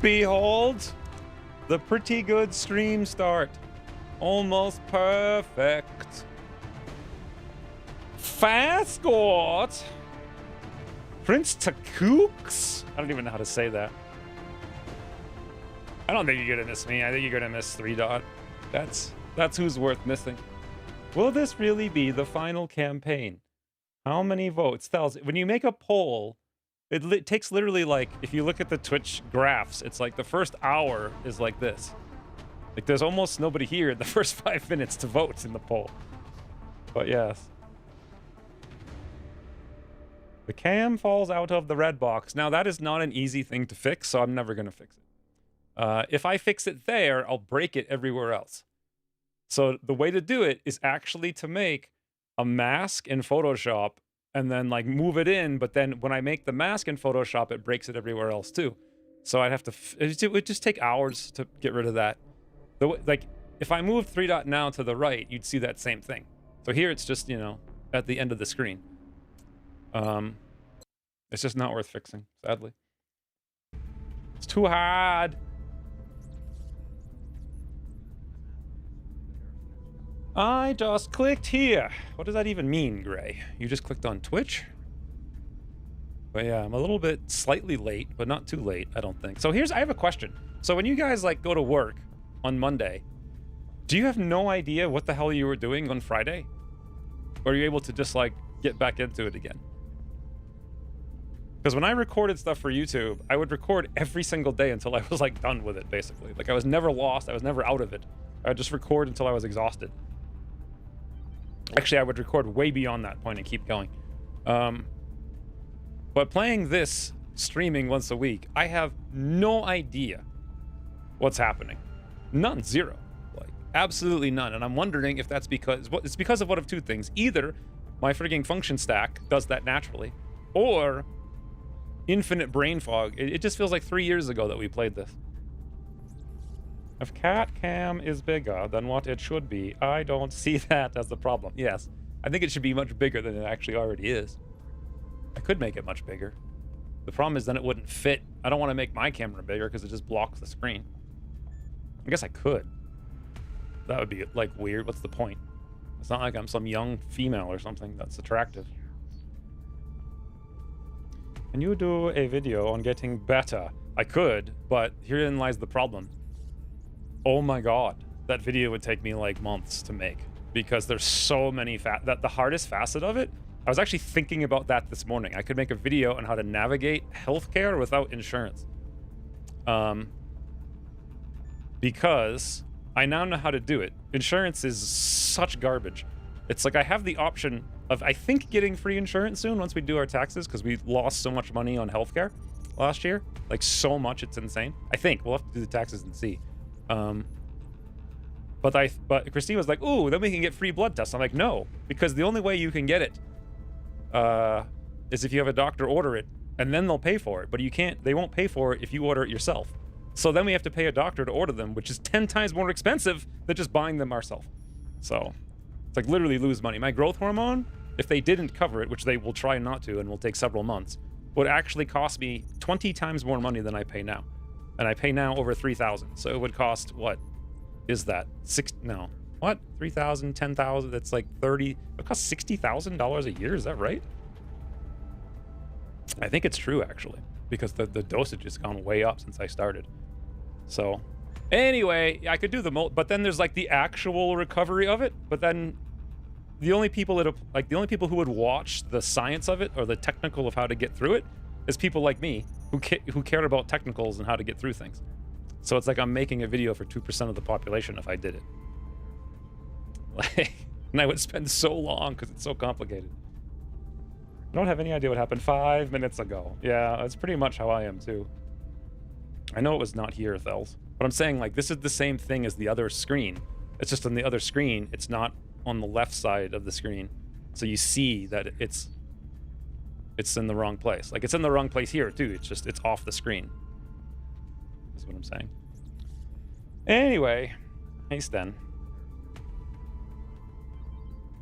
Behold, the pretty good stream start. Almost perfect. Fascort. Prince Takooks. I don't even know how to say that. I don't think you're gonna miss me. I think you're gonna miss 3 Dot. That's who's worth missing. Will this really be the final campaign? How many votes? When you make a poll, it takes literally, like, if you look at the Twitch graphs, it's like the first hour is like this. Like, there's almost nobody here in the first 5 minutes to vote in the poll. But yes. The cam falls out of the red box. Now, that is not an easy thing to fix, so I'm never going to fix it. If I fix it there, I'll break it everywhere else. So the way to do it is actually to make a mask in Photoshop and then, like, move it in, but then when I make the mask in Photoshop, it breaks it everywhere else too. So I'd have to... it would just take hours to get rid of that. Like, if I moved 3 Dot now to the right, you'd see that same thing. So here it's just, you know, at the end of the screen. It's just not worth fixing, sadly. It's too hard. I just clicked here. What does that even mean, Gray? You just clicked on Twitch? But yeah, I'm a little bit slightly late, but not too late, I don't think. So I have a question. So when you guys, like, go to work on Monday, do you have no idea what the hell you were doing on Friday? Or are you able to just, like, get back into it again? Because when I recorded stuff for YouTube, I would record every single day until I was, like, done with it, basically. Like, I was never lost. I was never out of it. I would just record until I was exhausted. Actually, I would record way beyond that point and keep going. But playing this, streaming once a week, I have no idea what's happening. None. Zero. Like, absolutely none. And I'm wondering if that's because... It's because of one of two things. Either my frigging function stack does that naturally, or infinite brain fog. It just feels like 3 years ago that we played this. If cat cam is bigger than what it should be, I don't see that as the problem. Yes, I think it should be much bigger than it actually already is. I could make it much bigger. The problem is then it wouldn't fit. I don't want to make my camera bigger because it just blocks the screen. I guess I could. That would be, like, weird. What's the point? It's not like I'm some young female or something that's attractive. Can you do a video on getting better? I could, but herein lies the problem. Oh my god, that video would take me, like, months to make because there's so many the hardest facet of it. I was actually thinking about that this morning. I could make a video on how to navigate healthcare without insurance. Because I now know how to do it. Insurance is such garbage. It's like I have the option of, I think, getting free insurance soon once we do our taxes, because we lost so much money on healthcare last year. Like, so much, it's insane. I think we'll have to do the taxes and see. But Christine was like, ooh, then we can get free blood tests. I'm like, no, because the only way you can get it is if you have a doctor order it, and then they'll pay for it. But you can't, they won't pay for it if you order it yourself. So then we have to pay a doctor to order them, which is 10 times more expensive than just buying them ourselves. So it's like literally lose money. My growth hormone, if they didn't cover it, which they will try not to and will take several months, would actually cost me 20 times more money than I pay now. And I pay now over 3,000. So it would cost, what is that? What? 3,000, 10,000, that's like 30, it costs $60,000 a year, is that right? I think it's true, actually, because the dosage has gone way up since I started. So anyway, I could do but then there's like the actual recovery of it, but then the only people who would watch the science of it or the technical of how to get through it is people like me who cared about technicals and how to get through things. So it's like I'm making a video for 2% of the population if I did it. Like, and I would spend so long because it's so complicated. I don't have any idea what happened 5 minutes ago. Yeah, that's pretty much how I am too. I know it was not here, Thels, but I'm saying, like, this is the same thing as the other screen. It's just on the other screen, it's not on the left side of the screen. So you see that it's in the wrong place. Like, it's in the wrong place here too. It's off the screen. That's what I'm saying. Anyway, hey Sten.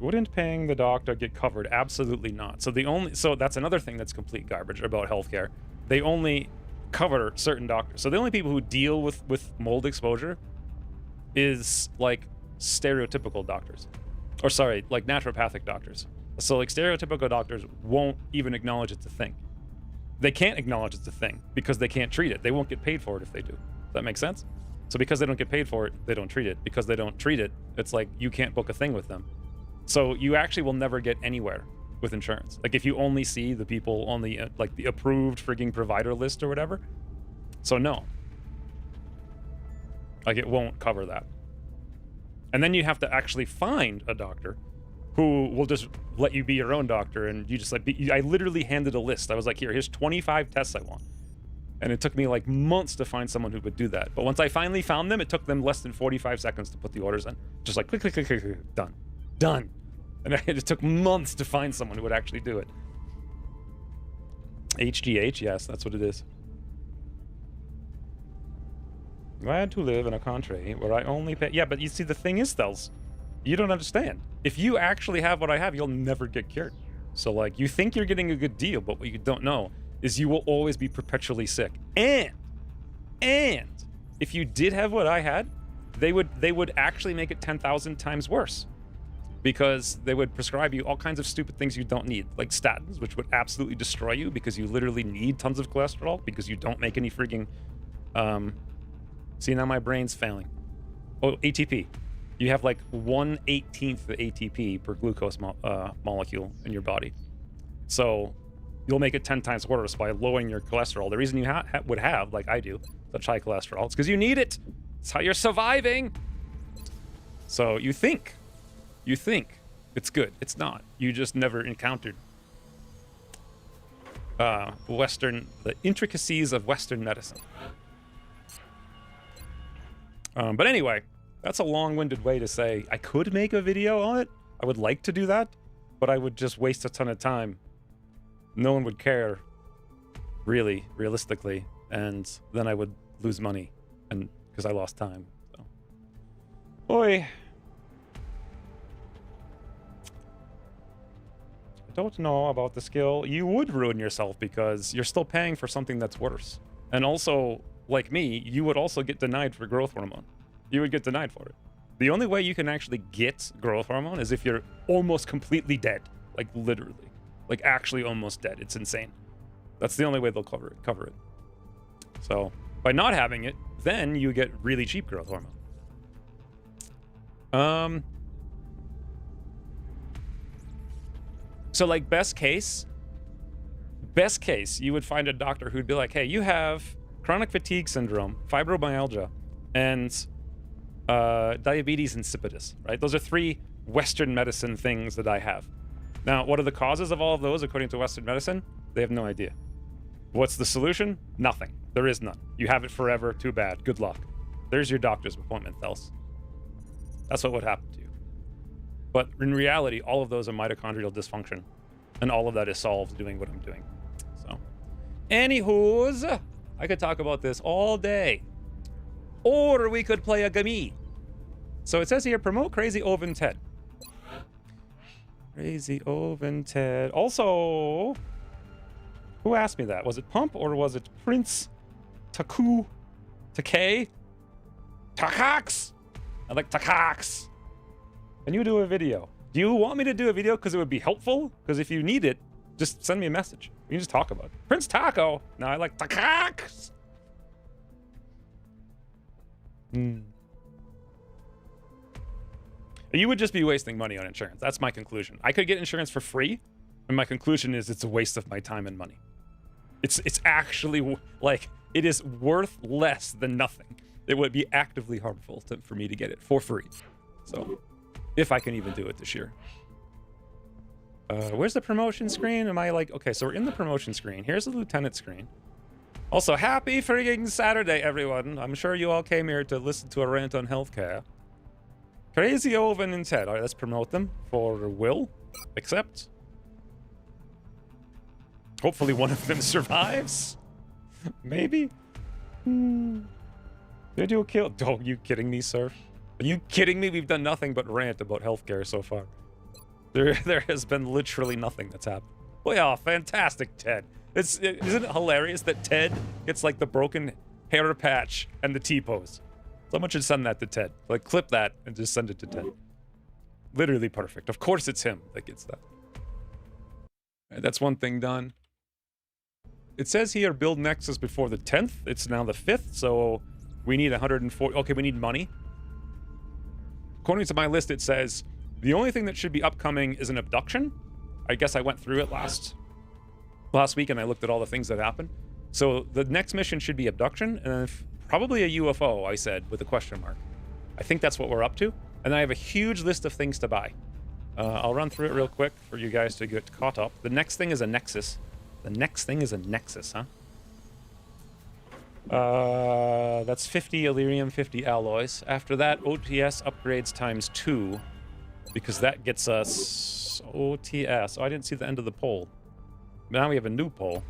Wouldn't paying the doctor get covered? Absolutely not. So that's another thing that's complete garbage about healthcare. They only cover certain doctors. So the only people who deal with mold exposure is like stereotypical doctors, or sorry, like naturopathic doctors. So like stereotypical doctors won't even acknowledge it's a thing. They can't acknowledge it's a thing because they can't treat it. They won't get paid for it if they do. Does that make sense? So because they don't get paid for it, they don't treat it. Because they don't treat it, it's like you can't book a thing with them. So you actually will never get anywhere with insurance. Like if you only see the people on the like the approved frigging provider list or whatever. So no. Like it won't cover that. And then you have to actually find a doctor who will just let you be your own doctor, and you just like I literally handed a list. I was like, here's 25 tests I want. And it took me like months to find someone who would do that. But once I finally found them, it took them less than 45 seconds to put the orders in. Just like click, click, click, click, click, done. Done. And it took months to find someone who would actually do it. HGH, yes, that's what it is. Glad to live in a country where I only pay. Yeah, but you see, the thing is, Thels, you don't understand. If you actually have what I have, you'll never get cured. So, like, you think you're getting a good deal, but what you don't know is you will always be perpetually sick. And if you did have what I had, they would actually make it 10,000 times worse. Because they would prescribe you all kinds of stupid things you don't need, like statins, which would absolutely destroy you because you literally need tons of cholesterol because you don't make any freaking... See, now my brain's failing. Oh, ATP. You have like 1/18 of ATP per glucose molecule in your body. So you'll make it 10 times worse by lowering your cholesterol. The reason you would have, like I do, such high cholesterol, it's because you need it. It's how you're surviving. So you think it's good. It's not. You just never encountered the intricacies of Western medicine. But anyway, that's a long-winded way to say I could make a video on it. I would like to do that, but I would just waste a ton of time. No one would care, really, realistically, and then I would lose money, and because I lost time. So, boy, I don't know about the skill. You would ruin yourself because you're still paying for something that's worse, and also, like me, you would also get denied for growth hormone. You would get denied for it. The only way you can actually get growth hormone is if you're almost completely dead. Like literally. Like actually almost dead. It's insane. That's the only way they'll cover it. So by not having it, then you get really cheap growth hormone. So like best case, you would find a doctor who'd be like, hey, you have chronic fatigue syndrome, fibromyalgia, and diabetes insipidus, right? Those are 3 Western medicine things that I have. Now, what are the causes of all of those according to Western medicine? They have no idea. What's the solution? Nothing. There is none. You have it forever. Too bad. Good luck. There's your doctor's appointment, Thels. That's what would happen to you. But in reality, all of those are mitochondrial dysfunction, and all of that is solved doing what I'm doing. So, anywho's, I could talk about this all day. Or we could play a game. So it says here, promote Crazy Oven Ted. Crazy Oven Ted. Also, who asked me that? Was it Pump or was it Prince Taku? Takei? Takax? I like Takax. Can you do a video? Do you want me to do a video because it would be helpful? Because if you need it, just send me a message. We can just talk about it. Prince Taco. No, I like Takax. You would just be wasting money on insurance. That's my conclusion. I could get insurance for free, and my conclusion is it's a waste of my time and money. It's actually, like, it is worth less than nothing. It would be actively harmful for me to get it for free. So, if I can even do it this year. Where's the promotion screen? Am I like... Okay, so we're in the promotion screen. Here's the lieutenant screen. Also, happy frigging Saturday, everyone. I'm sure you all came here to listen to a rant on healthcare. Crazy Oven and Ted. All right, let's promote them for Will. Accept. Hopefully one of them survives. Maybe. Did you kill? Oh, you kidding me, sir? Are you kidding me? We've done nothing but rant about healthcare so far. There has been literally nothing that's happened. Well, yeah, fantastic, Ted. Isn't it hilarious that Ted gets like the broken hair patch and the T-pose? Someone should send that to Ted. Like, clip that and just send it to Ted. Literally perfect. Of course it's him that gets that. Right, that's one thing done. It says here build Nexus before the 10th. It's now the 5th, so we need 140. Okay, we need money. According to my list, it says the only thing that should be upcoming is an abduction. I guess I went through it last week and I looked at all the things that happened. So the next mission should be abduction and probably a UFO, I said, with a question mark. I think that's what we're up to. And I have a huge list of things to buy. I'll run through it real quick for you guys to get caught up. The next thing is a Nexus. The next thing is a Nexus, huh? That's 50 Illyrium, 50 alloys. After that, OTS upgrades times 2. Because that gets us OTS. Oh, I didn't see the end of the poll. Now we have a new poll.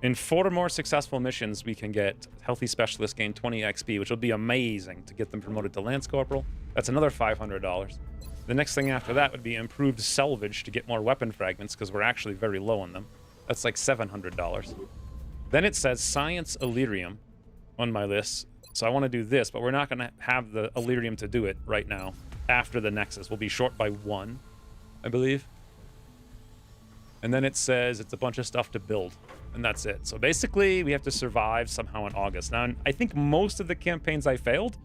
In 4 more successful missions, we can get Healthy Specialist gain 20 XP, which will be amazing to get them promoted to Lance Corporal. That's another $500. The next thing after that would be improved salvage to get more weapon fragments, because we're actually very low on them. That's like $700. Then it says Science Illyrium on my list. So I want to do this, but we're not going to have the Illyrium to do it right now. After the Nexus, we'll be short by 1, I believe. And then it says it's a bunch of stuff to build. And that's it. So basically, we have to survive somehow in August. Now, I think most of the campaigns I failed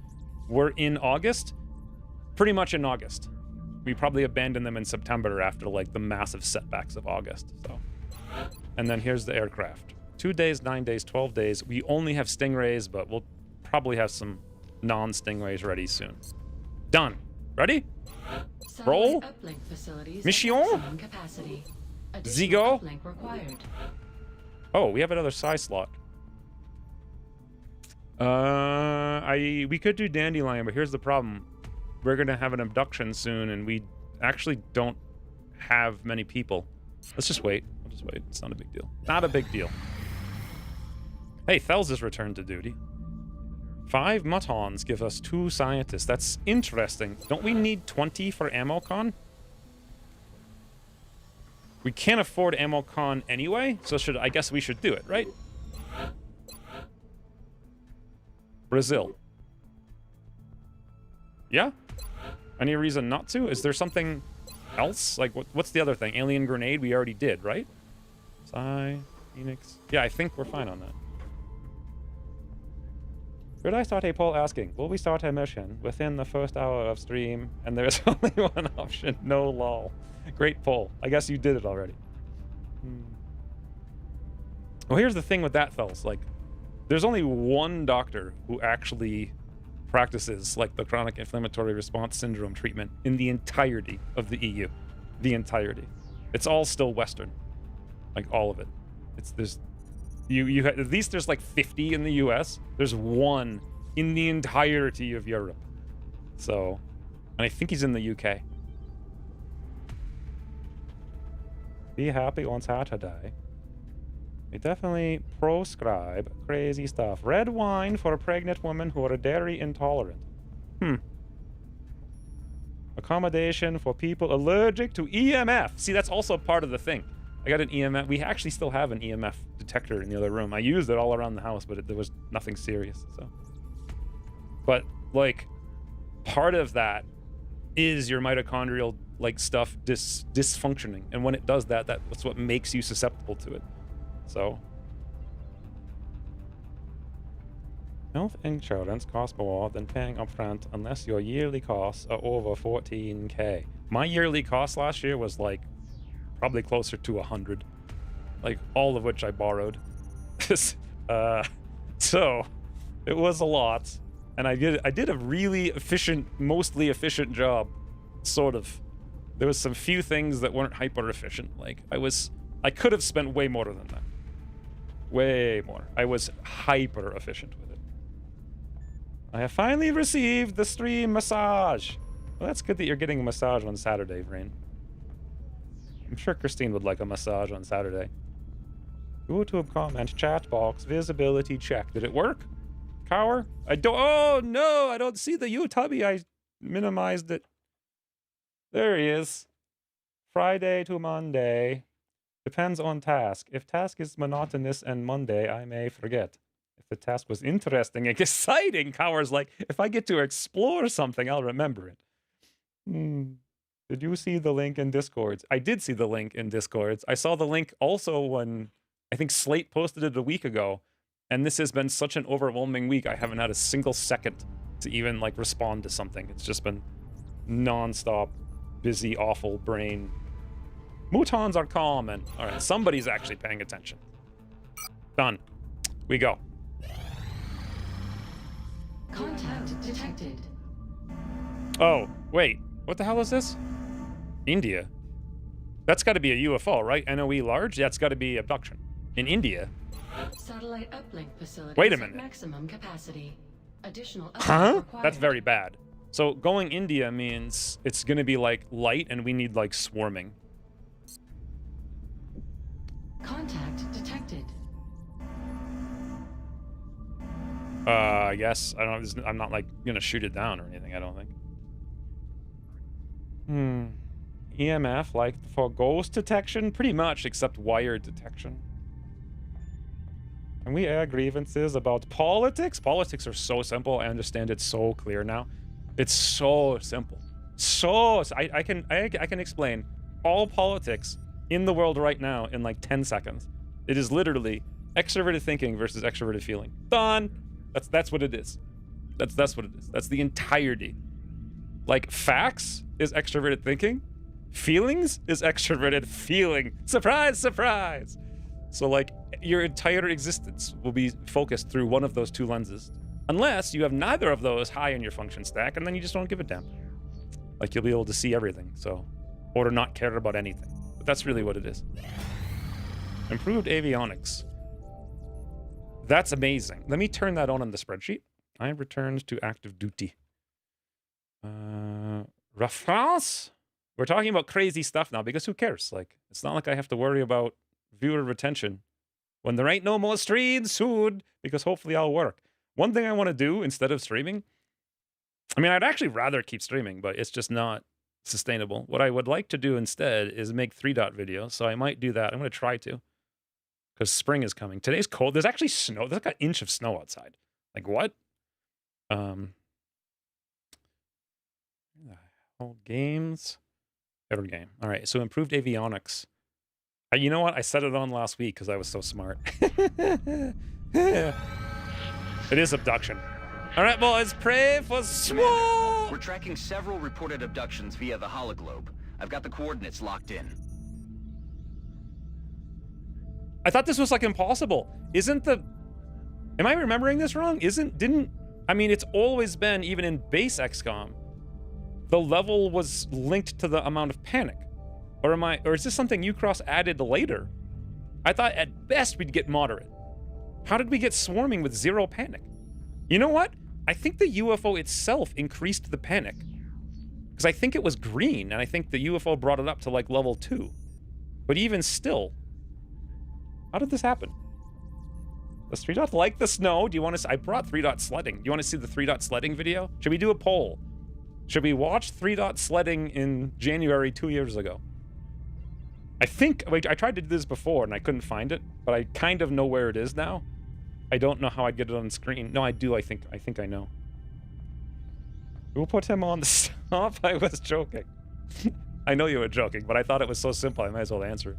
were in August. Pretty much in August. We probably abandoned them in September after, like, the massive setbacks of August. So, and then here's the aircraft. 2 days, 9 days, 12 days. We only have Stingrays, but we'll probably have some non-Stingrays ready soon. Done. Ready? Roll. Mission. Zigo. Oh, we have another psi slot. We could do Dandelion, but here's the problem. We're gonna have an abduction soon, and we actually don't have many people. Let's just wait. We'll just wait. It's not a big deal. Not a big deal. Hey, Thels has returned to duty. 5 Muttons give us 2 scientists. That's interesting. Don't we need 20 for AmmoCon? We can't afford AmmoCon anyway, so I guess we should do it, right? Brazil. Yeah? Any reason not to? Is there something else? Like, what's the other thing? Alien Grenade we already did, right? Psi, Phoenix. Yeah, I think we're fine on that. Should I start a poll asking, will we start a mission within the first hour of stream? And there's only one option, no lol. Great poll. I guess you did it already. Well, here's the thing with that, fellas. Like, there's only one doctor who actually practices, like, the chronic inflammatory response syndrome treatment in the entirety of the EU. The entirety. It's all still Western. Like, all of it. At least there's like 50 in the US. There's 1 in the entirety of Europe. So, and I think he's in the UK. Be happy on Saturday. We definitely proscribe crazy stuff. Red wine for pregnant women who are dairy intolerant. Accommodation for people allergic to EMF. See, that's also part of the thing. I got an EMF. We actually still have an EMF detector in the other room. I used it all around the house, but there was nothing serious. So, but like, part of that is your mitochondrial like stuff dysfunctioning, and when it does that, that's what makes you susceptible to it. So, health insurance costs more than paying upfront unless your yearly costs are over 14k. My yearly cost last year was like probably closer to 100, like all of which I borrowed. So it was a lot, and I did a really efficient, mostly efficient job, sort of. There was some few things that weren't hyper efficient. Like I could have spent way more than that. Way more. I was hyper efficient with it. I have finally received the stream massage. Well, that's good that you're getting a massage on Saturday, Vrain. I'm sure Christine would like a massage on Saturday. YouTube comment, chat box, visibility check. Did it work? Cower? Oh no, I don't see the YouTube. I minimized it. There he is. Friday to Monday. Depends on task. If task is monotonous and Monday, I may forget. If the task was interesting and exciting, Cower's like, if I get to explore something, I'll remember it. Did you see the link in Discords? I did see the link in Discords. I saw the link also when I think Slate posted it a week ago. And this has been such an overwhelming week. I haven't had a single second to even like respond to something. It's just been non-stop, busy, awful brain. Mutons are calm and all right, somebody's actually paying attention. Done. We go. Contact detected. Oh, wait. What the hell is this? India. That's got to be a UFO, right? NOE large? That's got to be abduction. In India. Satellite uplink facility. Wait a minute. Maximum capacity. Additional Huh? required. That's very bad. So going India means it's going to be like light and we need like swarming. Contact detected. I guess. I don't know. I'm not like gonna shoot it down or anything, I don't think. EMF, like for ghost detection? Pretty much, except wire detection. Can we air grievances about politics? Politics are so simple. I understand it's so clear now. It's so simple. I can explain all politics in the world right now in like 10 seconds. It is literally extroverted thinking versus extroverted feeling. Done. That's what it is. That's what it is. That's the entirety. Like facts is extroverted thinking. Feelings is extroverted feeling. Surprise, surprise. So like your entire existence will be focused through one of those two lenses. Unless you have neither of those high in your function stack, and then you just don't give a damn. Like you'll be able to see everything, so, or to not care about anything. But that's really what it is. Improved avionics. That's amazing. Let me turn that on in the spreadsheet. I returned to active duty. France? We're talking about crazy stuff now because who cares? Like, it's not like I have to worry about viewer retention when there ain't no more streams soon, because hopefully I'll work. One thing I want to do instead of streaming, I mean, I'd actually rather keep streaming, but it's just not sustainable. What I would like to do instead is make 3-dot videos, so I might do that. I'm going to try to, because spring is coming. Today's cold. There's actually snow. There's like an inch of snow outside. Like, what? Old games. Every game. All right, so improved avionics. You know what? I set it on last week because I was so smart. It is abduction. All right, boys, pray for small. We're tracking several reported abductions via the hologlobe. I've got the coordinates locked in. I thought this was like impossible. Isn't the... Am I remembering this wrong? I mean, it's always been, even in base XCOM, the level was linked to the amount of panic. Or is this something Ucross added later? I thought at best we'd get moderate. How did we get swarming with 0 panic? You know what? I think the UFO itself increased the panic. Because I think it was green, and I think the UFO brought it up to like level 2. But even still, how did this happen? Does 3-dot like the snow? Do you want to... I brought 3-dot sledding. Do you want to see the 3-dot sledding video? Should we do a poll? Should we watch 3-dot sledding in January 2 years ago? I think, like, I tried to do this before and I couldn't find it, but I kind of know where it is now. I don't know how I'd get it on screen. No, I do. I think I know. Who put him on the stop? I was joking. I know you were joking, but I thought it was so simple I might as well answer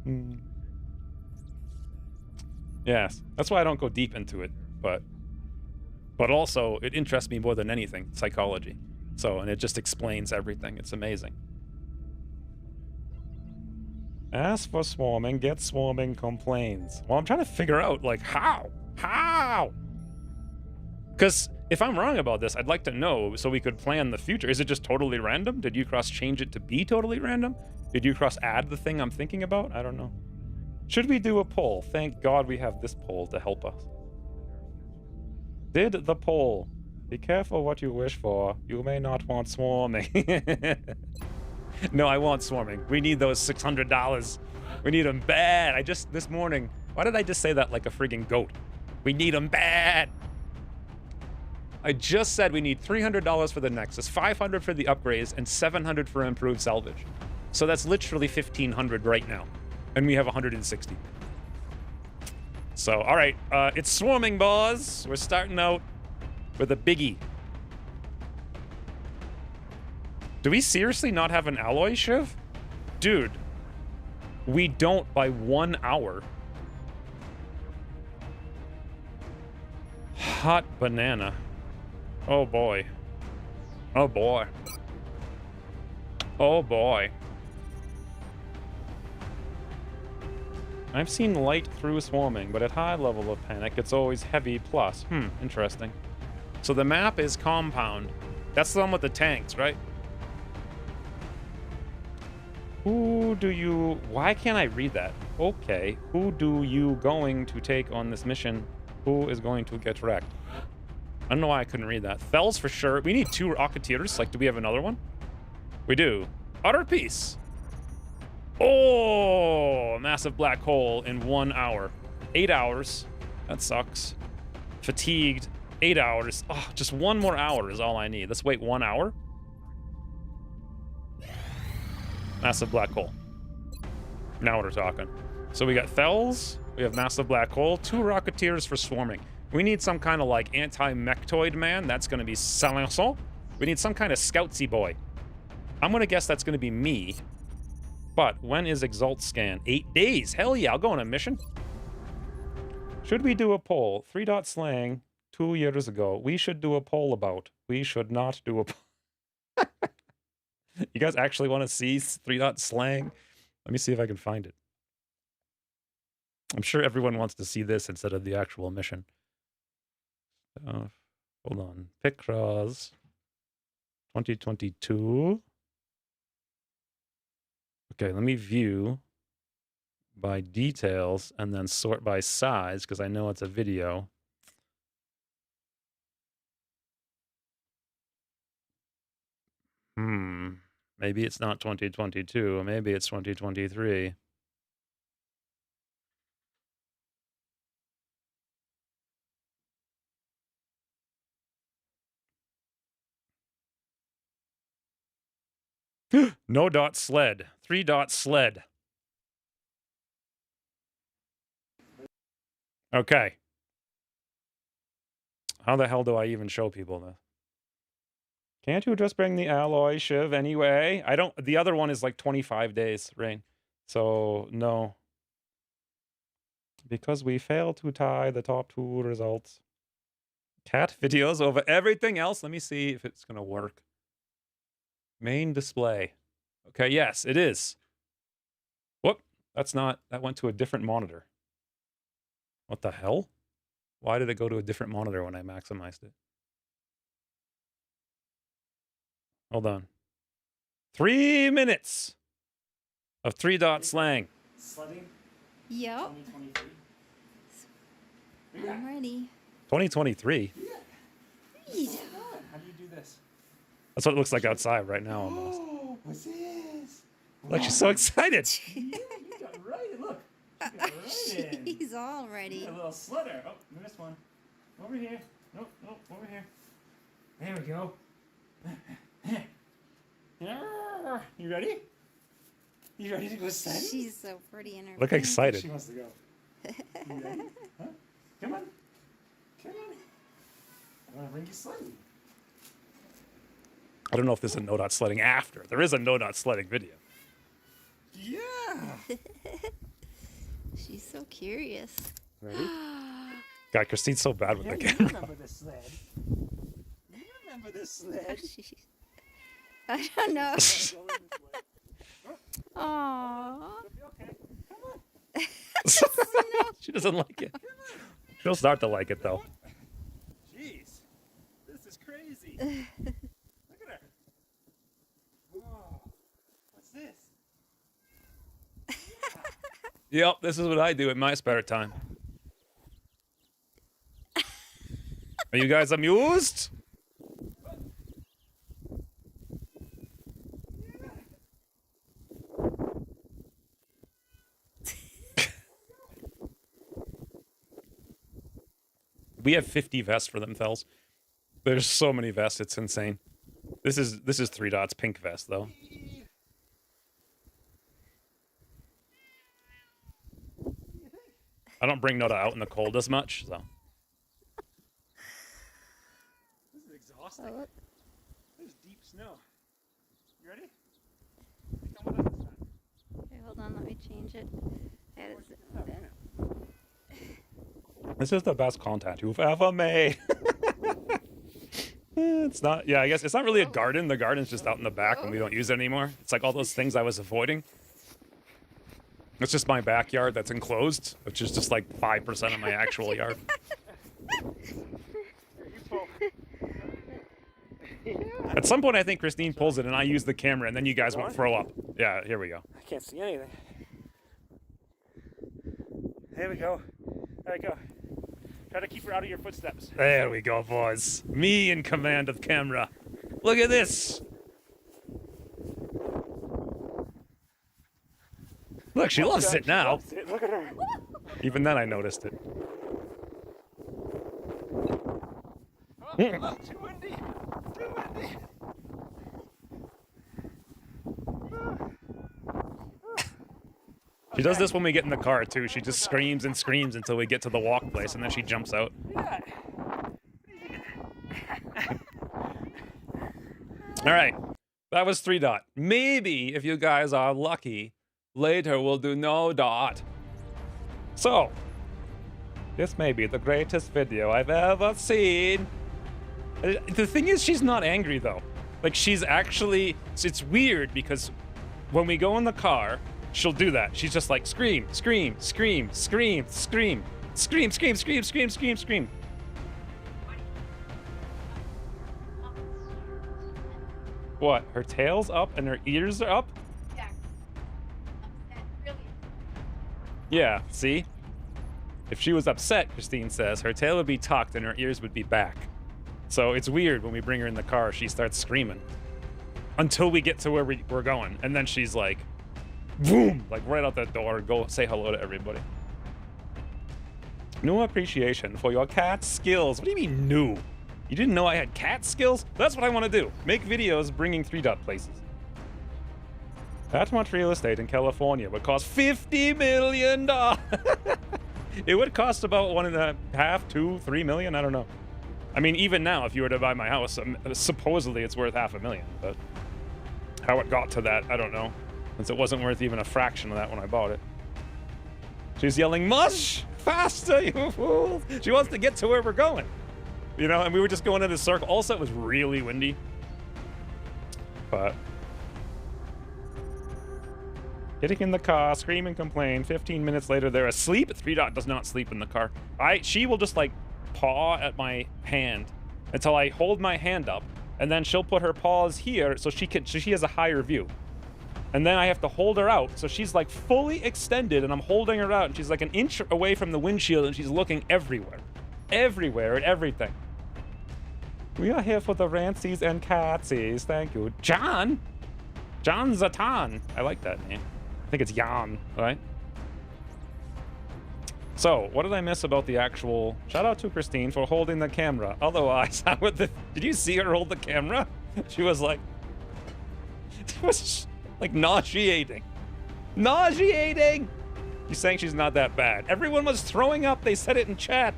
it. Yes, that's why I don't go deep into it, but also it interests me more than anything, psychology. So, and it just explains everything. It's amazing. Ask for swarming, get swarming, complains. Well, I'm trying to figure out, like, how? How? Because if I'm wrong about this, I'd like to know so we could plan the future. Is it just totally random? Did Ucross change it to be totally random? Did Ucross add the thing I'm thinking about? I don't know. Should we do a poll? Thank God we have this poll to help us. Did the poll. Be careful what you wish for. You may not want swarming. No, I want swarming. We need those $600. We need them bad. This morning, why did I just say that like a friggin' goat? We need them bad. I just said we need $300 for the Nexus, $500 for the upgrades, and $700 for improved salvage. So that's literally $1,500 right now. And we have 160. So, all right. It's swarming, boys. We're starting out with a biggie. Do we seriously not have an alloy shiv? Dude, we don't by 1 hour. Hot banana. Oh boy. Oh boy. Oh boy. I've seen light through swarming, but at high level of panic, it's always heavy plus. Interesting. So the map is compound. That's the one with the tanks, right? Who do you... Why can't I read that? Okay. Who do you going to take on this mission? Who is going to get wrecked? I don't know why I couldn't read that. Fells for sure. We need 2 Rocketeers. Like, do we have another one? We do. Utter Peace. Oh, massive black hole in 1 hour. 8 hours. That sucks. Fatigued. 8 hours. Oh, just 1 more hour is all I need. Let's wait 1 hour. Massive black hole. Now we're talking. So we got Fells. We have massive black hole. 2 Rocketeers for swarming. We need some kind of like anti-Mechtoid man. That's going to be Salençon. We need some kind of scoutsy boy. I'm going to guess that's going to be me. But when is Exalt scan? 8 days. Hell yeah, I'll go on a mission. Should we do a poll? 3-dot slang 2 years ago. We should do a poll about. We should not do a poll. You guys actually want to see 3-dot slang? Let me see if I can find it. I'm sure everyone wants to see this instead of the actual mission. Hold on. Picross 2022. Okay, let me view by details and then sort by size because I know it's a video. Maybe it's not 2022. Maybe it's 2023. No dot sled. 3-dot sled. Okay. How the hell do I even show people this? Can't you just bring the alloy shiv anyway? I don't... The other one is like 25 days, Rain. So, no. Because we failed to tie the top 2 results. Cat videos over everything else. Let me see if it's going to work. Main display. Okay, yes, it is. Whoop. That's not... That went to a different monitor. What the hell? Why did it go to a different monitor when I maximized it? Hold on. 3 minutes of 3-dot slang. Sledding? Yep. 2023. I'm ready. 2023? Yeah. Yeah. How do you do this? That's what it looks like outside right now almost. Oh, what's this? Look, she's so excited. Yeah, you got right. Look. You got right in. She's all ready. A little slitter. Oh, we missed one. Over here. Nope, nope, over here. There we go. You ready? You ready to go sledding? She's so pretty in her. Look pink. excited. She wants to go. You ready? Huh? Come on. Come on. I want to bring you sledding. I don't know if there's a no-dot sledding after. There is a no-dot sledding video. Yeah. She's so curious. Ready? God, Christine's so bad with the You camera. remember this sled. You remember this sled. I don't know. Go this way. Aww. Okay. Come on. She doesn't like it. She'll start to like it, though. Jeez. This is crazy. Look at her. Whoa. What's this? Yep, this is what I do in my spare time. Are you guys amused? We have 50 vests for them, Fells. There's so many vests, it's insane. This is 3-dots pink vest, though. I don't bring Noda out in the cold as much, so. This is exhausting. Oh, look. There's deep snow. You ready? Come with us this time. Okay, hold on. Let me change it. This is the best content you've ever made. It's not, yeah, I guess it's not really a garden. The garden's just out in the back and we don't use it anymore. It's like all those things I was avoiding. It's just my backyard that's enclosed, which is just like 5% of my actual yard. At some point, I think Christine pulls it and I use the camera and then you guys won't throw up. Yeah, here we go. I can't see anything. There we go. There we go. Try to keep her out of your footsteps. There we go, boys. Me in command of camera. Look at this. Look, she loves it now. Look at her. Even then, I noticed it. Oh, too windy. Too windy. She does this when we get in the car, too. She just screams and screams until we get to the walk place, and then she jumps out. Yeah. All right. That was 3 dot. Maybe, if you guys are lucky, later we'll do no dot. So, this may be the greatest video I've ever seen. The thing is, she's not angry, though. Like, she's actually... It's weird, because when we go in the car... She'll do that. She's just like scream, scream, scream, scream, scream, scream, scream, scream, scream, scream, scream. What? Her tail's up and her ears are up? Yeah, see? If she was upset, Christine says, her tail would be tucked and her ears would be back. So it's weird when we bring her in the car, she starts screaming. Until we get to where we're going. And then she's like, boom, like right out the door, go say hello to everybody. New appreciation for your cat skills. What do you mean new? You didn't know I had cat skills? That's what I want to do. Make videos bringing 3 dot places. That much real estate in California would cost $50 million. It would cost about 1.5, 2, 3 million. I don't know. I mean, even now, if you were to buy my house, supposedly it's worth $500,000, but how it got to that, I don't know. Since it wasn't worth even a fraction of that when I bought it. She's yelling, mush! Faster, you fool! She wants to get to where we're going. You know, and we were just going in a circle. Also, it was really windy. But... getting in the car, scream and complain. 15 minutes later, they're asleep. 3 dot does not sleep in the car. She will just, like, paw at my hand until I hold my hand up. And then she'll put her paws here so she has a higher view. And then I have to hold her out. So she's like fully extended and I'm holding her out and she's like an inch away from the windshield and she's looking everywhere. Everywhere at everything. We are here for the Rancies and Catsies. Thank you. John? John Zatan. I like that name. I think it's Jan, right? So, what did I miss about the actual... Shout out to Christine for holding the camera. Otherwise, did you see her hold the camera? She was like... It was... like nauseating. Nauseating! He's saying she's not that bad. Everyone was throwing up. They said it in chat.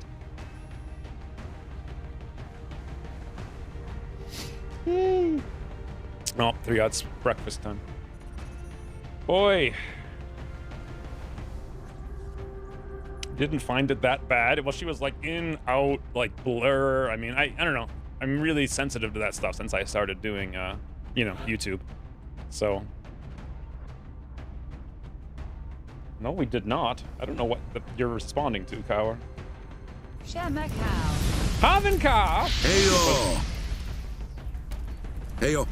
Oh, 3 dots breakfast time. Boy. Didn't find it that bad. Well, she was like in, out, like blur. I mean, I don't know. I'm really sensitive to that stuff since I started doing, you know, YouTube. So... No, we did not. I don't know what you're responding to, Cower. Havenkar! Heyo! Heyo!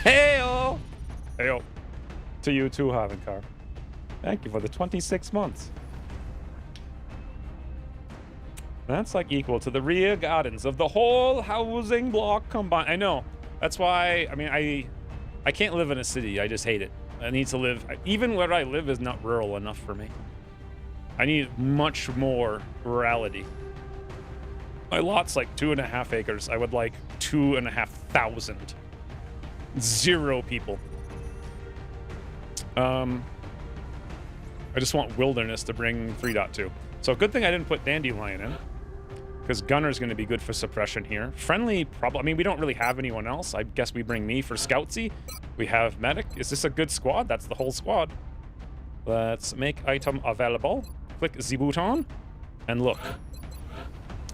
Heyo! Heyo. To you too, Havenkar. Thank you for the 26 months. That's like equal to the rear gardens of the whole housing block combined. I know. That's why, I mean, I can't live in a city. I just hate it. I need to live, even where I live is not rural enough for me. I need much more rurality. My lot's like 2.5 acres. I would like 2,500. 0 people. I just want Wilderness to bring 3.2. So good thing I didn't put Dandelion in, because Gunner's going to be good for suppression here. Friendly, probably. I mean, we don't really have anyone else. I guess we bring me for Scoutsy. We have Medic. Is this a good squad? That's the whole squad. Let's make item available. Click the button and look.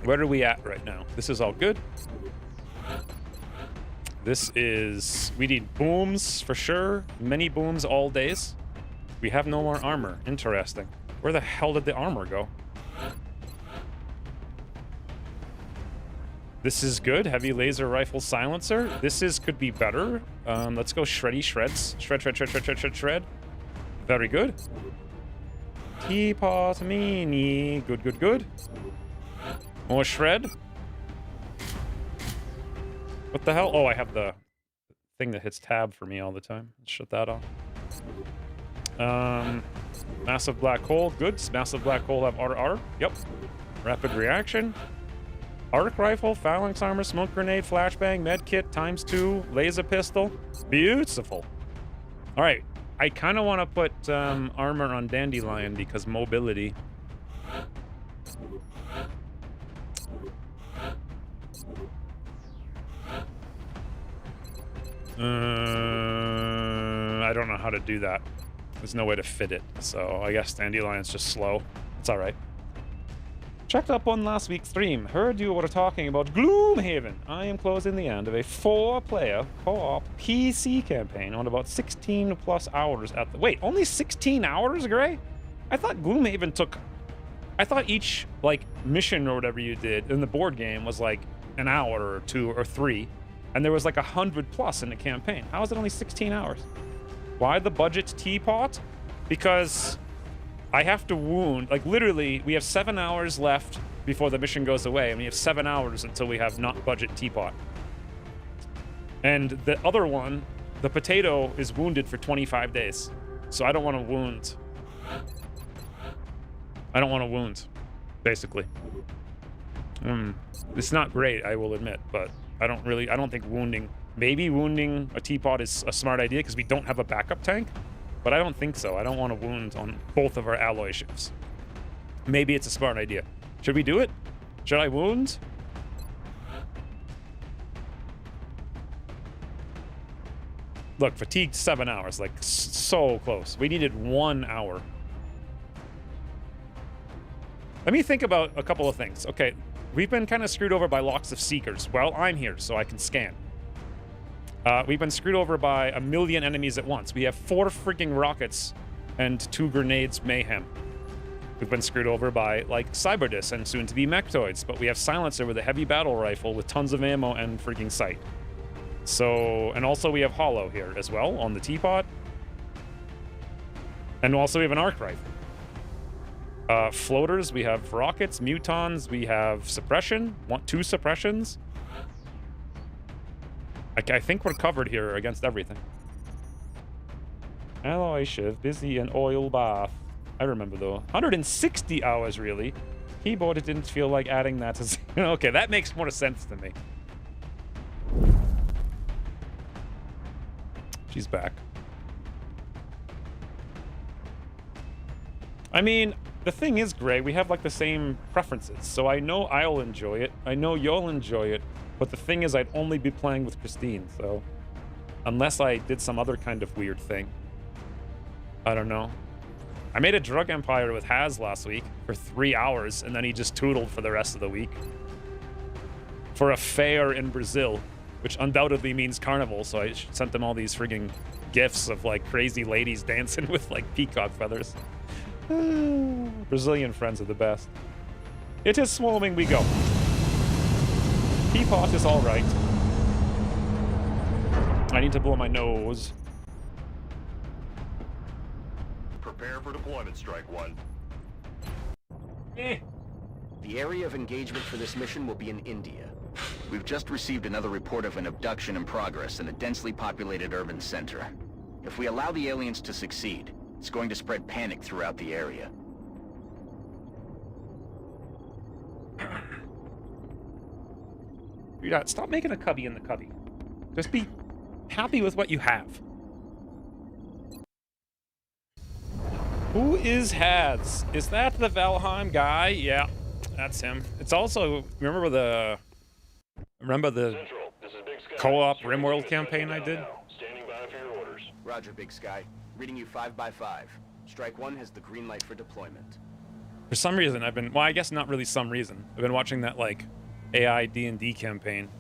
Where are we at right now? This is all good. This is... We need booms for sure. Many booms all days. We have no more armor. Interesting. Where the hell did the armor go? This is good. Heavy laser rifle silencer. This is could be better. Let's go shreddy shreds. Shred, shred, shred, shred, shred, shred, shred. Very good. Teapot mini. Good, good, good. More shred. What the hell? Oh, I have the thing that hits tab for me all the time. Let's shut that off. Massive black hole. Good. Massive black hole have RR. Yep. Rapid reaction. Arc rifle, phalanx armor, smoke grenade, flashbang, med kit, ×2, laser pistol. Beautiful. All right. I kind of want to put armor on Dandelion because mobility. I don't know how to do that. There's no way to fit it, so I guess Dandelion's just slow. It's all right. Checked up on last week's stream. Heard you were talking about Gloomhaven. I am closing the end of a 4-player co-op PC campaign on about 16 plus hours at the... Wait, only 16 hours, Gray? I thought Gloomhaven took... I thought each, like, mission or whatever you did in the board game was, like, an hour or 2 or 3. And there was, like, 100 plus in the campaign. How is it only 16 hours? Why the budget teapot? Because... I have to wound, like literally, we have 7 hours left before the mission goes away, and we have 7 hours until we have not budget teapot. And the other one, the potato, is wounded for 25 days. So I don't want to wound. I don't want to wound, basically. It's not great, I will admit, but I don't think wounding, maybe wounding a teapot is a smart idea because we don't have a backup tank. But I don't think so. I don't want to wound on both of our alloy ships. Maybe it's a smart idea. Should we do it? Should I wound? Look, fatigued 7 hours. Like, so close. We needed 1 hour. Let me think about a couple of things. Okay, we've been kind of screwed over by locks of Seekers. Well, I'm here, so I can scan. We've been screwed over by a million enemies at once. We have 4 freaking rockets and 2 grenades mayhem. We've been screwed over by, like, Cyberdis and soon-to-be Mechtoids, but we have Silencer with a heavy battle rifle with tons of ammo and freaking sight. So, and also we have Hollow here as well on the teapot. And also we have an arc rifle. Floaters, we have rockets, mutons, we have suppression. Want 2 suppressions. I think we're covered here against everything. Alloy shift, busy in oil bath. I remember though. 160 hours really. Keyboard, it didn't feel like adding that to... Okay, that makes more sense to me. She's back. I mean, the thing is, Gray, we have like the same preferences. So I know I'll enjoy it. I know you'll enjoy it. But the thing is, I'd only be playing with Christine, so... Unless I did some other kind of weird thing. I don't know. I made a drug empire with Haz last week for 3 hours, and then he just tootled for the rest of the week. For a fair in Brazil, which undoubtedly means carnival, so I sent them all these frigging gifs of, like, crazy ladies dancing with, like, peacock feathers. Brazilian friends are the best. It is swarming, we go. Teapot is all right. I need to blow my nose. Prepare for deployment, Strike One. The area of engagement for this mission will be in India. We've just received another report of an abduction in progress in a densely populated urban center. If we allow the aliens to succeed, it's going to spread panic throughout the area. Stop making a cubby in the cubby. Just be happy with what you have. Who is Hads? Is that the Valheim guy? Yeah, that's him. It's also, remember the Central, this is Big Sky. co-op Security RimWorld units campaign I touching did? down now. Standing by for your orders. Roger, Big Sky. Reading you 5 by 5. Strike 1 has the green light for deployment. For some reason, I've been, well, I guess not really some reason. I've been watching that, like, AI D&D campaign.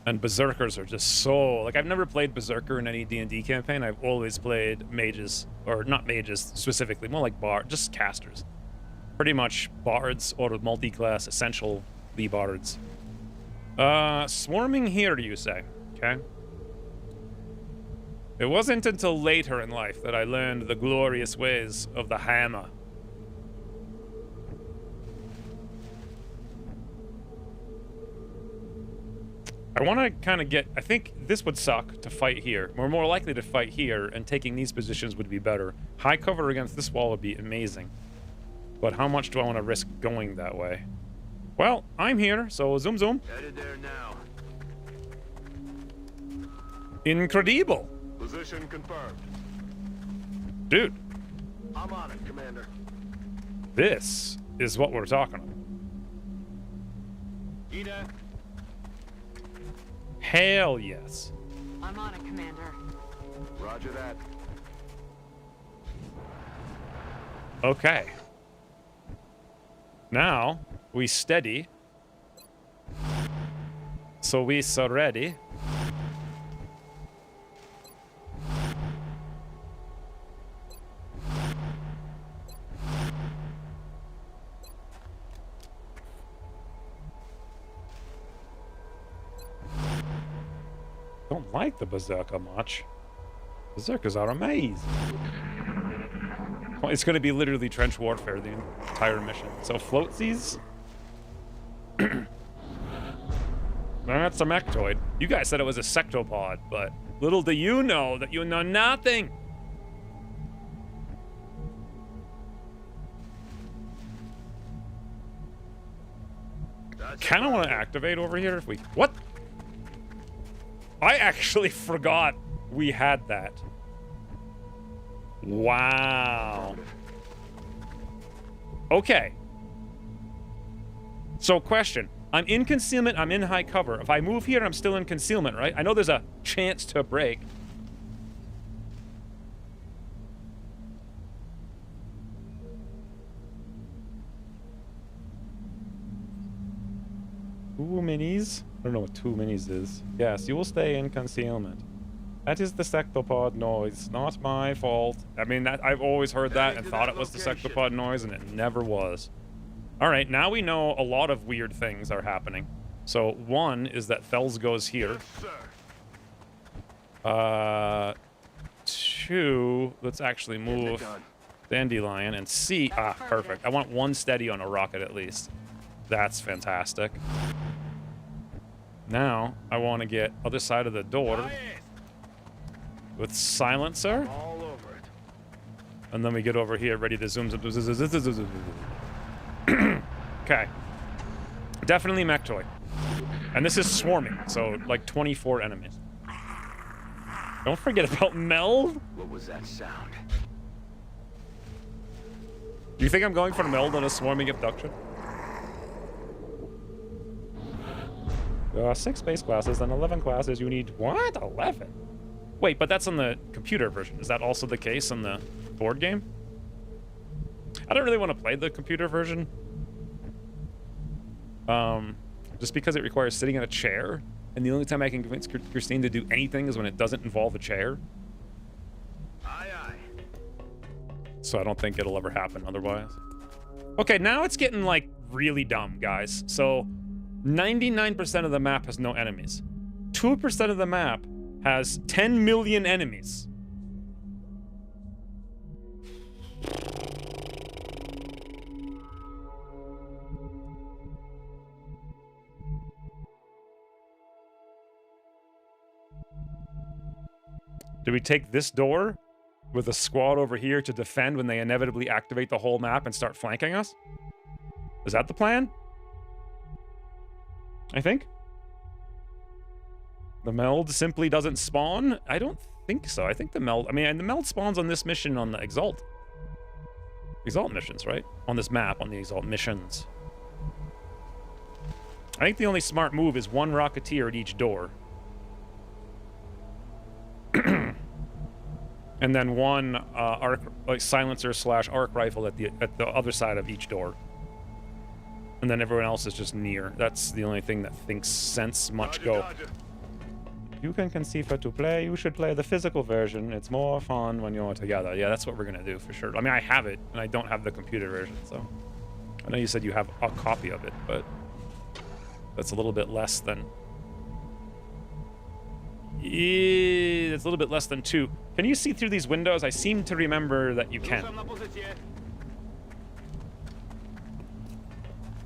And Berserkers are just so, like, I've never played Berserker in any D&D campaign. I've always played mages, or not mages specifically, more like just casters. Pretty much bards or multi-class, essentially bards. Swarming here, you say? Okay. It wasn't until later in life that I learned the glorious ways of the hammer. I want to kind of get... I think this would suck to fight here. We're more likely to fight here, and taking these positions would be better. High cover against this wall would be amazing. But how much do I want to risk going that way? Well, I'm here, so zoom zoom. Headed there now. Incredible. Position confirmed. Dude, I'm on it, Commander. this is what we're talking about. EDAC. Hell yes. I'm on it, Commander. Roger that. Okay. Now, we steady. So we so ready. Don't like the Berserker much. Berserkers are amazing. Well, it's going to be literally trench warfare the entire mission. So floatsies. That's a Mechtoid. You guys said it was a sectopod, but little do you know that you know nothing. Kind of want to activate over here if we... What? I actually forgot we had that. Wow. Okay. So question. I'm in concealment, I'm in high cover. If I move here, I'm still in concealment, right? I know there's a chance to break. Two minis? I don't know what two minis is. Yes, you will stay in concealment. That is the sectopod noise, not my fault. I mean, I've always heard that and thought it was the sectopod noise, and it never was. All right, now we know a lot of weird things are happening. So one is that Fells goes here. Two, let's actually move Dandelion and see. Ah, perfect. I want one steady on a rocket at least. That's fantastic. Now I want to get other side of the door with silencer. All over it. And then we get over here ready to zoom. Okay. Definitely Mechtoid. And this is swarming, so like 24 enemies. Don't forget about Meld. What was that sound? Do you think I'm going for Meld on a swarming abduction? There are 6 base classes and 11 classes. You need what? 11? Wait, but that's on the computer version. Is that also the case on the board game? I don't really want to play the computer version. Just because it requires sitting in a chair, and the only time I can convince Christine to do anything is when it doesn't involve a chair. Aye, aye. So I don't think it'll ever happen otherwise. Okay, now it's getting, like, really dumb, guys. So 99% of the map has no enemies. 2% of the map has 10 million enemies. Do we take this door with a squad over here to defend when they inevitably activate the whole map and start flanking us? Is that the plan? I think. The Meld simply doesn't spawn? I don't think so. I think the Meld... I mean, the Meld spawns on this mission on the Exalt. Exalt missions, right? On this map, on the Exalt missions. I think the only smart move is one Rocketeer at each door. And then one arc, like silencer / arc rifle at the other side of each door. And then everyone else is just near. That's the only thing that thinks sense. Much go. You can conceive to play. You should play the physical version. It's more fun when you're together. Yeah, that's what we're gonna do for sure. I mean, I have it, and I don't have the computer version, so I know you said you have a copy of it, but that's a little bit less than. Yeah, it's a little bit less than 2. Can you see through these windows? I seem to remember that you can.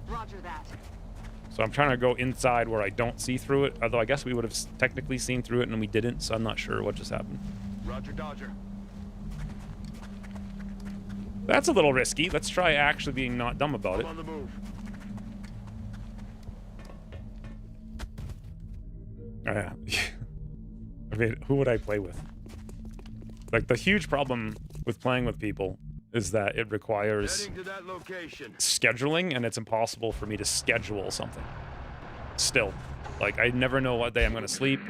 Roger that. So I'm trying to go inside where I don't see through it. Although I guess we would have technically seen through it and we didn't, so I'm not sure what just happened. Roger, Dodger. That's a little risky. Let's try actually being not dumb about it. On the move. I mean, who would I play with? Like, the huge problem with playing with people is that it requires Heading to that location. scheduling, and it's impossible for me to schedule something. Still. Like, I never know what day I'm going to sleep.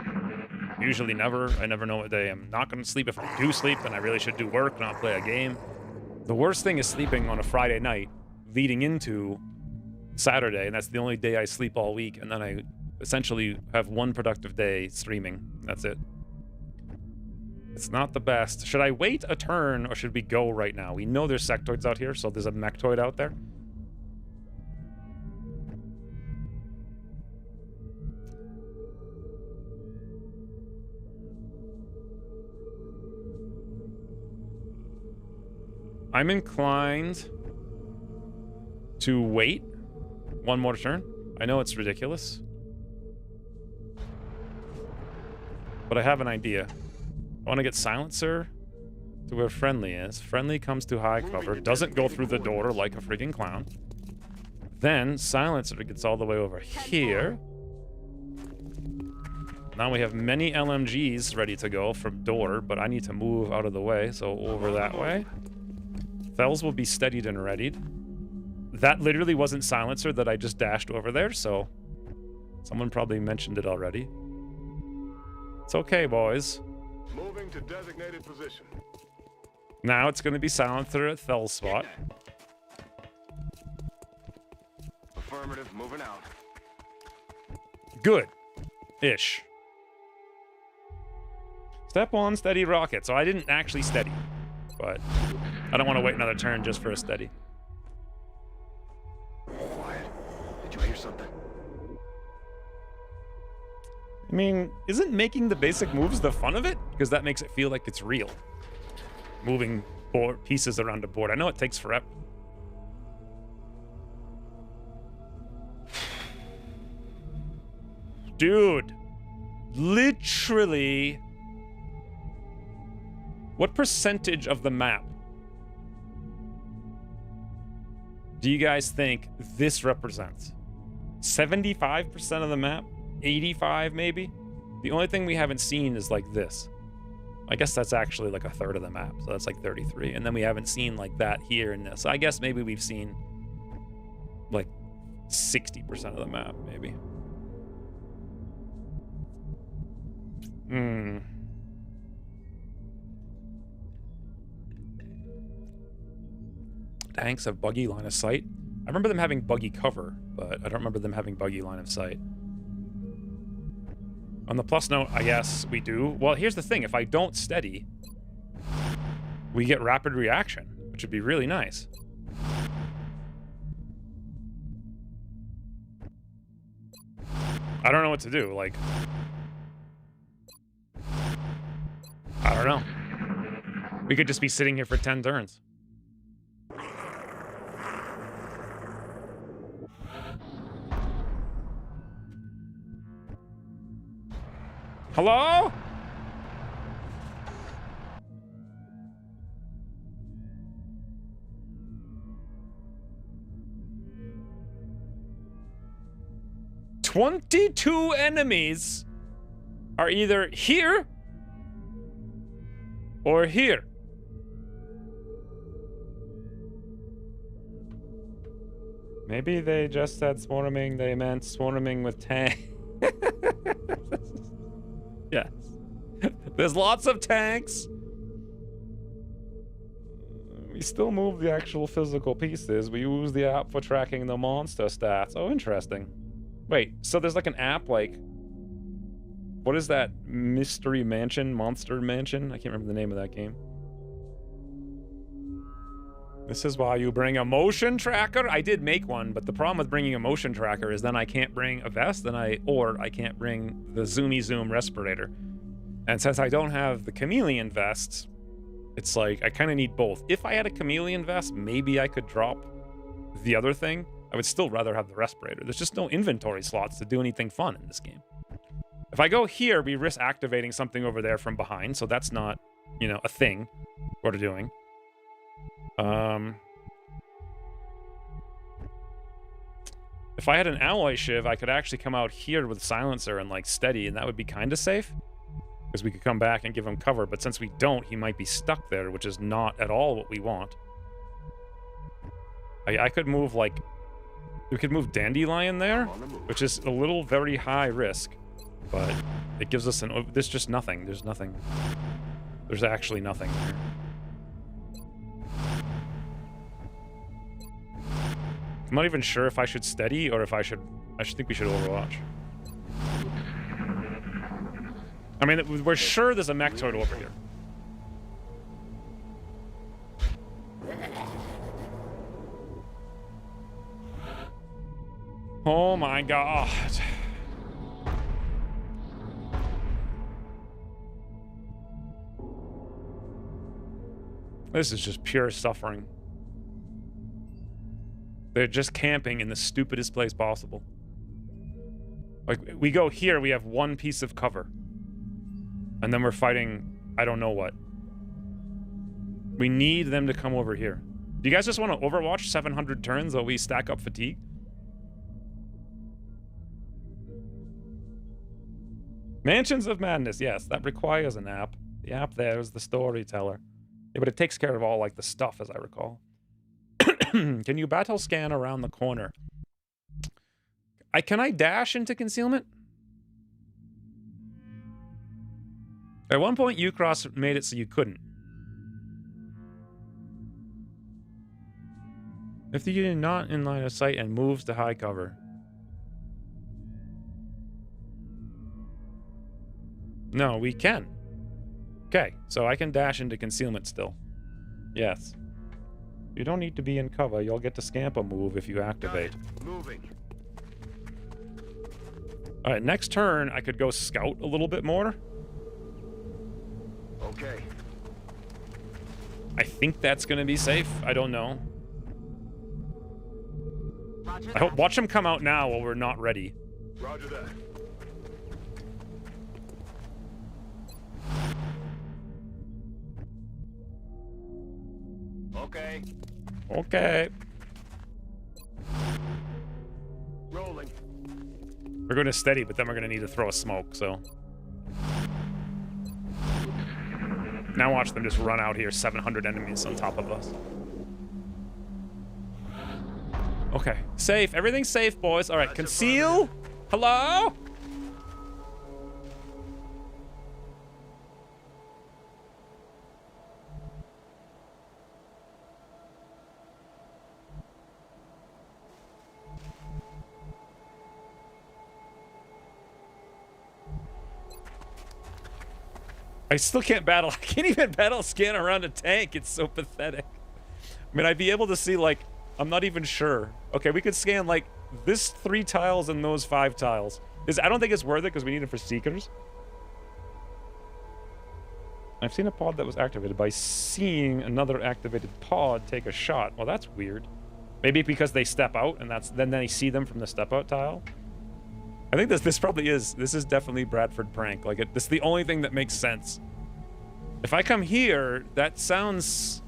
Usually never. I never know what day I'm not going to sleep. If I do sleep, then I really should do work, not play a game. The worst thing is sleeping on a Friday night leading into Saturday, and that's the only day I sleep all week, and then I essentially have one productive day streaming. That's it. It's not the best. Should I wait a turn, or should we go right now? We know there's sectoids out here, so there's a mechtoid out there. I'm inclined to wait one more turn. I know it's ridiculous, but I have an idea. I want to get silencer to where friendly is. Friendly comes to high cover, doesn't go through the door like a freaking clown. Then silencer gets all the way over here. Now we have many LMGs ready to go from door, but I need to move out of the way, so over that way. Fells will be steadied and readied. That literally wasn't silencer that I just dashed over there, so someone probably mentioned it already. It's okay, boys. Moving to designated position. Now it's going to be silencer at Fell's spot. Affirmative, moving out. Good. Ish. Step 1, steady rocket. So I didn't actually steady, but I don't want to wait another turn just for a steady. Quiet. Did you hear something? I mean, isn't making the basic moves the fun of it? Because that makes it feel like it's real. Moving board pieces around a board. I know it takes forever. Dude. Literally. What percentage of the map do you guys think this represents? 75% of the map? 85 maybe? The only thing we haven't seen is like this. I guess that's actually like a third of the map, so that's like 33. And then we haven't seen like that here in this. I guess maybe we've seen like 60% of the map, maybe. Tanks have buggy line of sight. I remember them having buggy cover, but I don't remember them having buggy line of sight. On the plus note, I guess we do. Well, here's the thing. If I don't steady, we get rapid reaction, which would be really nice. I don't know what to do. Like, I don't know. We could just be sitting here for 10 turns. Hello? "22 enemies are either here or here." Maybe they just said swarming, they meant swarming with tank. Yes. There's lots of tanks. We still move the actual physical pieces. We use the app for tracking the monster stats. Oh, interesting. Wait, so there's like an app like... What is that? Mystery Mansion? Monster Mansion? I can't remember the name of that game. This is why you bring a motion tracker? I did make one, but the problem with bringing a motion tracker is then I can't bring a vest, or I can't bring the Zoomy Zoom respirator. And since I don't have the chameleon vest, it's like I kind of need both. If I had a chameleon vest, maybe I could drop the other thing. I would still rather have the respirator. There's just no inventory slots to do anything fun in this game. If I go here, we risk activating something over there from behind, so that's not, you know, a thing we're doing. If I had an alloy shiv, I could actually come out here with silencer and like steady, and that would be kind of safe. Because we could come back and give him cover, but since we don't, he might be stuck there, which is not at all what we want. I could move like... We could move Dandelion there, which is a little very high risk. But it gives us an... There's just nothing. There's nothing. There's actually nothing there. I'm not even sure if I should steady or if I should think we should Overwatch. I mean, we're sure there's a Mechtoid over here. Oh my god. This is just pure suffering. They're just camping in the stupidest place possible. Like, we go here, we have one piece of cover. And then we're fighting, I don't know what. We need them to come over here. Do you guys just want to Overwatch 700 turns while we stack up fatigue? Mansions of Madness, yes, that requires an app. The app there is the storyteller. Yeah, but it takes care of all, like, the stuff, as I recall. Can you battle scan around the corner? Can I dash into concealment? At one point, Ucross made it so you couldn't. If you're not in line of sight and moves to high cover. No, we can. Okay, so I can dash into concealment still. Yes. You don't need to be in cover. You'll get to scamp a move if you activate. Moving. All right, next turn, I could go scout a little bit more. Okay. I think that's going to be safe. I don't know. I hope. Watch him come out now while we're not ready. Roger that. Okay. Okay. Rolling. We're going to steady, but then we're going to need to throw a smoke, so... Now watch them just run out here, 700 enemies on top of us. Okay, safe. Everything's safe, boys. All right, conceal. Hello? I still can't battle. I can't even battle scan around a tank. It's so pathetic. I mean, I'd be able to see, like, I'm not even sure. Okay, we could scan, like, this 3 tiles and those 5 tiles. I don't think it's worth it because we need it for Seekers. I've seen a pod that was activated by seeing another activated pod take a shot. Well, that's weird. Maybe because they step out and then they see them from the step out tile. I think this probably is. This is definitely Bradford prank. Like, this is the only thing that makes sense. If I come here, that sounds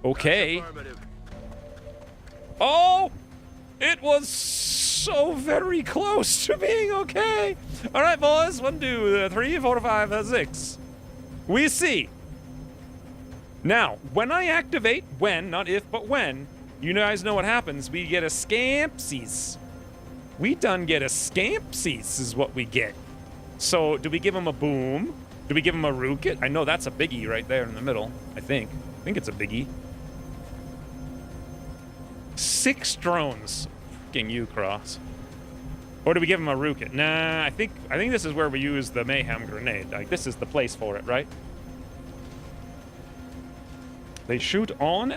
okay. Oh! It was so very close to being okay. All right, boys. 1, 2, 3, 4, 5, 6. We see. Now, when I activate, not if, but when, You guys know what happens. We get a scampsies. We done get a scampsies is what we get. So, do we give him a boom? Do we give him a rookit? I know that's a biggie right there in the middle. I think it's a biggie. 6 drones. Fucking you, Cross. Or do we give him a rookit? Nah, I think this is where we use the mayhem grenade. Like, this is the place for it, right? They shoot on...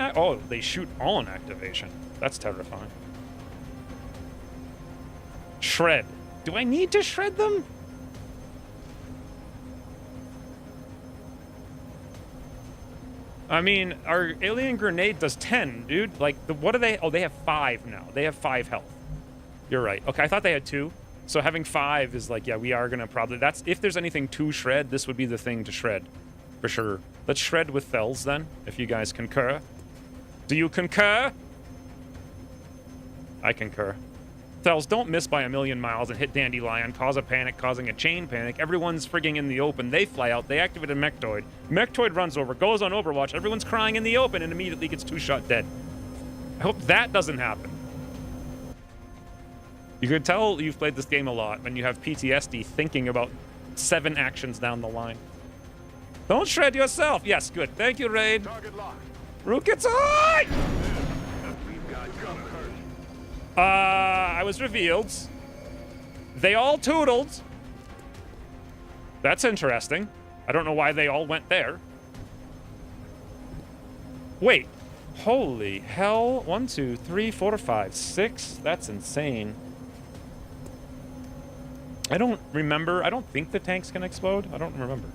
they shoot on activation. That's terrifying. Shred. Do I need to shred them? I mean, our alien grenade does 10, dude. Like, what do they... Oh, they have 5 now. They have 5 health. You're right. Okay, I thought they had 2. So having 5 is like, yeah, we are gonna probably... That's... If there's anything to shred, this would be the thing to shred. For sure. Let's shred with Fells, then, if you guys concur. Do you concur? I concur. Fells, don't miss by a million miles and hit Dandelion, cause a panic, causing a chain panic. Everyone's frigging in the open. They fly out. They activate a Mechtoid. Mechtoid runs over, goes on Overwatch. Everyone's crying in the open and immediately gets 2-shot dead. I hope that doesn't happen. You could tell you've played this game a lot when you have PTSD thinking about 7 actions down the line. Don't shred yourself. Yes, good. Thank you, Raid. Target locked. Rookets on! We've got cover. I was revealed. They all tootled. That's interesting. I don't know why they all went there. Wait. Holy hell. 1, 2, 3, 4, 5, 6. That's insane. I don't remember. I don't think the tanks can explode. I don't remember.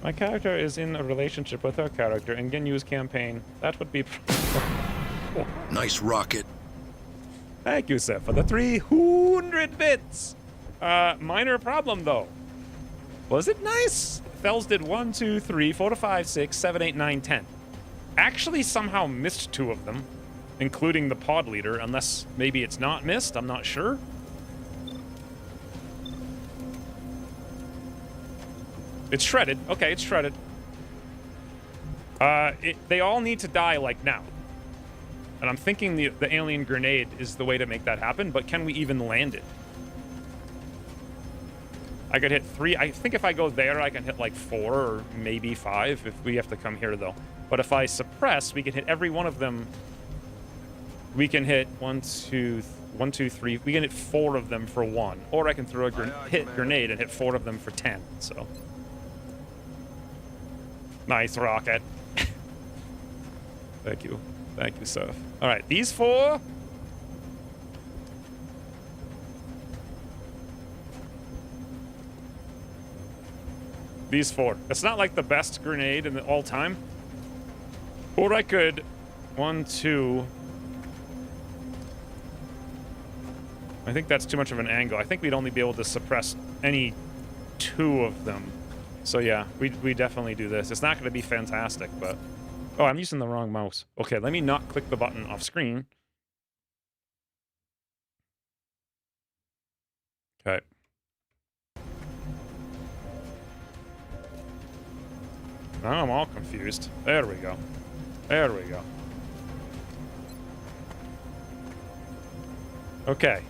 My character is in a relationship with her character and can use campaign. That would be... Nice rocket. Thank you, sir, for the 300 bits. Minor problem, though. Was it nice? Fells did 1, 2, 3, 4, 5, 6, 7, 8, 9, 10. Actually somehow missed 2 of them, including the pod leader, unless maybe it's not missed. I'm not sure. It's shredded. Okay, it's shredded. They all need to die, like, now. And I'm thinking the alien grenade is the way to make that happen, but can we even land it? I could hit 3. I think if I go there, I can hit, like, 4 or maybe 5 if we have to come here, though. But if I suppress, we can hit every one of them. We can hit 1, 2, 3. We can hit 4 of them for 1. Or I can throw a grenade and hit 4 of them for 10, so... Nice rocket. Thank you. Thank you, sir. All right, these 4. These 4. It's not like the best grenade in the all time. Or I could... 1, 2... I think that's too much of an angle. I think we'd only be able to suppress any 2 of them. So yeah, we definitely do this. It's not going to be fantastic, but... Oh, I'm using the wrong mouse. Okay, let me not click the button off screen. Okay. Now I'm all confused. There we go. There we go. Okay.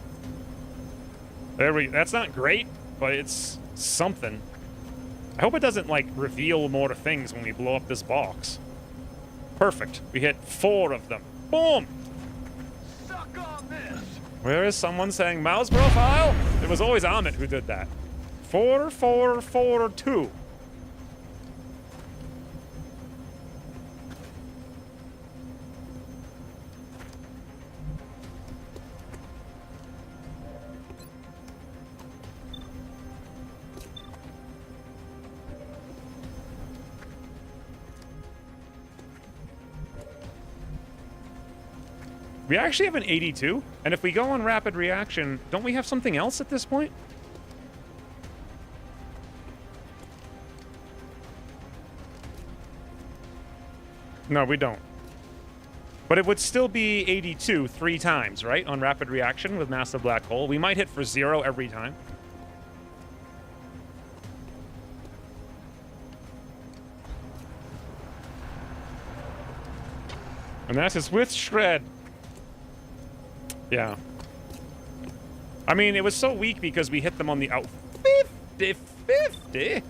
There we... That's not great, but it's something. I hope it doesn't, like, reveal more things when we blow up this box. Perfect. We hit 4 of them. Boom! Suck on this. Where is someone saying mouse profile? It was always Amit who did that. 4, 4, 4, 2. We actually have an 82, and if we go on rapid reaction, don't we have something else at this point? No, we don't. But it would still be 82 3 times, right? On rapid reaction with massive black hole. We might hit for 0 every time. And that's his with shred. Yeah. I mean, it was so weak because we hit them on the out 50-50.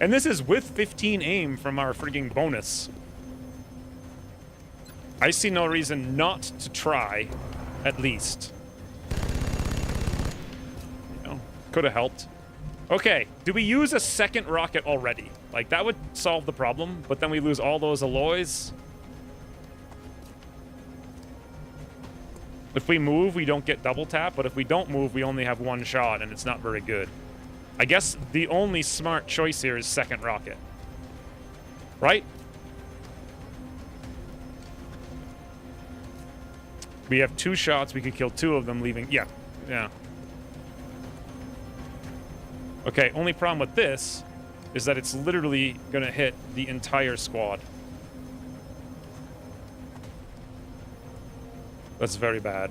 And this is with 15 aim from our frigging bonus. I see no reason not to try, at least. You know, could have helped. Okay, do we use a second rocket already? Like, that would solve the problem, but then we lose all those alloys. If we move, we don't get double tap, but if we don't move, we only have one shot, and it's not very good. I guess the only smart choice here is second rocket. Right? We have 2 shots, we could kill 2 of them, leaving... Yeah, yeah. Okay, only problem with this is that it's literally gonna hit the entire squad. That's very bad.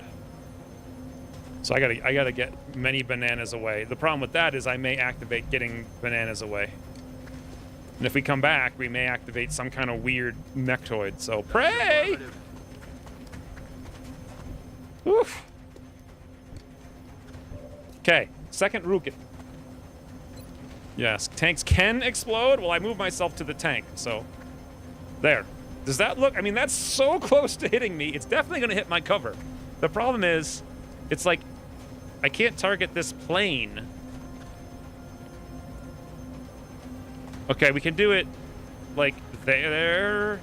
So I gotta get many bananas away. The problem with that is I may activate getting bananas away. And if we come back, we may activate some kind of weird mechtoid. So pray! Oof. Okay, second rocket. Yes, tanks can explode. Well, I move myself to the tank, so... There. Does that look... I mean, that's so close to hitting me. It's definitely going to hit my cover. The problem is, it's like, I can't target this plane. Okay, we can do it, like, there.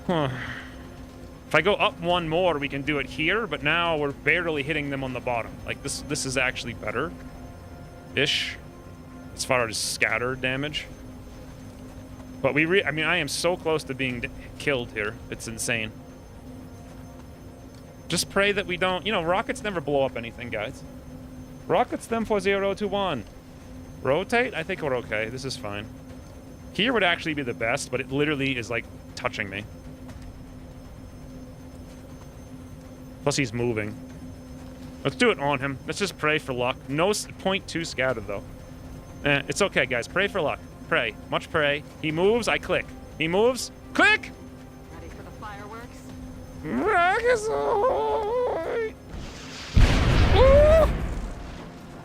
Huh. If I go up one more, we can do it here, but now we're barely hitting them on the bottom. Like, this is actually better. Ish. As far as scatter damage. But I mean, I am so close to being killed here. It's insane. Just pray that we don't... You know, rockets never blow up anything, guys. Rockets them for 021. Rotate? I think we're okay. This is fine. Here would actually be the best, but it literally is, like, touching me. Plus he's moving. Let's do it on him. Let's just pray for luck. No 0.2 scattered, though. It's okay, guys. Pray for luck. Pray. Much pray. He moves, I click. He moves, click! Ready for the fireworks? Rockets ahoy! Woo!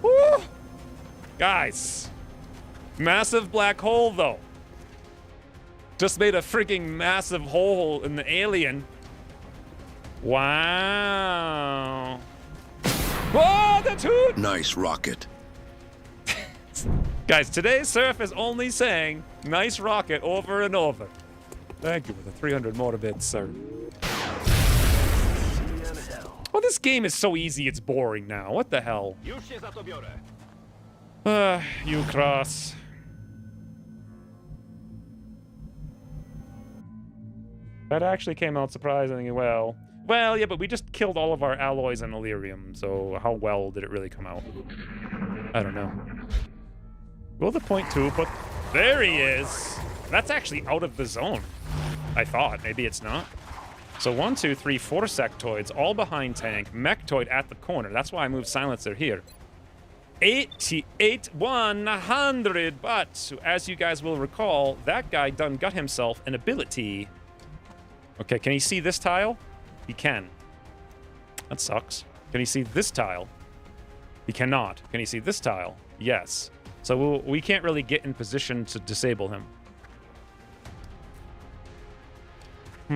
Woo! Guys. Massive black hole, though. Just made a freaking massive hole in the alien. Wow. Whoa, the toot! Nice rocket. Guys, today's surf is only saying nice rocket over and over. Thank you for the 300 more bits, sir. Well, this game is so easy, it's boring now. What the hell? You cross. That actually came out surprisingly well. Well, yeah, but we just killed all of our alloys in Illyrium, so how well did it really come out? I don't know. Will the .2, but there he is. That's actually out of the zone, I thought. Maybe it's not. So 1, 2, 3, 4 sectoids, all behind tank. Mechtoid at the corner. That's why I moved silencer here. 88, 100, but as you guys will recall, that guy done got himself an ability. Okay, can he see this tile? He can. That sucks. Can he see this tile? He cannot. Can he see this tile? Yes. So we can't really get in position to disable him. I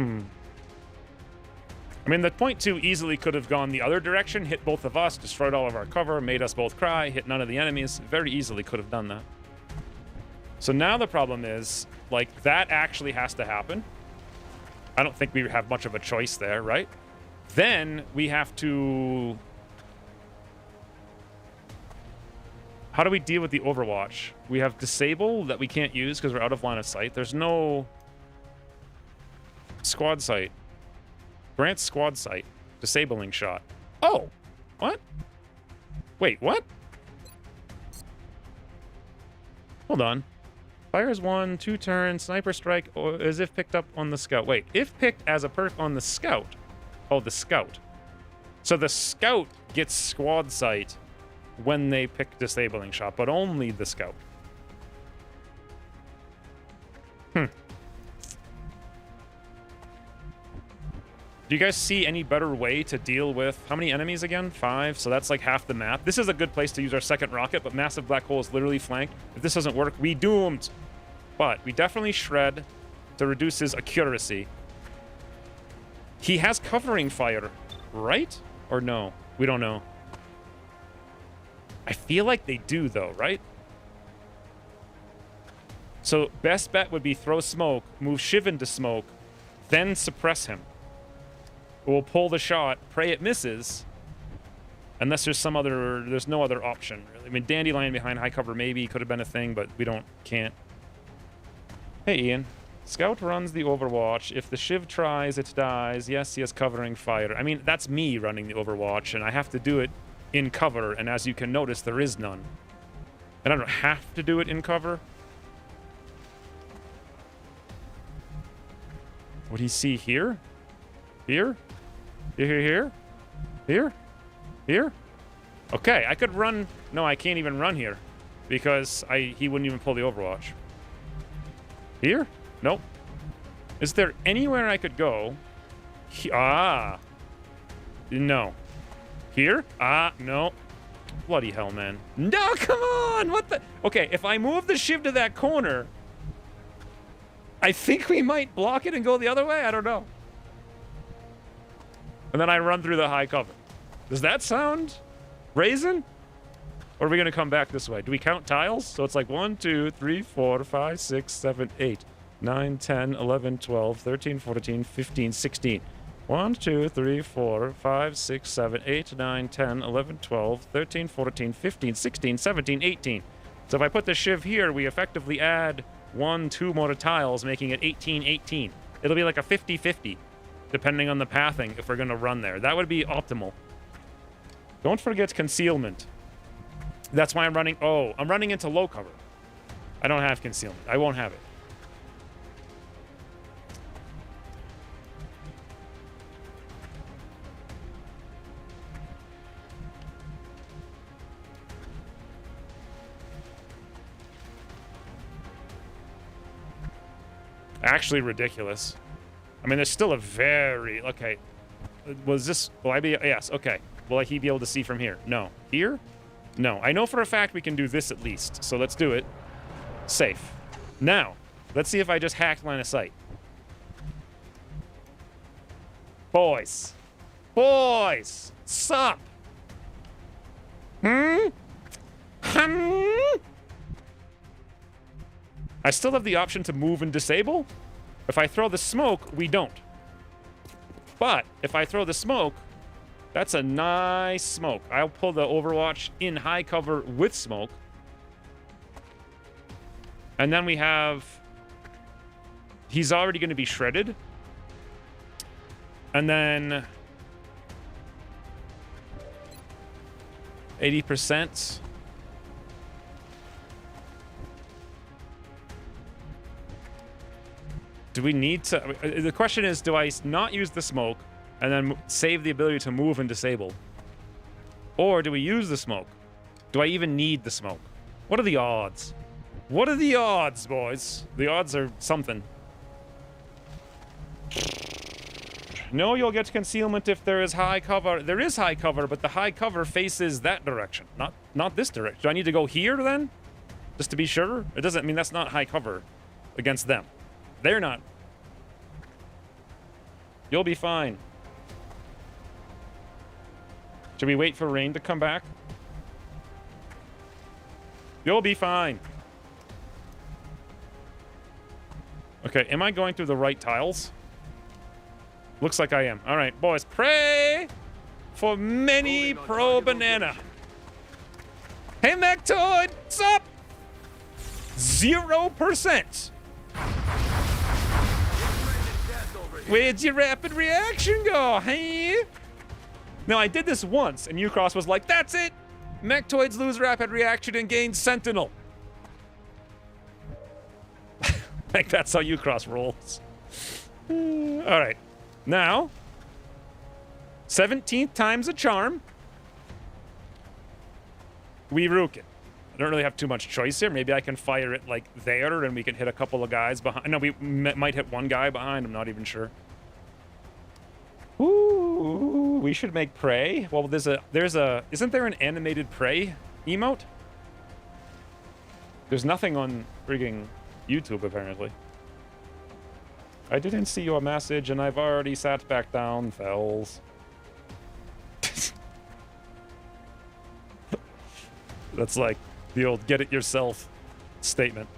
mean, the .2 easily could have gone the other direction, hit both of us, destroyed all of our cover, made us both cry, hit none of the enemies. Very easily could have done that. So now the problem is, like, that actually has to happen. I don't think we have much of a choice there, right? Then we have to... How do we deal with the Overwatch? We have disable that we can't use because we're out of line of sight. There's no squad sight. Grant squad sight. Disabling shot. Oh! What? Wait, what? Hold on. Fires 1, 2 turns, sniper strike, or as if picked up on the scout. Wait, if picked as a perk on the scout. Oh, the scout. So the scout gets squad sight when they pick disabling shot, but only the scout. Do you guys see any better way to deal with... How many enemies again? 5, so that's like half the map. This is a good place to use our second rocket, but massive black hole is literally flanked. If this doesn't work, we doomed. But we definitely shred to reduce his accuracy. He has covering fire, right? Or no? We don't know. I feel like they do, though, right? So best bet would be throw smoke, move Shiv into smoke, then suppress him. We'll pull the shot, pray it misses, unless there's some other... There's no other option, really. I mean, Dandelion behind high cover maybe could have been a thing, but we can't. Hey, Ian. Scout runs the Overwatch. If the Shiv tries, it dies. Yes, he has covering fire. I mean, that's me running the Overwatch, and I have to do it in cover, and as you can notice, there is none. And I don't have to do it in cover. Would he see here? Here? Here? Here? Here? Okay, I could run... No, I can't even run here. Because he wouldn't even pull the Overwatch. Here? Nope. Is there anywhere I could go? No. Here? No. Bloody hell, man. No, come on! What the... Okay, if I move the Shiv to that corner... I think we might block it and go the other way? I don't know. And then I run through the high cover. Does that sound brazen? Or are we going to come back this way? Do we count tiles? So it's like 1, 2, 3, 4, 5, 6, 7, 8, 9, 10, 11, 12, 13, 14, 15, 16. 1, 2, 3, 4, 5, 6, 7, 8, 9, 10, 11, 12, 13, 14, 15, 16, 17, 18. So if I put the Shiv here, we effectively add 1, 2 more tiles, making it 18, 18. It'll be like a 50-50. Depending on the pathing, if we're going to run there. That would be optimal. Don't forget concealment. That's why I'm running... Oh, I'm running into low cover. I don't have concealment. I won't have it. Actually ridiculous. I mean, there's still a very... Okay. Was this... Will I be... Yes, okay. Will he be able to see from here? No. Here? No. I know for a fact we can do this at least. So let's do it. Safe. Now, let's see if I just hacked line of sight. Boys. Boys! Sup? I still have the option to move and disable. If I throw the smoke, we don't. But if I throw the smoke, that's a nice smoke. I'll pull the Overwatch in high cover with smoke. And then we have... He's already going to be shredded. And then... 80%. Do we need to... The question is, do I not use the smoke and then save the ability to move and disable? Or do we use the smoke? Do I even need the smoke? What are the odds? What are the odds, boys? The odds are something. No, you'll get concealment if there is high cover. There is high cover, but the high cover faces that direction, not this direction. Do I need to go here then? Just to be sure? It doesn't... I mean, that's not high cover against them. They're not. You'll be fine. Should we wait for rain to come back? You'll be fine. Okay, am I going through the right tiles? Looks like I am. All right, boys, pray for many pro banana. Hey, Mechtoid, what's up? 0%. Where'd your rapid reaction go, hey? Now, I did this once, and Ucross was like, that's it! Mechtoids lose rapid reaction and gain Sentinel. Like, that's how Ucross rolls. Alright. Now, 17th time's a charm. We rook it. I don't really have too much choice here. Maybe I can fire it like there and we can hit a couple of guys behind. No, we might hit one guy behind. I'm not even sure. Ooh, we should make prey. Well, isn't there an animated prey emote? There's nothing on frigging YouTube, apparently. I didn't see your message and I've already sat back down, fells. That's like the old get it yourself statement.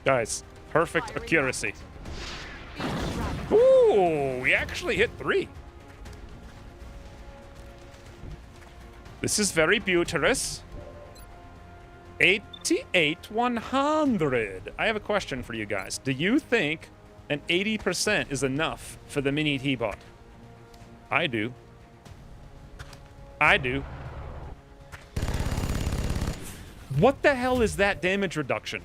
Guys, perfect accuracy. Ooh, we actually hit 3. This is very beauteous. 88,100. I have a question for you guys. Do you think an 80% is enough for the mini T-bot? I do. I do. What the hell is that damage reduction?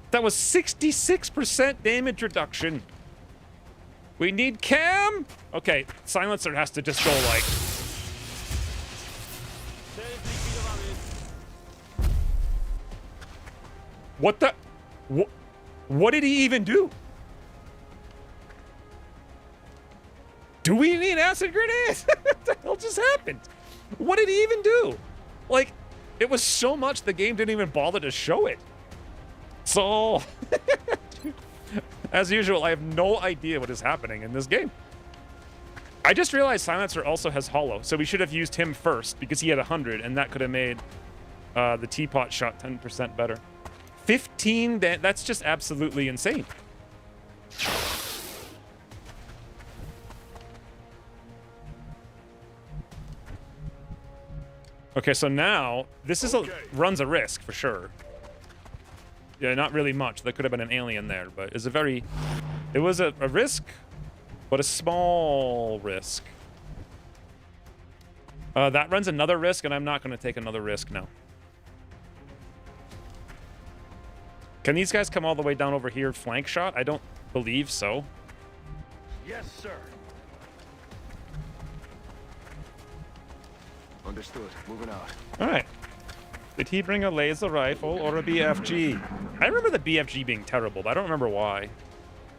That was 66% damage reduction. We need cam. Okay, silencer has to just go like. What the? What did he even do? Do we need acid grenades? What the hell just happened? What did he even do? Like, it was so much the game didn't even bother to show it. So, as usual, I have no idea what is happening in this game. I just realized Silencer also has Hollow, so we should have used him first because he had 100, and that could have made the teapot shot 10% better. 15, that's just absolutely insane. Okay, so now this is runs a risk for sure. Yeah, not really much. There could have been an alien there, but it was a risk, but a small risk. That runs another risk, and I'm not going to take another risk now. Can these guys come all the way down over here flank shot? I don't believe so. Yes, sir. Understood. Moving out. All right. Did he bring a laser rifle or a BFG? I remember the BFG being terrible, but I don't remember why.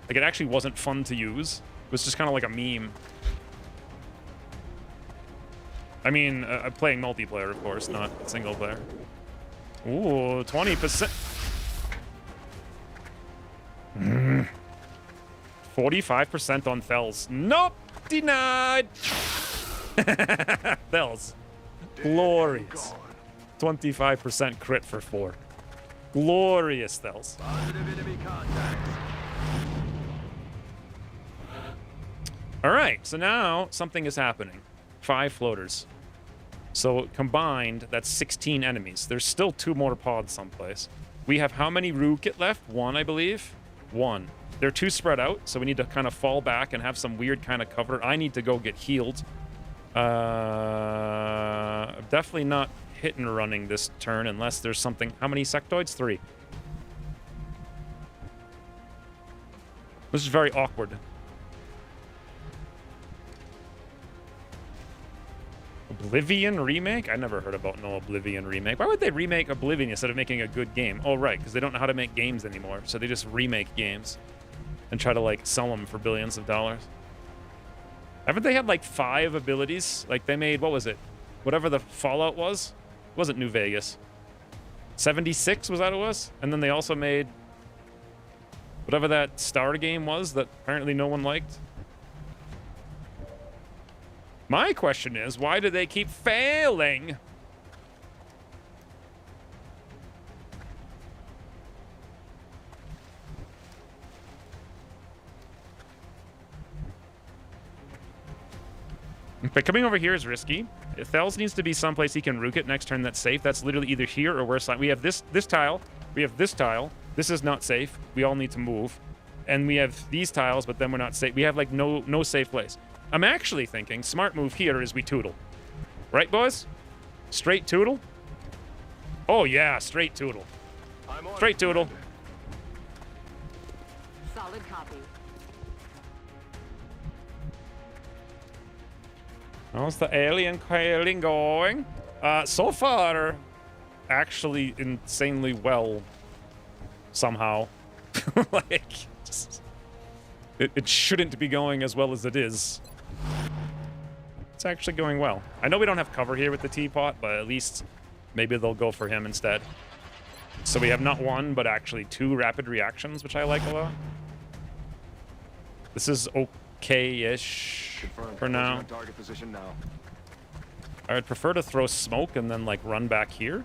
Like, it actually wasn't fun to use. It was just kind of like a meme. I mean, playing multiplayer, of course, not single player. Ooh, 20%. 45% on Fells. Nope! Denied! Fells. Glorious. 25% crit for 4. Glorious, Fells. Positive enemy contact. Alright, so now something is happening. 5 floaters. So combined, that's 16 enemies. There's still 2 more pods someplace. We have how many Rookit left? 1, I believe. 1. They're 2 spread out, so we need to kind of fall back and have some weird kind of cover. I need to go get healed. Definitely not hit and running this turn unless there's something. How many sectoids? 3. This is very awkward. Oblivion remake? I never heard about no Oblivion remake. Why would they remake Oblivion instead of making a good game? Oh, right, because they don't know how to make games anymore. So they just remake games and try to, like, sell them for billions of dollars. Haven't they had, like, 5 abilities? Like, they made, what was it? Whatever the Fallout was? It wasn't New Vegas. 76, was that what it was? And then they also made whatever that Star game was that apparently no one liked. My question is, why do they keep failing? But coming over here is risky. Thels needs to be someplace he can rook it next turn that's safe. That's literally either here or where side. We have this tile. We have this tile. This is not safe. We all need to move. And we have these tiles, but then we're not safe. We have like no safe place. I'm actually thinking smart move here is we tootle. Right, boys? Straight tootle? Oh, yeah, straight tootle. Straight tootle. Solid copy. How's the alien killing going? So far, actually insanely well. Somehow. Like, just, it shouldn't be going as well as it is. It's actually going well. I know we don't have cover here with the teapot, but at least maybe they'll go for him instead. So we have not one, but actually 2 rapid reactions, which I like a lot. This is okay-ish for now. Target position now. I would prefer to throw smoke and then, like, run back here.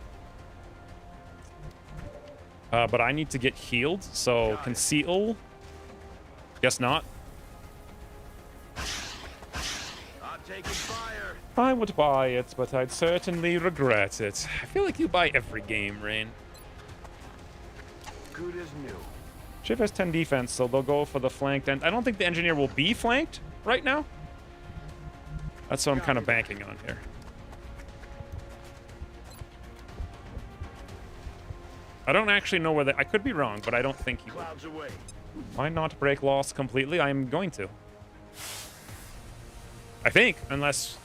But I need to get healed, so conceal. Guess not. I'm taking fire. I would buy it, but I'd certainly regret it. I feel like you buy every game, Rain. Good as new. Ship has 10 defense, so they'll go for the flanked end. I don't think the engineer will be flanked right now. That's what I'm kind of banking on here. I don't actually know whether... I could be wrong, but I don't think he will. Clouds away. Why not break loss completely? I'm going to. I think, unless...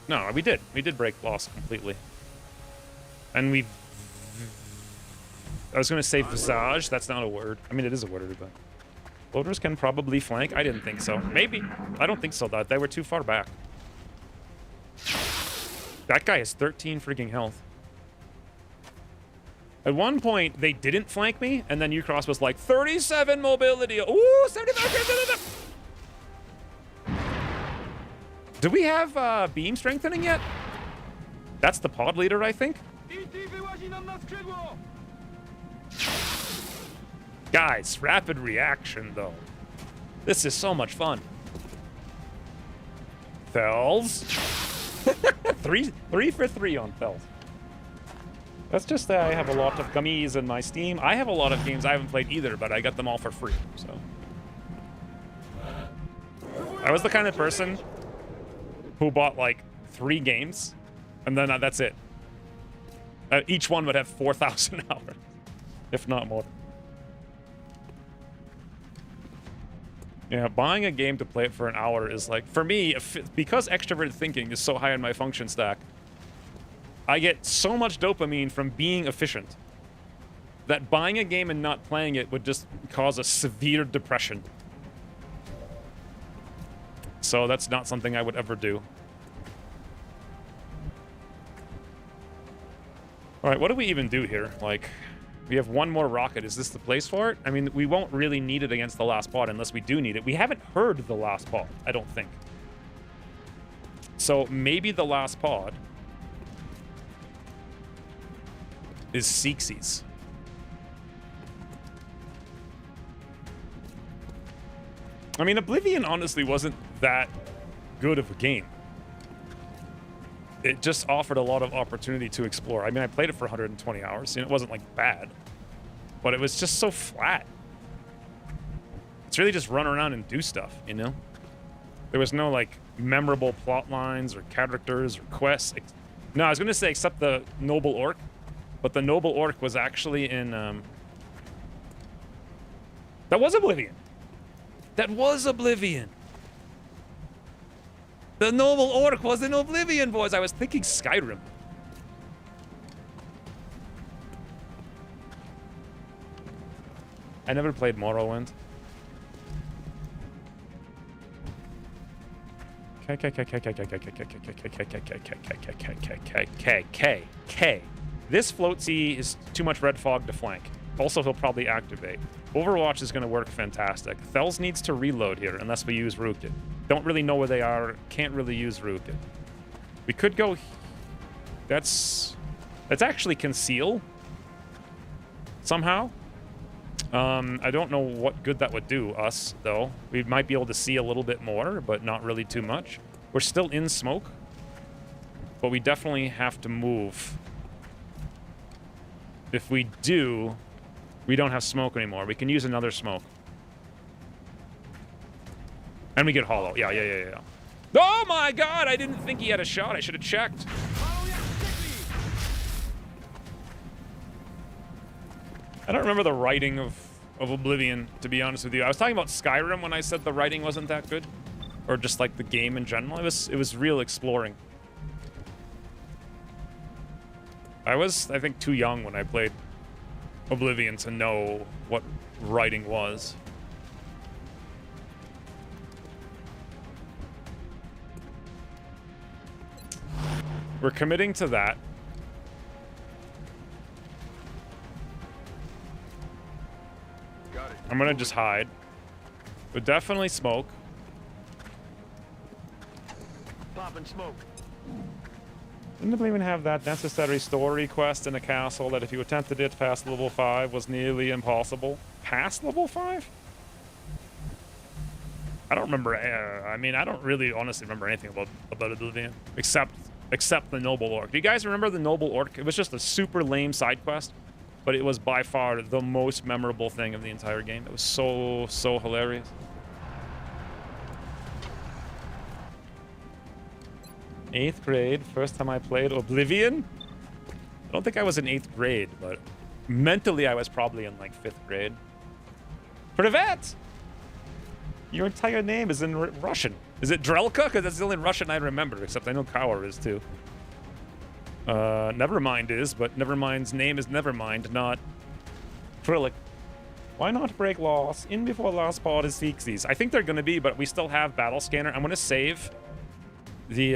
No, we did. We did break loss completely. And we... I was going to say visage. That's not a word. I mean, it is a word, but... Loaders can probably flank. I didn't think so. Maybe. I don't think so, though. They were too far back. That guy has 13 freaking health. At one point, they didn't flank me, and then Ucross was like, 37 mobility. Ooh, 75. Do we have beam strengthening yet? That's the pod leader, I think. Guys, rapid reaction, though. This is so much fun. Fells. 3 for 3 on Fells. That's just that I have a lot of gummies in my Steam. I have a lot of games I haven't played either, but I got them all for free, so. I was the kind of person who bought like 3 games, and then that's it. Each one would have 4,000 hours, if not more. Yeah, buying a game to play it for an hour is like, for me, because extroverted thinking is so high on my function stack, I get so much dopamine from being efficient that buying a game and not playing it would just cause a severe depression. So that's not something I would ever do. All right, what do we even do here? Like, we have 1 more rocket. Is this the place for it? I mean, we won't really need it against the last pod unless we do need it. We haven't heard the last pod, I don't think. So maybe the last pod is Seeksies. I mean, Oblivion honestly wasn't that good of a game. It just offered a lot of opportunity to explore. I mean, I played it for 120 hours, and it wasn't, like, bad. But it was just so flat. It's really just run around and do stuff, you know? There was no, like, memorable plot lines or characters or quests. No, I was going to say except the Noble Orc. But the Noble Orc was actually in, That was Oblivion! That was Oblivion! The Noble Orc was in Oblivion, boys! I was thinking Skyrim. I never played Morrowind. K. This floatsy is too much red fog to flank. Also, he'll probably activate. Overwatch is going to work fantastic. Thels needs to reload here unless we use Rukit. Don't really know where they are. Can't really use Rukit. We could go... That's actually conceal. Somehow. I don't know what good that would do us, though. We might be able to see a little bit more, but not really too much. We're still in smoke. But we definitely have to move. If we do, we don't have smoke anymore. We can use another smoke. And we get hollow. Yeah. Oh my god! I didn't think he had a shot. I should have checked. I don't remember the writing of Oblivion, to be honest with you. I was talking about Skyrim when I said the writing wasn't that good. or just like the game in general. It was real exploring. I was, I think, too young when I played Oblivion to know what writing was. We're committing to that. Got it. I'm gonna just hide. But definitely smoke. Pop and smoke. Didn't Oblivion have that necessary story quest in a castle that if you attempted it past level 5 was nearly impossible? Past level 5? I don't remember. I mean, I don't really honestly remember anything about Oblivion except the Noble Orc. Do you guys remember the Noble Orc? It was just a super lame side quest, but it was by far the most memorable thing of the entire game. It was so hilarious. Eighth grade, first time I played Oblivion. I don't think I was in 8th grade, but mentally I was probably in like 5th grade. Privet! Your entire name is in Russian. Is it Drelka? Because that's the only Russian I remember, except I know Kaur is too. Nevermind is, but Nevermind's name is Nevermind, not Krillic. Why not break laws? In before last part is Fixies. I think they're going to be, but we still have Battle Scanner. I'm going to save the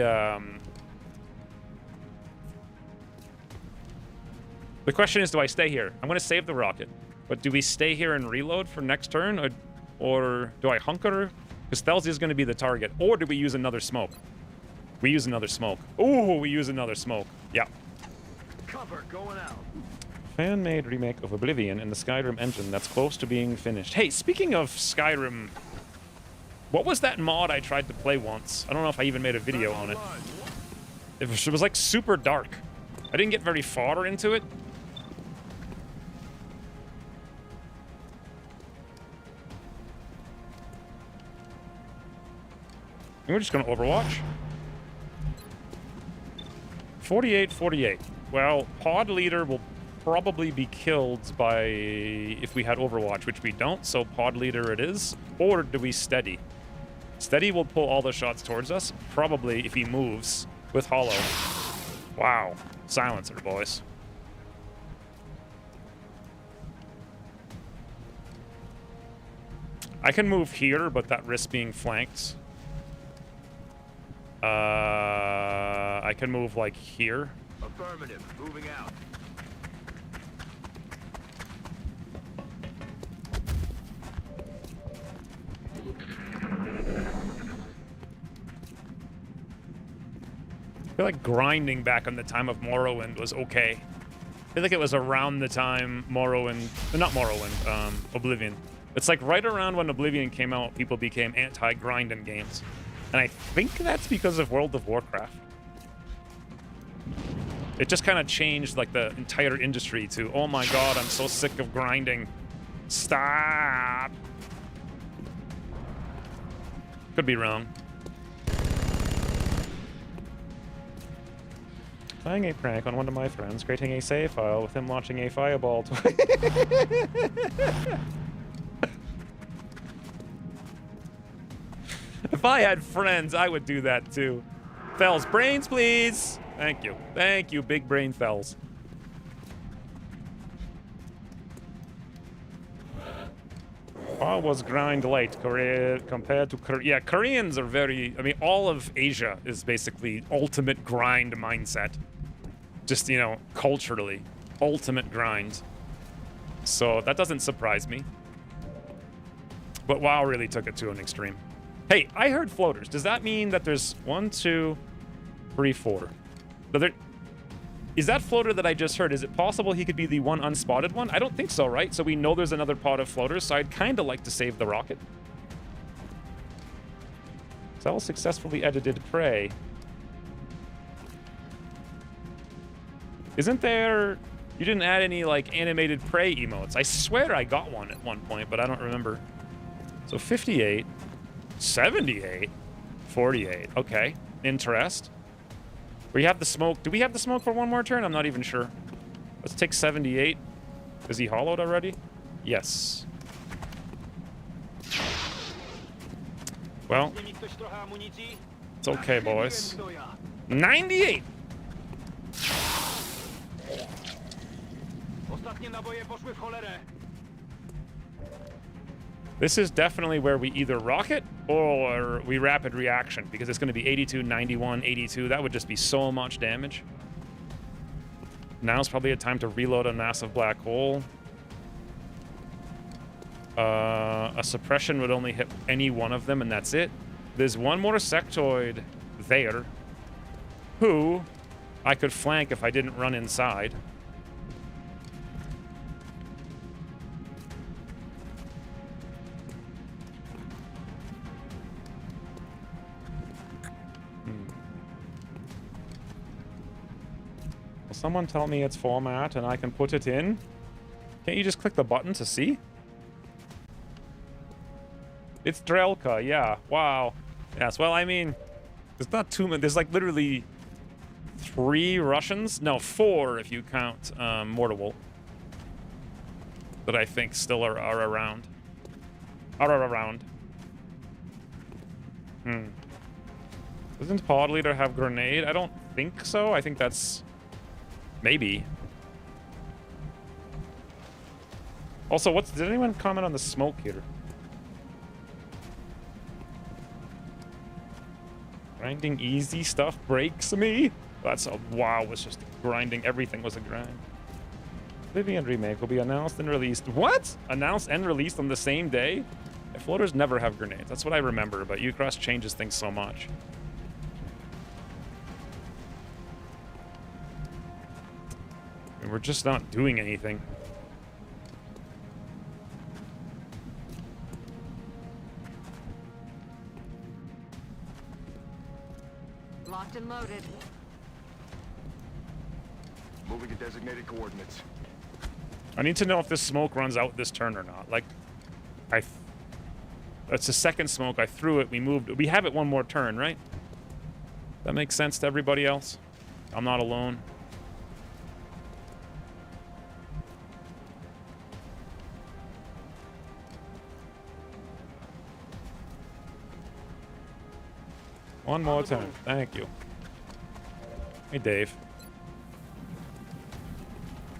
question is, do I stay here? I'm going to save the rocket. But do we stay here and reload for next turn? Or do I hunker? Because Thelzy is going to be the target. Or do we use another smoke? We use another smoke. Ooh, we use another smoke. Yeah. Cover going out. Fan-made remake of Oblivion in the Skyrim engine that's close to being finished. Hey, speaking of Skyrim, what was that mod I tried to play once? I don't know if I even made a video on it. It was like super dark. I didn't get very far into it. And we're just going to Overwatch. 48-48. Well, pod leader will probably be killed by if we had Overwatch, which we don't, so pod leader it is. Or do we steady? Steady will pull all the shots towards us, probably if he moves with Hollow. Wow. Silencer, boys. I can move here, but that risks being flanked. I can move like here. Affirmative. Moving out. I feel like grinding back on the time of Morrowind was okay. I feel like it was around the time Morrowind, not Morrowind, Oblivion. It's like right around when Oblivion came out, people became anti-grind in games. And I think that's because of World of Warcraft. It just kind of changed like the entire industry to, oh my god, I'm so sick of grinding. Stop. Could be wrong. Playing a prank on one of my friends, creating a save file with him launching a fireball. If I had friends, I would do that too. Fells, brains, please. Thank you. Thank you, big brain Fells. Why was grind light compared to Korea? Yeah, Koreans are very... I mean, all of Asia is basically ultimate grind mindset. Just, you know, culturally. Ultimate grind. So that doesn't surprise me. But WoW really took it to an extreme. Hey, I heard floaters. Does that mean that there's 1, 2, 3, 4? Is that floater that I just heard, is it possible he could be the one unspotted one? I don't think so, right? So we know there's another pod of floaters, so I'd kind of like to save the rocket. Cell successfully edited Prey. Isn't there... You didn't add any, like, animated Prey emotes. I swear I got one at one point, but I don't remember. So 58... 78? 48. Okay. Interest. We have the smoke. Do we have the smoke for one more turn? I'm not even sure. Let's take 78. Is he hollowed already? Yes. Well, it's okay, boys. 98! This is definitely where we either rocket or we rapid reaction, because it's going to be 82, 91, 82. That would just be so much damage. Now's probably a time to reload a massive black hole. A suppression would only hit any one of them, and that's it. There's one more sectoid there who I could flank if I didn't run inside. Will someone tell me its format and I can put it in? Can't you just click the button to see? It's Drelka, yeah. Wow. Yes, well, I mean, there's not too many. There's like literally 3 Russians. No, 4 if you count Mortal that I think still are around. Doesn't Pod Leader have grenade? I don't think so. I think that's maybe. Also, did anyone comment on the smoke here? Grinding easy stuff breaks me. That's a wow. Was just grinding. Everything was a grind. Oblivion remake will be announced and released. What? Announced and released on the same day? Floaters never have grenades. That's what I remember. But Ucross changes things so much. And we're just not doing anything. Locked and loaded. Moving to designated coordinates. I need to know if this smoke runs out this turn or not. Like, that's the second smoke. I threw it. We moved. We have it one more turn, right? That makes sense to everybody else. I'm not alone. One more time. Thank you. Hey, Dave.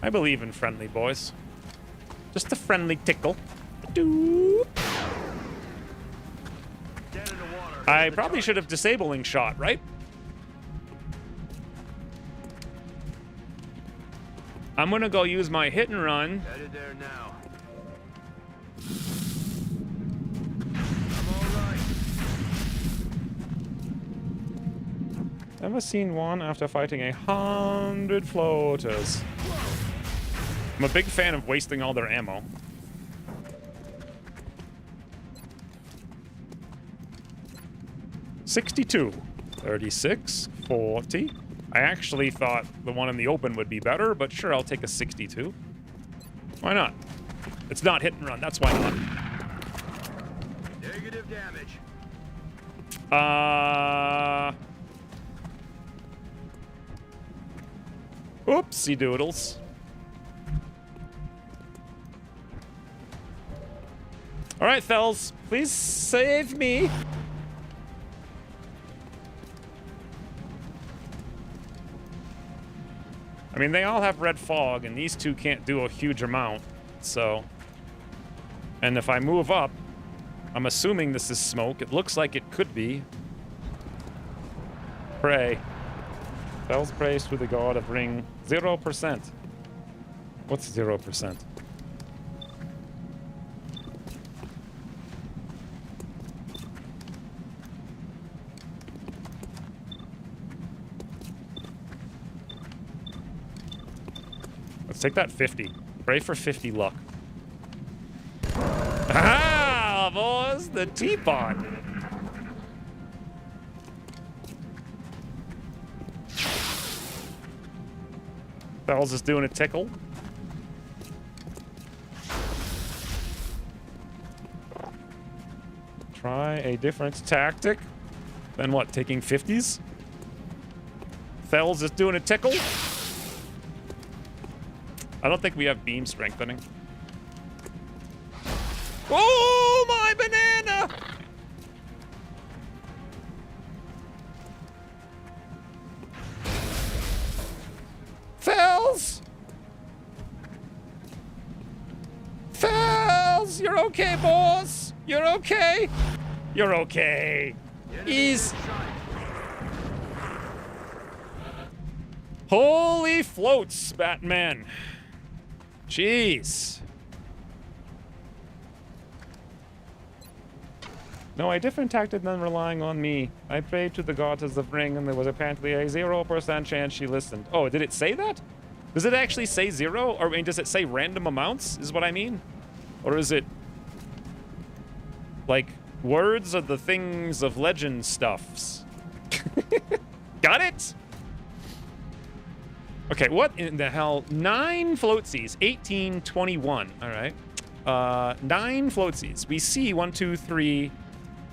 I believe in friendly boys. Just a friendly tickle. I probably should have disabling shot, right? I'm gonna go use my hit and run. Headed there now. Never seen one after fighting 100 floaters. I'm a big fan of wasting all their ammo. $62, $36, $40. I actually thought the one in the open would be better, but sure, I'll take a 62. Why not? It's not hit and run, that's why not. Negative damage. Oopsie doodles. All right, Fells, please save me. I mean, they all have red fog, and these two can't do a huge amount, so. And if I move up, I'm assuming this is smoke. It looks like it could be. Pray. Fells prays to the god of ring. 0%. What's 0%? Let's take that 50. Pray for 50 luck. Ah, boys, the teapot. Fells is doing a tickle. Try a different tactic. Then what, taking 50s? Fells is doing a tickle. I don't think we have beam strengthening. Oh, my banana! boss. You're okay, boss. You're okay. You're okay. He's... Holy floats, Batman. Jeez. No, a different tactic than relying on me. I prayed to the gods of the ring, and there was apparently a 0% chance she listened. Oh, did it say that? Does it actually say 0? Or I mean, does it say random amounts, is what I mean? Or is it... like, words of the things of legend stuffs? Got it? Okay, what in the hell? 9 floatsies, 18, 21. All right. 9 floatsies. We see 1, 2, 3,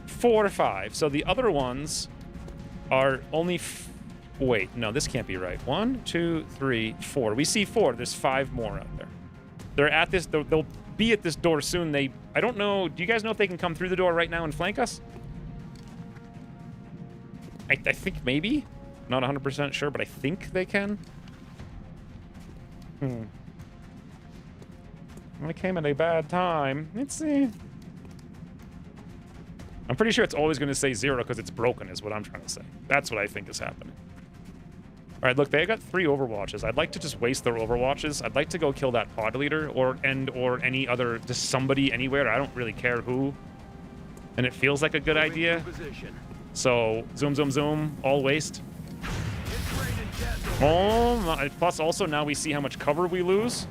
4, 5. So the other ones are only... wait, no, this can't be right. 1, 2, 3, 4. We see 4. There's 5 more out there. They're at this... They'll be at this door soon. I don't know... Do you guys know if they can come through the door right now and flank us? I think maybe. Not 100% sure, but I think they can. I came at a bad time. Let's see. I'm pretty sure it's always going to say 0 because it's broken, is what I'm trying to say. That's what I think is happening. All right, look, they got 3 overwatches. I'd like to just waste their overwatches. I'd like to go kill that pod leader or any other, just somebody anywhere. I don't really care who. And it feels like a good idea. So, zoom, zoom, zoom, all waste. Oh my, plus also now we see how much cover we lose.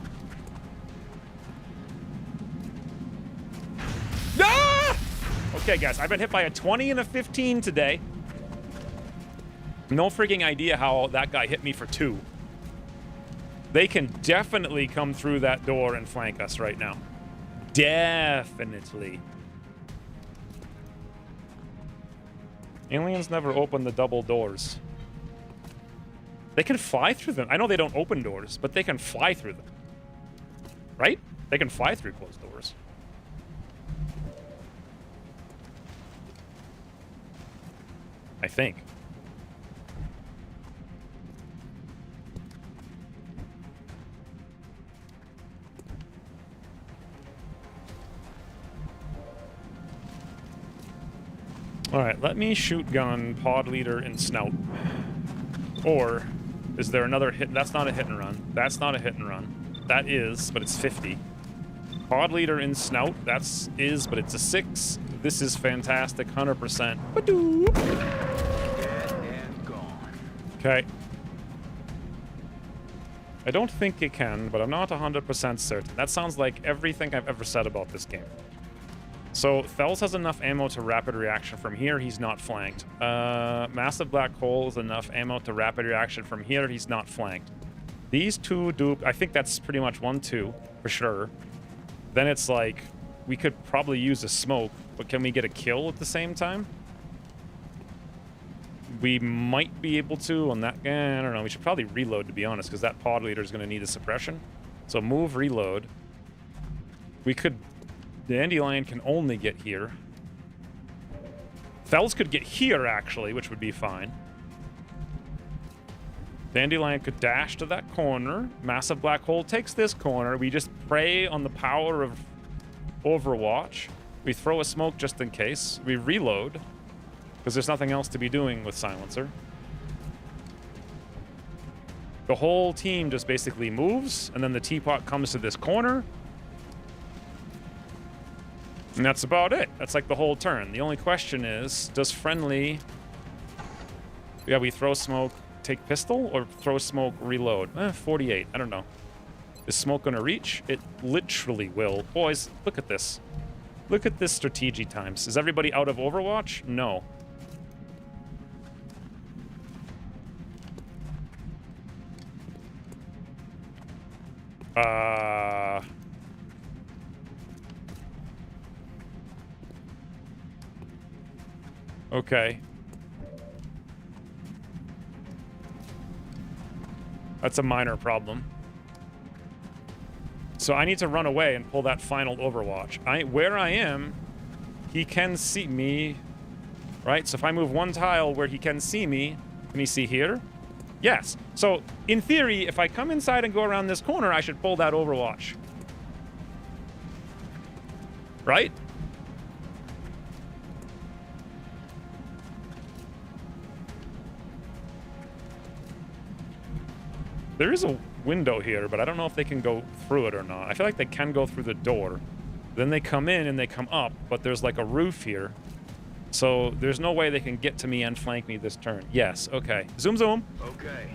Ah! Okay, guys, I've been hit by a 20 and a 15 today. No freaking idea how that guy hit me for 2. They can definitely come through that door and flank us right now. Definitely. Aliens never open the double doors. They can fly through them. I know they don't open doors, but they can fly through them. Right? They can fly through closed doors. I think. All right, let me shoot gun, pod leader, and snout. Or is there another hit? That's not a hit and run. That's not a hit and run. That is, but it's 50. Pod leader and snout. That's is, but it's a 6. This is fantastic, 100%. Ba-doo. Okay. I don't think it can, but I'm not 100% certain. That sounds like everything I've ever said about this game. So, Thels has enough ammo to rapid reaction from here. He's not flanked. Massive Black Hole is enough ammo to rapid reaction from here. He's not flanked. These 2 do... I think that's pretty much 1, 2, for sure. Then it's like, we could probably use a smoke, but can we get a kill at the same time? We might be able to on that... I don't know. We should probably reload, to be honest, because that pod leader is going to need a suppression. So move, reload. We could... The Dandelion can only get here. Thels could get here, actually, which would be fine. Dandelion could dash to that corner. Massive Black Hole takes this corner. We just prey on the power of Overwatch. We throw a smoke just in case. We reload, because there's nothing else to be doing with Silencer. The whole team just basically moves, and then the teapot comes to this corner. And that's about it. That's like the whole turn. The only question is, does friendly... Yeah, we throw smoke, take pistol, or throw smoke, reload? 48. I don't know. Is smoke gonna reach? It literally will. Boys, look at this. Look at this strategy times. Is everybody out of Overwatch? No. Okay. That's a minor problem. So I need to run away and pull that final Overwatch. Where I am, he can see me, right? So if I move 1 tile where he can see me, can he see here? Yes. So in theory, if I come inside and go around this corner, I should pull that Overwatch. Right? There is a window here, but I don't know if they can go through it or not. I feel like they can go through the door. Then they come in and they come up, but there's like a roof here. So there's no way they can get to me and flank me this turn. Yes, okay. Zoom, zoom. Okay.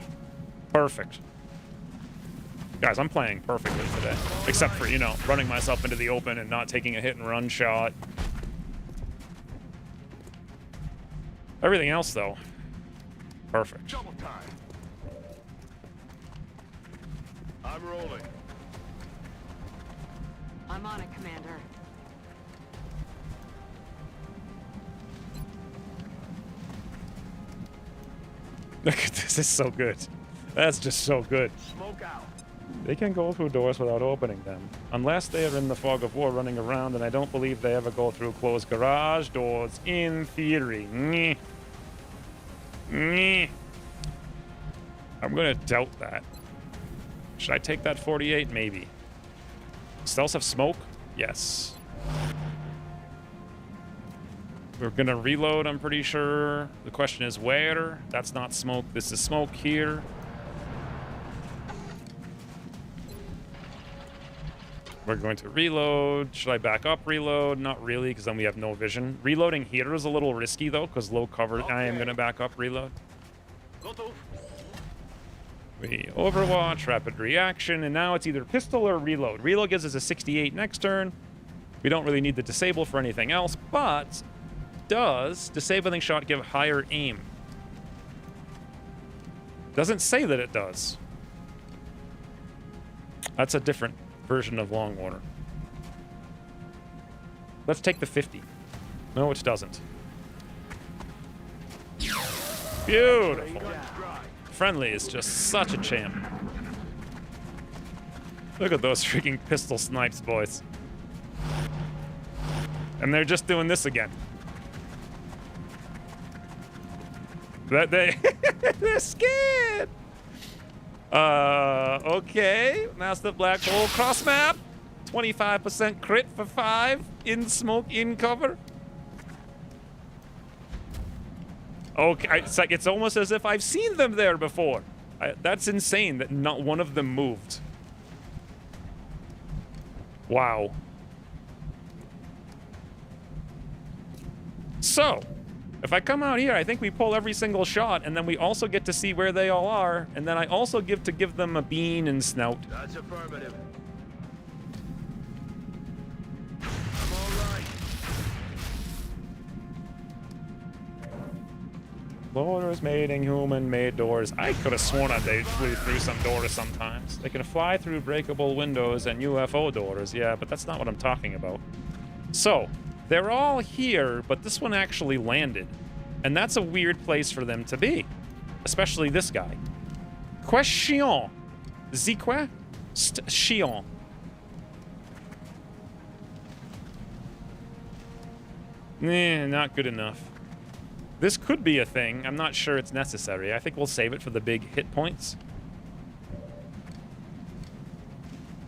Perfect. Guys, I'm playing perfectly today. Except for, you know, running myself into the open and not taking a hit and run shot. Everything else, though, perfect. Double time. I'm rolling. I'm on it, Commander. Look at this. This is so good. That's just so good. Smoke out. They can go through doors without opening them. Unless they are in the fog of war running around, and I don't believe they ever go through closed garage doors, in theory. Nyeh. Nyeh. I'm gonna doubt that. Should I take that 48? Maybe. Stealths have smoke? Yes. We're gonna reload, I'm pretty sure. The question is where? That's not smoke. This is smoke here. We're going to reload. Should I back up reload? Not really, because then we have no vision. Reloading here is a little risky, though, because low cover. Okay. I am going to back up reload. We overwatch, rapid reaction, and now it's either pistol or reload. Reload gives us a 68 next turn. We don't really need the disable for anything else, but does disabling shot give higher aim? Doesn't say that it does. That's a different version of long water. Let's take the 50. No, it doesn't. Beautiful. Friendly is just such a champ. Look at those freaking pistol snipes, boys. And they're just doing this again. That they're scared. Okay. Master Black Hole cross map. 25% crit for 5. In smoke, in cover. Okay, it's almost as if I've seen them there before. That's insane that not one of them moved. Wow. So, if I come out here, I think we pull every single shot, and then we also get to see where they all are, and then I also give them a bean and snout. That's affirmative. I'm all right. Loaders mating human-made doors. I could have sworn that they flew through some doors sometimes. They can fly through breakable windows and UFO doors, yeah, but that's not what I'm talking about. So, they're all here, but this one actually landed. And that's a weird place for them to be. Especially this guy. Question. Zique? Chion. Not good enough. This could be a thing. I'm not sure it's necessary. I think we'll save it for the big hit points.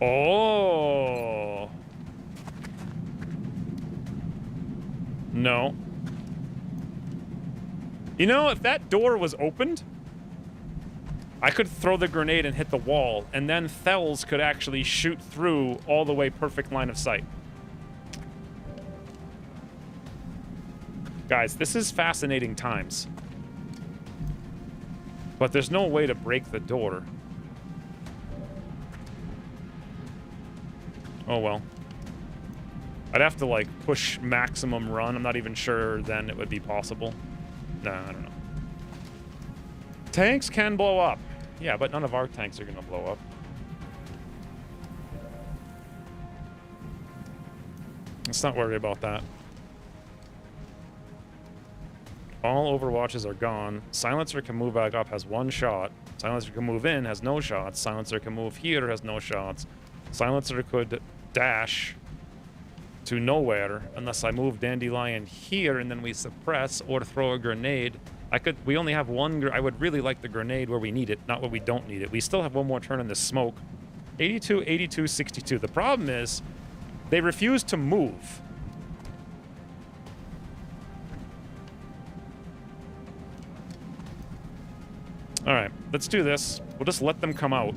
Oh. No. You know, if that door was opened, I could throw the grenade and hit the wall, and then Thels could actually shoot through all the way perfect line of sight. Guys, this is fascinating times. But there's no way to break the door. Oh well. I'd have to, like, push maximum run. I'm not even sure then it would be possible. No, I don't know. Tanks can blow up. Yeah, but none of our tanks are going to blow up. Let's not worry about that. All Overwatches are gone. Silencer can move back up, has 1 shot. Silencer can move in, has no shots. Silencer can move here, has no shots. Silencer could dash to nowhere unless I move Dandelion here and then we suppress or throw a grenade. We only have 1. I would really like the grenade where we need it, not where we don't need it. We still have 1 more turn in this smoke. 82, 82, 62. The problem is they refuse to move. All right, let's do this. We'll just let them come out.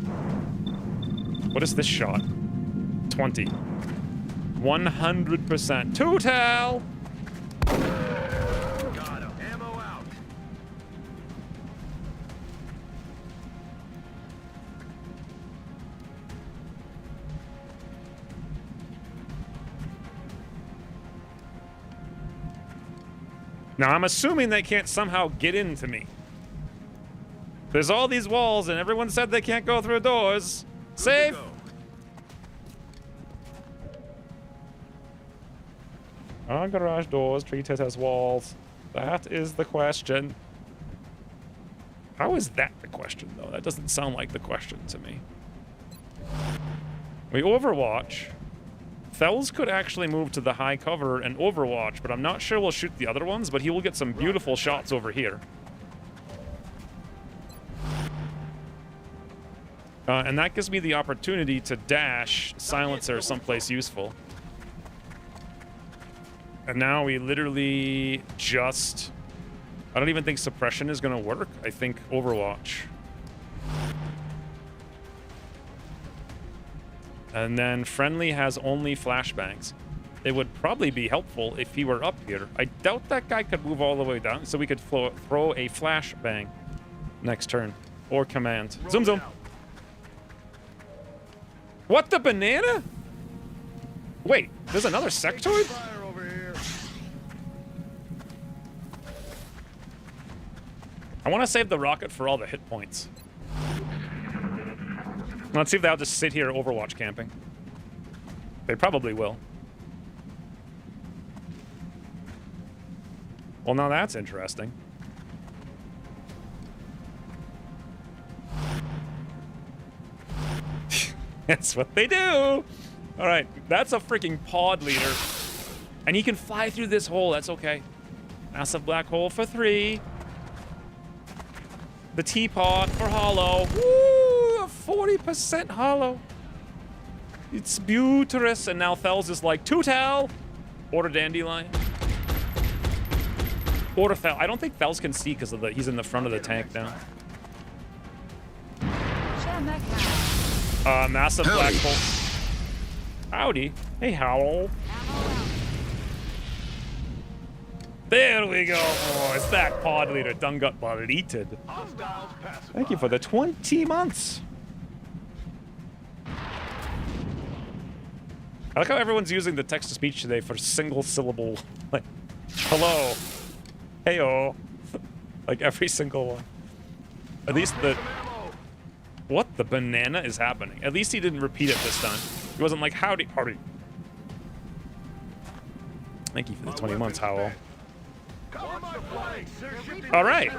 What is this shot? 20. 100%. Total! Got him. Ammo out. Now, I'm assuming they can't somehow get into me. There's all these walls, and everyone said they can't go through doors. Safe! Are garage doors treated as walls? That is the question. How is that the question, though? That doesn't sound like the question to me. We overwatch. Thels could actually move to the high cover and overwatch, but I'm not sure we'll shoot the other ones, but he will get some beautiful shots over here. And that gives me the opportunity to dash silencer someplace useful. And now we literally just... I don't even think suppression is going to work. I think overwatch. And then friendly has only flashbangs. It would probably be helpful if he were up here. I doubt that guy could move all the way down, so we could throw a flashbang next turn. Or command. Zoom, zoom. What, the banana? Wait, there's another sectoid? Fire over here. I want to save the rocket for all the hit points. Let's see if they'll just sit here Overwatch camping. They probably will. Well, now that's interesting. That's what they do. All right, that's a freaking pod leader. And he can fly through this hole, that's okay. Massive black hole for 3. The teapot for hollow. Woo, 40% hollow. It's beautiful. And now Thels is like, Tootal. Order Dandelion. Order Thel. I don't think Thels can see because of he's in the front of the tank now. Massive black hole. Howdy. Hey, Howl. There we go. Oh, it's that pod leader done got deleted. Thank you for the 20 months. I like how everyone's using the text-to-speech today for single syllable. Like, hello. Heyo. Like every single one. At least the... What the banana is happening? At least he didn't repeat it this time. He wasn't like, howdy, howdy. Thank you for the 20 months, Howl. All right.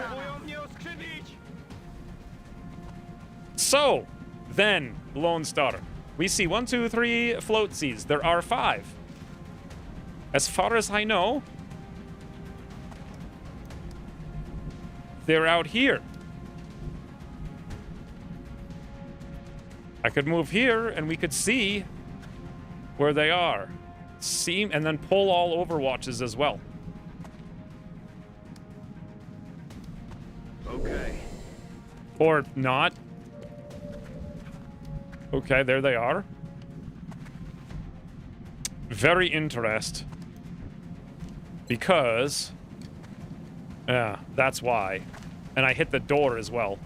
So, then, Lone Star. We see 1, 2, 3 floatsies. There are 5. As far as I know, they're out here. I could move here, and we could see where they are. And then pull all Overwatches as well. Okay. Or not. Okay, there they are. Very interesting. Because... yeah, that's why. And I hit the door as well.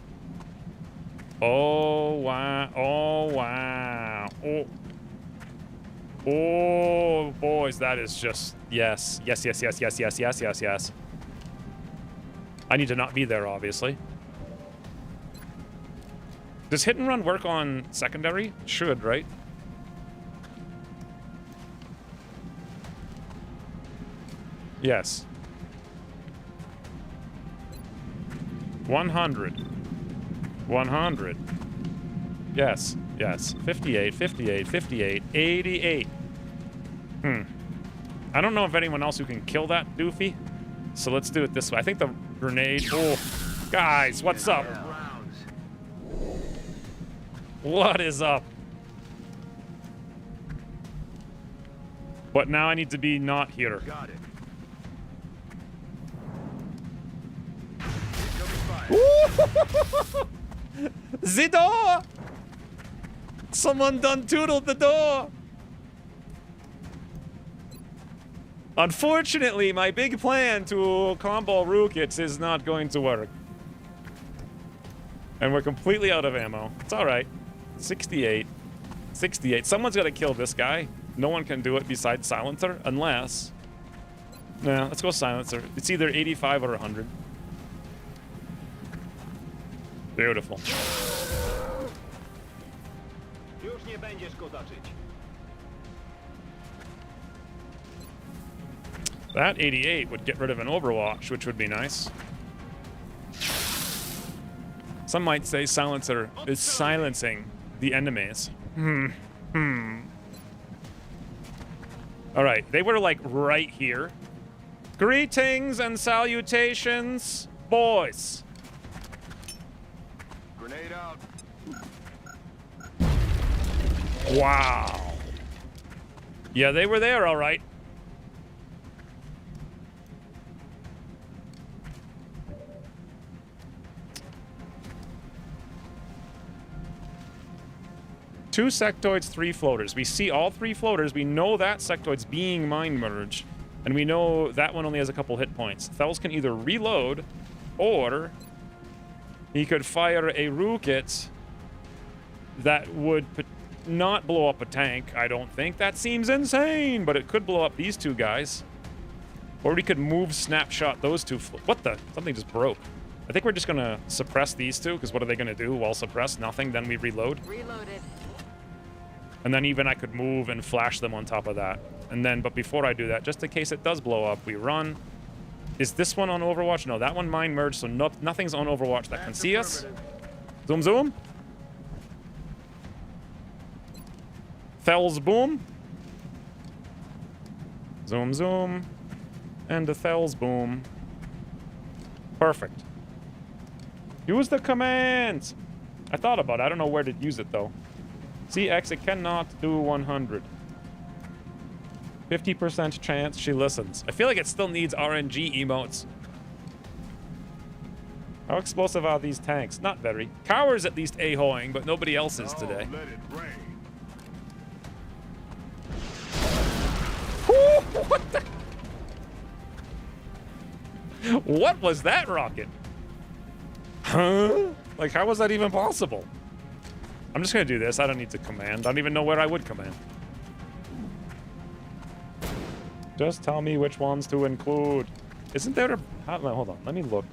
Oh, wow. Oh, wow. Oh. Oh, boys, that is just... Yes. Yes, yes, yes, yes, yes, yes, yes, yes. I need to not be there, obviously. Does hit and run work on secondary? Should, right? Yes. 100. 100. Yes, yes. 58, 58, 58, 88. I don't know of anyone else who can kill that doofy. So let's do it this way. I think the grenade... Oh, guys, what's up? What is up? But now I need to be not here. Got it. Incoming fire. The door! Someone done toodled the door! Unfortunately, my big plan to combo rookets is not going to work. And we're completely out of ammo. It's alright. 68. 68. Someone's got to kill this guy. No one can do it besides Silencer, unless... Nah, let's go Silencer. It's either 85 or 100. Beautiful. Już nie będziesz kozaczyć. That 88 would get rid of an Overwatch, which would be nice. Some might say Silencer is silencing the enemies. Alright, they were like right here. Greetings and salutations, boys. Grenade out. Wow. Yeah, they were there, all right. Two sectoids, 3 floaters. We see all 3 floaters. We know that sectoid's being mind merged. And we know that one only has a couple hit points. Thels can either reload, or he could fire a rocket that would not blow up a tank, I don't think. That seems insane, but it could blow up these 2 guys. Or we could move snapshot those 2. What the? Something just broke. I think we're just going to suppress these 2, because what are they going to do while suppress? Nothing, then we reload. Reloaded. And then even I could move and flash them on top of that. And then, but before I do that, just in case it does blow up, we run. Is this one on Overwatch? No, that one mind merged, so nothing's on Overwatch that can see us. Zoom, zoom. Thels boom. Zoom, zoom. And the Thels boom. Perfect. Use the commands. I thought about it. I don't know where to use it, though. CX, it cannot do 100. 50% chance she listens. I feel like it still needs RNG emotes. How explosive are these tanks? Not very. Cower's at least a-hoing, but nobody else is today. Let it rain. What the? What was that rocket? Huh? Like, how was that even possible? I'm just gonna do this. I don't need to command. I don't even know where I would command. Just tell me which ones to include. Isn't there a... hold on. Let me look.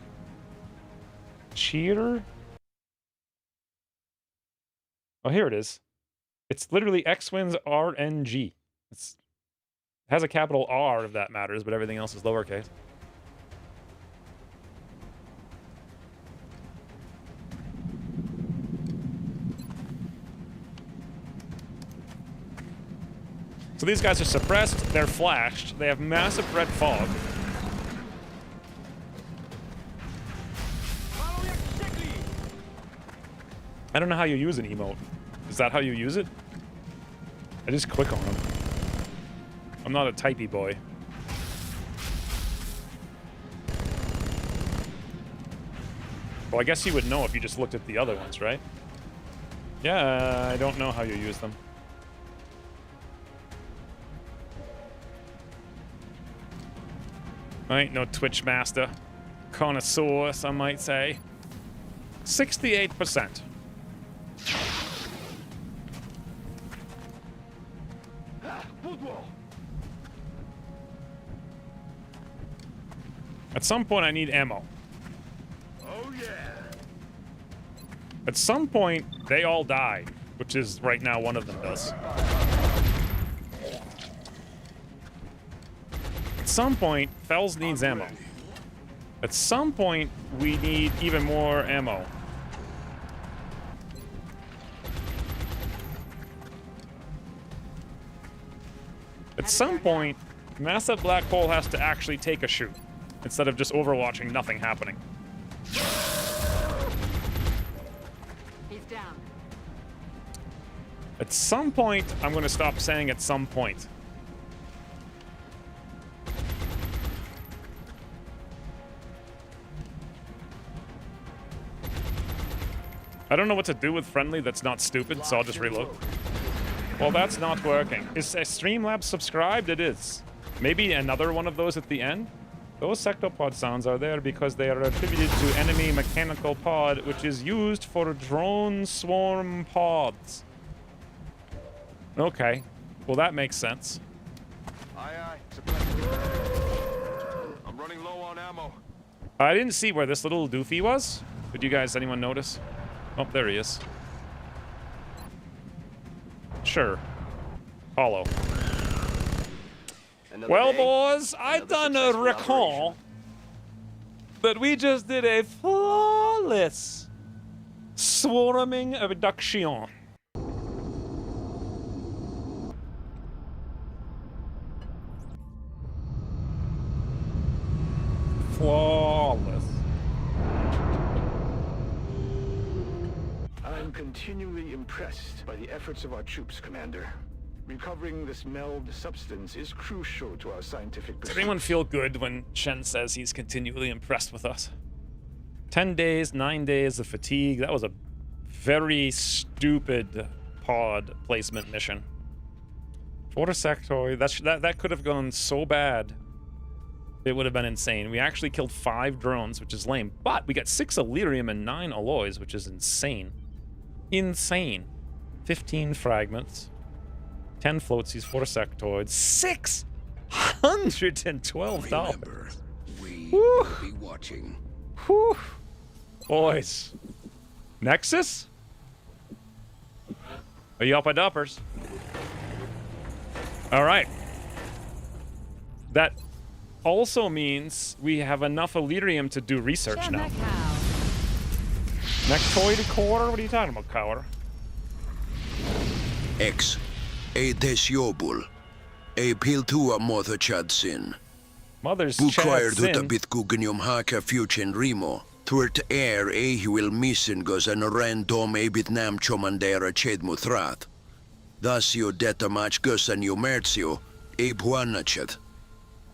Cheater? Oh, here it is. It's literally X-Wins RNG. It has a capital R, if that matters, but everything else is lowercase. So these guys are suppressed, they're flashed, they have massive red fog. I don't know how you use an emote. Is that how you use it? I just click on them. I'm not a typey boy. Well, I guess you would know if you just looked at the other ones, right? Yeah, I don't know how you use them. I ain't no Twitch master. Connoisseur, some might say. 68%. At some point, I need ammo. Oh, yeah. At some point, they all die, which is right now one of them does. At some point, Fells needs ammo. At some point, we need even more ammo. At some point, Massive Black Hole has to actually take a shoot, instead of just overwatching nothing happening. He's down. At some point, I'm going to stop saying at some point. I don't know what to do with friendly that's not stupid, so I'll just reload. Well, that's not working. Is Streamlabs subscribed? It is. Maybe another one of those at the end? Those sectopod sounds are there because they are attributed to enemy mechanical pod, which is used for drone swarm pods. Okay. Well, that makes sense. Aye, aye. I'm running low on ammo. I didn't see where this little doofy was. Did you guys, anyone notice? Oh, there he is. Sure. Hollow. Well, boys, I done a recall that we just did a flawless swarming abduction. Flawless. I'm continually impressed by the efforts of our troops, Commander. Recovering this meld substance is crucial to our scientific pursuit. Does anyone feel good when Shen says he's continually impressed with us? 10 days, 9 days of fatigue. That was a very stupid pod placement mission. Photosectoid. That could have gone so bad. It would have been insane. We actually killed 5 drones, which is lame. But we got 6 Elerium and 9 alloys, which is insane. Insane. 15 fragments. 10 floatsies, 4 sectoids, $612. Remember, we will be watching. Whew. Boys. Nexus? Are you upper duppers? Alright. That also means we have enough Elerium to do research now. Mechtoid core? What are you talking about, Cower? X. Ei Tesiobul. Ei Piltua Mother Chadsin. Mother's Bukoir Chadsin. Duta Bitgugenium Haka Fuchin Rimo. Tuert air ei will missen goes an random ei Bitnam Chomandera Chedmuthrat. Dasio detta match goes an Umertio. Ei Puanachet.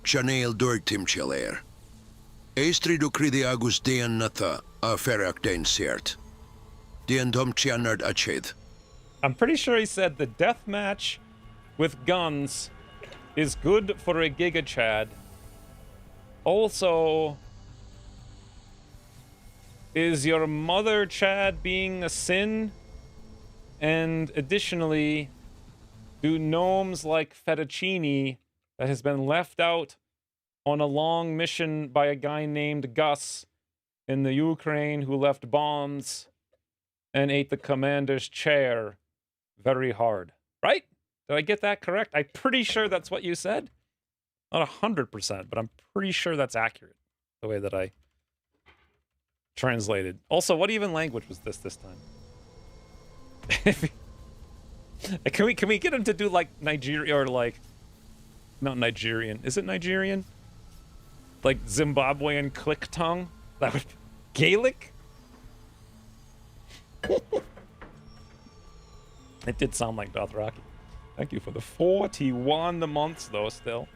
Chanel Dortim Chelair. Eistridu Cridi Agustian Natha. A Ferakdain Sert. Diendom Chianard Ached. I'm pretty sure he said the death match with guns is good for a Giga Chad. Also, is your mother Chad being a sin? And additionally, do gnomes like fettuccine that has been left out on a long mission by a guy named Gus in the Ukraine who left bombs and ate the commander's chair very hard. Right? Did I get that correct? I'm pretty sure that's what you said. Not 100%, but I'm pretty sure that's accurate, the way that I translated. Also, what even language was this time? Can we get him to do like Nigeria or like not Nigerian? Is it Nigerian? Like Zimbabwean click tongue? That would Gaelic? It did sound like Dothraki. Thank you for the 41 months though still.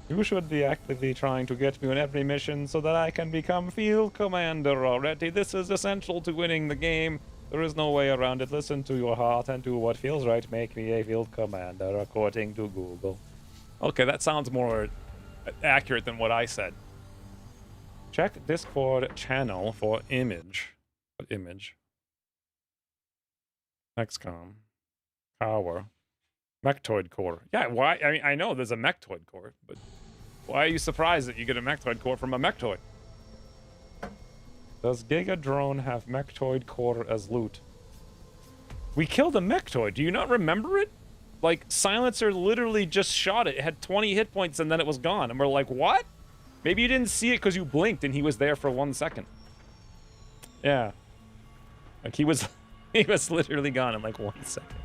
You should be actively trying to get me on every mission so that I can become field commander already. This is essential to winning the game. There is no way around it. Listen to your heart and do what feels right. Make me a field commander according to Google. Okay, that sounds more accurate than what I said. Check Discord channel for image. What image? XCOM. Power. Mechtoid core. Yeah, why? I mean, I know there's a Mechtoid core, but why are you surprised that you get a Mechtoid core from a Mechtoid? Does Giga Drone have Mechtoid core as loot? We killed a Mechtoid. Do you not remember it? Like, Silencer literally just shot it. It had 20 hit points and then it was gone. And we're like, what? Maybe you didn't see it because you blinked and he was there for 1 second. Yeah. Like, he was literally gone in like 1 second.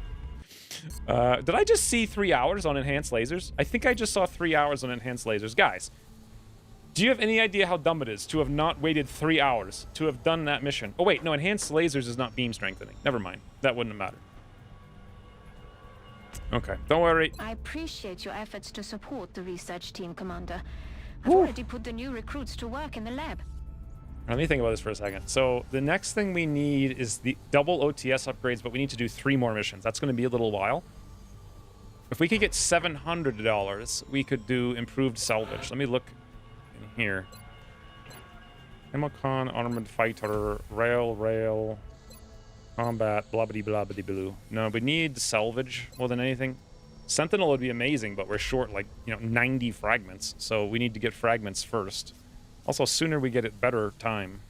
Did I just see 3 hours on enhanced lasers? I think I just saw 3 hours on enhanced lasers. Guys, do you have any idea how dumb it is to have not waited 3 hours to have done that mission? Oh, wait, no, enhanced lasers is not beam strengthening. Never mind. That wouldn't have mattered. Okay, don't worry. I appreciate your efforts to support the research team, Commander. I've already put the new recruits to work in the lab. Let me think about this for a second. So the next thing we need is the double OTS upgrades, but we need to do 3 more missions. That's going to be a little while. If we could get $700, we could do improved salvage. Let me look in here. Hemocon, armored fighter, rail, combat, blah blah blah blah blue. No, we need salvage more than anything. Sentinel would be amazing, but we're short like 90 fragments, so we need to get fragments first. Also, sooner we get it, better time.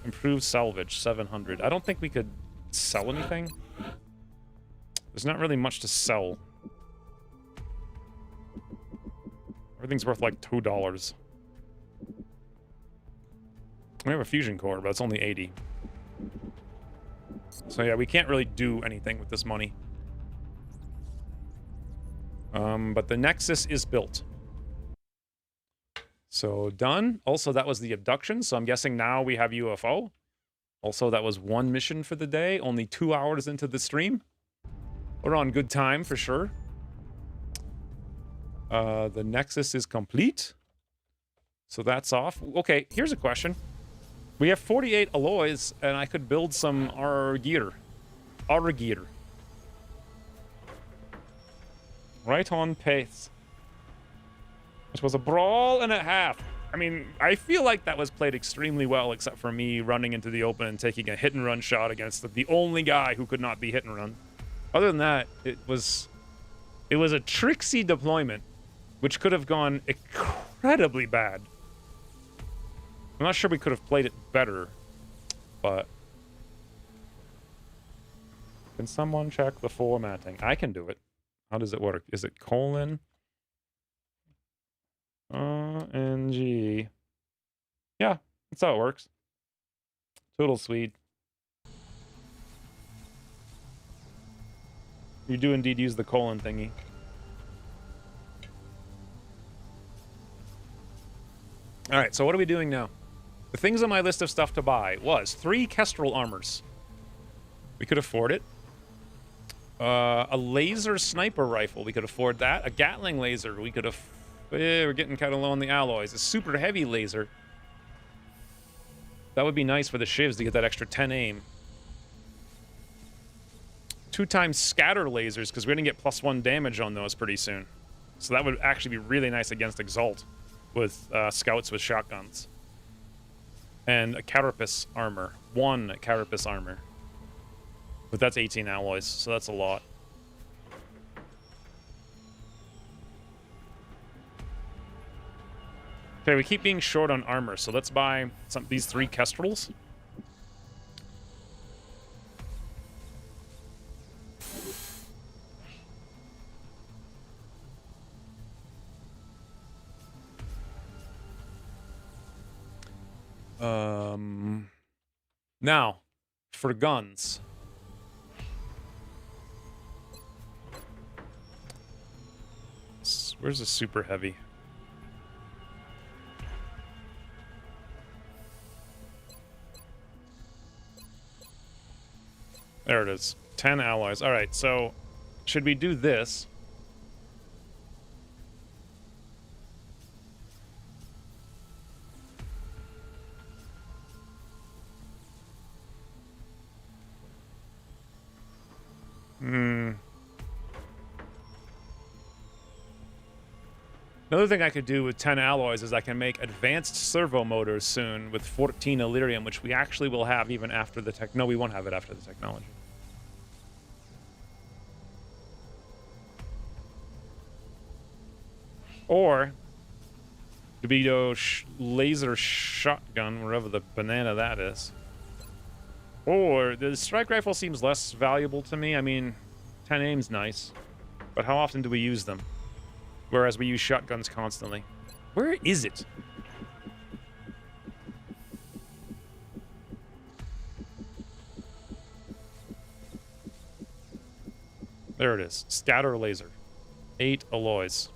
Improved salvage, 700. I don't think we could sell anything. There's not really much to sell. Everything's worth like $2. We have a fusion core, but it's only 80. So yeah, we can't really do anything with this money. But the Nexus is built. So done. Also, that was the abduction, so I'm guessing now we have UFO. Also, that was 1 mission for the day, only 2 hours into the stream. We're on good time for sure. The Nexus is complete. So that's off. Okay, here's a question. We have 48 alloys, and I could build some our gear. Our gear. Right on pace. Which was a brawl and a half. I mean, I feel like that was played extremely well, except for me running into the open and taking a hit-and-run shot against the only guy who could not be hit-and-run. Other than that, it was a tricksy deployment, which could have gone incredibly bad. I'm not sure we could have played it better, but... Can someone check the formatting? I can do it. How does it work? Is it colon? NG. Yeah, that's how it works. Total sweet. You do indeed use the colon thingy. Alright, so what are we doing now? The things on my list of stuff to buy was 3 Kestrel armors. We could afford it. A laser sniper rifle, we could afford that. A Gatling laser, we could afford. We're getting kind of low on the alloys. A super heavy laser. That would be nice for the shivs to get that extra 10 aim. 2 times scatter lasers, because we're going to get +1 damage on those pretty soon. So that would actually be really nice against Exalt with scouts with shotguns. And a Carapace armor. 1 Carapace armor. But that's 18 alloys, so that's a lot. Okay, we keep being short on armor, so let's buy these 3 Kestrels. Now, for guns. Where's the super heavy? There it is. 10 alloys. All right, so should we do this? Another thing I could do with 10 alloys is I can make advanced servo motors soon with 14 Illyrium, which we actually will have even after the tech. No, we won't have it after the technology. Or DeVito laser shotgun, wherever the banana that is. Or the strike rifle seems less valuable to me. I mean, 10 aim's nice, but how often do we use them? Whereas we use shotguns constantly. Where is it? There it is. Scatter laser. 8 alloys.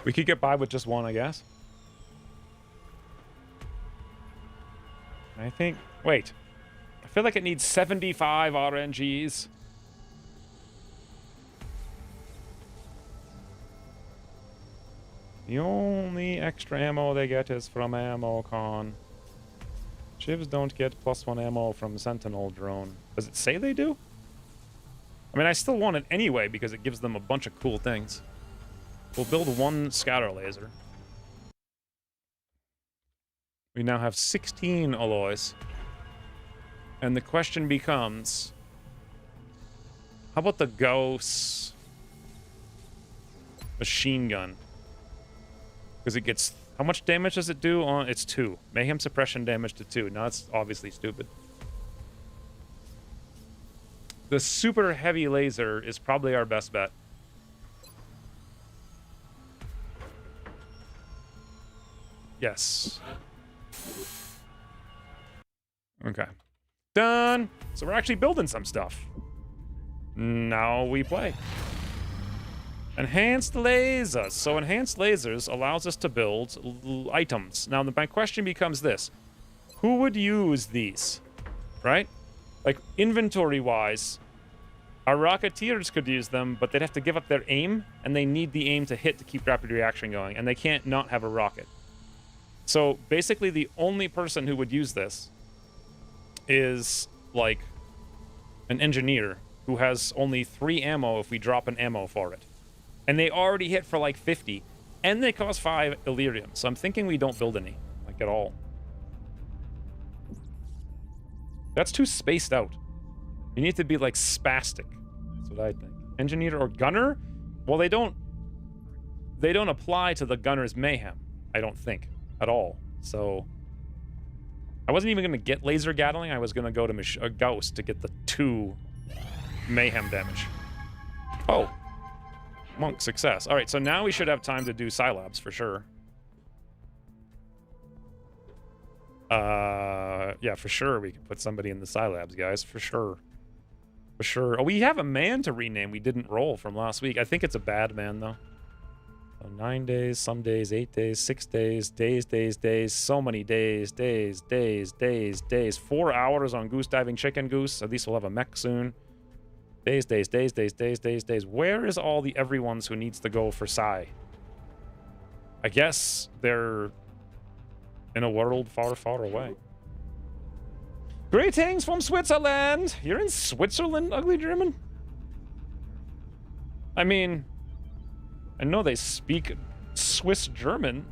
We could get by with just 1, I guess. I think... Wait. I feel like it needs 75 RNGs. The only extra ammo they get is from Ammo Con. Shivs don't get +1 ammo from Sentinel drone. Does it say they do? I mean, I still want it anyway because it gives them a bunch of cool things. We'll build 1 scatter laser. We now have 16 alloys. And the question becomes... How about the Gauss machine gun? Because it gets... How much damage does it do? It's 2. Mayhem suppression damage to 2. Now it's obviously stupid. The super heavy laser is probably our best bet. Yes. Okay. Done. So we're actually building some stuff. Now we play. Enhanced lasers. So enhanced lasers allows us to build items. Now my question becomes this. Who would use these? Right? Like inventory-wise, our Rocketeers could use them, but they'd have to give up their aim, and they need the aim to hit to keep rapid reaction going, and they can't not have a rocket. So basically the only person who would use this is like an engineer who has only 3 ammo if we drop an ammo for it. And they already hit for like 50, and they cost 5 Illyrium, so I'm thinking we don't build any, like at all. That's too spaced out. You need to be like spastic. That's what I think. Engineer or gunner? Well, they don't apply to the gunner's mayhem, I don't think, at all. So I wasn't even gonna get laser gatling. I was gonna go to Gauss to get the 2 mayhem damage. Oh, monk success. All right, so now we should have time to do Scilabs for sure. Yeah, for sure we can put somebody in the Scilabs, guys, for sure. For sure. Oh, we have a man to rename we didn't roll from last week. I think it's a bad man, though. So 9 days, some days, 8 days, 6 days, days, so many days, 4 hours on goose diving chicken goose. At least we'll have a mech soon. Days. Where is all the everyone's who needs to go for Psy? I guess they're in a world far, far away. Greetings from Switzerland! You're in Switzerland, ugly German? I mean, I know they speak Swiss German,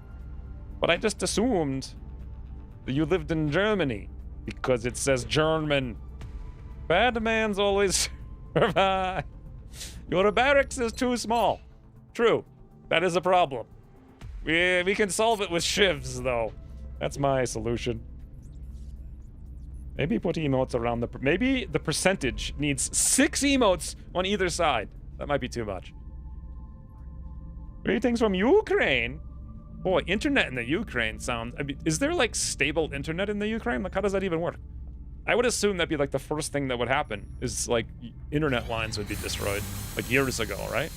but I just assumed that you lived in Germany because it says German. Bad man's always survive. Your barracks is too small. True, that is a problem. We can solve it with shivs, though. That's my solution. Maybe put emotes around the... Maybe the percentage needs 6 emotes on either side. That might be too much. Greetings from Ukraine. Boy, internet in the Ukraine sounds... I mean, is there, like, stable internet in the Ukraine? Like, how does that even work? I would assume that'd be, like, the first thing that would happen. Is, like, internet lines would be destroyed. Like, years ago, right?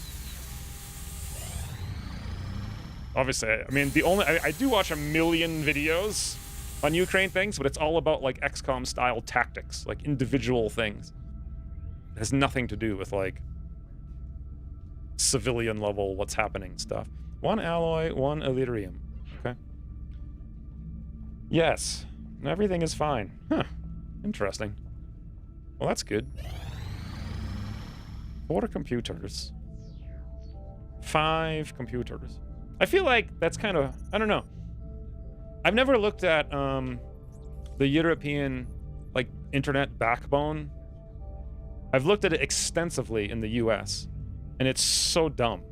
Obviously, I mean, the only... I do watch a million videos on Ukraine things, but it's all about, like, XCOM-style tactics. Like, individual things. It has nothing to do with, like, civilian level, what's happening stuff. 1 alloy, 1 Illyrium. Okay. Yes. Everything is fine. Huh. Interesting. Well, that's good. 4 computers. 5 computers. I feel like that's kind of... I don't know. I've never looked at the European, like, internet backbone. I've looked at it extensively in the US, and it's so dumb.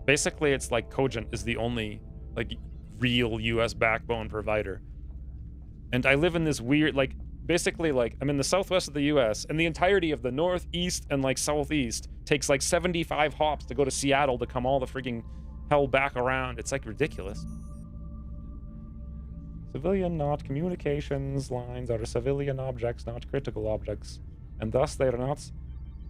Basically, it's like Cogent is the only, like, real US backbone provider. And I live in this weird, like, basically, like, I'm in the southwest of the US, and the entirety of the northeast and, like, southeast takes, like, 75 hops to go to Seattle to come all the freaking hell back around. It's, like, ridiculous. Civilian, not communications lines are civilian objects, not critical objects. And thus they are not...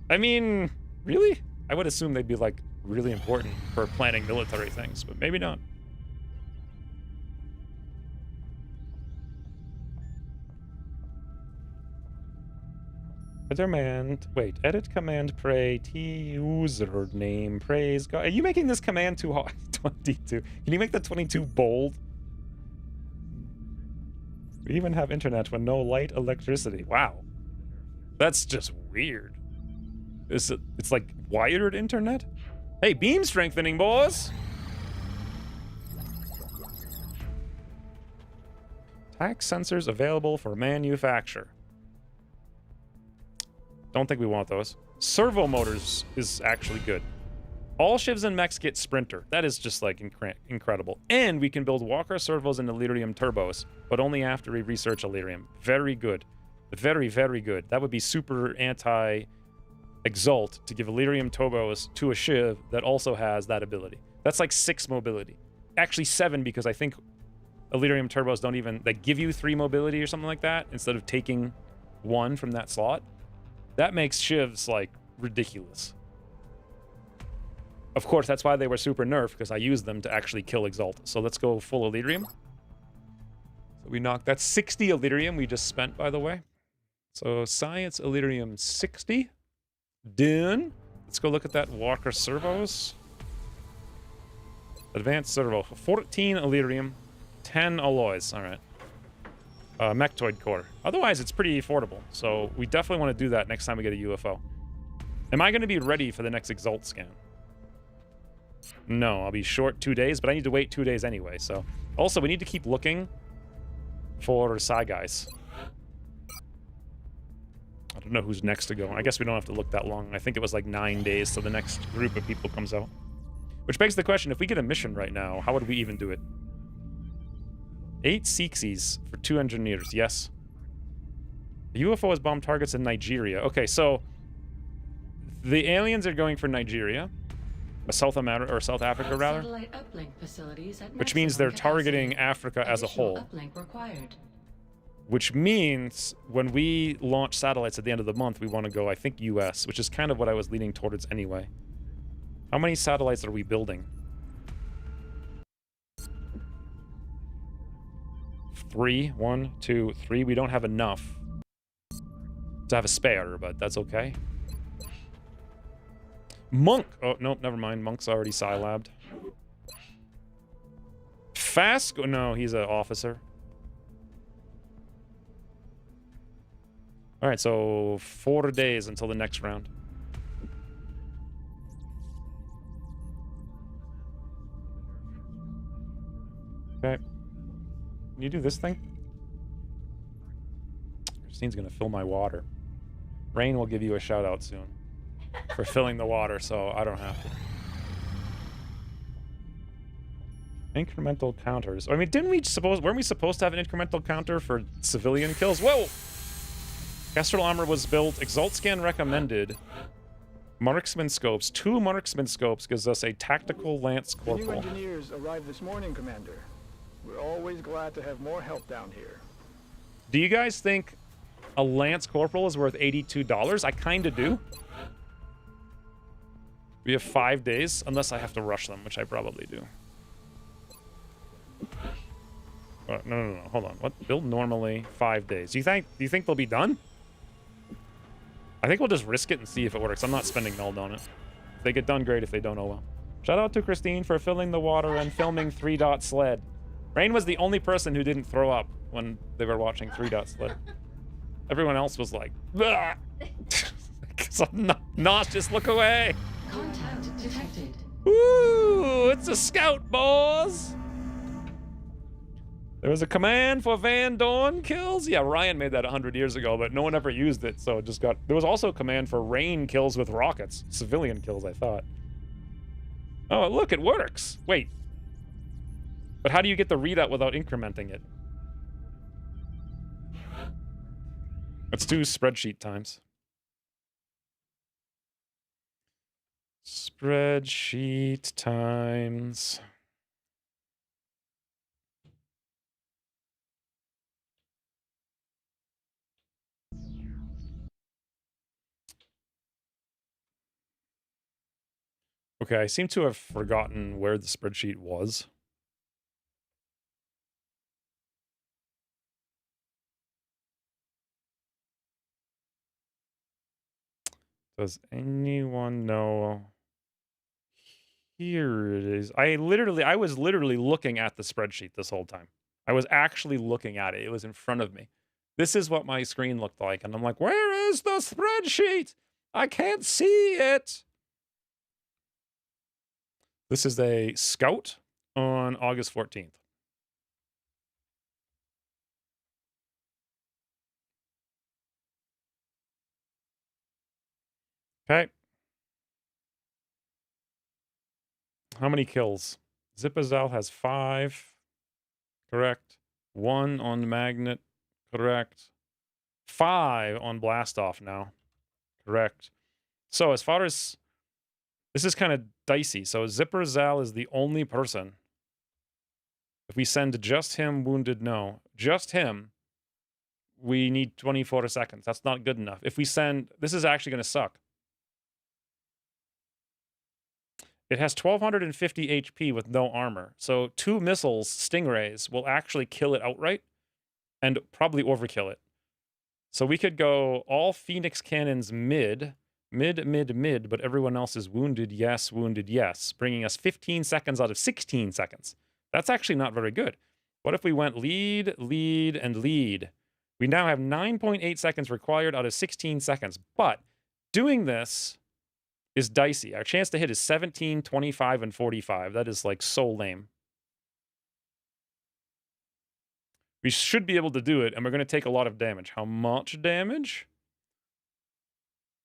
I mean, really? I would assume they'd be, like, really important for planning military things, but maybe not. Command. Wait, edit command pray t username praise God. Are you making this command too hard? 22. Can you make the 22 bold? We even have internet when no light electricity. Wow. That's just weird. It's like wired internet? Hey, beam strengthening, boys! Tax sensors available for manufacture. Don't think we want those. Servo motors is actually good. All shivs and mechs get Sprinter. That is just like incredible. And we can build Walker servos and Illyrium turbos, but only after we research Illyrium. Very good. Very, very good. That would be super anti-exalt to give Illyrium turbos to a shiv that also has that ability. That's like 6 mobility. Actually 7, because I think Illyrium turbos don't even... They give you 3 mobility or something like that instead of taking 1 from that slot. That makes shivs, like, ridiculous. Of course, that's why they were super nerfed, because I used them to actually kill Exalt. So let's go full Illyrium. So we knocked... That's 60 Illyrium we just spent, by the way. So Science Illyrium 60. Done. Let's go look at that Walker servos. Advanced servo. 14 Illyrium. 10 alloys. All right. Mechtoid core. Otherwise, it's pretty affordable. So we definitely want to do that next time we get a UFO. Am I going to be ready for the next Exalt scan? No, I'll be short 2 days, but I need to wait 2 days anyway. So also, we need to keep looking for Psy guys. I don't know who's next to go. I guess we don't have to look that long. I think it was like 9 days till the next group of people comes out. Which begs the question, if we get a mission right now, how would we even do it? 8 Seeksies for 2 engineers, yes. The UFO has bombed targets in Nigeria. Okay, so the aliens are going for Nigeria, South America, or South Africa rather, which means they're targeting Africa as a whole. Which means when we launch satellites at the end of the month, we want to go, I think, US, which is kind of what I was leaning towards anyway. How many satellites are we building? 3. 1, 2, 3. We don't have enough to have a spare, but that's okay. Monk! Oh, no, never mind. Monk's already Psi-labbed. Fast? No, he's an officer. Alright, so 4 days until the next round. Okay. Can you do this thing? Christine's gonna fill my water. Rain will give you a shout out soon for filling the water, so I don't have to. Incremental counters. I mean, weren't we supposed to have an incremental counter for civilian kills? Whoa! Kestrel armor was built. Exalt scan recommended. Marksman scopes. 2 marksman scopes gives us a tactical lance corporal. The new engineers arrived this morning, Commander. We're always glad to have more help down here. Do you guys think a lance corporal is worth $82? I kind of do. We have 5 days, unless I have to rush them, which I probably do. No, hold on. What? Build normally 5 days. Do you think they'll be done? I think we'll just risk it and see if it works. I'm not spending meld on it. If they get done, great. If they don't, oh well. Shout out to Christine for filling the water and filming 3-Dot Sled. Rain was the only person who didn't throw up when they were watching 3-Dot Sled. Everyone else was like, because I'm nauseous, look away. Contact detected. Ooh, it's a scout, boys. There was a command for Van Dorn kills. Yeah, Ryan made that 100 years ago, but no one ever used it, so it just got... There was also a command for rain kills with rockets. Civilian kills, I thought. Oh, look, it works. Wait. But how do you get the readout without incrementing it? Let's do spreadsheet times. Spreadsheet times... Okay, I seem to have forgotten where the spreadsheet was. Does anyone know? Here it is. I was literally looking at the spreadsheet this whole time. I was actually looking at it. It was in front of me. This is what my screen looked like. And I'm like, where is the spreadsheet? I can't see it. This is a scout on August 14th. Okay. How many kills? Zipazal has 5. Correct. 1 on Magnet. Correct. 5 on Blastoff now. Correct. So as far as... This is kind of dicey. So Zipper Zal is the only person. If we send just him, wounded, no. Just him, we need 24 seconds. That's not good enough. If we send... This is actually going to suck. It has 1250 HP with no armor. So 2 missiles, Stingrays, will actually kill it outright and probably overkill it. So we could go all Phoenix cannons mid, but everyone else is wounded, yes, bringing us 15 seconds out of 16 seconds. That's actually not very good. What if we went lead, lead, and lead? We now have 9.8 seconds required out of 16 seconds. But doing this is dicey. Our chance to hit is 17, 25, and 45. That is like so lame. We should be able to do it, and we're going to take a lot of damage. How much damage?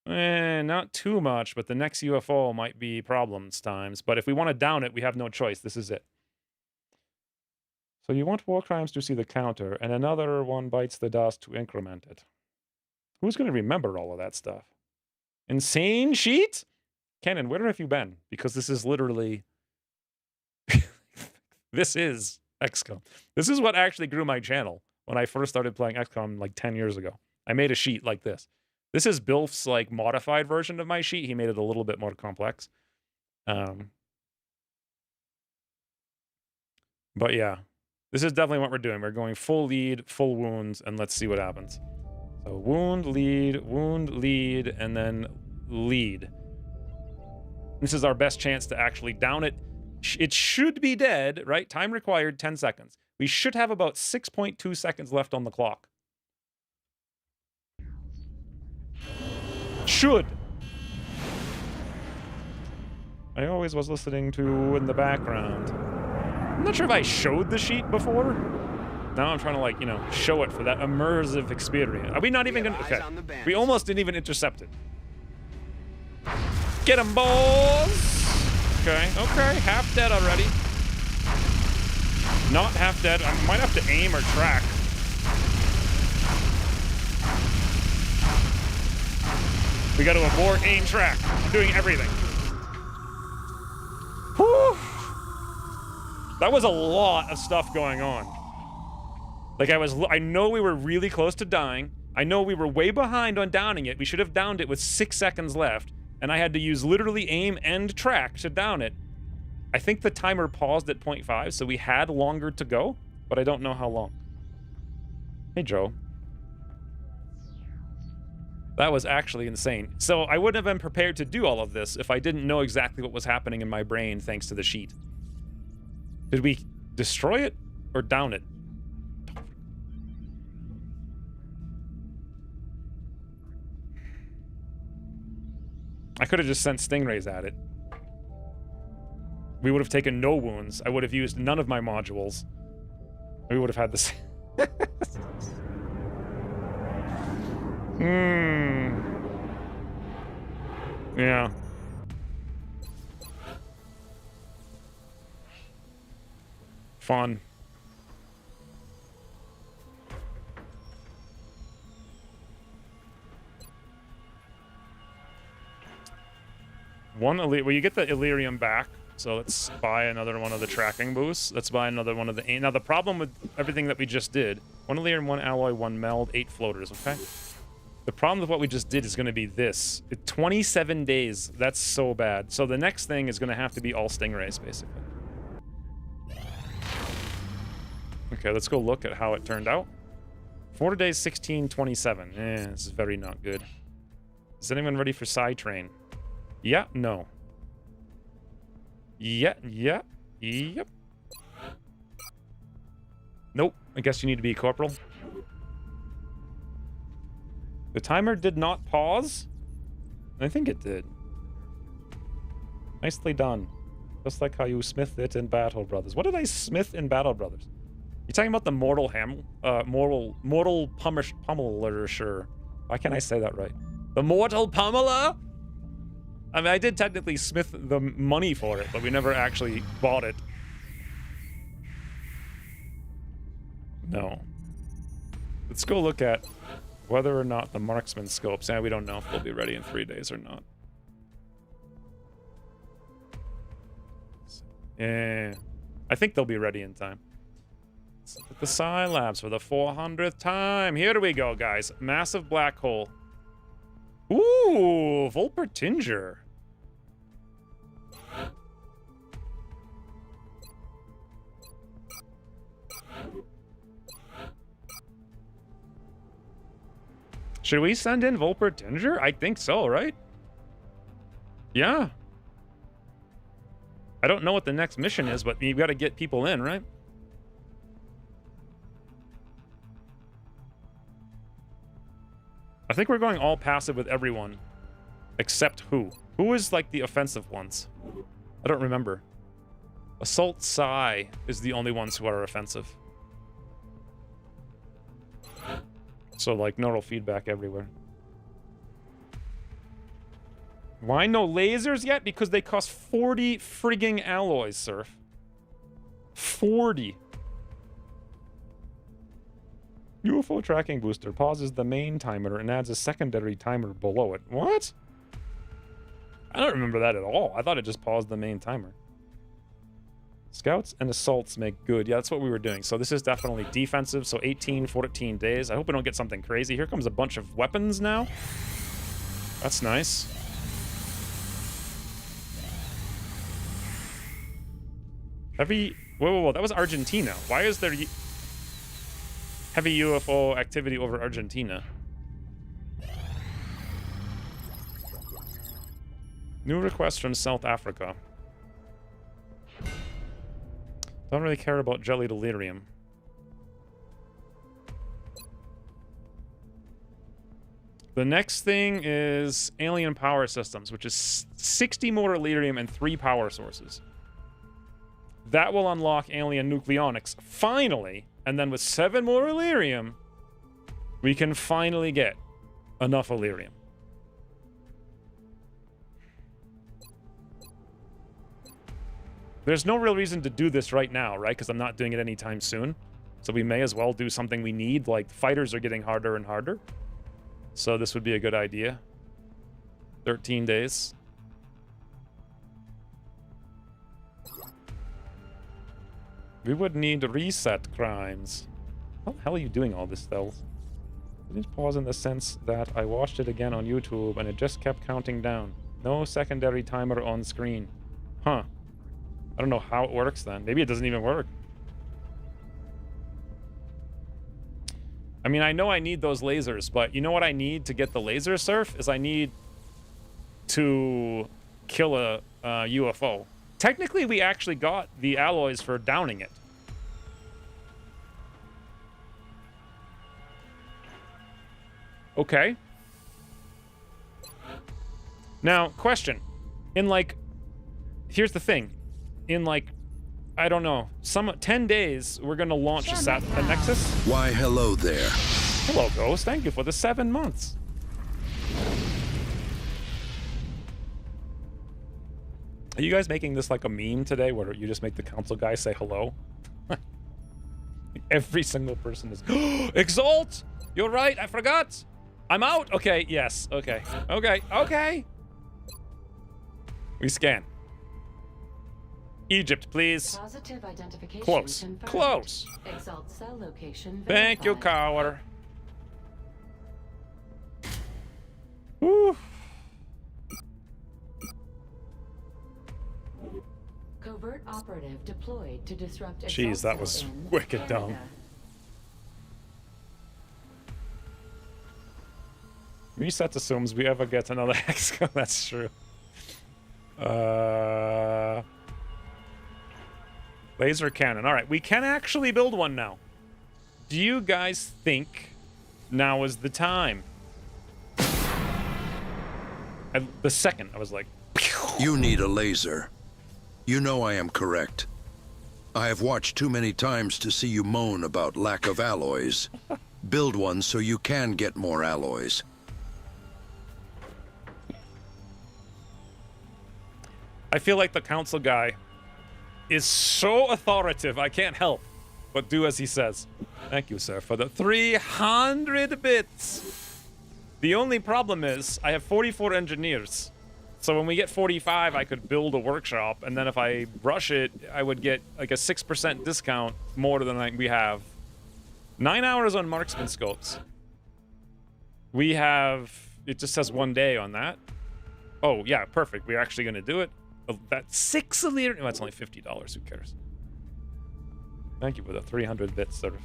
Not too much, but the next UFO might be problems times. But if we want to down it, we have no choice. This is it. So you want War Crimes to see the counter, and another one bites the dust to increment it. Who's going to remember all of that stuff? Insane sheet? Cannon, where have you been? Because this is literally... This is XCOM. This is what actually grew my channel when I first started playing XCOM like 10 years ago. I made a sheet like this. This is Bilf's like modified version of my sheet. He made it a little bit more complex. But yeah, this is definitely what we're doing. We're going full lead, full wounds, and let's see what happens. So wound, lead, and then lead. This is our best chance to actually down it. It should be dead, right? Time required, 10 seconds. We should have about 6.2 seconds left on the clock. Should. I always was listening to in the background. I'm not sure if I showed the sheet before. Now I'm trying to, like, you know, show it for that immersive experience. Are we not even gonna... Okay. We almost didn't even intercept it. Get him, boys! Okay, okay. Half dead already. Not half dead. I might have to aim or track. We got to abort, aim, track. I'm doing everything. Whew. That was a lot of stuff going on. Like, I know we were really close to dying. I know we were way behind on downing it. We should have downed it with 6 seconds left. And I had to use literally aim and track to down it. I think the timer paused at 0.5, so we had longer to go, but I don't know how long. Hey, Joe. That was actually insane. So I wouldn't have been prepared to do all of this if I didn't know exactly what was happening in my brain thanks to the sheet. Did we destroy it or down it? I could have just sent Stingrays at it. We would have taken no wounds. I would have used none of my modules. We would have had this. Yeah. Fun. Well, you get the Illyrium back, so let's buy another one of the tracking boosts. Let's buy another one of the... Now, the problem with everything that we just did, 1 Illyrium, 1 alloy, 1 meld, 8 floaters, okay? The problem with what we just did is going to be this. 27 days. That's so bad. So the next thing is going to have to be all Stingrays, basically. Okay, let's go look at how it turned out. 4 days, 16, 27. This is very not good. Is anyone ready for Psy Train? Yeah, no. Yeah, yep. Nope. I guess you need to be a corporal. The timer did not pause? I think it did. Nicely done. Just like how you smithed it in Battle Brothers. What did I smith in Battle Brothers? You talking about the mortal pummeler, sure. Why can't I say that right? The mortal pummeler? I mean, I did technically smith the money for it, but we never actually bought it. No. Let's go look at whether or not the marksman scopes. We don't know if they'll be ready in 3 days or not. Yeah, I think they'll be ready in time. Let's look at the Psi Labs for the 400th time. Here we go, guys. Massive black hole. Ooh, Volpertinger. Should we send in Volpertinger? I think so, right? Yeah. I don't know what the next mission is, but you've got to get people in, right? I think we're going all passive with everyone. Except who? Who is like the offensive ones? I don't remember. Assault Psi is the only ones who are offensive. So like neural feedback everywhere. Why no lasers yet? Because they cost 40 frigging alloys, Surf. 40. UFO tracking booster pauses the main timer and adds a secondary timer below it. What? I don't remember that at all. I thought it just paused the main timer. Scouts and assaults make good. Yeah, that's what we were doing. So this is definitely defensive. So 18, 14 days. I hope we don't get something crazy. Here comes a bunch of weapons now. That's nice. Heavy... Whoa. That was Argentina. Why is there heavy UFO activity over Argentina? New request from South Africa. Don't really care about jelly delirium. The next thing is alien power systems, which is 60 more Elerium and 3 power sources. That will unlock alien nucleonics, finally. And then with 7 more Elerium, we can finally get enough Elerium. There's no real reason to do this right now, right? Because I'm not doing it anytime soon. So we may as well do something we need. Like, fighters are getting harder and harder. So this would be a good idea. 13 days. We would need reset crimes. How the hell are you doing all this, Stealth? Please pause in the sense that I watched it again on YouTube and it just kept counting down. No secondary timer on screen. Huh. I don't know how it works then. Maybe it doesn't even work. I mean, I know I need those lasers, but you know what I need to get the laser, Surf? Is I need to kill a UFO. Technically, we actually got the alloys for downing it. Okay. Now, question. In, like... Here's the thing. In, like... I don't know. 10 days, we're gonna launch a Nexus. Why, hello there. Hello, Ghost. Thank you for the 7 months. Are you guys making this like a meme today where you just make the council guy say hello? Every single person is... Exalt! You're right, I forgot! I'm out! Okay, yes, okay. Okay. We scan. Egypt, please. Positive identification Close. confirmed. Close. Exalt cell location Thank you, verified. Cower. Woo. Covert operative deployed to disrupt. Jeez, that was wicked dumb. Reset assumes we ever get another XCOM. That's true. Laser cannon. All right, we can actually build one now. Do you guys think now is the time? The second, I was like... You need a laser. You know I am correct. I have watched too many times to see you moan about lack of alloys. Build one so you can get more alloys. I feel like the council guy is so authoritative, I can't help but do as he says. Thank you, sir, for the 300 bits. The only problem is I have 44 engineers. So when we get 45, I could build a workshop, and then if I rush it, I would get like a 6% discount more than we have. 9 hours on marksman scopes. We have... It just says 1 day on that. Oh, yeah, perfect. We're actually going to do it. That's 6 a liter. No, that's only $50. Who cares? Thank you for the 300 bits, sort of.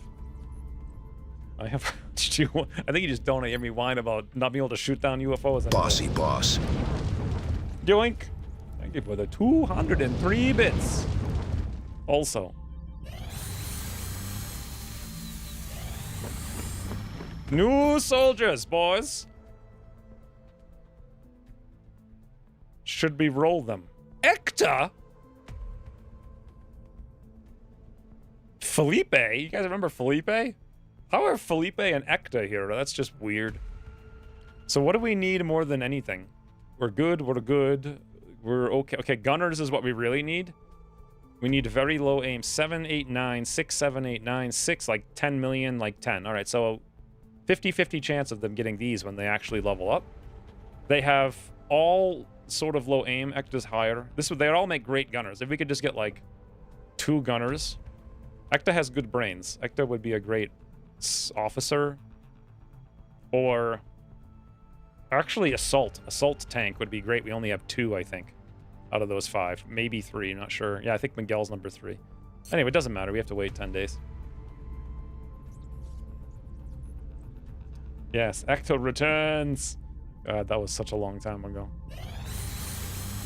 I have... I think you just don't hear me whine about not being able to shoot down UFOs. Bossy boss. Yoink. Thank you for the 203 bits. Also. New soldiers, boys. Should we roll them? Ecta? Felipe? You guys remember Felipe? How are Felipe and Ecta here? That's just weird. So what do we need more than anything? We're good, we're good. We're okay. Okay, gunners is what we really need. We need very low aim. 7, 8, 9, 6, 7, 8, 9, 6, like 10 million, like 10. All right, so 50-50 chance of them getting these when they actually level up. They have all sort of low aim. Ecta's higher. They all make great gunners. If we could just get like 2 gunners. Ecta has good brains. Ecta would be a great officer. Or actually assault tank would be great. We only have 2, I think, out of those 5, maybe 3, not sure. Yeah, I think Miguel's number 3. Anyway, it doesn't matter. We have to wait 10 days. Yes, Ecto returns. God, that was such a long time ago.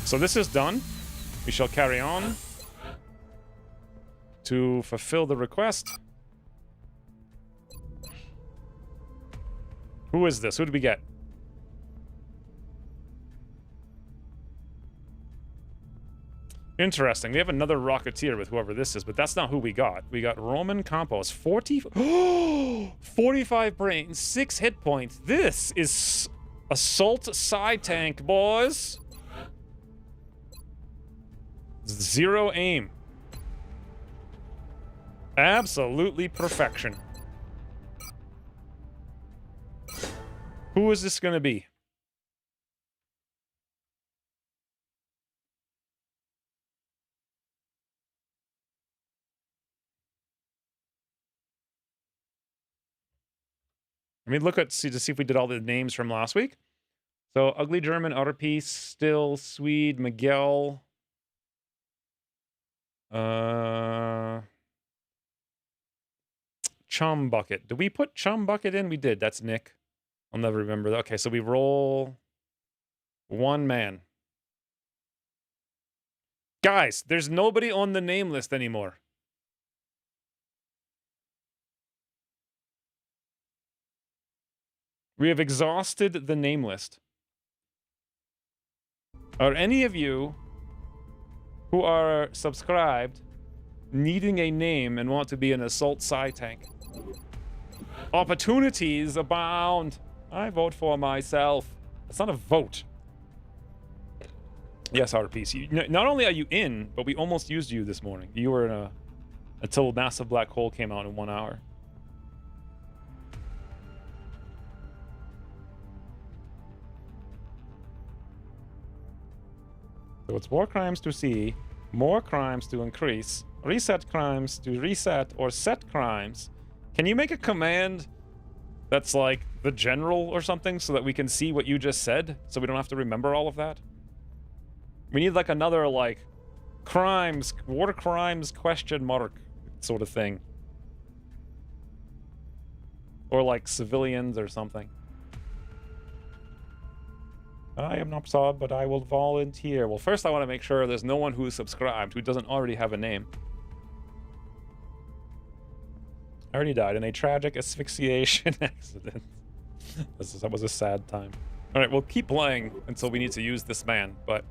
So this is done. We shall carry on to fulfill the request. Who is this? Who did we get? Interesting. We have another Rocketeer with whoever this is, but that's not who we got. We got Roman Campos. 45 brains, 6 hit points. This is assault side tank, boys. 0 aim. Absolutely perfection. Who is this going to be? I mean, look at to see if we did all the names from last week. So, Ugly German, RP, Still, Swede, Miguel. Chum Bucket. Did we put Chum Bucket in? We did. That's Nick. I'll never remember that. Okay, so we roll 1 man. Guys, there's nobody on the name list anymore. We have exhausted the name list. Are any of you who are subscribed needing a name and want to be an assault side tank? Opportunities abound. I vote for myself. It's not a vote. Yes, RP. Not only are you in, but we almost used you this morning. You were in a... until Massive Black Hole came out in 1 hour. So it's war crimes to see, more crimes to increase, reset crimes to reset or set crimes. Can you make a command that's like the general or something so that we can see what you just said so we don't have to remember all of that? We need like another like crimes, war crimes question mark sort of thing. Or like civilians or something. I am not sub, but I will volunteer. Well, first I want to make sure there's no one who's subscribed who doesn't already have a name. I already died in a tragic asphyxiation accident. That was a sad time. Alright, we'll keep playing until we need to use this man, but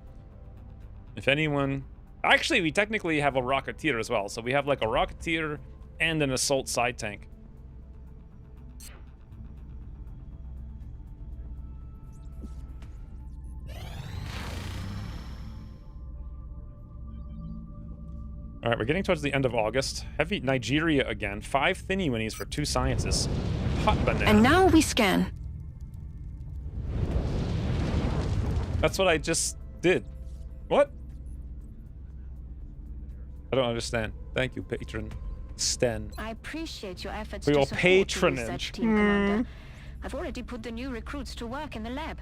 if anyone... Actually, we technically have a Rocketeer as well, so we have like a Rocketeer and an Assault side tank. Alright, we're getting towards the end of August. Heavy Nigeria again. 5 thinny winnies for 2 scientists. Hot banana. And now we scan. That's what I just did. What? I don't understand. Thank you, patron Sten. I appreciate your efforts For to your support the patronage. research team, Commander. I've already put the new recruits to work in the lab.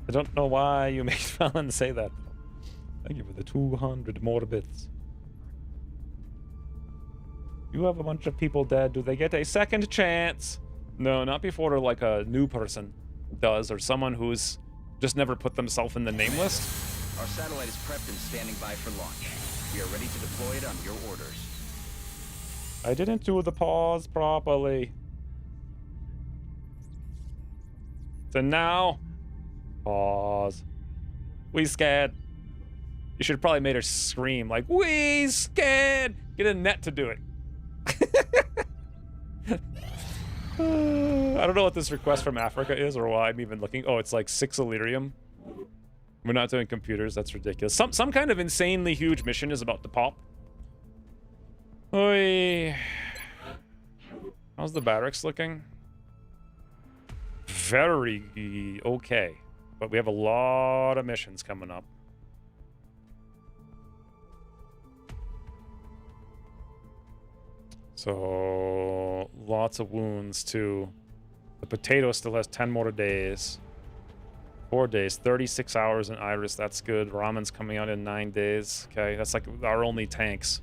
I don't know why you made Fallon say that. Thank you for the 200 more bits. You have a bunch of people dead. Do they get a second chance? No, not before like a new person does, or someone who's just never put themselves in the name list. Our satellite is prepped and standing by for launch. We are ready to deploy it on your orders. I didn't do the pause properly. So now, pause. We scared. You should have probably made her scream like, we scared. Get a net to do it. I don't know what this request from Africa is or why I'm even looking. Oh, it's like 6 Illyrium. We're not doing computers. That's ridiculous. Some kind of insanely huge mission is about to pop. Oi. How's the barracks looking? Very okay. But we have a lot of missions coming up. So, lots of wounds, too. The potato still has 10 more days. 4 days, 36 hours in Iris, that's good. Ramen's coming out in 9 days. Okay, that's like our only tanks.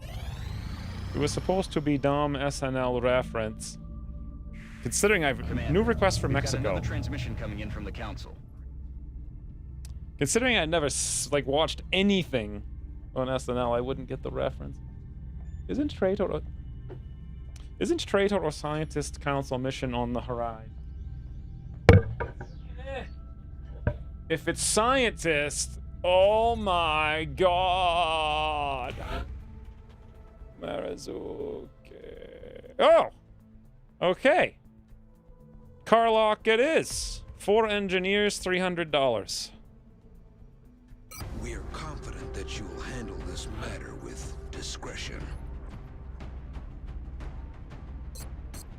It was supposed to be Dom SNL reference. Considering I've... Commander, new request from we've got Mexico. another transmission coming in from the Council. Considering I never, like, watched anything on SNL, I wouldn't get the reference. Isn't traitor or scientist council mission on the horizon? If it's scientist, oh my god. Marizuke. Oh! Okay. Carlock it is. 4 engineers, $300. We're confident that you will handle this matter with discretion.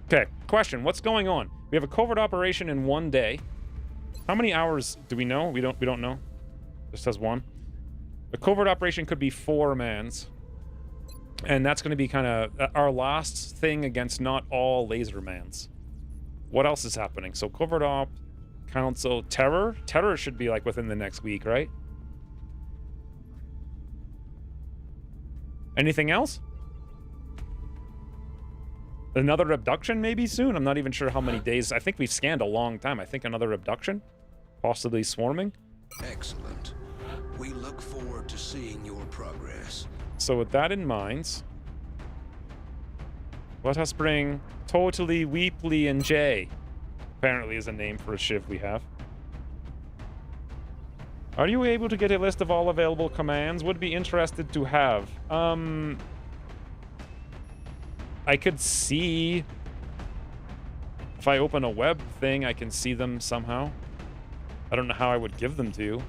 Okay, question. What's going on? We have a covert operation in 1 day. How many hours do we know? We don't know. Just says 1. The covert operation could be 4 mans. And that's going to be kind of our last thing against not all laser mans. What else is happening? So covert op, council, terror. Terror should be like within the next week, right? Anything else? Another abduction maybe soon? I'm not even sure how many days. I think we've scanned a long time. I think another abduction? Possibly swarming? Excellent. We look forward to seeing your progress. So with that in mind, let us bring Totally Weeply and J. Apparently is a name for a shiv we have. Are you able to get a list of all available commands? Would be interested to have. I could see... If I open a web thing, I can see them somehow. I don't know how I would give them to you.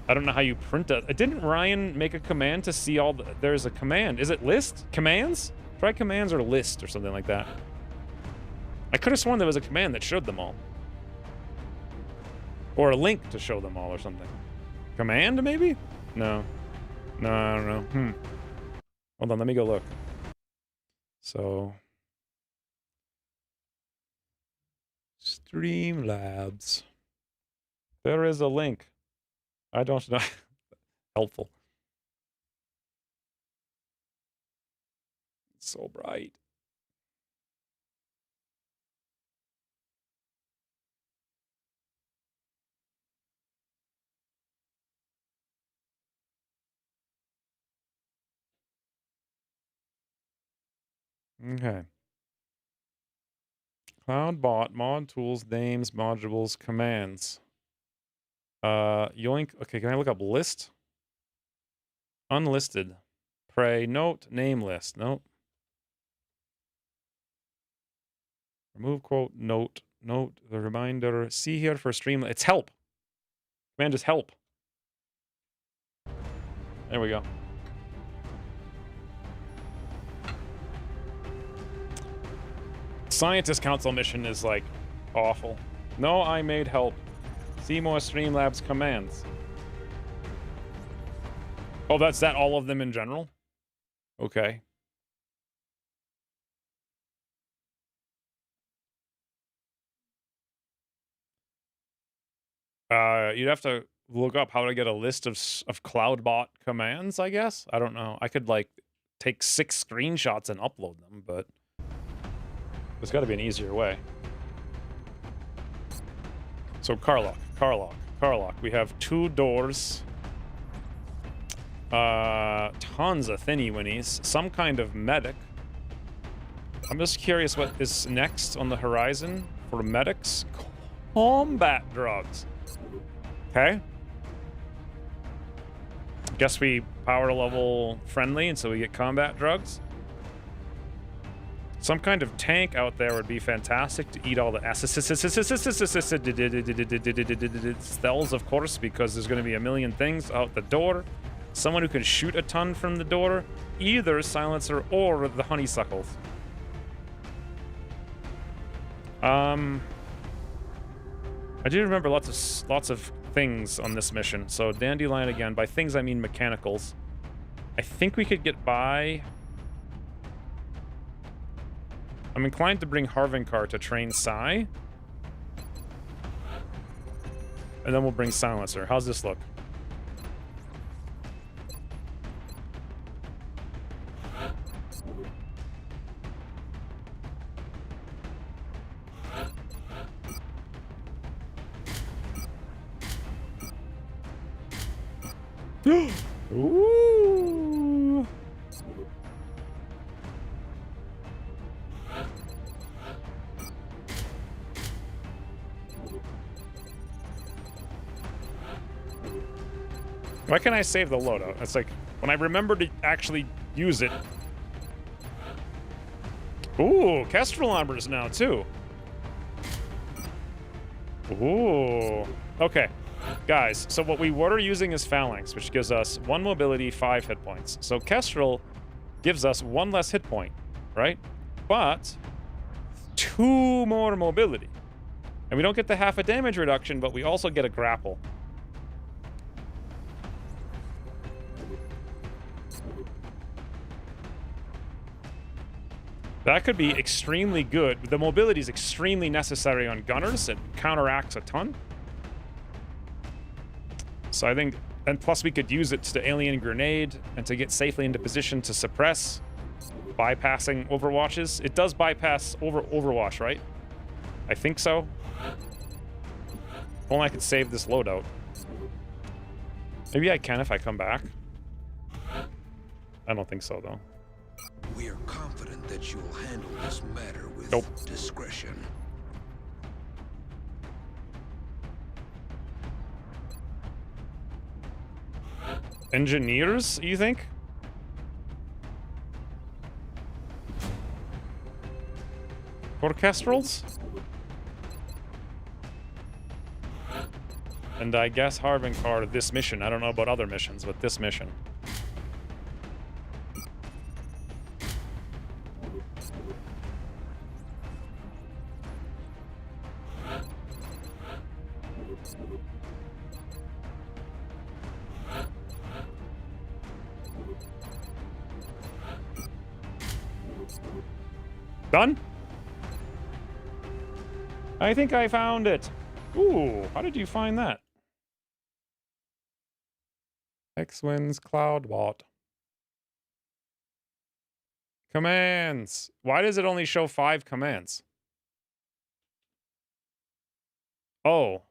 I don't know how you print it. Didn't Ryan make a command to see all the... There's a command. Is it list? Commands? Try commands or list or something like that. I could have sworn there was a command that showed them all. Or a link to show them all or something. Command, maybe? No. No, I don't know. Hold on, let me go look. So... Streamlabs. There is a link. I don't know. Helpful. It's so bright. Okay. Cloudbot, mod tools, names, modules, commands. Yoink. Okay, can I look up list? Unlisted. Pray. Note. Name list. Nope. Remove quote. Note. Note. The reminder. See here for stream. It's help. Command is help. There we go. Scientist Council mission is like awful. No, I made help. See more Streamlabs commands. Oh, that's that all of them in general? Okay. You'd have to look up how to get a list of Cloudbot commands, I guess. I don't know. I could like take 6 screenshots and upload them, but there's got to be an easier way. So car lock. We have 2 doors. Tons of thinny winnies. Some kind of medic. I'm just curious what is next on the horizon for medics. Combat drugs. Okay. Guess we power level friendly, and so we get combat drugs. Some kind of tank out there would be fantastic to eat all the cells, of course, because there's going to be a million things out the door. Someone who can shoot a ton from the door, either silencer or the honeysuckles. I do remember lots of things on this mission. So Dandelion again. By things I mean mechanicals. I think we could get by. I'm inclined to bring Harvinkar to train Sai. And then we'll bring Silencer. How's this look? Ooh. Why can't I save the loadout? It's like, when I remember to actually use it. Ooh, Kestrel armors now, too. Ooh. Okay, guys, so what we were using is Phalanx, which gives us 1 mobility, 5 hit points. So Kestrel gives us 1 less hit point, right? But 2 more mobility. And we don't get the half a damage reduction, but we also get a grapple. That could be extremely good. The mobility is extremely necessary on gunners. It counteracts a ton. So I think, and plus we could use it to alien grenade and to get safely into position to suppress, bypassing overwatches. It does bypass overwatch, right? I think so. If only I could save this loadout. Maybe I can if I come back. I don't think so, though. We are confident that you will handle this matter with discretion. Engineers, you think? Orchestrals? And I guess Harvinkar this mission. I don't know about other missions, but this mission. Done? I think I found it. Ooh, how did you find that? X-Winds Cloudbot. Commands. Why does it only show 5 commands? Oh.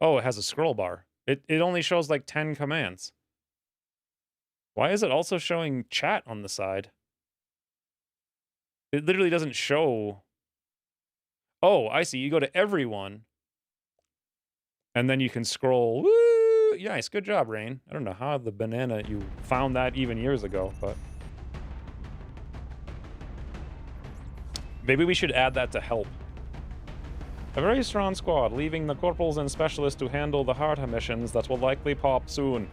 Oh, it has a scroll bar. It only shows like 10 commands. Why is it also showing chat on the side? It literally doesn't show. Oh, I see. You go to everyone, and then you can scroll. Woo! Nice. Good job, Rain. I don't know how the banana you found that even years ago, but maybe we should add that to help. A very strong squad, leaving the corporals and specialists to handle the harder missions that will likely pop soon.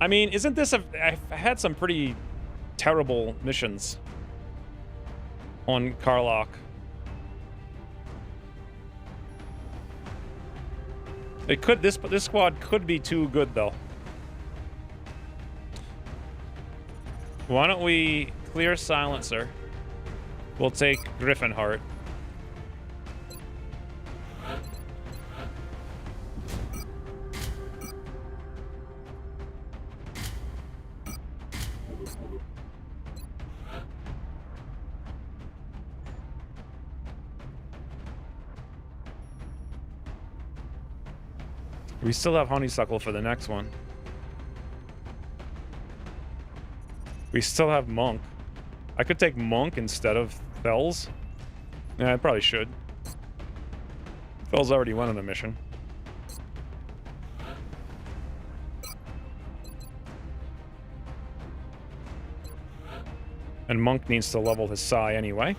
I mean, isn't this a... I've had some pretty terrible missions on Karlach. It could... This squad could be too good, though. Why don't we clear Silencer? We'll take Griffinheart. We still have Honeysuckle for the next one. We still have Monk. I could take Monk instead of Fells. Yeah, I probably should. Fells already went on a mission. And Monk needs to level his Psi anyway.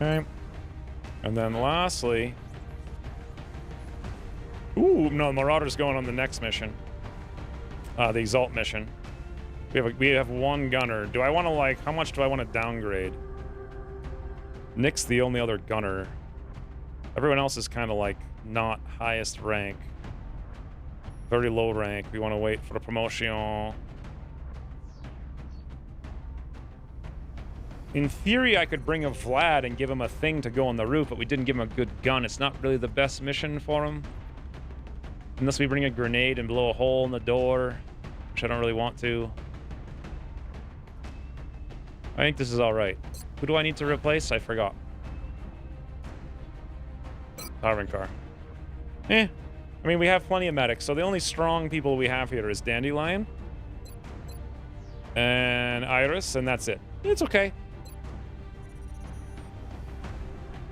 Okay. And then lastly... Ooh, no, Marauder's going on the next mission. The Exalt mission. We have one gunner. Do I want to, like... How much do I want to downgrade? Nick's the only other gunner. Everyone else is kind of, like, not highest rank. Very low rank. We want to wait for the promotion. In theory, I could bring a Vlad and give him a thing to go on the roof, but we didn't give him a good gun. It's not really the best mission for him. Unless we bring a grenade and blow a hole in the door, which I don't really want to. I think this is alright. Who do I need to replace? I forgot. Car. I mean, we have plenty of medics, so the only strong people we have here is Dandelion and Iris, and that's it. It's okay.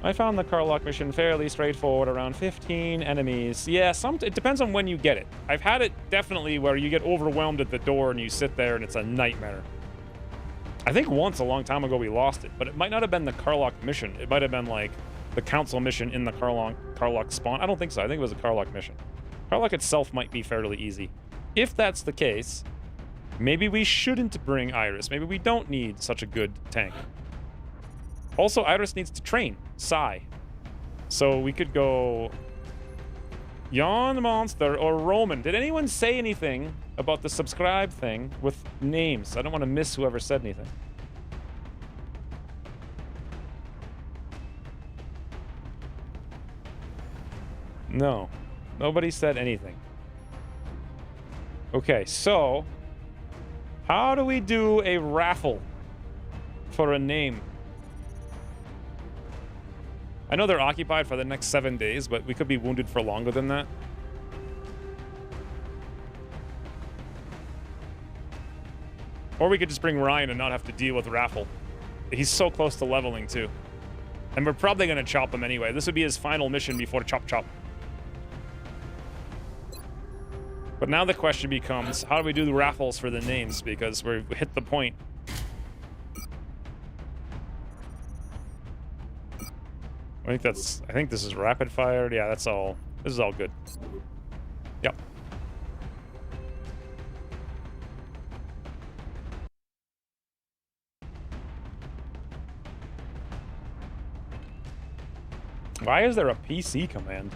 I found the Karlach mission fairly straightforward, around 15 enemies. Yeah, it depends on when you get it. I've had it definitely where you get overwhelmed at the door and you sit there and it's a nightmare. I think once a long time ago we lost it, but it might not have been the Karlach mission. It might have been like the council mission in the Karlach spawn. I don't think so. I think it was a Karlach mission. Karlach itself might be fairly easy. If that's the case, maybe we shouldn't bring Iris. Maybe we don't need such a good tank. Also, Iris needs to train Psi. So we could go Yon Monster or Roman. Did anyone say anything about the subscribe thing with names? I don't want to miss whoever said anything. No. Nobody said anything. Okay, so how do we do a raffle for a name? I know they're occupied for the next 7 days, but we could be wounded for longer than that. Or we could just bring Ryan and not have to deal with raffle. He's so close to leveling, too. And we're probably going to chop him anyway. This would be his final mission before Chop Chop. But now the question becomes, how do we do the raffles for the names? Because we hit the point. I think this is rapid fire. Yeah, that's all. This is all good. Yep. Why is there a PC command?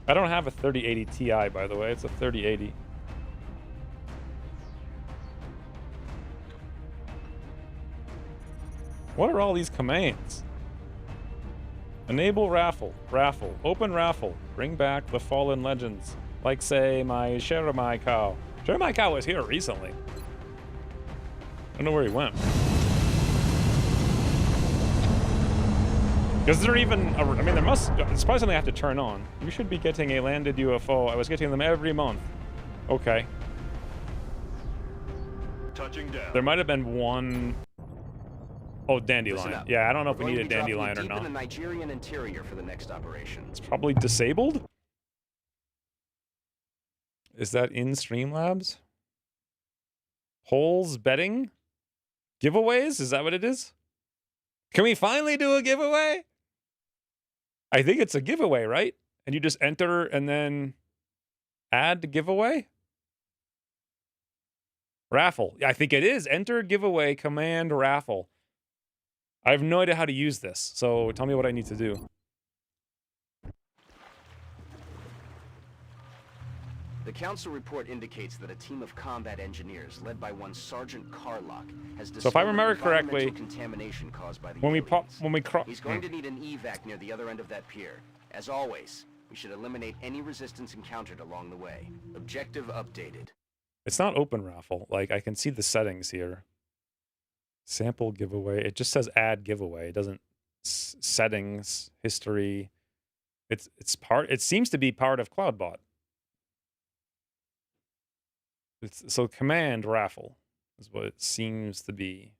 I don't have a 3080 Ti, by the way. It's a 3080. What are all these commands? Enable raffle. Raffle. Open raffle. Bring back the fallen legends. Like, say, my Jeremiah cow. Jeremiah cow was here recently. I don't know where he went. Is there even a, I mean, there must, it's probably something I have to turn on. You should be getting a landed UFO. I was getting them every month. Okay. Touching down. There might have been one. Oh, dandelion. Yeah, I don't know if we need a dandelion or deep not. in the Nigerian interior for the next operation. It's probably disabled. Is that in Streamlabs? Holes betting? Giveaways? Is that what it is? Can we finally do a giveaway? I think it's a giveaway, right? And you just enter and then add giveaway? Raffle. I think it is. Enter giveaway command raffle. I have no idea how to use this, so tell me what I need to do. The council report indicates that a team of combat engineers led by one Sergeant Carlock has So if I remember correctly, contamination caused by the when aliens. He's going to need an evac near the other end of that pier. As always, we should eliminate any resistance encountered along the way. Objective updated. It's not open raffle. Like, I can see the settings here. Sample giveaway. It just says add giveaway. It doesn't settings, history. It seems to be part of CloudBot. So command raffle is what it seems to be.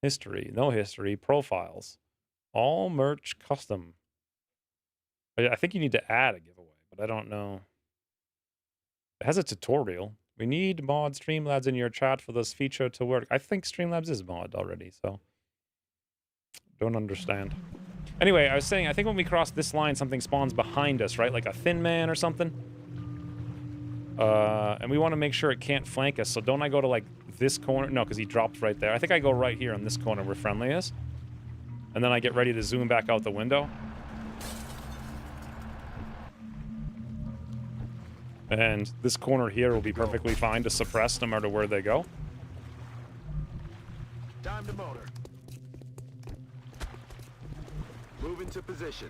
History, no history, profiles, all merch custom. I think you need to add a giveaway, but I don't know. It has a tutorial. We need mod Streamlabs in your chat for this feature to work. I think Streamlabs is mod already, so don't understand. Anyway, I was saying, I think when we cross this line, something spawns behind us, right? Like a thin man or something. And we want to make sure it can't flank us. So don't I go to like this corner? No, because he dropped right there. I think I go right here in this corner where friendly is. And then I get ready to zoom back out the window. And this corner here will be perfectly fine to suppress no matter where they go. Time to motor. Move into position.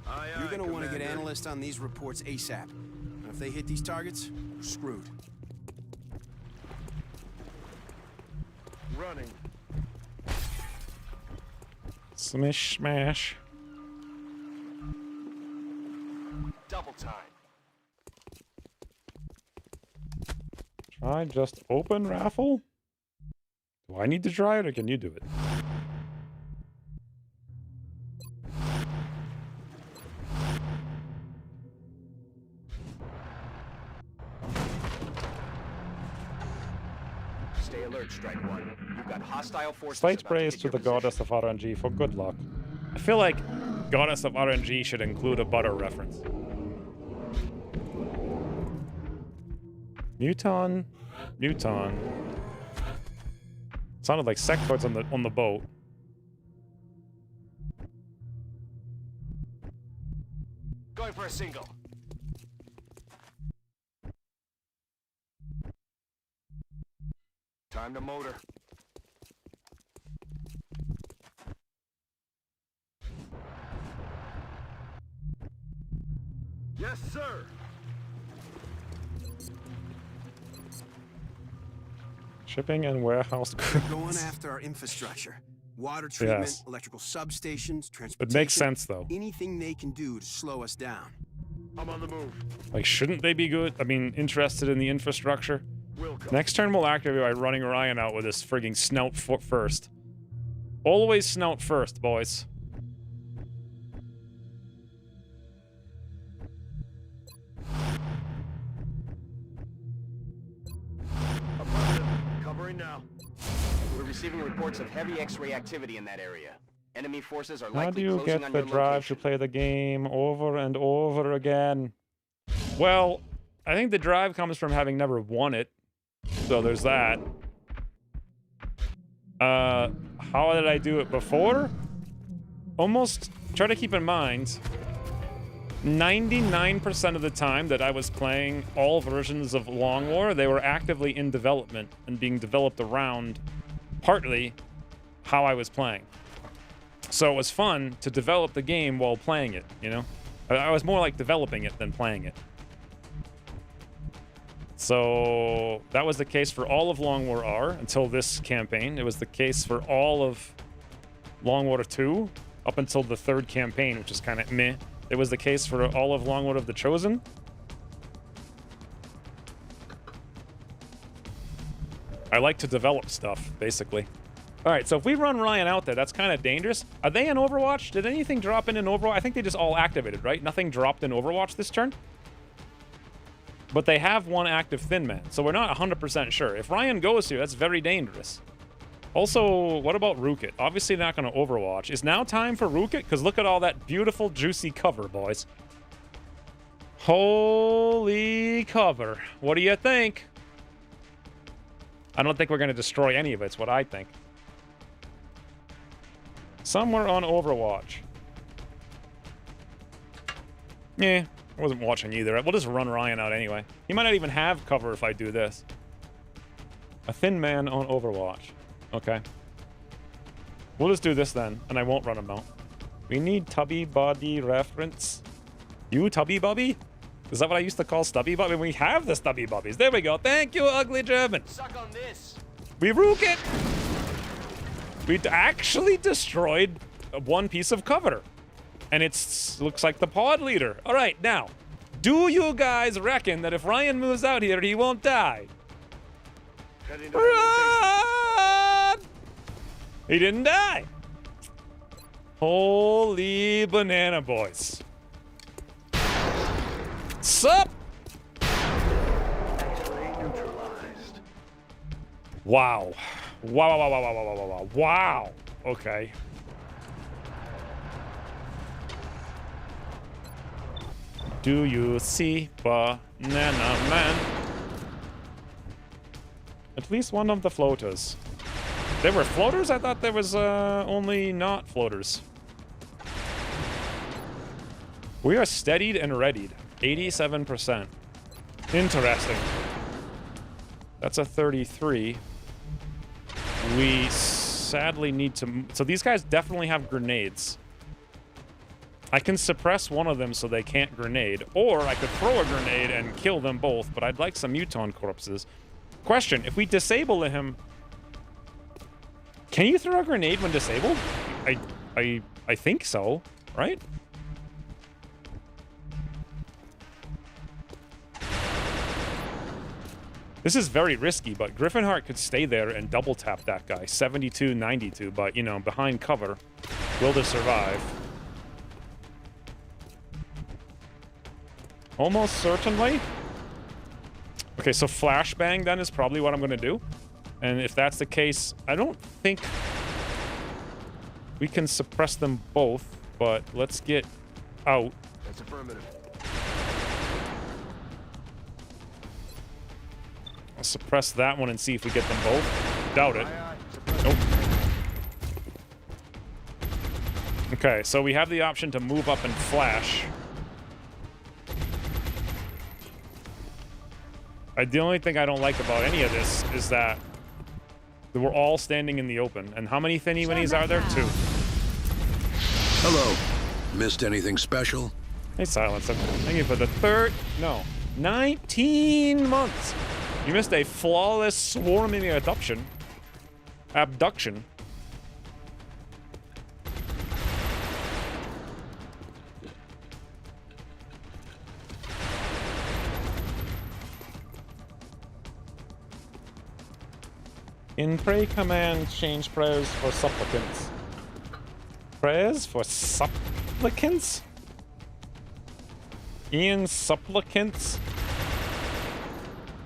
Aye, You're aye, gonna want to get Commander. analysts on these reports ASAP. And if they hit these targets, we're screwed. Running. Smish smash. Double time. Try just open raffle? Do I need to try it or can you do it? Stay alert, Strike One. You've got hostile forces. Slight about praise hit to your the goddess of RNG for good luck. I feel like goddess of RNG should include a butter reference. Muton. Sounded like sectoids on the boat. Going for a single. Time to motor. Yes, sir. Shipping and warehouse They're going goods. after our infrastructure. Water treatment, Yes. electrical substations, transportation. It makes sense though. Anything they can do to slow us down. I'm on the move. Like, shouldn't they be good? I mean, interested in the infrastructure? Will come. Next turn we'll activate by running Orion out with his frigging snout foot first. Always snout first, boys. Affirmative. Covering now. We're receiving reports of heavy X-ray activity in that area. Enemy forces are How likely do you closing get on the your drive to location. play the game over and over again? Well, I think the drive comes from having never won it. So there's that. How did I do it before? Almost, try to keep in mind, 99% of the time that I was playing all versions of Long War, they were actively in development and being developed around partly how I was playing. So it was fun to develop the game while playing it, you know? I was more like developing it than playing it. So that was the case for all of Long War R until this campaign. It was the case for all of Longwood 2 up until the 3rd campaign, which is kind of meh. It was the case for all of Longwood of the Chosen. I like to develop stuff, basically. All right, so if we run Ryan out there, that's kind of dangerous. Are they in Overwatch? Did anything drop in Overwatch? I think they just all activated, right? Nothing dropped in Overwatch this turn? But they have one active Thin Man, so we're not 100% sure. If Ryan goes here, that's very dangerous. Also, what about Rookit? Obviously not going to Overwatch. Is now time for Rookit? Because look at all that beautiful, juicy cover, boys. Holy cover. What do you think? I don't think we're going to destroy any of it. It's what I think. Somewhere on Overwatch. Yeah, I wasn't watching either. We'll just run Ryan out anyway. He might not even have cover if I do this. A Thin Man on Overwatch. Okay. We'll just do this then, and I won't run him out. We need Tubby Body reference. You Tubby Bobby? Is that what I used to call Stubby Bobby? We have the Stubby Bobbies. There we go. Thank you, ugly German. Suck on this. We rook it. We actually destroyed one piece of cover. And it looks like the pod leader. All right, now, do you guys reckon that if Ryan moves out here, he won't die? Run! He didn't die. Holy banana, boys. Sup? Neutralized. Wow. Wow, wow, wow, wow, wow, wow, wow, wow. Okay. Do you see Banana Man? At least one of the floaters. There were floaters? I thought there was only not floaters. We are steadied and readied. 87%. Interesting. That's a 33. We sadly need to... So these guys definitely have grenades. I can suppress one of them so they can't grenade. Or I could throw a grenade and kill them both, but I'd like some Muton corpses. Question, if we disable him... Can you throw a grenade when disabled? I think so, right? This is very risky, but Griffinheart could stay there and double tap that guy. 72, 92, but, you know, behind cover. Will they survive? Almost certainly. Okay, so flashbang then is probably what I'm going to do. And if that's the case, I don't think we can suppress them both, but let's get out. That's affirmative. I'll suppress that one and see if we get them both. Doubt it. Nope. Okay, so we have the option to move up and flash. The only thing I don't like about any of this is that we're all standing in the open. And how many Thinny Winnies are there? 2. Hello. Missed anything special? Hey, Silence. Thank you for the 19 months. You missed a flawless swarming abduction. In pray command, change prayers for supplicants. Prayers for supplicants? Ian supplicants?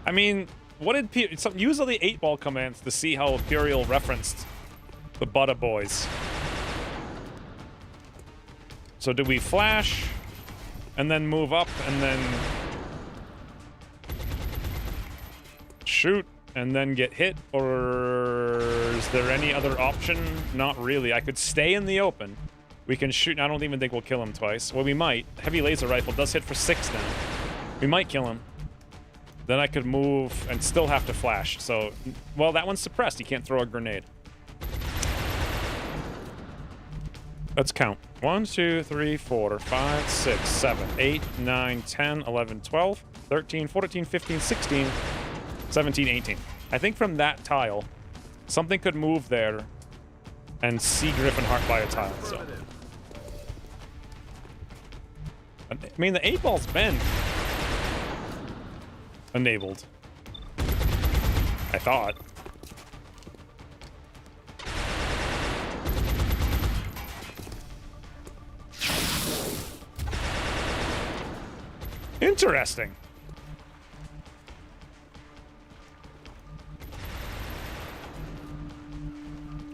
I mean, what did use all the 8-ball commands to see how Imperial referenced the Butter Boys. So do we flash and then move up and then shoot and then get hit, or is there any other option? Not really. I could stay in the open. We can shoot. I don't even think we'll kill him twice. Well, we might. Heavy laser rifle does hit for 6 now. We might kill him. Then I could move and still have to flash. So, well, that one's suppressed. You can't throw a grenade. Let's count. 1, 2, 3, 4, 5, 6, 7, 8, 9, 10, 11, 12, 13, 14, 15, 16, 17, 18. I think from that tile, something could move there and see Griffin Heart by a tile. So, I mean, the 8-ball's been enabled. I thought. Interesting.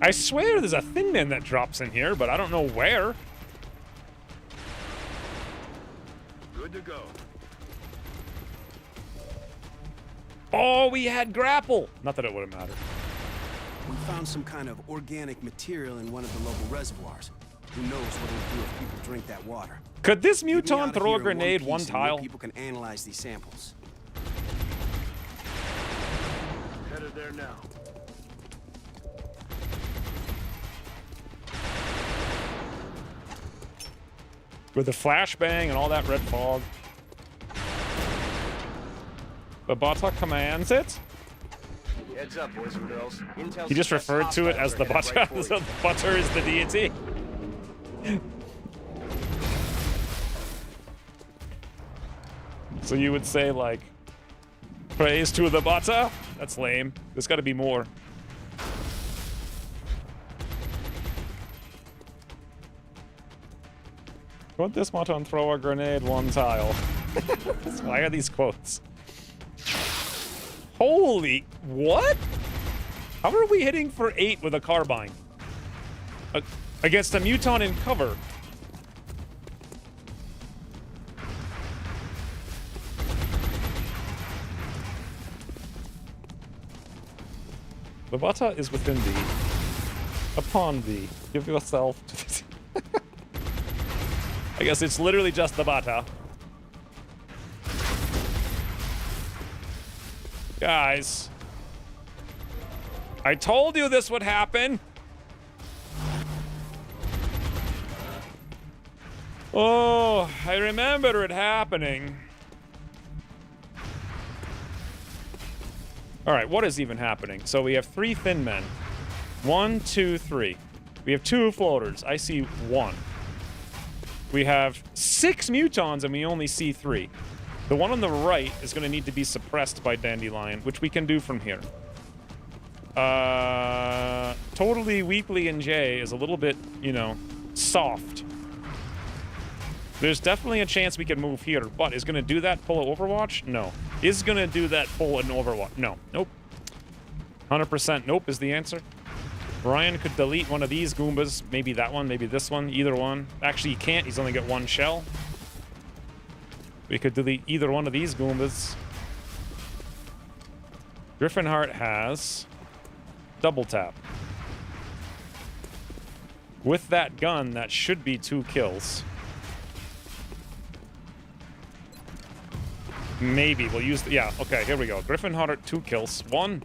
I swear there's a Thin Man that drops in here, but I don't know where. Good to go. Oh, we had grapple. Not that it would have mattered. We found some kind of organic material in one of the local reservoirs. Who knows what it'll do if people drink that water? Could this Get me out muton of throw here a in grenade piece one and tile? People can analyze these samples. Headed there now. With the flashbang and all that red fog. The Bata commands it. Heads up, boys and girls. Intel's He just referred to it as the hostiles are Bata. headed right So the Bata is the deity. So you would say, like, praise to the Bata? That's lame. There's got to be more. Could this Muton throw a grenade one tile? Why are these quotes? Holy... What? How are we hitting for 8 with a carbine? Against a Muton in cover. The Bata is within thee. Upon thee. Give yourself to I guess it's literally just the Bata. Guys. I told you this would happen. Oh, I remember it happening. All right, what is even happening? So we have 3 thin men. 1, 2, 3. We have 2 floaters. I see 1. We have 6 mutons and we only see 3. The one on the right is going to need to be suppressed by Dandelion, which we can do from here. Totally Weekly and J is a little bit, you know, soft. There's definitely a chance we can move here, but is going to do that pull an Overwatch? No. Is going to do that pull an Overwatch? No. Nope. 100% nope is the answer. Ryan could delete one of these Goombas. Maybe that one, maybe this one, either one. Actually, he can't. He's only got 1 shell. We could delete either one of these Goombas. Griffinheart has double tap. With that gun, that should be 2 kills. Maybe we'll use the, yeah, okay, here we go. Griffinheart, 2 kills. 1.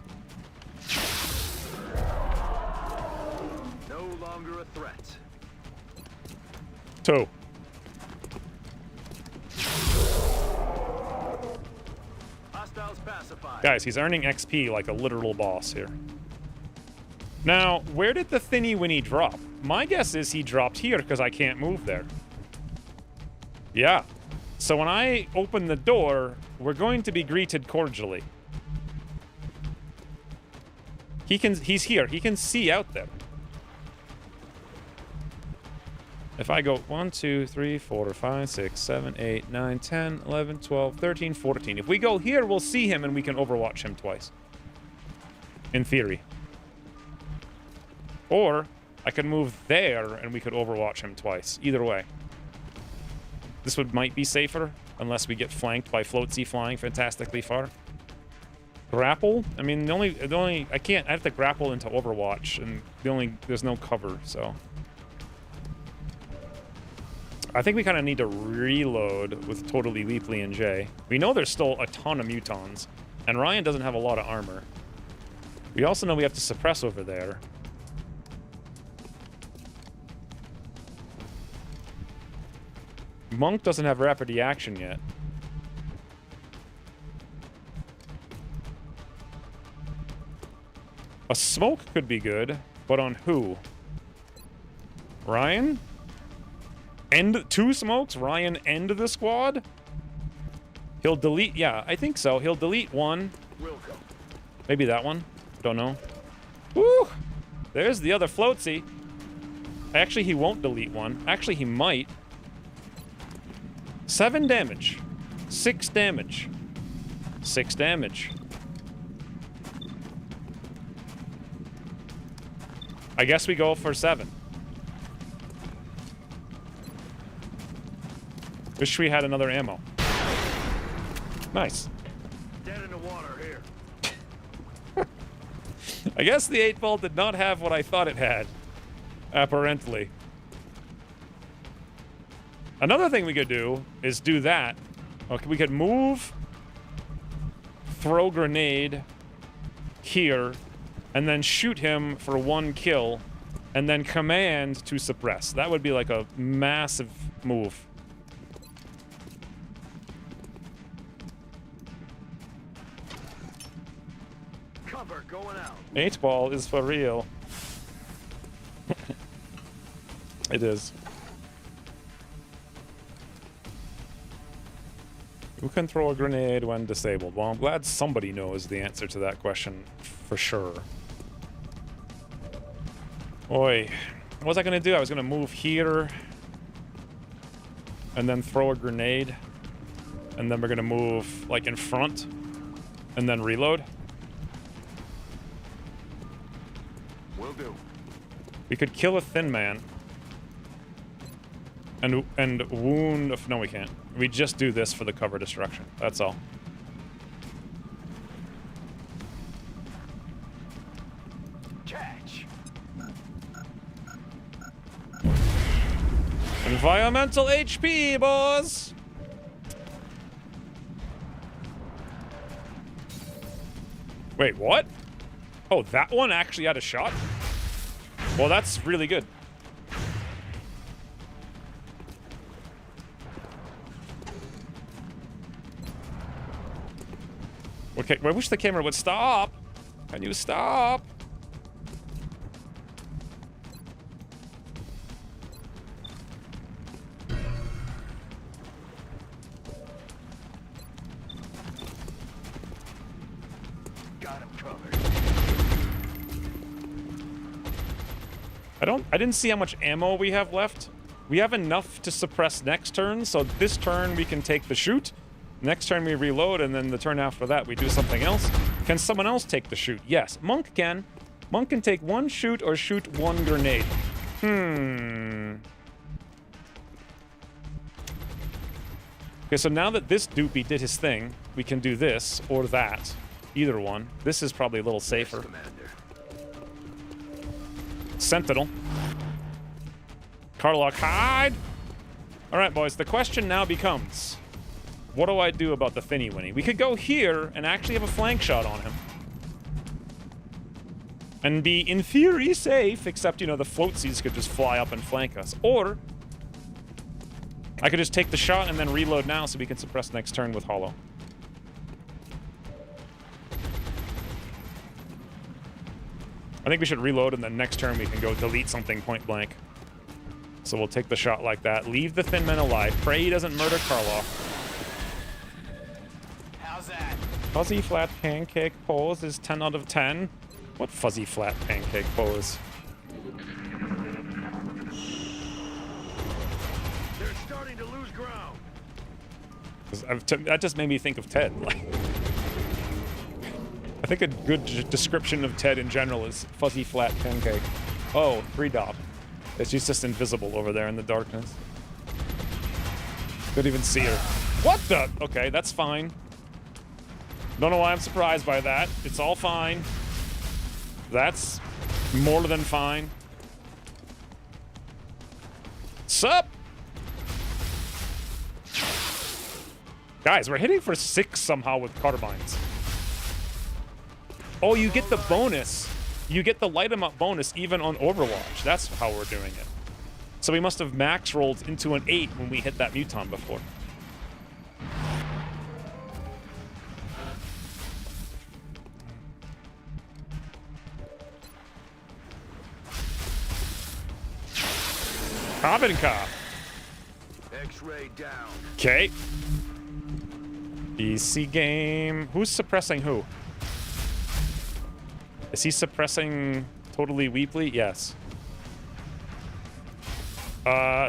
No longer a threat. 2. Hostiles pacified. Guys, he's earning XP like a literal boss here. Now, where did the Thinny Winnie drop? My guess is he dropped here because I can't move there. Yeah. So when I open the door, we're going to be greeted cordially. He's here. He can see out there. If I go 1, 2, 3, 4, 5, 6, 7, 8, 9, 10, 11, 12, 13, 14. If we go here, we'll see him and we can overwatch him twice. In theory. Or I could move there and we could overwatch him twice. Either way. This might be safer unless we get flanked by Floatsy flying fantastically far. Grapple? I mean, the only I have to grapple into Overwatch, and there's no cover, so. I think we kind of need to reload with Totally Weeply and J. We know there's still a ton of mutons, and Ryan doesn't have a lot of armor. We also know we have to suppress over there. Monk doesn't have rapid reaction yet. A smoke could be good, but on who? Ryan? End 2 smokes? Ryan end the squad? He'll delete, yeah, I think so. He'll delete 1. Maybe that one. Don't know. Woo! There's the other floatsy. Actually, he won't delete 1. Actually, he might. 7 damage. 6 damage. 6 damage. I guess we go for 7. Wish we had another ammo. Nice. Dead in the water here. I guess the 8-ball did not have what I thought it had. Apparently. Another thing we could do is do that. Okay, we could move, throw grenade here, and then shoot him for 1 kill, and then command to suppress. That would be like a massive move. Cover going out. 8-ball is for real. It is. Who can throw a grenade when disabled? Well, I'm glad somebody knows the answer to that question for sure. Oi. What was I gonna do? I was gonna move here and then throw a grenade. And then we're gonna move like in front and then reload. Will do. We could kill a thin man. And wound... No, we can't. We just do this for the cover destruction. That's all. Catch. Environmental HP, boys! Wait, what? Oh, that one actually had a shot? Well, that's really good. Okay, I wish the camera would stop. Can you stop? Got him covered. I didn't see how much ammo we have left. We have enough to suppress next turn, so this turn we can take the shoot. Next turn we reload, and then the turn after that we do something else. Can someone else take the shoot? Yes, Monk can. Monk can take 1 shoot or shoot 1 grenade. Okay, so now that this doopy did his thing, we can do this or that. Either one. This is probably a little safer. Sentinel. Carlock, hide! Alright, boys, the question now becomes... what do I do about the Finny Winnie? We could go here and actually have a flank shot on him. And be, in theory, safe, except, you know, the floatsies could just fly up and flank us. Or, I could just take the shot and then reload now so we can suppress next turn with Hollow. I think we should reload, and then next turn we can go delete something point blank. So we'll take the shot like that. Leave the Thin Men alive. Pray he doesn't murder Karloff. How's that? Fuzzy flat pancake pose is 10 out of 10. What fuzzy flat pancake pose? They're starting to lose ground. That just made me think of Ted. I think a good description of Ted in general is fuzzy flat pancake. Oh, 3-dot. She's just invisible over there in the darkness. Couldn't even see her. What the? Okay, that's fine. Don't know why I'm surprised by that. It's all fine. That's more than fine. Sup? Guys, we're hitting for 6 somehow with carbines. Oh, you get the bonus. You get the light 'em up bonus even on Overwatch. That's how we're doing it. So we must have max rolled into an 8 when we hit that Muton before. Carbon car. X-ray down. Okay. Easy game. Who's suppressing who? Is he suppressing Totally Weeply? Yes.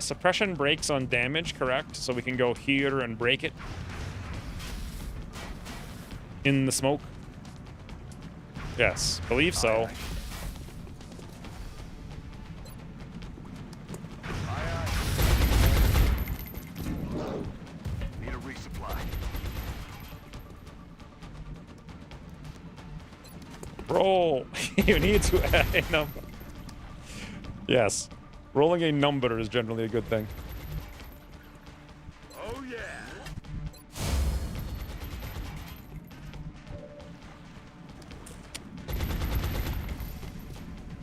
Suppression breaks on damage, correct? So we can go here and break it. In the smoke. Yes, believe so. Need a resupply. Roll. You need to add a number. Yes. Rolling a number is generally a good thing. Oh yeah.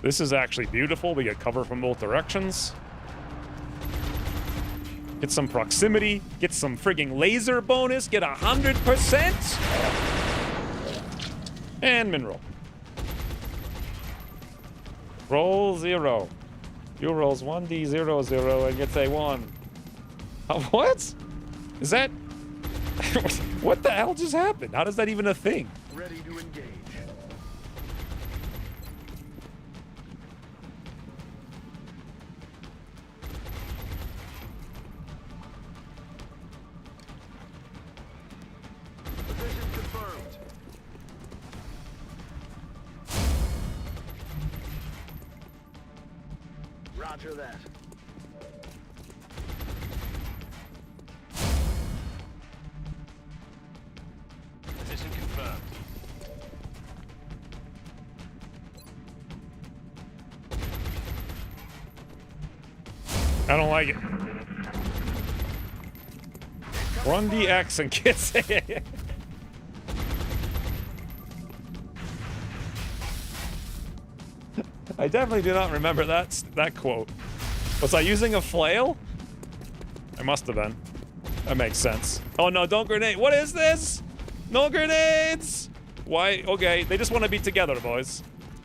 This is actually beautiful. We get cover from both directions. Get some proximity. Get some frigging laser bonus. Get 100%. And mineral. Roll 0. You rolls 1d00 and gets a 1. What? Is that... What the hell just happened? How is that even a thing? Ready to engage. Position confirmed. Roger that. Position confirmed. I don't like it. Run DX and kiss it. I definitely do not remember that quote. Was I using a flail? I must have been. That makes sense. Oh no, don't grenade. What is this? No grenades! Why? Okay, they just want to be together, boys.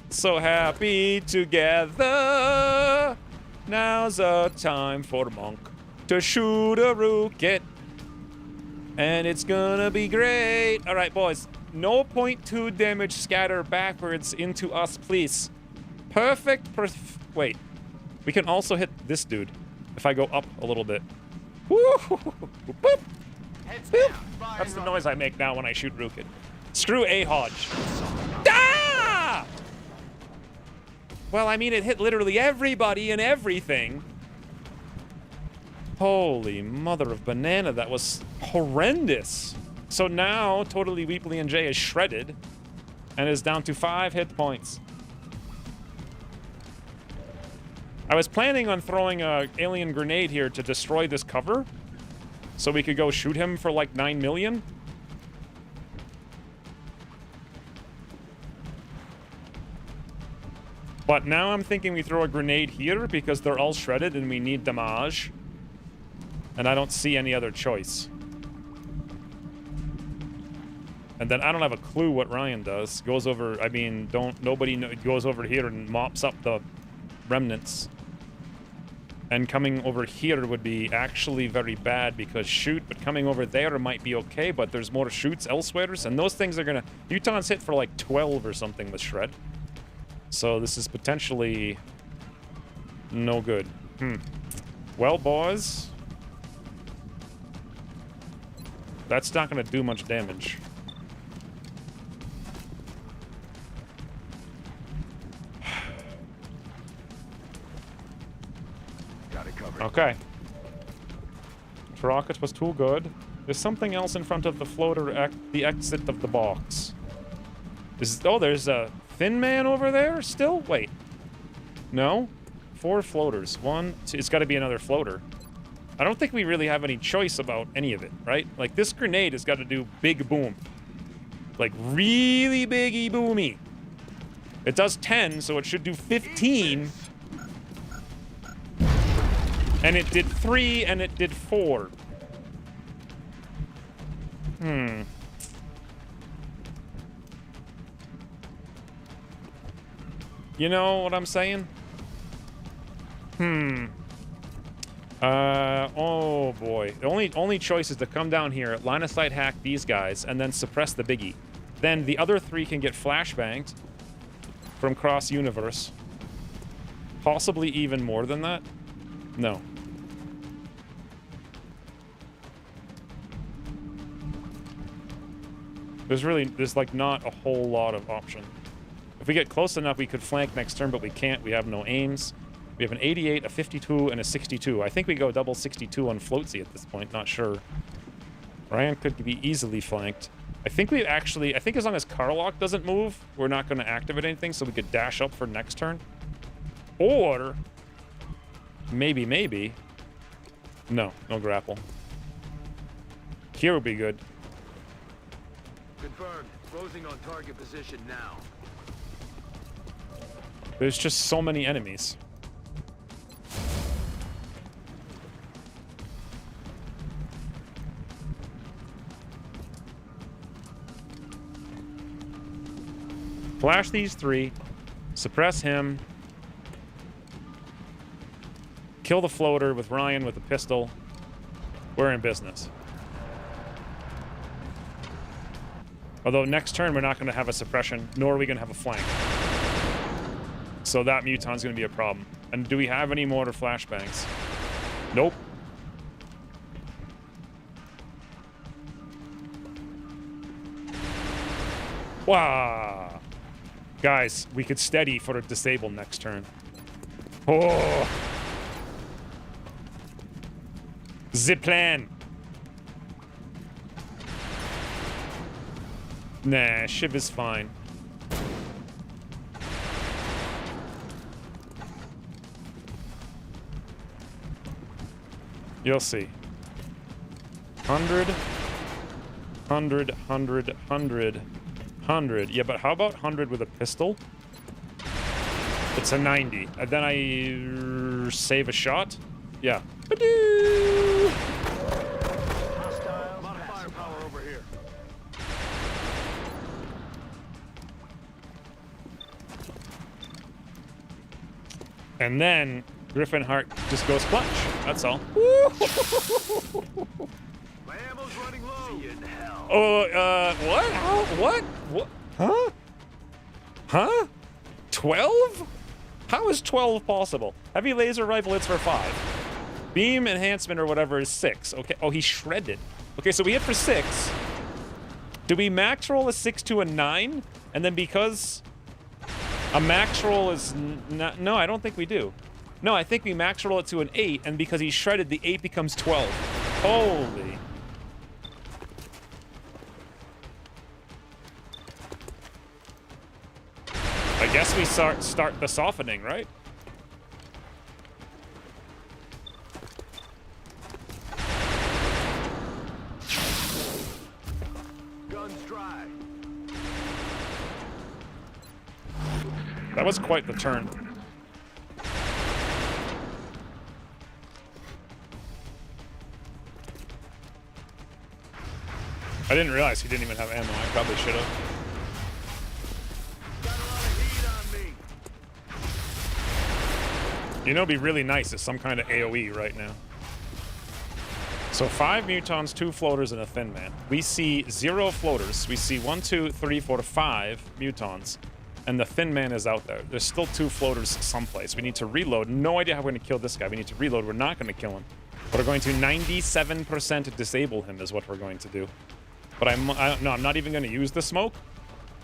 So happy together. Now's a time for Monk to shoot a rocket. And it's gonna be great. All right, boys. No 0.2 damage scatter backwards into us, please. Perfect. Wait. We can also hit this dude if I go up a little bit. Woo! Boop. Boop. That's the noise I make now when I shoot rocket. Screw A Hodge. Ah! Well, I mean, it hit literally everybody and everything. Holy mother of banana, that was horrendous. So now, Totally Weeply and Jay is shredded and is down to 5 hit points. I was planning on throwing an alien grenade here to destroy this cover so we could go shoot him for like 9 million. But now I'm thinking we throw a grenade here because they're all shredded and we need damage. And I don't see any other choice. And then I don't have a clue what Ryan does. Goes over, I mean, nobody goes over here and mops up the remnants. And coming over here would be actually very bad because shoot, but coming over there might be okay, but there's more shoots elsewhere, and those things are gonna... Uton's hit for like 12 or something with Shred. So this is potentially no good. Well, boys. That's not gonna do much damage. Okay. Rocket was too good. There's something else in front of the floater, the exit of the box. Oh, there's a thin man over there still? Wait. No? 4 floaters. 1, 2, it's gotta be another floater. I don't think we really have any choice about any of it, right? Like, this grenade has got to do big boom. Like, really biggy boomy. It does 10, so it should do 15. And it did 3, and it did 4. You know what I'm saying? Oh boy. The only choice is to come down here, line of sight hack these guys, and then suppress the biggie. Then the other three can get flashbanged from cross universe. Possibly even more than that? No. There's like not a whole lot of option. If we get close enough, we could flank next turn, but we can't. We have no aims. We have an 88, a 52, and a 62. I think we go double 62 on Floatsy at this point. Not sure. Ryan could be easily flanked. I think as long as Karlok doesn't move, we're not going to activate anything, so we could dash up for next turn. Or maybe. No grapple. Here would be good. Confirmed. Closing on target position now. There's just so many enemies. Flash these three. Suppress him. Kill the floater with Ryan with a pistol. We're in business. Although next turn we're not going to have a suppression, nor are we going to have a flank. So that Muton's going to be a problem. And do we have any mortar flashbangs? Nope. Wow. Guys, we could steady for a disable next turn. Oh. Ziplan. Nah, Shiv is fine. You'll see. 100, 100, 100, 100, 100. Yeah, but how about 100 with a pistol? It's a 90. And then I save a shot? Yeah. Ba-doo! Hostile. A lot of firepower over here. And then Griffin Hart just goes clutch. That's all. My ammo's running low. See you in hell. Oh, what? How? What? What? Huh? Huh? 12? How is 12 possible? Heavy laser rifle hits for 5. Beam enhancement or whatever is 6. Okay. Oh, he shredded. Okay, so we hit for 6. Do we max roll a 6 to a 9? And then because a max roll is not... No, I don't think we do. No, I think we max roll it to an 8, and because he shredded, the 8 becomes 12. Holy... I guess we start the softening, right? Guns dry. That was quite the turn. I didn't realize he didn't even have ammo. I probably should have. You know, it'd be really nice is some kind of AoE right now. So 5 mutons, 2 floaters, and a thin man. We see 0 floaters. We see 1, 2, 3, 4, 5 mutons. And the thin man is out there. There's still 2 floaters someplace. We need to reload. No idea how we're going to kill this guy. We need to reload. We're not going to kill him. We're going to 97% disable him is what we're going to do. But I'm not even going to use the smoke.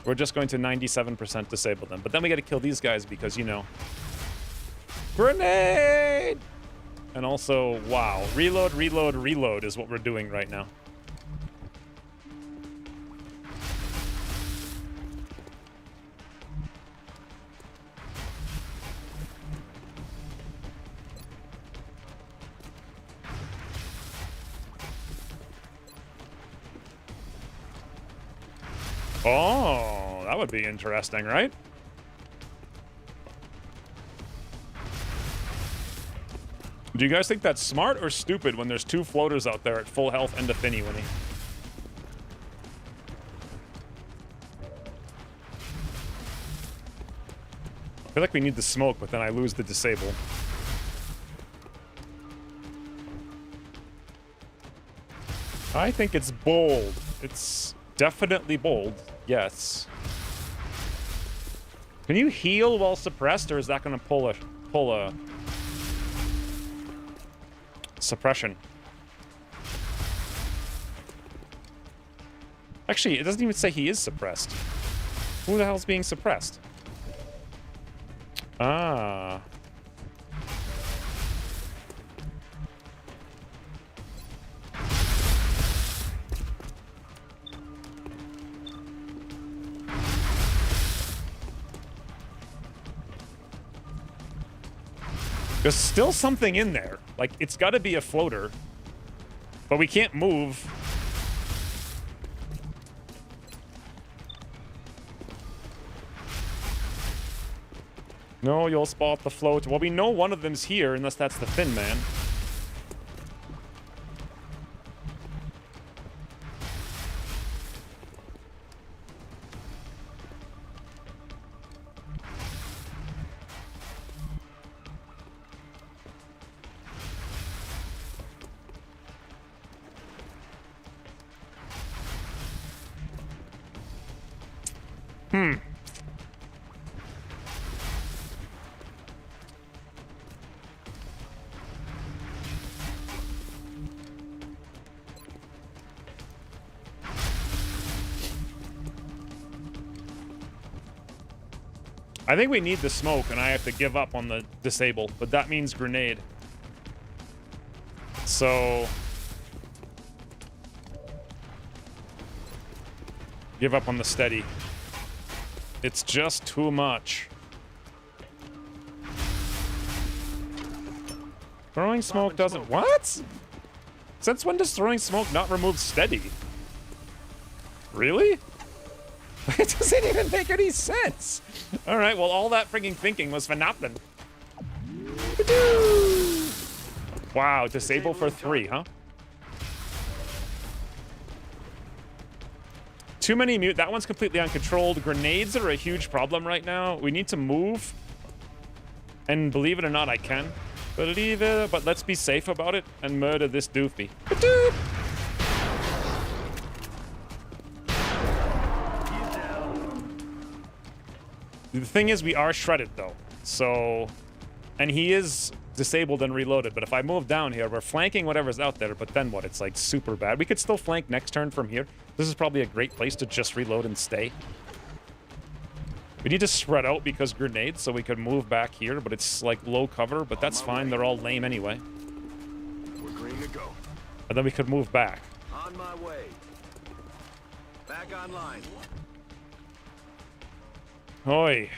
We're just going to 97% disable them. But then we got to kill these guys because, you know... Grenade! And also, wow. Reload, reload, reload is what we're doing right now. Oh, that would be interesting, right? Do you guys think that's smart or stupid when there's 2 floaters out there at full health and a thinny winning? I feel like we need the smoke, but then I lose the disable. I think it's bold. It's definitely bold. Yes. Can you heal while suppressed, or is that going to pull a suppression? Actually, it doesn't even say he is suppressed. Who the hell's being suppressed? Ah. There's still something in there. Like, it's got to be a floater. But we can't move. No, you'll spot the float. Well, we know one of them's here, unless that's the Thin Man. I think we need the smoke, and I have to give up on the disable, but that means grenade. So... give up on the steady. It's just too much. Throwing smoke doesn't... What? Since when does throwing smoke not remove steady? Really? It doesn't even make any sense. All right, well, all that freaking thinking was for nothing. Wow, disable for 3, huh? Too many mute. That one's completely uncontrolled. Grenades are a huge problem right now. We need to move. And believe it or not, I can. Believe it, but let's be safe about it and murder this doofy. The thing is, we are shredded, though. So... and he is disabled and reloaded. But if I move down here, we're flanking whatever's out there. But then what? It's, like, super bad. We could still flank next turn from here. This is probably a great place to just reload and stay. We need to spread out because grenades, so we could move back here. But it's, like, low cover. But that's fine. They're all lame anyway. We're green to go. And then we could move back. On my way. Back online. Oi.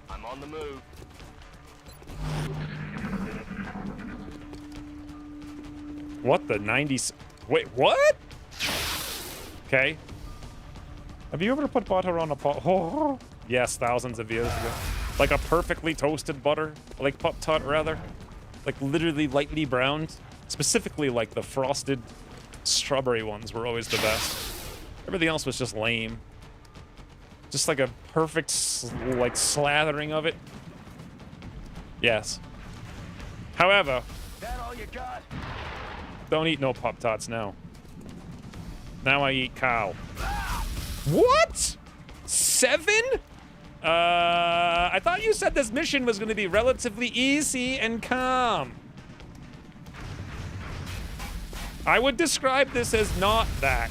I'm on the move. What the 90s? Wait, what? Okay. Have you ever put butter on a pot? Oh, yes, thousands of years ago. Like a perfectly toasted butter? Like Pop-Tart, rather? Like literally lightly browned? Specifically like the frosted strawberry ones were always the best. Everything else was just lame. Just like a perfect, like, slathering of it. Yes. However... That all you got? Don't eat no Pop-Tarts now. Now I eat cow. What? 7? I thought you said this mission was going to be relatively easy and calm. I would describe this as not that.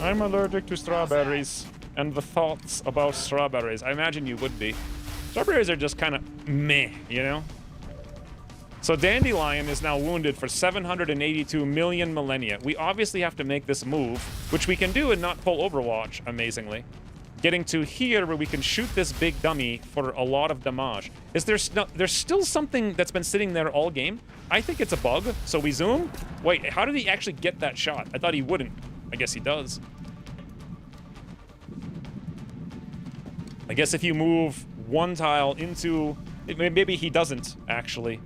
I'm allergic to strawberries and the thoughts about strawberries. I imagine you would be. Strawberries are just kind of meh, you know? So Dandelion is now wounded for 782 million millennia. We obviously have to make this move, which we can do and not pull Overwatch, amazingly. Getting to here where we can shoot this big dummy for a lot of damage. Is there's still something that's been sitting there all game? I think it's a bug. So we zoom. Wait, how did he actually get that shot? I thought he wouldn't. I guess he does. I guess if you move one tile into... maybe he doesn't, actually.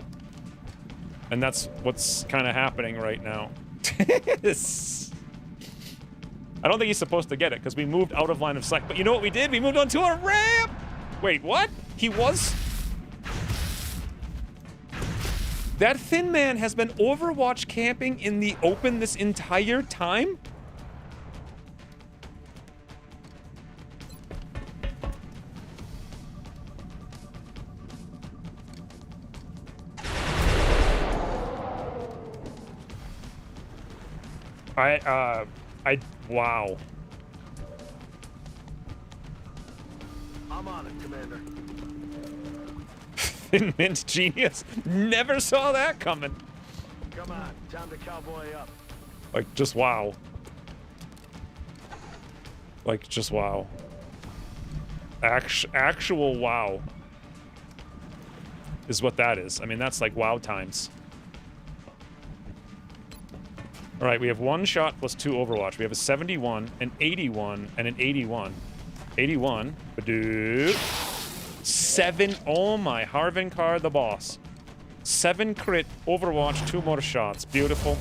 And that's what's kind of happening right now. I don't think he's supposed to get it because we moved out of line of sight. But you know what we did? We moved onto a ramp! Wait, what? He was? That thin man has been Overwatch camping in the open this entire time? Wow. I'm on it, Commander. Thin Mint genius. Never saw that coming. Come on, time to cowboy up. Like, just wow. Like, just wow. Actual wow. Is what that is. I mean, that's like wow times. All right, we have 1 shot plus 2 Overwatch. We have a 71, an 81, and an 81. 81. Badoo. 7. Oh my, Harvinkar the boss. 7 crit, Overwatch, 2 more shots. Beautiful.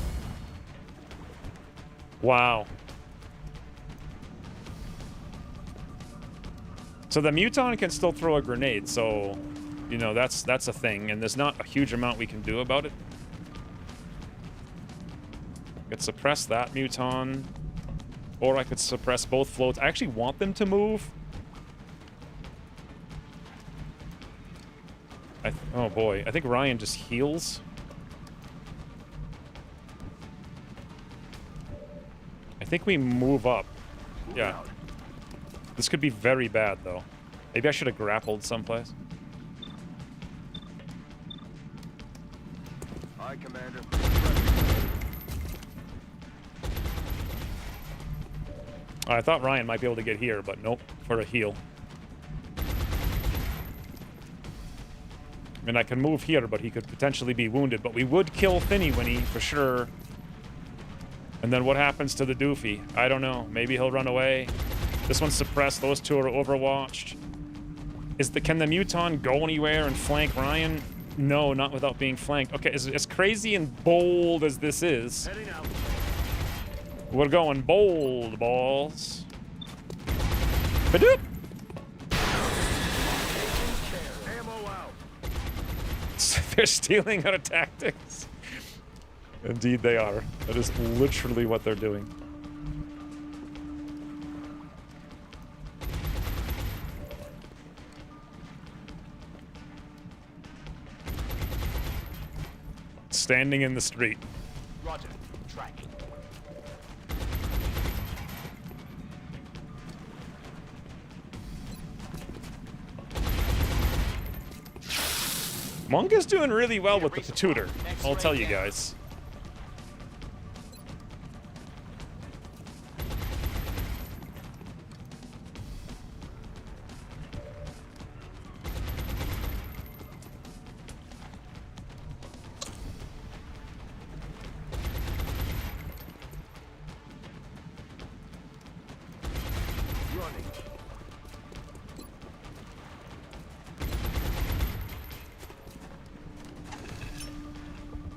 Wow. So the Muton can still throw a grenade, so, you know, that's a thing, and there's not a huge amount we can do about it. I could suppress that Muton, or I could suppress both floats. I actually want them to move. Oh boy, I think Ryan just heals. I think we move up. Yeah. This could be very bad, though. Maybe I should have grappled someplace. Aye, Commander. I thought Ryan might be able to get here, but nope, for a heal. I mean, I can move here, but he could potentially be wounded, but we would kill Finny Winnie for sure. And then what happens to the doofy? I don't know. Maybe he'll run away. This one's suppressed. Those 2 are overwatched. Can the Muton go anywhere and flank Ryan? No, not without being flanked. Okay, as crazy and bold as this is, Heading out. we're going bold, balls. Badoop! Ammo out. They're stealing our tactics. Indeed they are. That is literally what they're doing. Standing in the street. Roger. Tracking. Monk is doing really well with the tutor. I'll tell you guys. Running.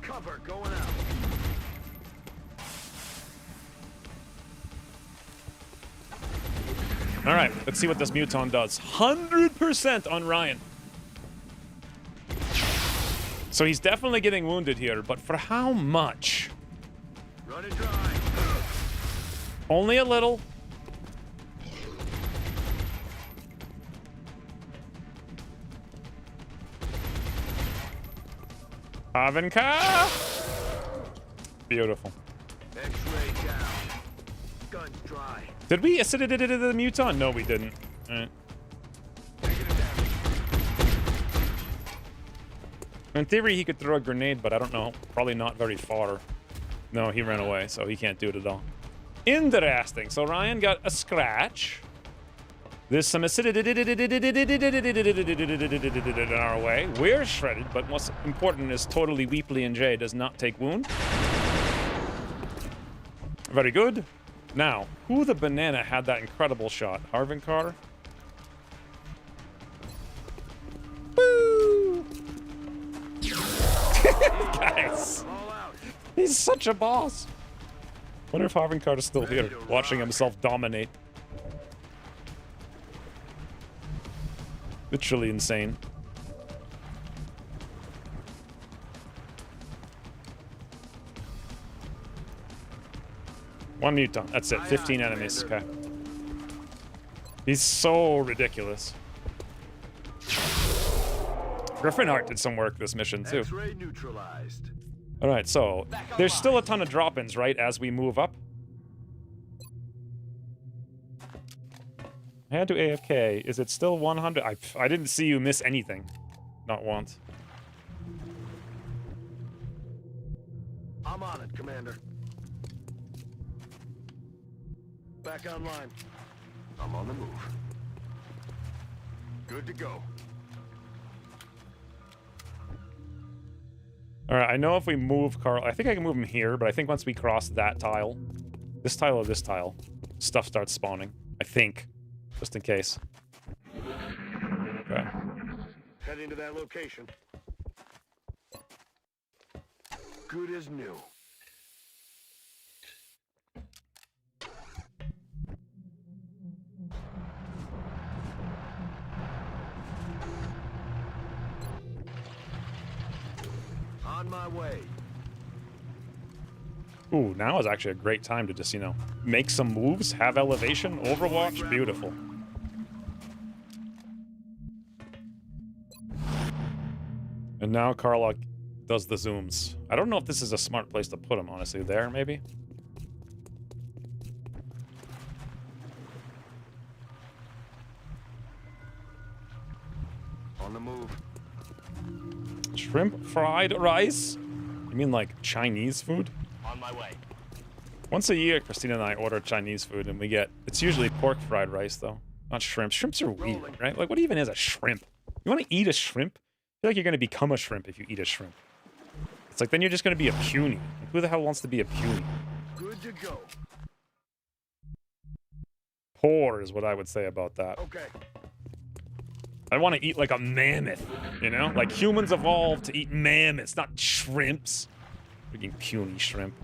Cover going out. All right, let's see what this Muton does. 100% on Ryan. So he's definitely getting wounded here, but for how much? Run it dry. Only a little. Avenka! Beautiful. X-ray down. Guns dry. Did we acidity the Muton? No, we didn't. All right. Negative damage. In theory, he could throw a grenade, but I don't know. Probably not very far. No, he ran away, so he can't do it at all. Interesting. So Ryan got a scratch. There's some acidity in our way. We're shredded, but what's important is totally Weeply and Jay does not take wound. Very good. Now, who the banana had that incredible shot? Harvinkar? Boo! Guys, he's such a boss. Wonder if Havenkart is still here, watching himself dominate. Literally insane. One mutant. That's it. 15 enemies. Okay. He's so ridiculous. Griffinheart did some work this mission too. X-ray neutralized. All right, so there's still a ton of drop-ins, right, as we move up. Hand to AFK. Is it still 100? I didn't see you miss anything. Not once. I'm on it, Commander. Back online. I'm on the move. Good to go. All right, I know if we move Carl, I think I can move him here, but I think once we cross that tile, this tile or this tile, stuff starts spawning. I think, just in case. Okay. Heading to that location. Good as new. On my way. Ooh, now is actually a great time to just, you know, make some moves, have elevation, Overwatch, beautiful. And now Karlach does the zooms. I don't know if this is a smart place to put him, honestly. There, maybe? On the move. Shrimp fried rice? You mean like Chinese food? On my way. Once a year, Christina and I order Chinese food, and we get... It's usually pork fried rice, though. Not shrimp. Shrimps are weird, right? Like, what even is a shrimp? You want to eat a shrimp? I feel like you're going to become a shrimp if you eat a shrimp. It's like, then you're just going to be a puny. Like, who the hell wants to be a puny? Good to go. Poor is what I would say about that. Okay. I want to eat like a mammoth, you know? Like, humans evolved to eat mammoths, not shrimps. Freaking puny shrimp.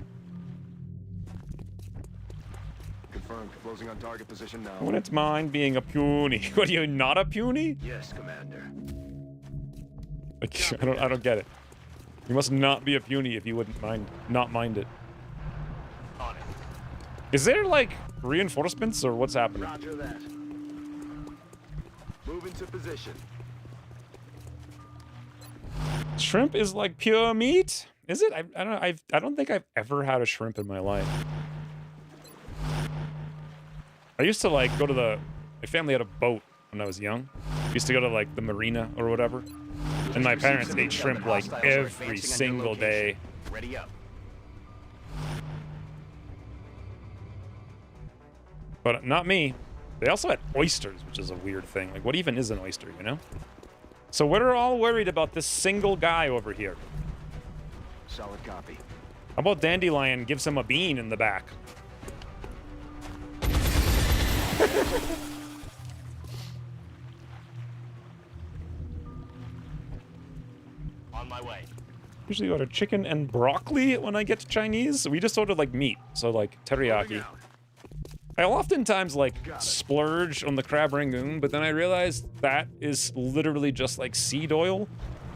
Confirmed. Closing on target position now. Wouldn't mind being a puny. What, are you not a puny? Yes, Commander. Like, I don't get it. You must not be a puny if you wouldn't not mind it. On it. Is there, like, reinforcements, or what's happening? Roger that. Move into position. Shrimp is like pure meat? Is it? I don't know. I don't think I've ever had a shrimp in my life. I used to, like, go to my family had a boat when I was young. I used to go to, like, the marina or whatever. And my parents ate shrimp, like, every single day. Ready up. But not me. They also had oysters, which is a weird thing. Like, what even is an oyster, you know? So we're all worried about this single guy over here. Solid copy. How about Dandelion gives him a bean in the back? On my way. Usually order chicken and broccoli when I get Chinese. We just ordered, like, meat. So, like, teriyaki. I'll oftentimes, like, splurge on the crab rangoon, but then I realized that is literally just, like, seed oil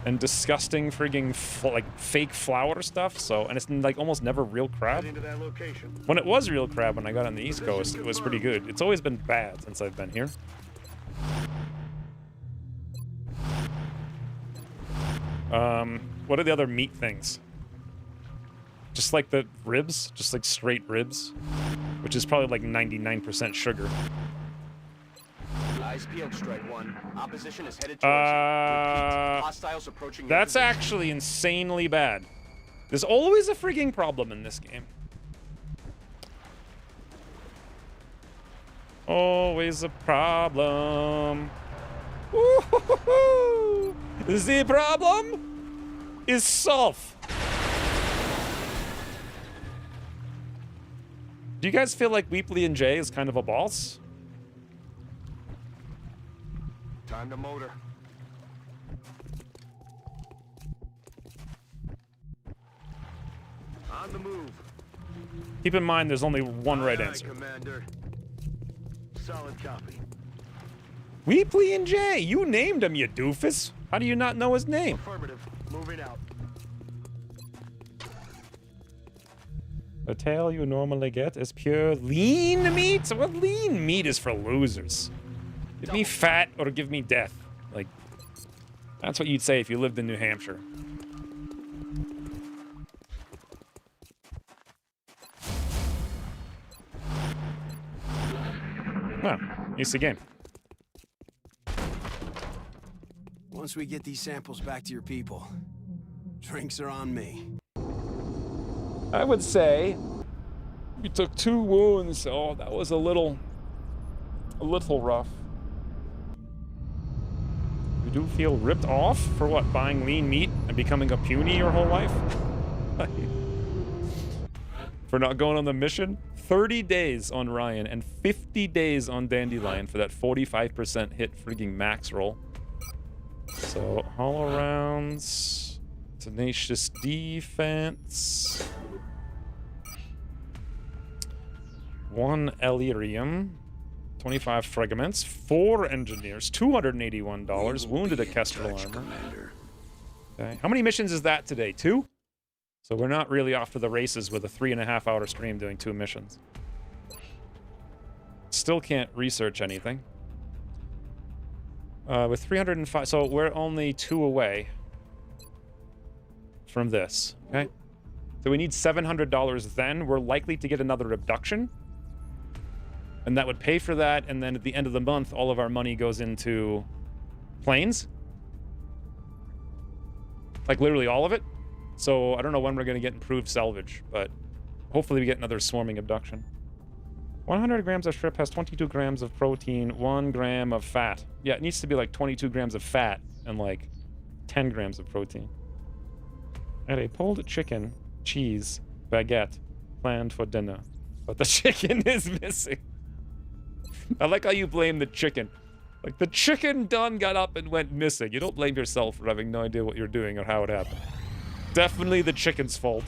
and disgusting frigging, like, fake flour stuff, so, and it's, like, almost never real crab. Into that location. When it was real crab when I got on the East Coast, it was pretty good. It's always been bad since I've been here. What are the other meat things? Just like the ribs? Just like straight ribs? Which is probably like 99% sugar. Eyes peeled, strike one. Opposition is headed towards you. Repeat, hostiles approaching. That's actually insanely bad. There's always a frigging problem in this game. Always a problem. Woo-hoo-hoo-hoo. The problem is solved. Do you guys feel like Weepley and Jay is kind of a boss? Time to motor. On the move. Keep in mind, there's only one right answer. Commander. Solid copy. Weepley and Jay, you named him, you doofus. How do you not know his name? Affirmative. Moving out. The tail you normally get is pure lean meat? So what lean meat is for losers? Give me fat or give me death. Like, that's what you'd say if you lived in New Hampshire. Huh, easy game. Once we get these samples back to your people, drinks are on me. I would say you took 2 wounds. Oh, that was a little rough. You do feel ripped off for what? Buying lean meat and becoming a puny your whole life? For not going on the mission? 30 days on Ryan and 50 days on Dandelion for that 45% hit frigging max roll. So, hollow rounds, tenacious defense, 1 Ellyrium, 25 fragments, 4 engineers, $281, wounded a Kestrel armor. Okay. How many missions is that today? 2? So we're not really off to the races with a 3.5-hour stream doing 2 missions. Still can't research anything. With 305, so we're only 2 away from this, okay? So we need $700 then. We're likely to get another abduction. And that would pay for that, and then at the end of the month, all of our money goes into planes. Like, literally all of it. So I don't know when we're going to get improved salvage, but hopefully we get another swarming abduction. 100 grams of shrimp has 22 grams of protein, 1 gram of fat. Yeah, it needs to be like 22 grams of fat and like 10 grams of protein. And a pulled chicken, cheese, baguette planned for dinner. But the chicken is missing. I like how you blame the chicken. Like, the chicken done got up and went missing. You don't blame yourself for having no idea what you're doing or how it happened. Definitely the chicken's fault.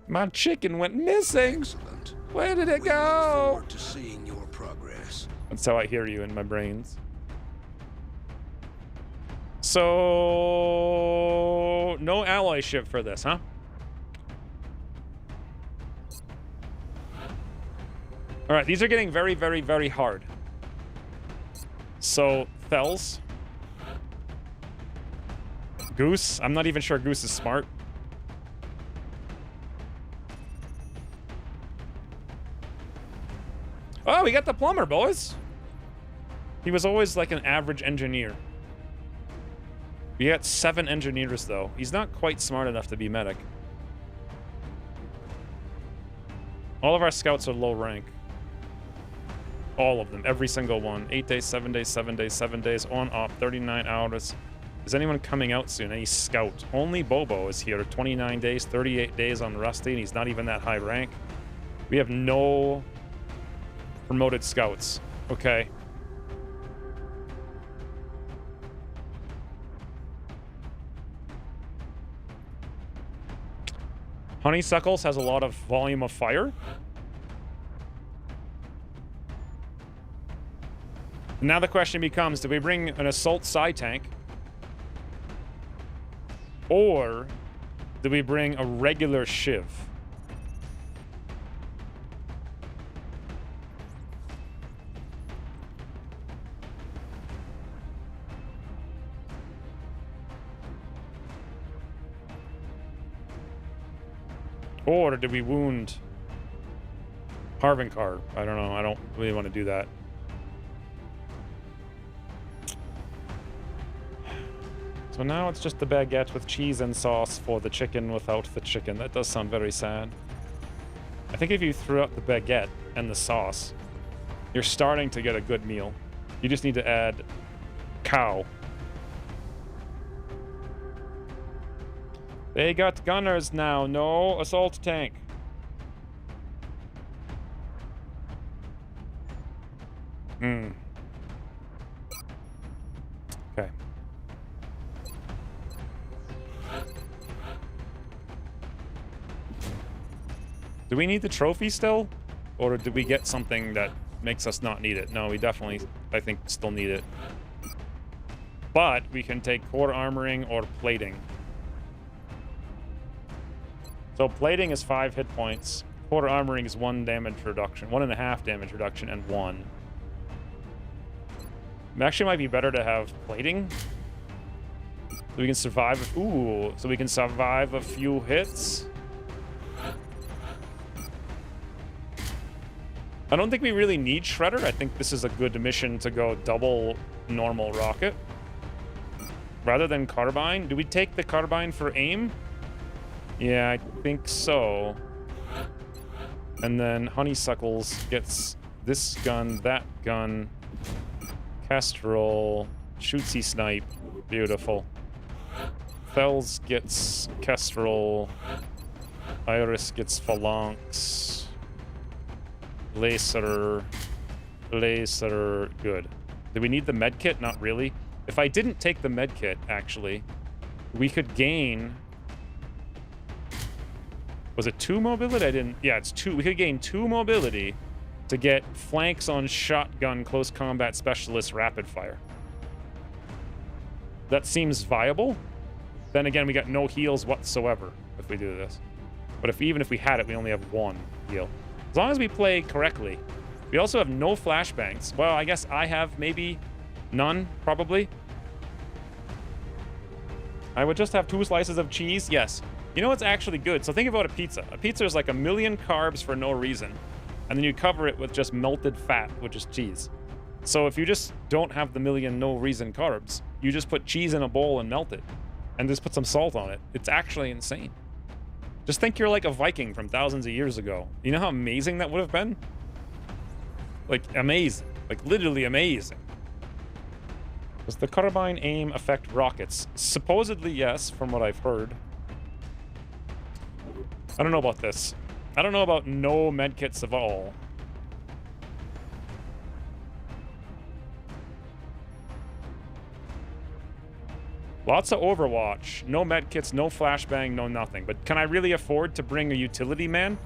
My chicken went missing. Excellent. Where did it We go? look forward to seeing your progress. That's how I hear you in my brains. So, no alloy ship for this, huh? All right, these are getting very, very, very hard. So, Thels. Goose. I'm not even sure Goose is smart. Oh, we got the plumber, boys. He was always like an average engineer. We got 7 engineers, though. He's not quite smart enough to be medic. All of our scouts are low rank. All of them. Every single one. 8 days, 7 days, 7 days, 7 days. On, off, 39 hours. Is anyone coming out soon? Any scout? Only Bobo is here. 29 days, 38 days on Rusty, and he's not even that high rank. We have no promoted scouts. Okay. Honeysuckles has a lot of volume of fire. Now the question becomes, do we bring an assault side tank? Or do we bring a regular Shiv? Or do we wound Harvinkar? I don't know. I don't really want to do that. So now it's just the baguette with cheese and sauce for the chicken without the chicken. That does sound very sad. I think if you threw out the baguette and the sauce, you're starting to get a good meal. You just need to add cow. They got gunners now. No assault tank. Okay. Do we need the trophy still? Or did we get something that makes us not need it? No, we definitely, I think, still need it. But we can take core armoring or plating. So plating is 5 hit points. Core armoring is 1 damage reduction, 1.5 damage reduction, and 1. It actually might be better to have plating. So we can survive. Ooh, so we can survive a few hits. I don't think we really need Shredder. I think this is a good mission to go double normal rocket. Rather than carbine. Do we take the carbine for aim? Yeah, I think so. And then Honeysuckles gets this gun, that gun. Kestrel. Shootsy snipe. Beautiful. Fells gets Kestrel. Iris gets Phalanx. Laser. Good. Do we need the medkit? Not really. If I didn't take the medkit, actually, we could gain... Was it 2 mobility? I didn't... Yeah, it's 2. We could gain 2 mobility to get flanks on shotgun, close combat specialist, rapid fire. That seems viable. Then again, we got no heals whatsoever if we do this. But even if we had it, we only have 1 heal. As long as we play correctly. We also have no flashbangs. Well, I guess I have maybe none, probably. I would just have 2 slices of cheese. Yes. You know what's actually good? So think about a pizza. A pizza is like 1,000,000 carbs for no reason. And then you cover it with just melted fat, which is cheese. So if you just don't have the 1,000,000 no reason carbs, you just put cheese in a bowl and melt it. And just put some salt on it. It's actually insane. Just think you're like a Viking from thousands of years ago. You know how amazing that would have been? Like, amazing. Like, literally amazing. Does the carbine aim affect rockets? Supposedly, yes, from what I've heard. I don't know about this. I don't know about no medkits at all. Lots of Overwatch. No medkits, no flashbang, no nothing. But can I really afford to bring a utility man?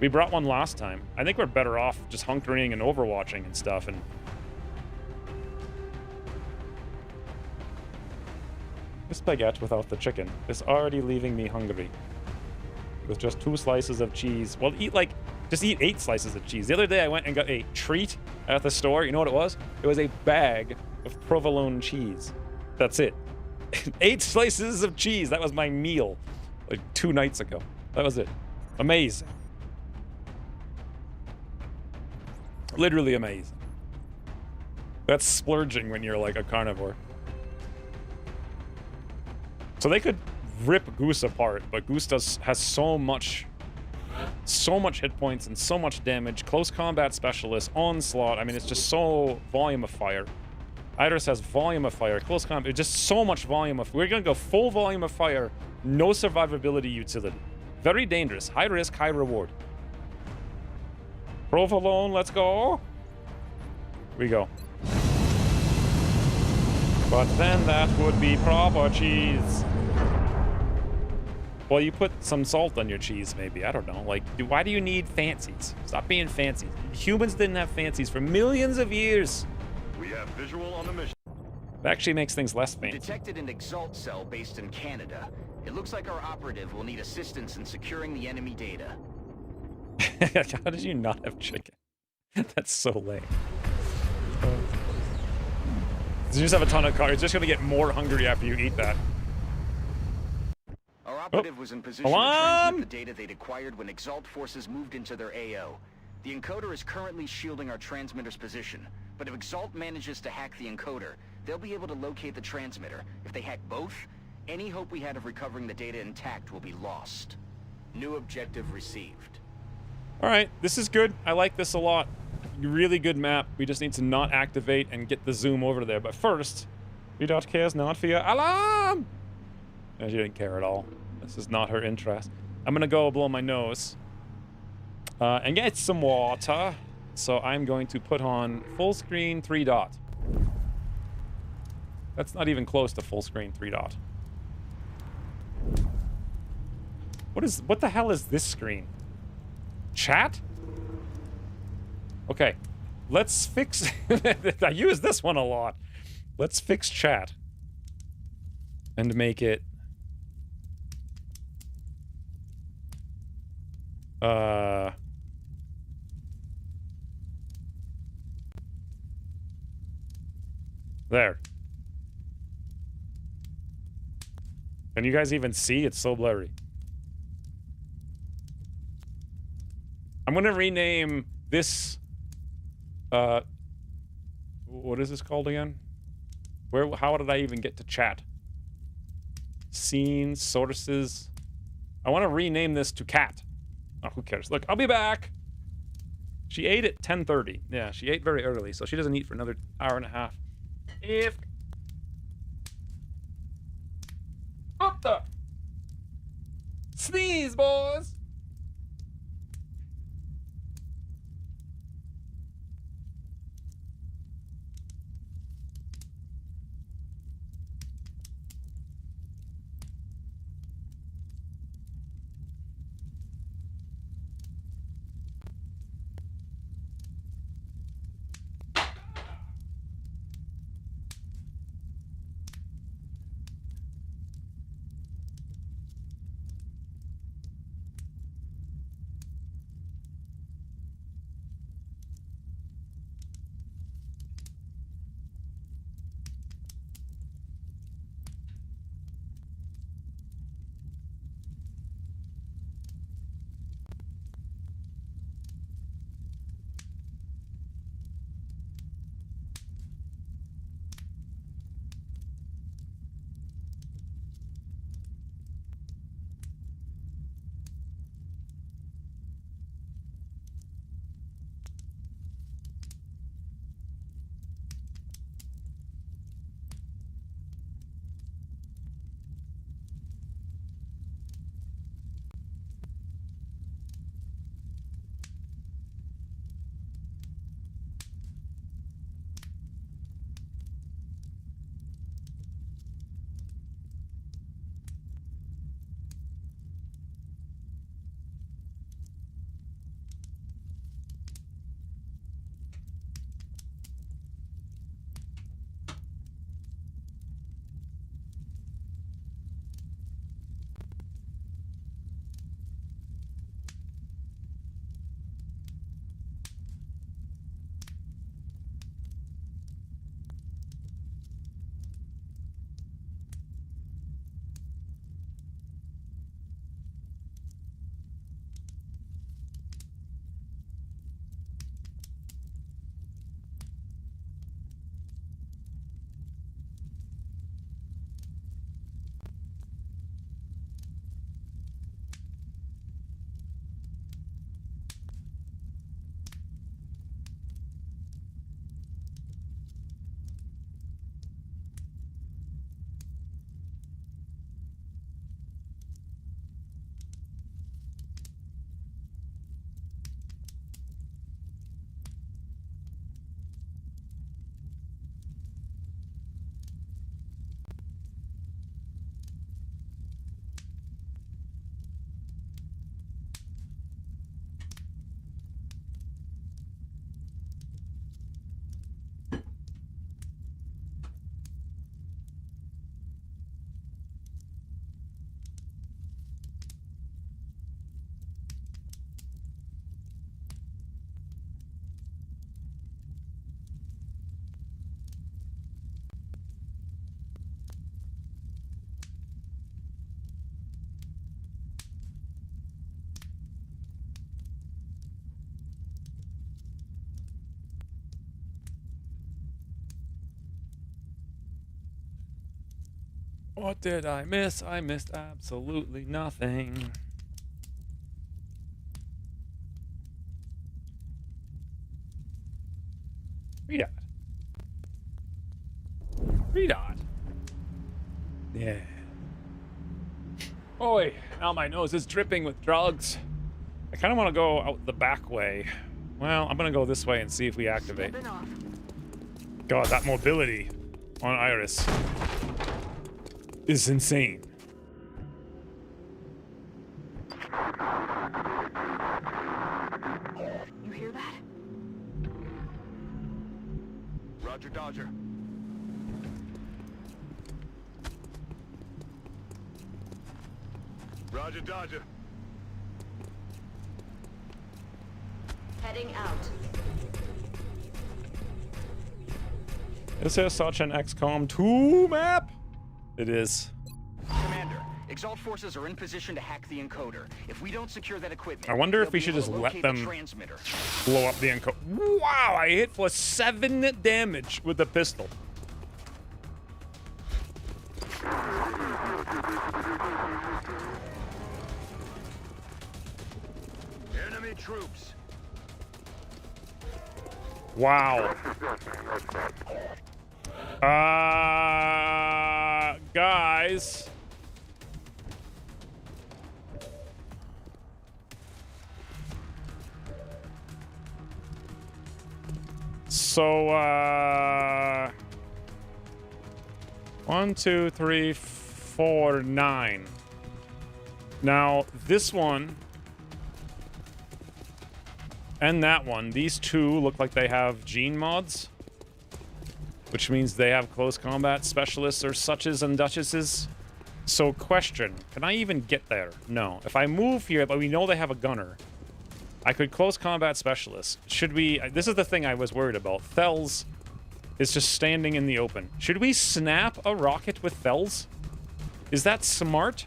We brought one last time. I think we're better off just hunkering and overwatching and stuff. And this baguette without the chicken is already leaving me hungry. With just 2 slices of cheese. Well, just eat 8 slices of cheese. The other day I went and got a treat at the store. You know what it was? It was a bag of provolone cheese. That's it. 8 slices of cheese. That was my meal like 2 nights ago. That was it. Amazing. Literally amazing. That's splurging when you're like a carnivore. So they could rip Goose apart, but Goose has so much hit points and so much damage. Close combat specialist, onslaught. I mean, it's just so volume of fire. Iris has volume of fire, close combat, just so much volume of... We're gonna go full volume of fire, no survivability utility. Very dangerous, high risk, high reward. Provolone, let's go. We go. But then that would be proper cheese. Well, you put some salt on your cheese, maybe. I don't know. Like, why do you need fancies? Stop being fancy. Humans didn't have fancies for millions of years. We have visual on the mission. It actually makes things less fancy. Detected an Exalt cell based in Canada. It looks like our operative will need assistance in securing the enemy data. How did you not have chicken? That's so lame. You just have a ton of carbs. You're just gonna get more hungry after you eat that. Our operative was in position to transmit the data they'd acquired when Exalt forces moved into their AO. The encoder is currently shielding our transmitter's position, but if Exalt manages to hack the encoder, they'll be able to locate the transmitter. If they hack both, any hope we had of recovering the data intact will be lost. New objective received. Alright, this is good. I like this a lot. Really good map. We just need to not activate and get the zoom over there. But first, V. cares not for your alarm! No, she didn't care at all. This is not her interest. I'm gonna go blow my nose. And get some water. So I'm going to put on full screen 3 dot. That's not even close to full screen 3 dot. What the hell is this screen? Chat? Okay. Let's fix... I use this one a lot. Let's fix chat. And make it... There. Can you guys even see? It's so blurry. I'm gonna rename this... what is this called again? How did I even get to chat? Scenes, sources. I want to rename this to cat. Oh, who cares? Look, I'll be back. She ate at 10:30. Yeah, she ate very early, so she doesn't eat for another hour and a half. What the? Sneeze, boys! What did I miss? I missed absolutely nothing. Redot. Redot. Yeah. Oi, now my nose is dripping with drugs. I kind of want to go out the back way. Well, I'm going to go this way and see if we activate. God, that mobility on Iris is insane. Roger, Dodger. Heading out. Is there such an XCOM 2 map? It is. Commander, Exalt forces are in position to hack the encoder. If we don't secure that equipment, I wonder if they'll we be should able just to let locate them the transmitter. blow up the encoder. Wow, I hit for 7 damage with the pistol. Enemy troops. Wow. Guys. So, 1, 2, 3, 4, 9. Now, this one and that one, these two look like they have gene mods, which means they have close combat specialists or suches and duchesses. So, question, can I even get there? No. If I move here, but we know they have a gunner, I could close combat specialist. Should we... This is the thing I was worried about. Thels is just standing in the open. Should we snap a rocket with Thels? Is that smart?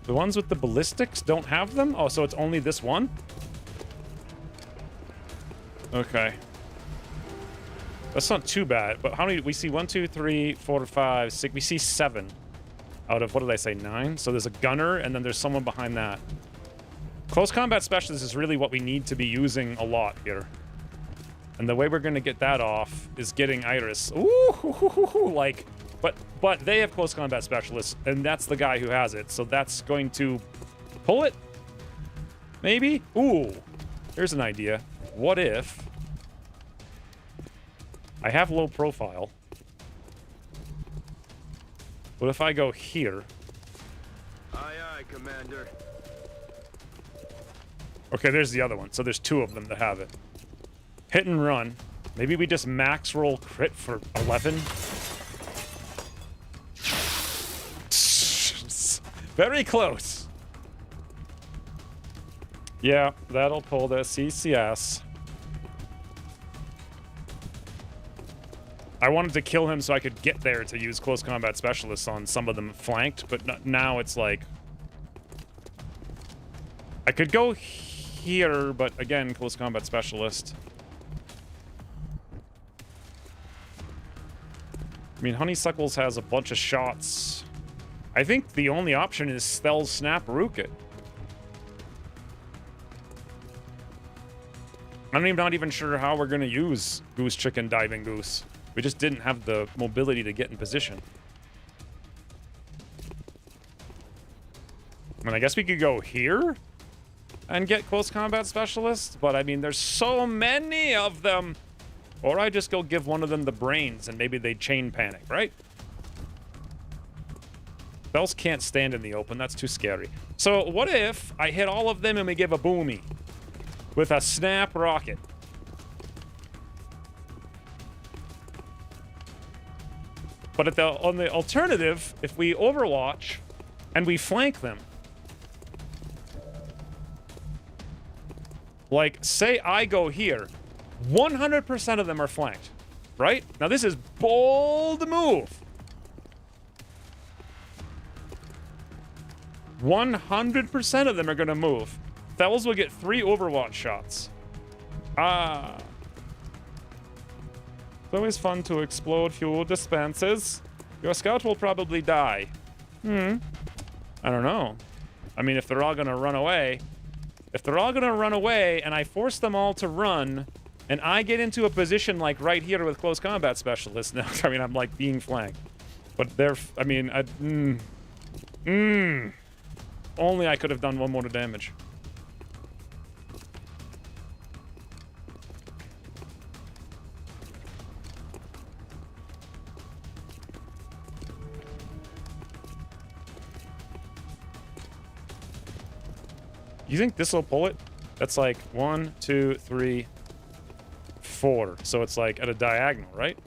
The ones with the ballistics don't have them? Oh, so it's only this one? Okay. That's not too bad, but how many... We see 1, 2, 3, 4, 5, 6... We see 7 out of, what did I say, 9? So there's a gunner, and then there's someone behind that. Close combat specialist is really what we need to be using a lot here. And the way we're going to get that off is getting Iris. Ooh, like... But they have close combat specialists, and that's the guy who has it. So that's going to pull it? Maybe? Ooh, here's an idea. What if I have low profile? What if I go here? Aye, aye, Commander. Okay, there's the other one. So there's 2 of them that have it. Hit and run. Maybe we just max roll crit for 11. Very close. Yeah, that'll pull the CCS. I wanted to kill him so I could get there to use close combat specialists on some of them flanked, but now it's like... I could go here, but again, close combat specialist. I mean, Honeysuckles has a bunch of shots. I think the only option is Thels Snap Rook it. I'm not even sure how we're going to use Goose Chicken Diving Goose. We just didn't have the mobility to get in position. I mean, I guess we could go here and get close combat specialists, but I mean, there's so many of them. Or I just go give one of them the brains and maybe they chain panic, right? Thels can't stand in the open. That's too scary. So what if I hit all of them and we give a boomy with a snap rocket? But on the alternative, if we overwatch and we flank them, like say I go here, 100% of them are flanked, right? Now this is bold move. 100% of them are going to move. Thels will get 3 Overwatch shots. Ah. It's always fun to explode fuel dispensers. Your scout will probably die. I don't know. I mean, if they're all going to run away... If they're all going to run away and I force them all to run and I get into a position like right here with close combat specialists now, I mean, I'm like being flanked. But they're... I mean, only I could have done 1 more damage. You think this will pull it? That's like 1, 2, 3, 4. So it's like at a diagonal, right?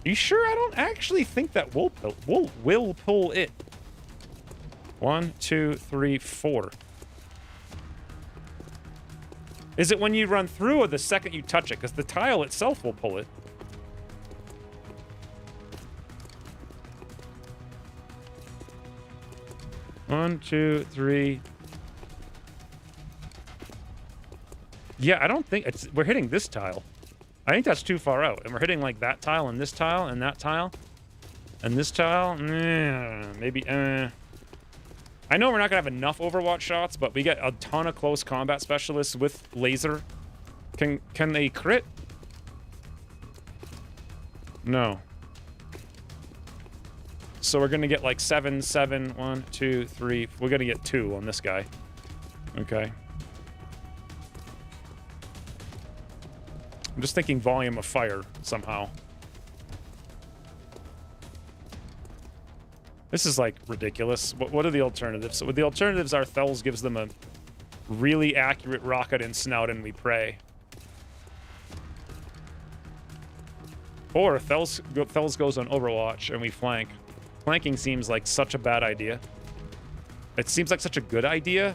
You sure? I don't actually think that will pull it. 1, 2, 3, 4. Is it when you run through or the second you touch it? Because the tile itself will pull it. One, 2, 3. Yeah, I don't think it's... We're hitting this tile. I think that's too far out. And we're hitting like that tile and this tile and that tile. And this tile. Maybe... I know we're not going to have enough Overwatch shots, but we get a ton of close combat specialists with laser. Can they crit? No. So we're going to get like 7, 7, 1, 2, 3. We're going to get 2 on this guy. Okay. I'm just thinking volume of fire somehow. This is like ridiculous. What are the alternatives? So the alternatives are Thels gives them a really accurate rocket and snout and we pray. Or Thels goes on Overwatch and we flank. Flanking seems like such a bad idea. It seems like such a good idea.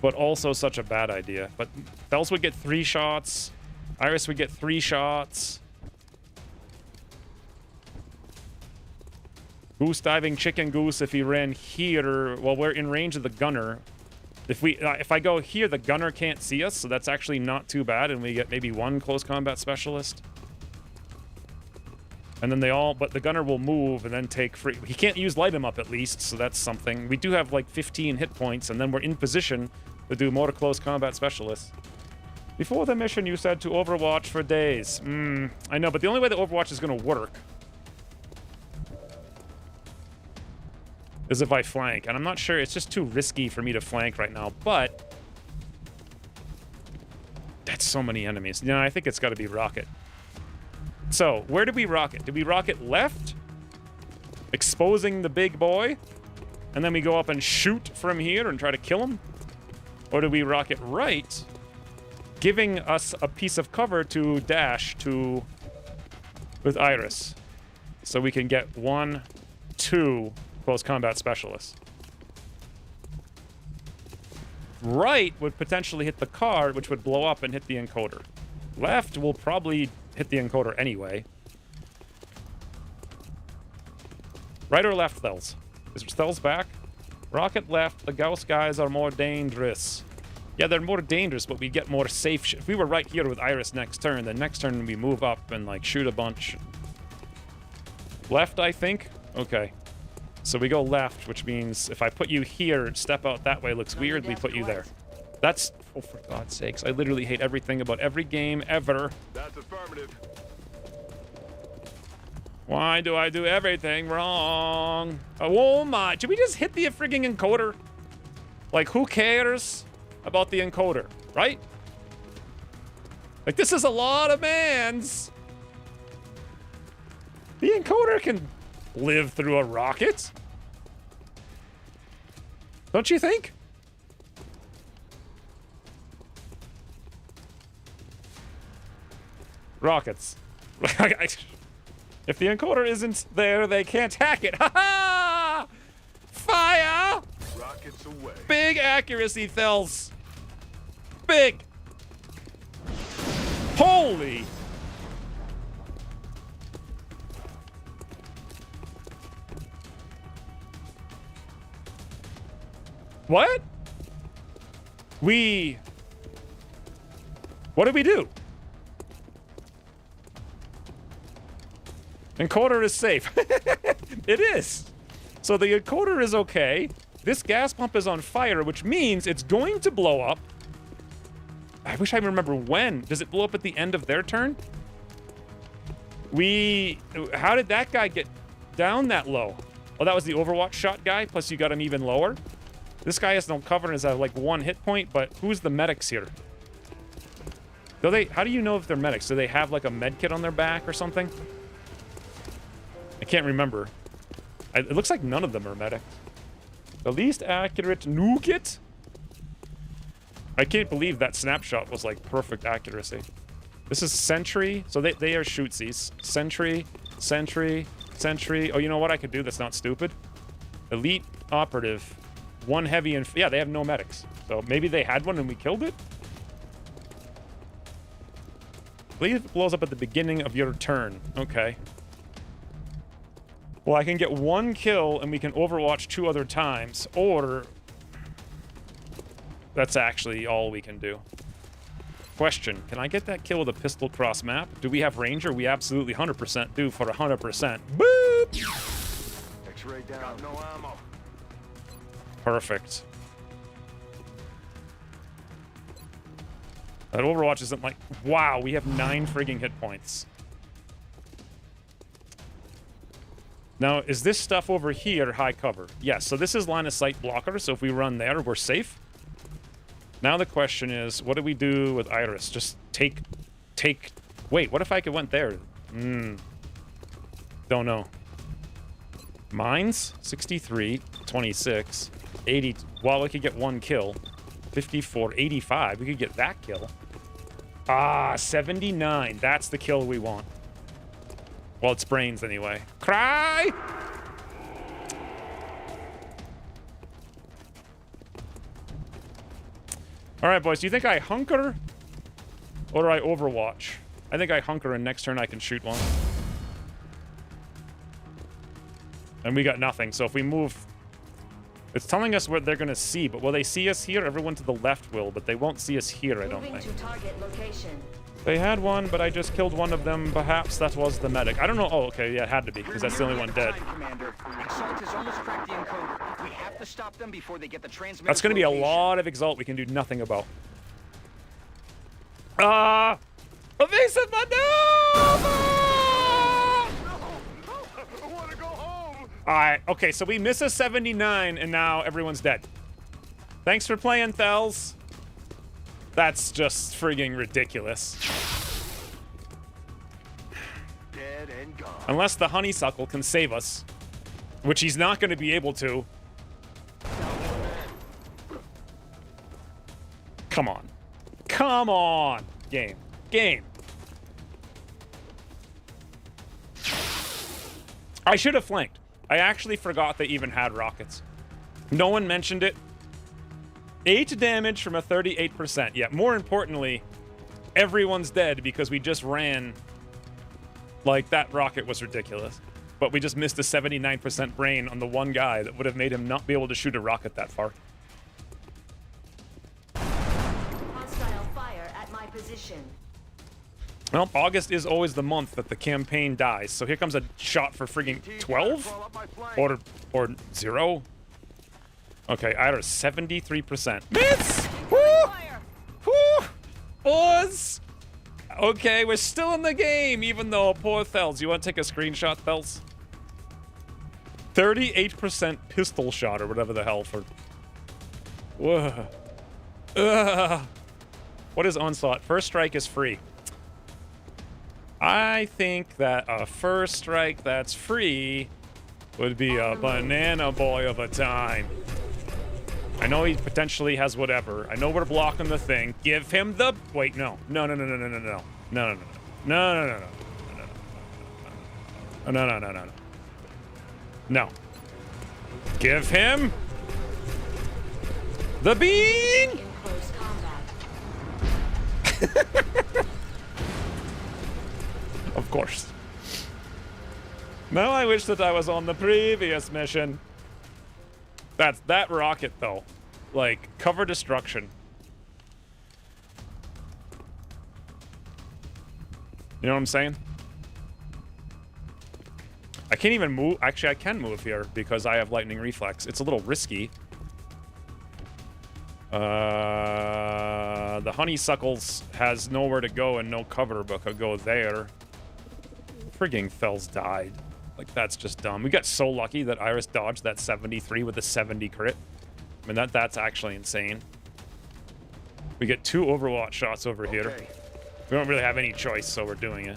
But also such a bad idea. But Thels would get 3 shots. Iris would get 3 shots. Goose diving chicken goose if he ran here. Well, we're in range of the gunner. If I go here, the gunner can't see us, so that's actually not too bad, and we get maybe 1 close combat specialist. And then but the gunner will move and then take free. He can't use light him up at least, so that's something. We do have like 15 hit points, and then we're in position to do more close combat specialists. Before the mission, you said to Overwatch for days. I know, but the only way that Overwatch is going to work is if I flank. And I'm not sure. It's just too risky for me to flank right now. But that's so many enemies. You know, I think it's got to be rocket. So, where did we rocket? Did we rocket left? Exposing the big boy? And then we go up and shoot from here and try to kill him? Or do we rocket right? Giving us a piece of cover to dash to with Iris. So we can get 1, 2 close combat specialists. Right would potentially hit the card, which would blow up and hit the encoder. Left will probably hit the encoder anyway. Right or left, Thels? Is Thels back? Rocket left. The Gauss guys are more dangerous. Yeah, they're more dangerous, but we get more safe. If we were right here with Iris next turn, then next turn we move up and like shoot a bunch. Left, I think? Okay. So we go left, which means if I put you here, step out that way looks weird, we put you there. That's... Oh, for God's sakes. I literally hate everything about every game ever. That's affirmative. Why do I do everything wrong? Oh my... Did we just hit the frigging encoder? Like, who cares about the encoder, right? Like, this is a lot of mans. The encoder can live through a rocket. Don't you think? Rockets. If the encoder isn't there, they can't hack it. Ha ha! Fire! Rockets away. Big accuracy, Thels. Big. Holy. What? What did we do? Encoder is safe. It is. So the encoder is okay. This gas pump is on fire, which means it's going to blow up. I wish I remember when. Does it blow up at the end of their turn? How did that guy get down that low? Oh, that was the Overwatch shot guy, plus you got him even lower. This guy has no cover and has like 1 hit point, but who's the medics here? How do you know if they're medics? Do they have like a med kit on their back or something? I can't remember. It looks like none of them are medics. The least accurate nuke it? I can't believe that snapshot was like perfect accuracy. This is sentry. So they are shootsies. Sentry, sentry, sentry. Oh, you know what I could do that's not stupid? Elite operative. One heavy and... Yeah, they have no medics. So maybe they had one and we killed it? I believe it blows up at the beginning of your turn. Okay. Well, I can get one kill and we can overwatch 2 other times. Or... That's actually all we can do. Question, can I get that kill with a pistol cross map? Do we have Ranger? We absolutely 100% do for 100%. Boop! X-ray down. Got no ammo. Perfect. That Overwatch isn't like... Wow, we have 9 frigging hit points. Now, is this stuff over here high cover? Yes, so this is line of sight blocker, so if we run there, we're safe. Now the question is, what do we do with Iris? Just take... Wait, what if I went there? Don't know. Mines? 63, 26, 80... Well, we could get 1 kill. 54, 85. We could get that kill. Ah, 79. That's the kill we want. Well, it's brains anyway. Cry! All right, boys. Do you think I hunker or do I overwatch? I think I hunker, and next turn I can shoot one. And we got nothing. So if we move, it's telling us what they're gonna see. But will they see us here? Everyone to the left will, but they won't see us here. I don't think. To target location. They had one, but I just killed one of them. Perhaps that was the medic. I don't know. Oh, okay. Yeah, it had to be because that's the only one dead. Commander. Exalt has almost cracked the encoder. We have to stop them before they get the transmitter. That's going to be a lot of Exalt we can do nothing about. Evasive maneuver! Alright, okay, so we miss a 79, and now everyone's dead. Thanks for playing, Thels. That's just frigging ridiculous. Dead and gone. Unless the honeysuckle can save us, which he's not going to be able to. Come on. Come on! Game. Game. I should have flanked. I actually forgot they even had rockets. No one mentioned it. 8 damage from a 38%. Yeah, more importantly, everyone's dead because we just ran. Like, that rocket was ridiculous. But we just missed a 79% brain on the one guy that would have made him not be able to shoot a rocket that far. Hostile fire at my position. Well, August is always the month that the campaign dies. So here comes a shot for frigging 12? Or 0? Okay, I had a 73%. Miss! Woo! Woo! Boys! Okay, we're still in the game, even though poor Thels. You want to take a screenshot, Thels? 38% pistol shot or whatever the hell for... Whoa. What is Onslaught? First strike is free. I think that a first strike that's free would be a banana boy of a time. I know he potentially has whatever. I know we're blocking the thing. Give him the... Wait, no. No, no, no, no, no, no, no. No, no, no, no, no, no, no, no, no, no, no, no. No. Give him the bean! In close combat. Of course. Now I wish that I was on the previous mission. That's that rocket, though. Like, cover destruction. You know what I'm saying? I can't even move. Actually, I can move here because I have lightning reflex. It's a little risky. The honeysuckles has nowhere to go and no cover, but could go there. Frigging Thels died. Like, that's just dumb. We got so lucky that Iris dodged that 73 with a 70 crit. I mean, that's actually insane. We get 2 Overwatch shots over here. We don't really have any choice, so we're doing it.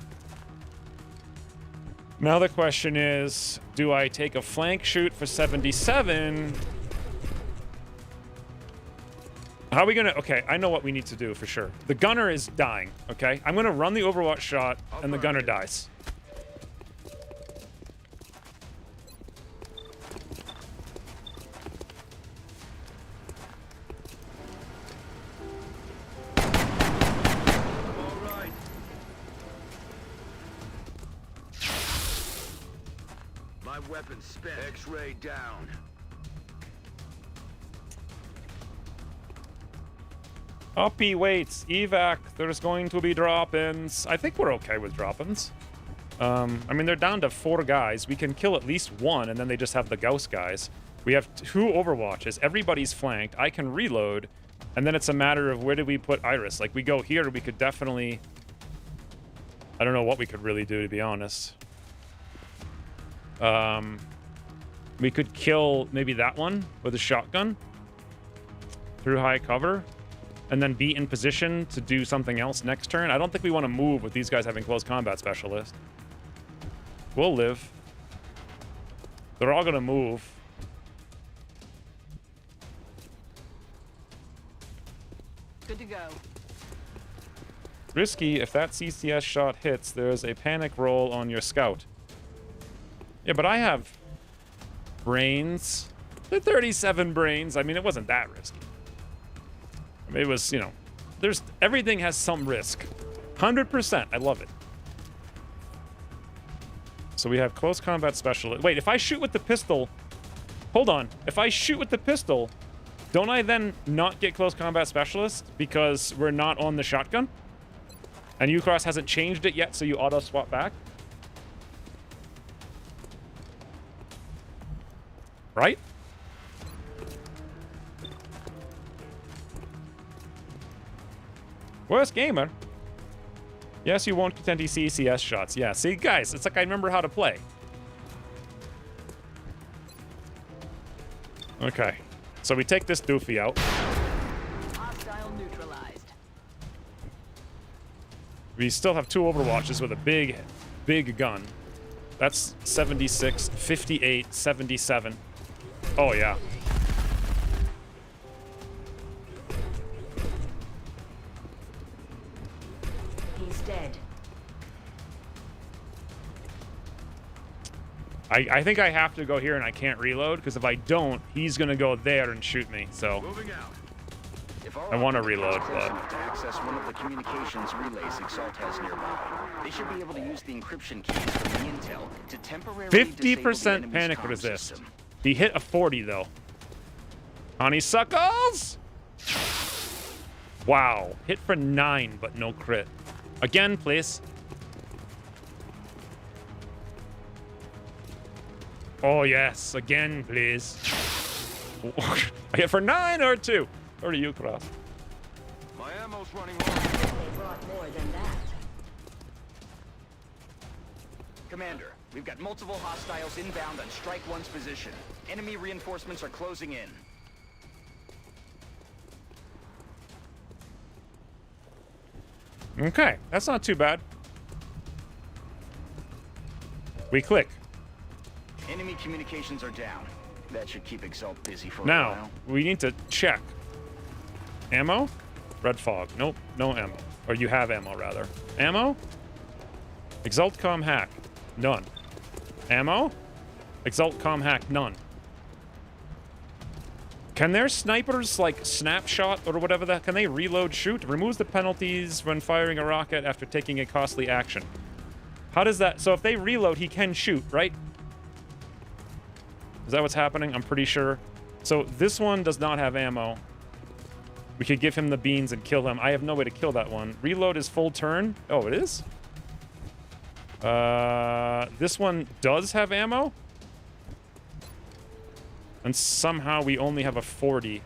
Now the question is, do I take a flank shoot for 77? How are we gonna... Okay, I know what we need to do for sure. The gunner is dying, okay? I'm gonna run the Overwatch shot, and the gunner dies. My weapon spent. X-ray down. Uppy waits, evac, there's going to be drop-ins. I think we're okay with drop-ins. I mean, they're down to 4 guys. We can kill at least 1, and then they just have the ghost guys. We have 2 Overwatches. Everybody's flanked. I can reload, and then it's a matter of where do we put Iris. Like, we go here, we could definitely... I don't know what we could really do, to be honest. We could kill maybe that one with a shotgun through high cover, and then be in position to do something else next turn. I don't think we want to move with these guys having close combat specialist. We'll live. They're all going to move. Good to go. Risky, if that CCS shot hits, there's a panic roll on your scout. Yeah, but I have brains. They're 37 brains. I mean, it wasn't that risky. I mean, it was, you know, there's everything has some risk. 100%. I love it. So we have close combat specialist. Wait, if I shoot with the pistol... Hold on. If I shoot with the pistol, don't I then not get close combat specialist because we're not on the shotgun? And Ucross hasn't changed it yet, so you auto-swap back? Right? Worst gamer. Yes, you won't get any CCS shots. Yeah, see, guys, it's like I remember how to play. Okay. So we take this doofy out. Hostile neutralized. We still have 2 Overwatches with a big, big gun. That's 76, 58, 77. Oh, yeah. He's dead. I think I have to go here and I can't reload, because if I don't, he's going to go there and shoot me, so... Moving out. I want to reload, but... To access one of the communications relays Exalt has nearby, they should be able to use the encryption keys from the intel to temporarily 50% panic resist. System. He hit a 40, though. Honeysuckles! Wow. Hit for 9, but no crit. Again, please. Oh, yes. Again, please. I hit for 9 or 2. Or do you cross? My ammo's running low. They brought more than that. Commander, we've got multiple hostiles inbound on Strike 1's position. Enemy reinforcements are closing in. Okay, that's not too bad. We click. Enemy communications are down. That should keep Exalt busy for a Now, while. we need to check. Ammo? Red fog. Nope, no ammo. Or you have ammo, rather. Ammo? Exalt com hack. None. Ammo? Exalt com hack. None. Can their snipers, like, snapshot or whatever that... Can they reload shoot? Removes the penalties when firing a rocket after taking a costly action. How does that... So if they reload, he can shoot, right? Is that what's happening? I'm pretty sure. So this one does not have ammo. We could give him the beans and kill him. I have no way to kill that one. Reload is full turn. Oh, it is? This one does have ammo? And somehow we only have a 40.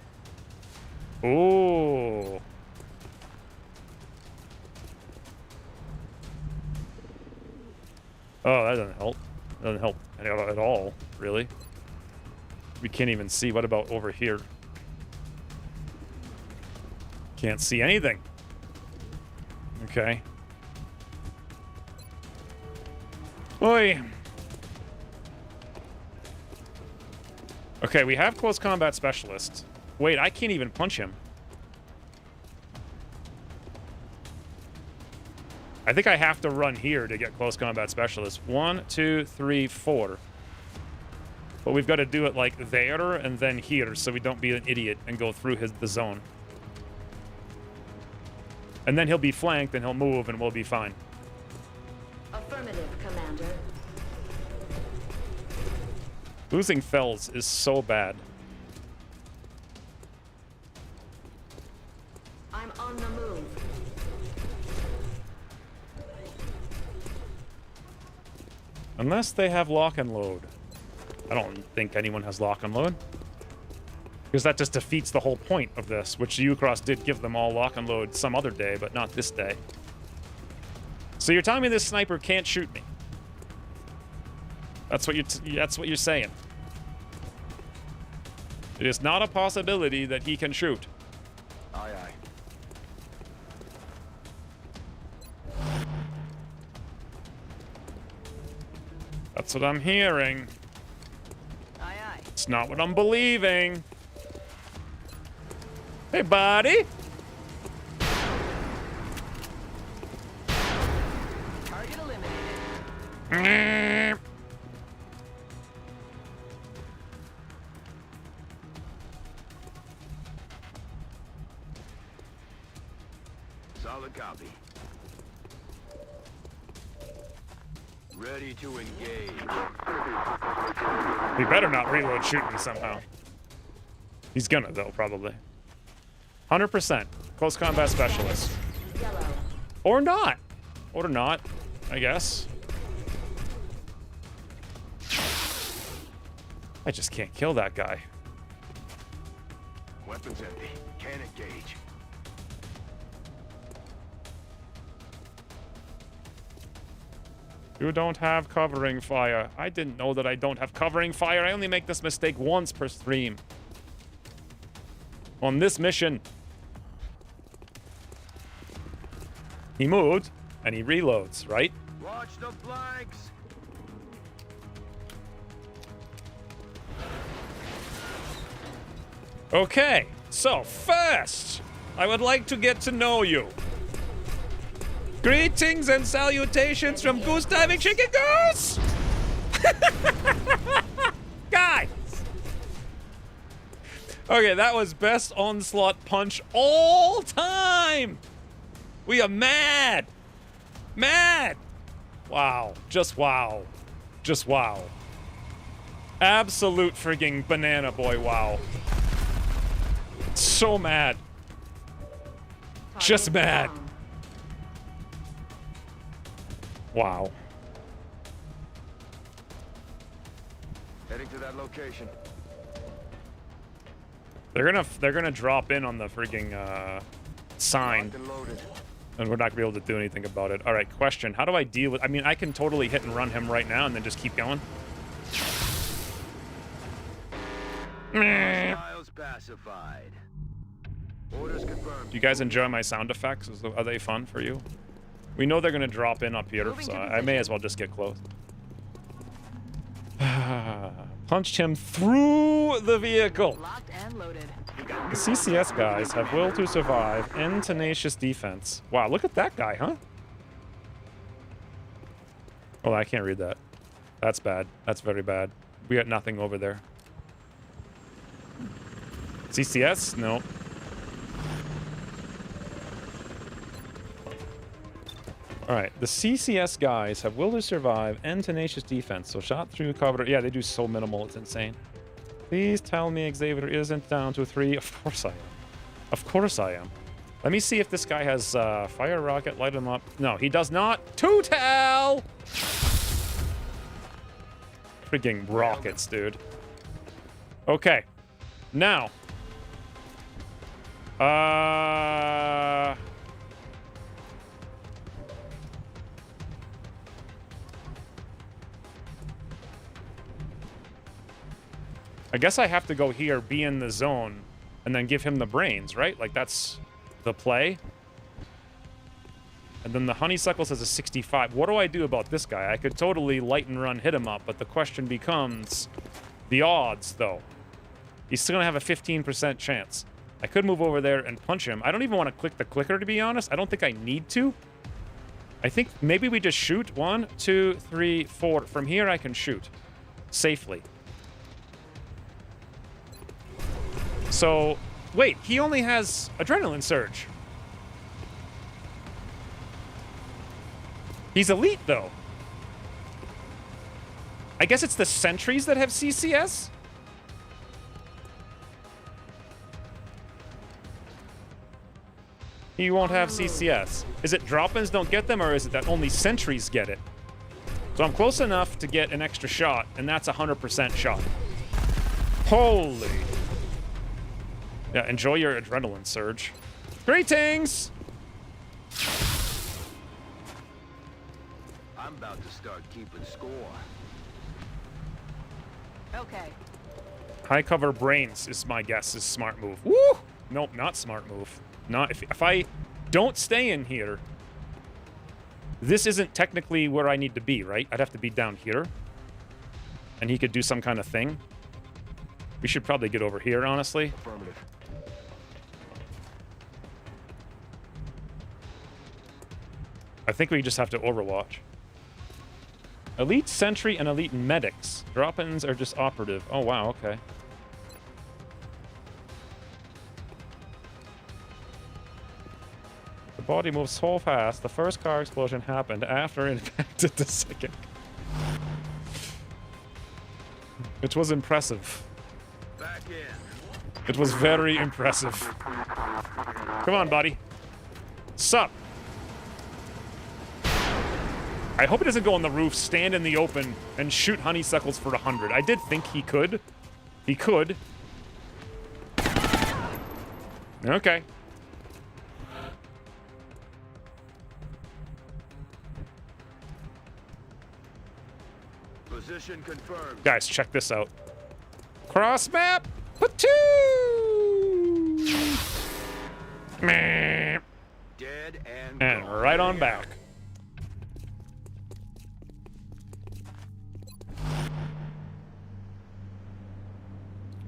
Oh. Oh, that doesn't help. That doesn't help at all, really. We can't even see. What about over here? Can't see anything. Okay. Oi. Okay, we have close combat specialist. Wait, I can't even punch him. I think I have to run here to get close combat specialist. 1, 2, 3, 4. But we've got to do it like there and then here so we don't be an idiot and go through the zone. And then he'll be flanked and he'll move and we'll be fine. Affirmative, Commander. Losing Fells is so bad. I'm on the move. Unless they have lock and load. I don't think anyone has lock and load. Because that just defeats the whole point of this, which Ucross did give them all lock and load some other day, but not this day. So you're telling me this sniper can't shoot me? That's what you're saying. It is not a possibility that he can shoot. Aye, aye. That's what I'm hearing. Aye, aye. It's not what I'm believing. Hey, buddy. Target eliminated. Solid copy. Ready to engage. He better not reload shoot me somehow. He's gonna, though, probably. 100%. Close combat specialist. Yellow. Or not. Or not, I guess. I just can't kill that guy. Weapons empty. Can't engage. You don't have covering fire. I didn't know that I don't have covering fire. I only make this mistake once per stream. On this mission. He moved, and he reloads, right? Watch the flanks. Okay, so first, I would like to get to know you. Greetings and salutations from Goose Diving Chicken Goose! Guys! Okay, that was best onslaught punch all time! We are mad! Mad! Wow. Just wow. Just wow. Absolute frigging banana boy wow. So mad. Just mad. Wow. Heading to that location. They're gonna drop in on the frigging sign. Locked and loaded. And we're not gonna be able to do anything about it. Alright, question. How do I deal with... I mean, I can totally hit and run him right now and then just keep going. Hostiles pacified. Orders confirmed. Do you guys enjoy my sound effects? Are they fun for you? We know they're gonna drop in up here, so I may as well just get close. Punched him through the vehicle. Locked and loaded. The CCS guys have will to survive and tenacious defense. Wow, look at that guy, huh? Oh, I can't read that. That's bad. That's very bad. We got nothing over there. CCS? No. Alright, the CCS guys have will to survive and tenacious defense, so shot through cover. Yeah, they do so minimal, it's insane. Please tell me Xavier isn't down to 3. Of course I am. Of course I am. Let me see if this guy has fire rocket, light him up. No, he does not. To tell! Freaking rockets, dude. Okay. Now. I guess I have to go here, be in the zone, and then give him the brains, right? Like, that's the play. And then the honeysuckle says a 65. What do I do about this guy? I could totally light and run, hit him up, but the question becomes the odds, though. He's still gonna have a 15% chance. I could move over there and punch him. I don't even want to click the clicker, to be honest. I don't think I need to. I think maybe we just shoot 1, 2, 3, 4. From here I can shoot safely. So, wait, he only has adrenaline surge. He's elite, though. I guess it's the sentries that have CCS? He won't have CCS. Is it drop-ins don't get them, or is it that only sentries get it? So I'm close enough to get an extra shot, and that's 100% shot. Holy. Yeah, enjoy your adrenaline surge. Greetings! I'm about to start keeping score. Okay. High cover brains is my guess is smart move. Woo! Nope, not smart move. Not if I don't stay in here. This isn't technically where I need to be, right? I'd have to be down here. And he could do some kind of thing. We should probably get over here, honestly. Affirmative. I think we just have to overwatch. Elite Sentry and Elite Medics. Drop-ins are just operative. Oh, wow, okay. The body moves so fast, the first car explosion happened after it impacted the second. It was impressive. Back in. It was very impressive. Come on, buddy. Sup? I hope he doesn't go on the roof, stand in the open, and shoot honeysuckles for 100. I did think he could. He could. Okay. Position confirmed. Guys, check this out. Cross map. Patoo! Meh. Dead and And gone. right on back.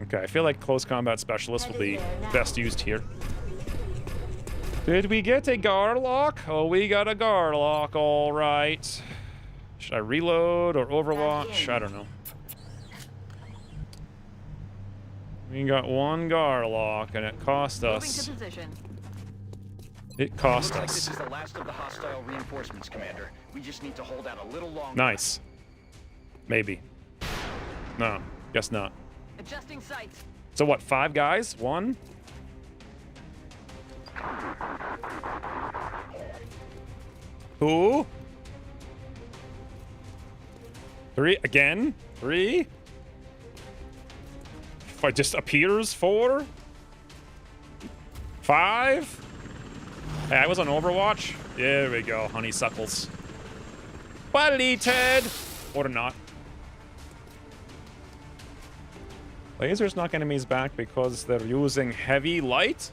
Okay, I feel like close combat specialist will be best used here. Did we get a Garlock? Oh, we got a Garlock, all right. Should I reload or overwatch? I don't know. We got one Garlock, and it cost us. It cost Looks like us. this is the last of the hostile reinforcements, Commander. We just need to hold out a little longer. Nice. Maybe. No, guess not. Adjusting sights. So what, 5 guys? 1? Who? 3 again? 3? If it just appears 4? 5? Hey, I was on Overwatch. There we go, honeysuckles. Buddy, Ted! Or not. Lasers knock enemies back because they're using heavy light?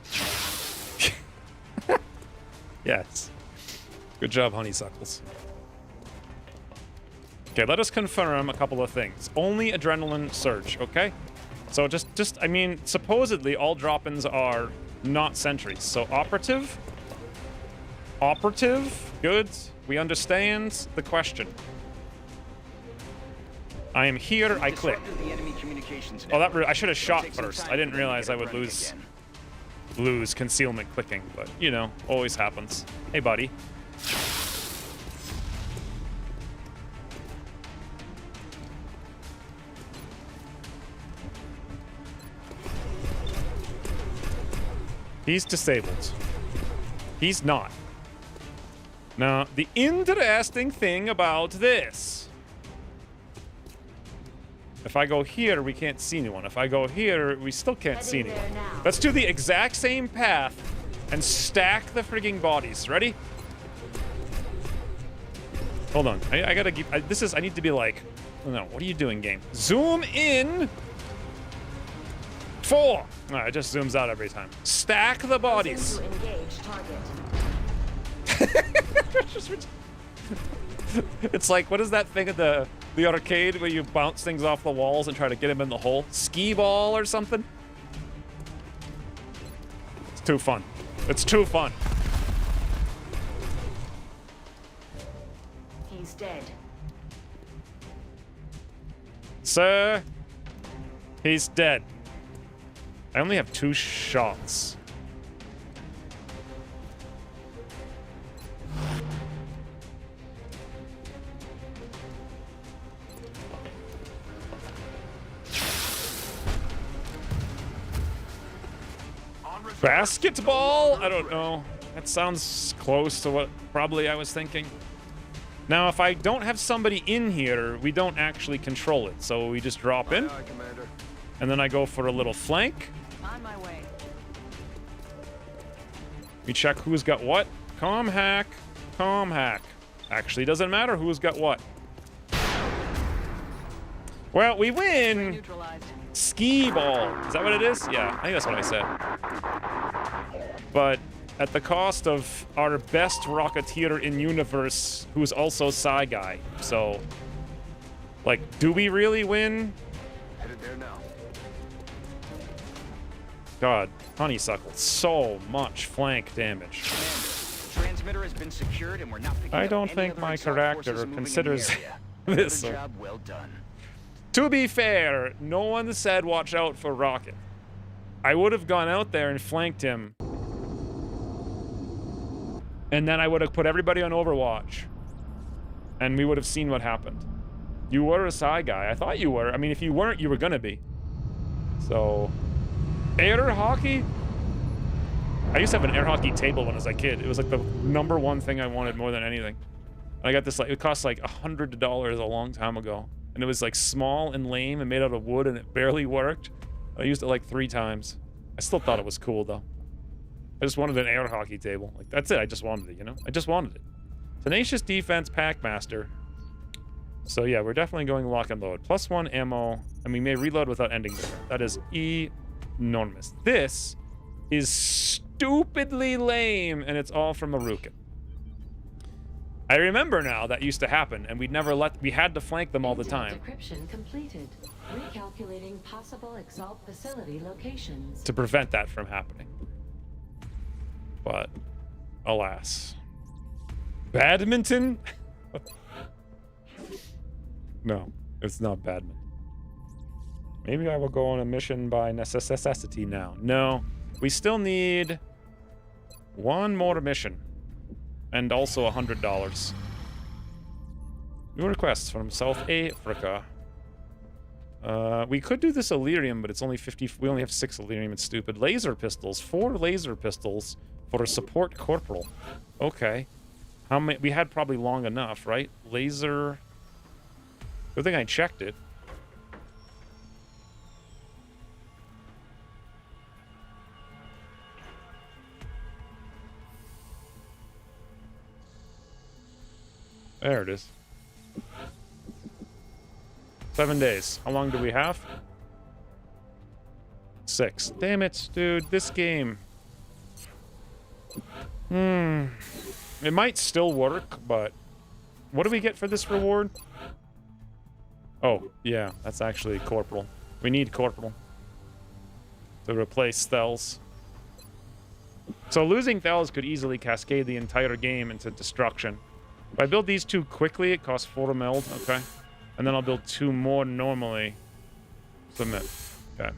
Yes. Good job, honeysuckles. Okay, let us confirm a couple of things. Only adrenaline surge, okay? So just I mean, supposedly all drop-ins are not sentries. So operative? Operative? Good. We understand the question. I am here, I click. Oh, that I should have shot first. I didn't realize I would lose concealment clicking, but you know, always happens. Hey, buddy. He's disabled. He's not. Now, the interesting thing about this. If I go here, we can't see anyone. If I go here, we still can't see anyone. Let's do the exact same path and stack the frigging bodies. Ready? Hold on. I gotta keep... I need to be like... No, what are you doing, game? Zoom in! 4! No, it just zooms out every time. Stack the bodies. It's like, what is that thing at the arcade where you bounce things off the walls and try to get them in the hole? Skee ball or something? It's too fun. It's too fun. Sir, he's dead. I only have 2 shots. Basketball? I don't know. That sounds close to what probably I was thinking. Now, if I don't have somebody in here, we don't actually control it. So we just drop in. And then I go for a little flank. On my way. We check who's got what. Com hack. Com hack. Actually, doesn't matter who's got what. Well, we win. Ski ball. Is that what it is? Yeah, I think that's what I said. But at the cost of our best Rocketeer in universe, who's also Psy Guy. So, like, do we really win? Headed there now. God, honeysuckle. So much flank damage. Transmitter has been secured and we're not picking I up don't any think other my exotic character forces moving in the considers area. this. Another job well done. To be fair, no one said watch out for Rocket. I would have gone out there and flanked him. And then I would have put everybody on Overwatch. And we would have seen what happened. You were a Psy Guy. I thought you were. I mean, if you weren't, you were gonna be. So... Air hockey? I used to have an air hockey table when I was a kid. It was like the #1 thing I wanted more than anything. And I got this, like, it cost like $100 a long time ago. And it was like small and lame and made out of wood and it barely worked. I used it like 3 times. I still thought it was cool though. I just wanted an air hockey table. Like, that's it. I just wanted it, you know? I just wanted it. Tenacious Defense Packmaster. So yeah, we're definitely going lock and load. +1 ammo, and we may reload without ending the turn. That is enormous. This is stupidly lame, and it's all from Marukin. I remember now that used to happen, and we had to flank them all the time. Decryption completed. Recalculating possible Exalt facility locations. To prevent that from happening. But, alas. Badminton? No, it's not badminton. Maybe I will go on a mission by necessity now. No, we still need 1 more mission. And also $100. New requests from South Africa. We could do this Illyrium, but it's only 50. We only have 6 Illyrium. It's stupid. Laser pistols. 4 laser pistols for a support corporal. Okay. How many? We had probably long enough, right? Laser. Good thing I checked it. There it is. 7 days. How long do we have? 6. Damn it, dude. This game. It might still work, but... What do we get for this reward? Oh, yeah. That's actually Corporal. We need Corporal. To replace Thels. So losing Thels could easily cascade the entire game into destruction. If I build these 2 quickly, it costs 4 meld. Okay. And then I'll build 2 more normally. Submit. Okay.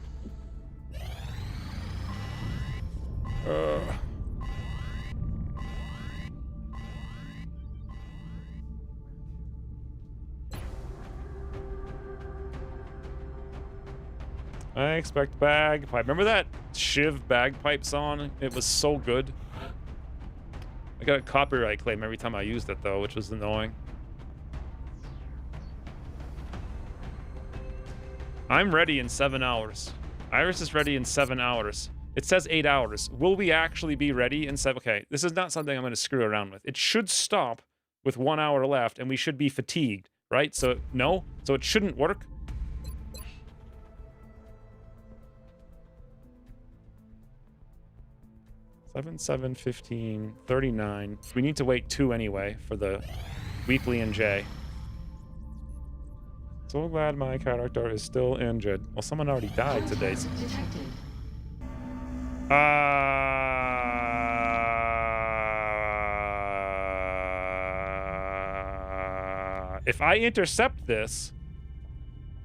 I expect bagpipe. Remember that Shiv bagpipe song? It was so good. I got a copyright claim every time I used it, though, which was annoying. I'm ready in 7 hours. Iris is ready in 7 hours. It says 8 hours. Will we actually be ready in 7? Okay, this is not something I'm going to screw around with. It should stop with 1 hour left, and we should be fatigued, right? So, no? So it shouldn't work? Seven, 15, 39. We need to wait 2 anyway for the weekly in J. So glad my character is still injured. Well, someone already died today. Detected. If I intercept this,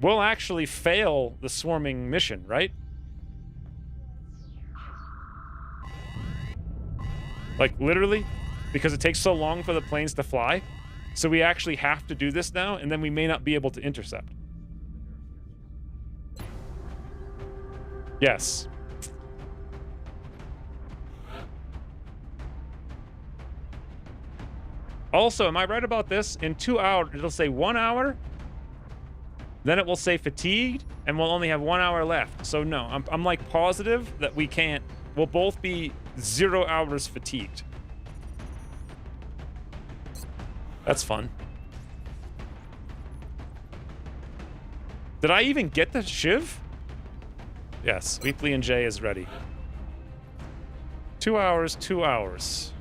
we'll actually fail the swarming mission, right? Like, literally, because it takes so long for the planes to fly. So we actually have to do this now, and then we may not be able to intercept. Yes. Also, am I right about this? In 2 hours, it'll say 1 hour, then it will say fatigued, and we'll only have 1 hour left. So no, I'm like positive that we can't. We'll both be 0 hours fatigued. That's fun. Did I even get the shiv? Yes, Weekly and J is ready. 2 hours, 2 hours.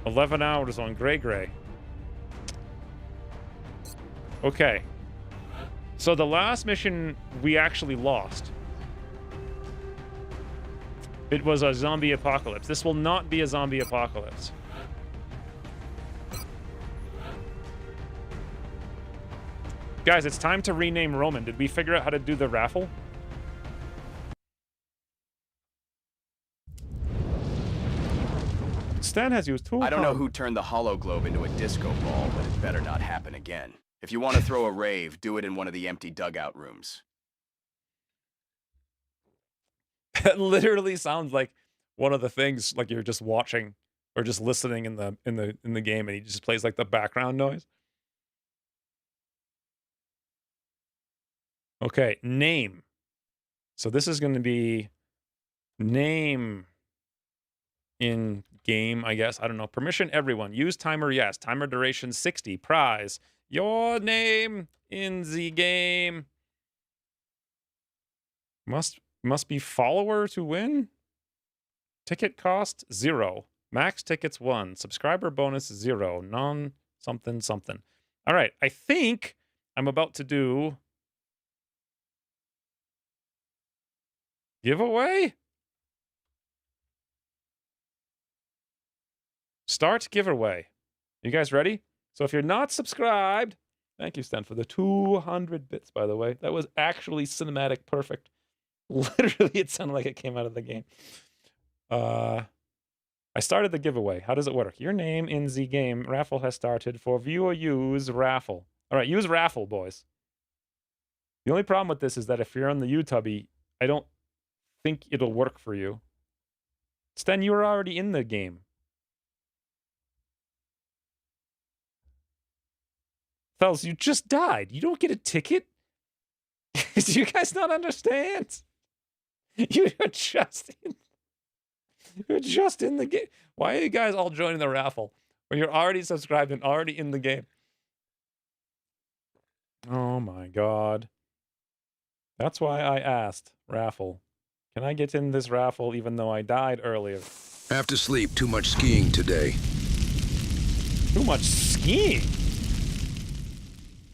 11 hours on Gray Gray. Okay. So the last mission we actually lost. It was a zombie apocalypse. This will not be a zombie apocalypse. Guys, it's time to rename Roman. Did we figure out how to do the raffle? Stan has used two. I don't know who turned the hollow globe into a disco ball, but it better not happen again. If you want to throw a rave, do it in one of the empty dugout rooms. That literally sounds like one of the things, like you're just watching or just listening in the game, and he just plays like the background noise. Okay, name. So this is going to be name in game, I guess. I don't know. Permission everyone. Use timer, yes. Timer duration 60. Prize. Your name in the game. Must be follower to win. Ticket cost 0. Max tickets 1. Subscriber bonus 0. Non something something. All right, I think I'm about to do giveaway? Start giveaway. You guys ready? So if you're not subscribed, thank you, Stan, for the 200 bits, by the way. That was actually cinematic perfect. Literally, it sounded like it came out of the game. I started the giveaway. How does it work? Your name in the game. Raffle has started. For viewer, use raffle. All right, use raffle, boys. The only problem with this is that if you're on the YouTubby, I don't think it'll work for you. Stan, you were already in the game. Fellas, you just died. You don't get a ticket? Do you guys not understand? You're just in the game. Why are you guys all joining the raffle when you're already subscribed and already in the game? Oh my god. That's why I asked. Raffle. Can I get in this raffle even though I died earlier? Have to sleep. Too much skiing today. Too much skiing?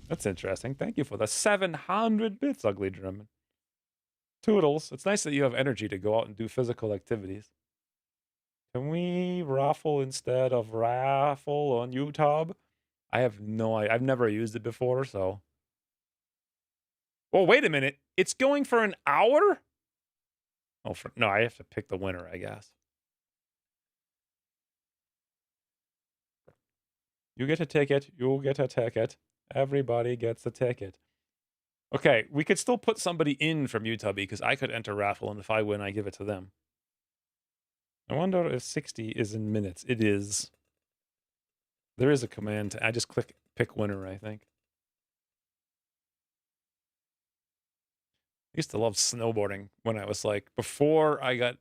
That's interesting. Thank you for the 700 bits, Ugly German. Toodles. It's nice that you have energy to go out and do physical activities. Can we raffle instead of raffle on YouTube? I have no idea. I've never used it before, so. Oh, wait a minute. It's going for an hour? Oh, no, I have to pick the winner, I guess. You get a ticket. You get a ticket. Everybody gets a ticket. Okay, we could still put somebody in from YouTube because I could enter raffle, and if I win, I give it to them. I wonder if 60 is in minutes. It is. There is a command. I just click pick winner, I think. I used to love snowboarding when I was like, before I got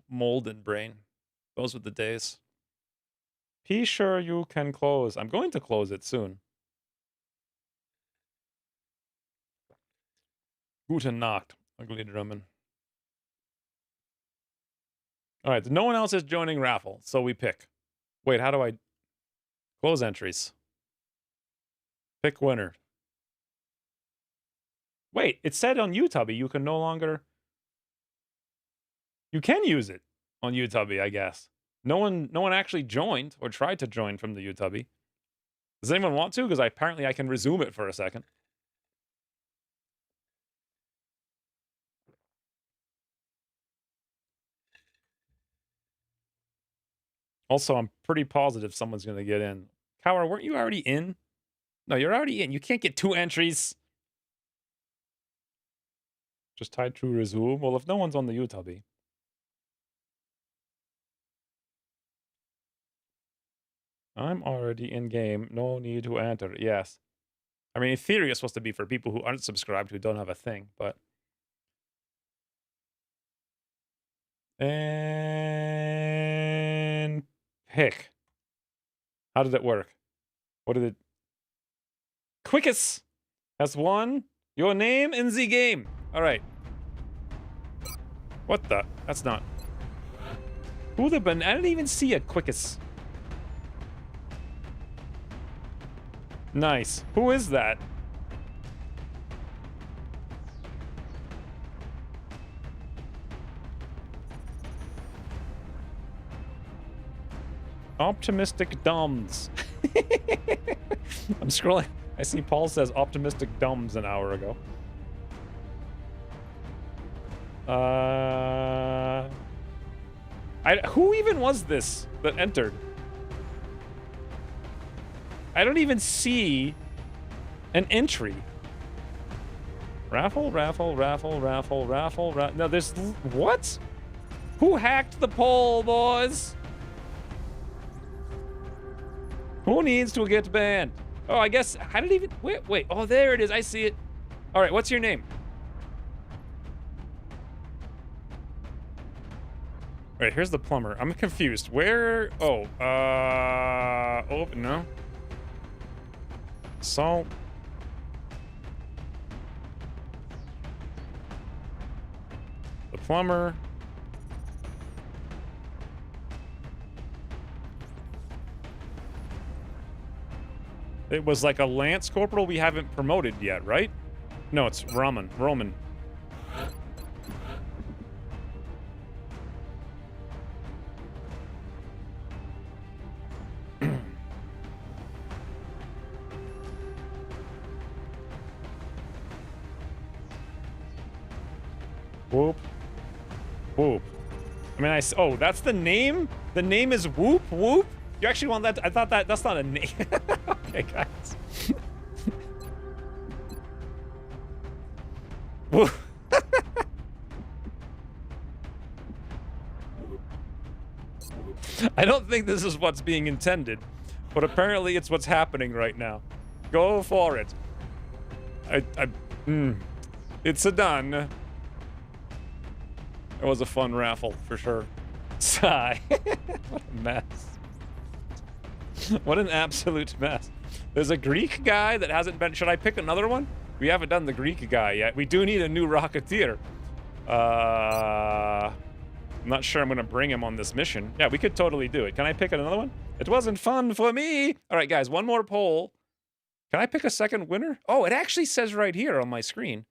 mold in brain. Those were the days. Be sure you can close. I'm going to close it soon. Guten Nacht, Ugly Drummond. All right, no one else is joining raffle, so we pick. Wait, how do I close entries? Pick winner. Wait, it said on YouTube you can no longer. You can use it on YouTube, I guess. No one actually joined or tried to join from the YouTube. Does anyone want to? Because apparently I can resume it for a second. Also, I'm pretty positive someone's going to get in. Cower, weren't you already in? No, you're already in. You can't get 2 entries. Just tied to resume. Well, if no one's on the Utah-B. I'm already in game. No need to enter. Yes. I mean, in theory, it's supposed to be for people who aren't subscribed, who don't have a thing, but... And... pick. How did it work? What did it... Quickest has won your name in the game. All right. What the? That's not... Who the... I didn't even see a quickest. Nice. Who is that? Optimistic Dumbs. I'm scrolling. I see Paul says Optimistic Dumbs an hour ago. Who even was this that entered? I don't even see an entry. Raffle. No, there's... What? Who hacked the poll, boys? Who needs to get banned? Oh, I guess... I didn't even... Wait. Oh, there it is. I see it. All right, what's your name? All right, here's the plumber. I'm confused. Where... Oh, no. Salt. The plumber. It was like a Lance Corporal we haven't promoted yet, right? No, it's Roman. Whoop. Whoop. I mean, oh, that's the name? The name is Whoop Whoop? You actually want that? I thought that's not a name. Okay, guys. Whoop. I don't think this is what's being intended, but apparently it's what's happening right now. Go for it. It's a done. It was a fun raffle, for sure. Sigh. What a mess. What an absolute mess. There's a Greek guy that hasn't been... Should I pick another one? We haven't done the Greek guy yet. We do need a new Rocketeer. I'm not sure I'm going to bring him on this mission. Yeah, we could totally do it. Can I pick another one? It wasn't fun for me. All right, guys, one more poll. Can I pick a second winner? Oh, it actually says right here on my screen.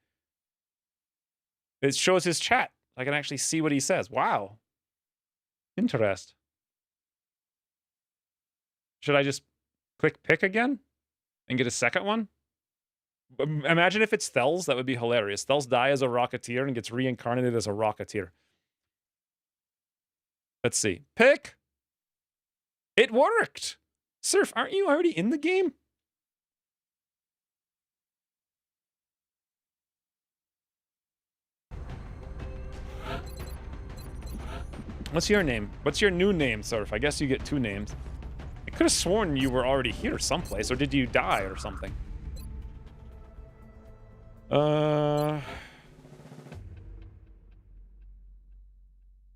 It shows his chat. I can actually see what he says. Wow. Interest. Should I just click pick again and get a second one? Imagine if it's Thels. That would be hilarious. Thels dies as a Rocketeer and gets reincarnated as a Rocketeer. Let's see. Pick. It worked. Surf, aren't you already in the game? What's your name? What's your new name, Surf? I guess you get 2 names. I could have sworn you were already here someplace, or did you die or something? No,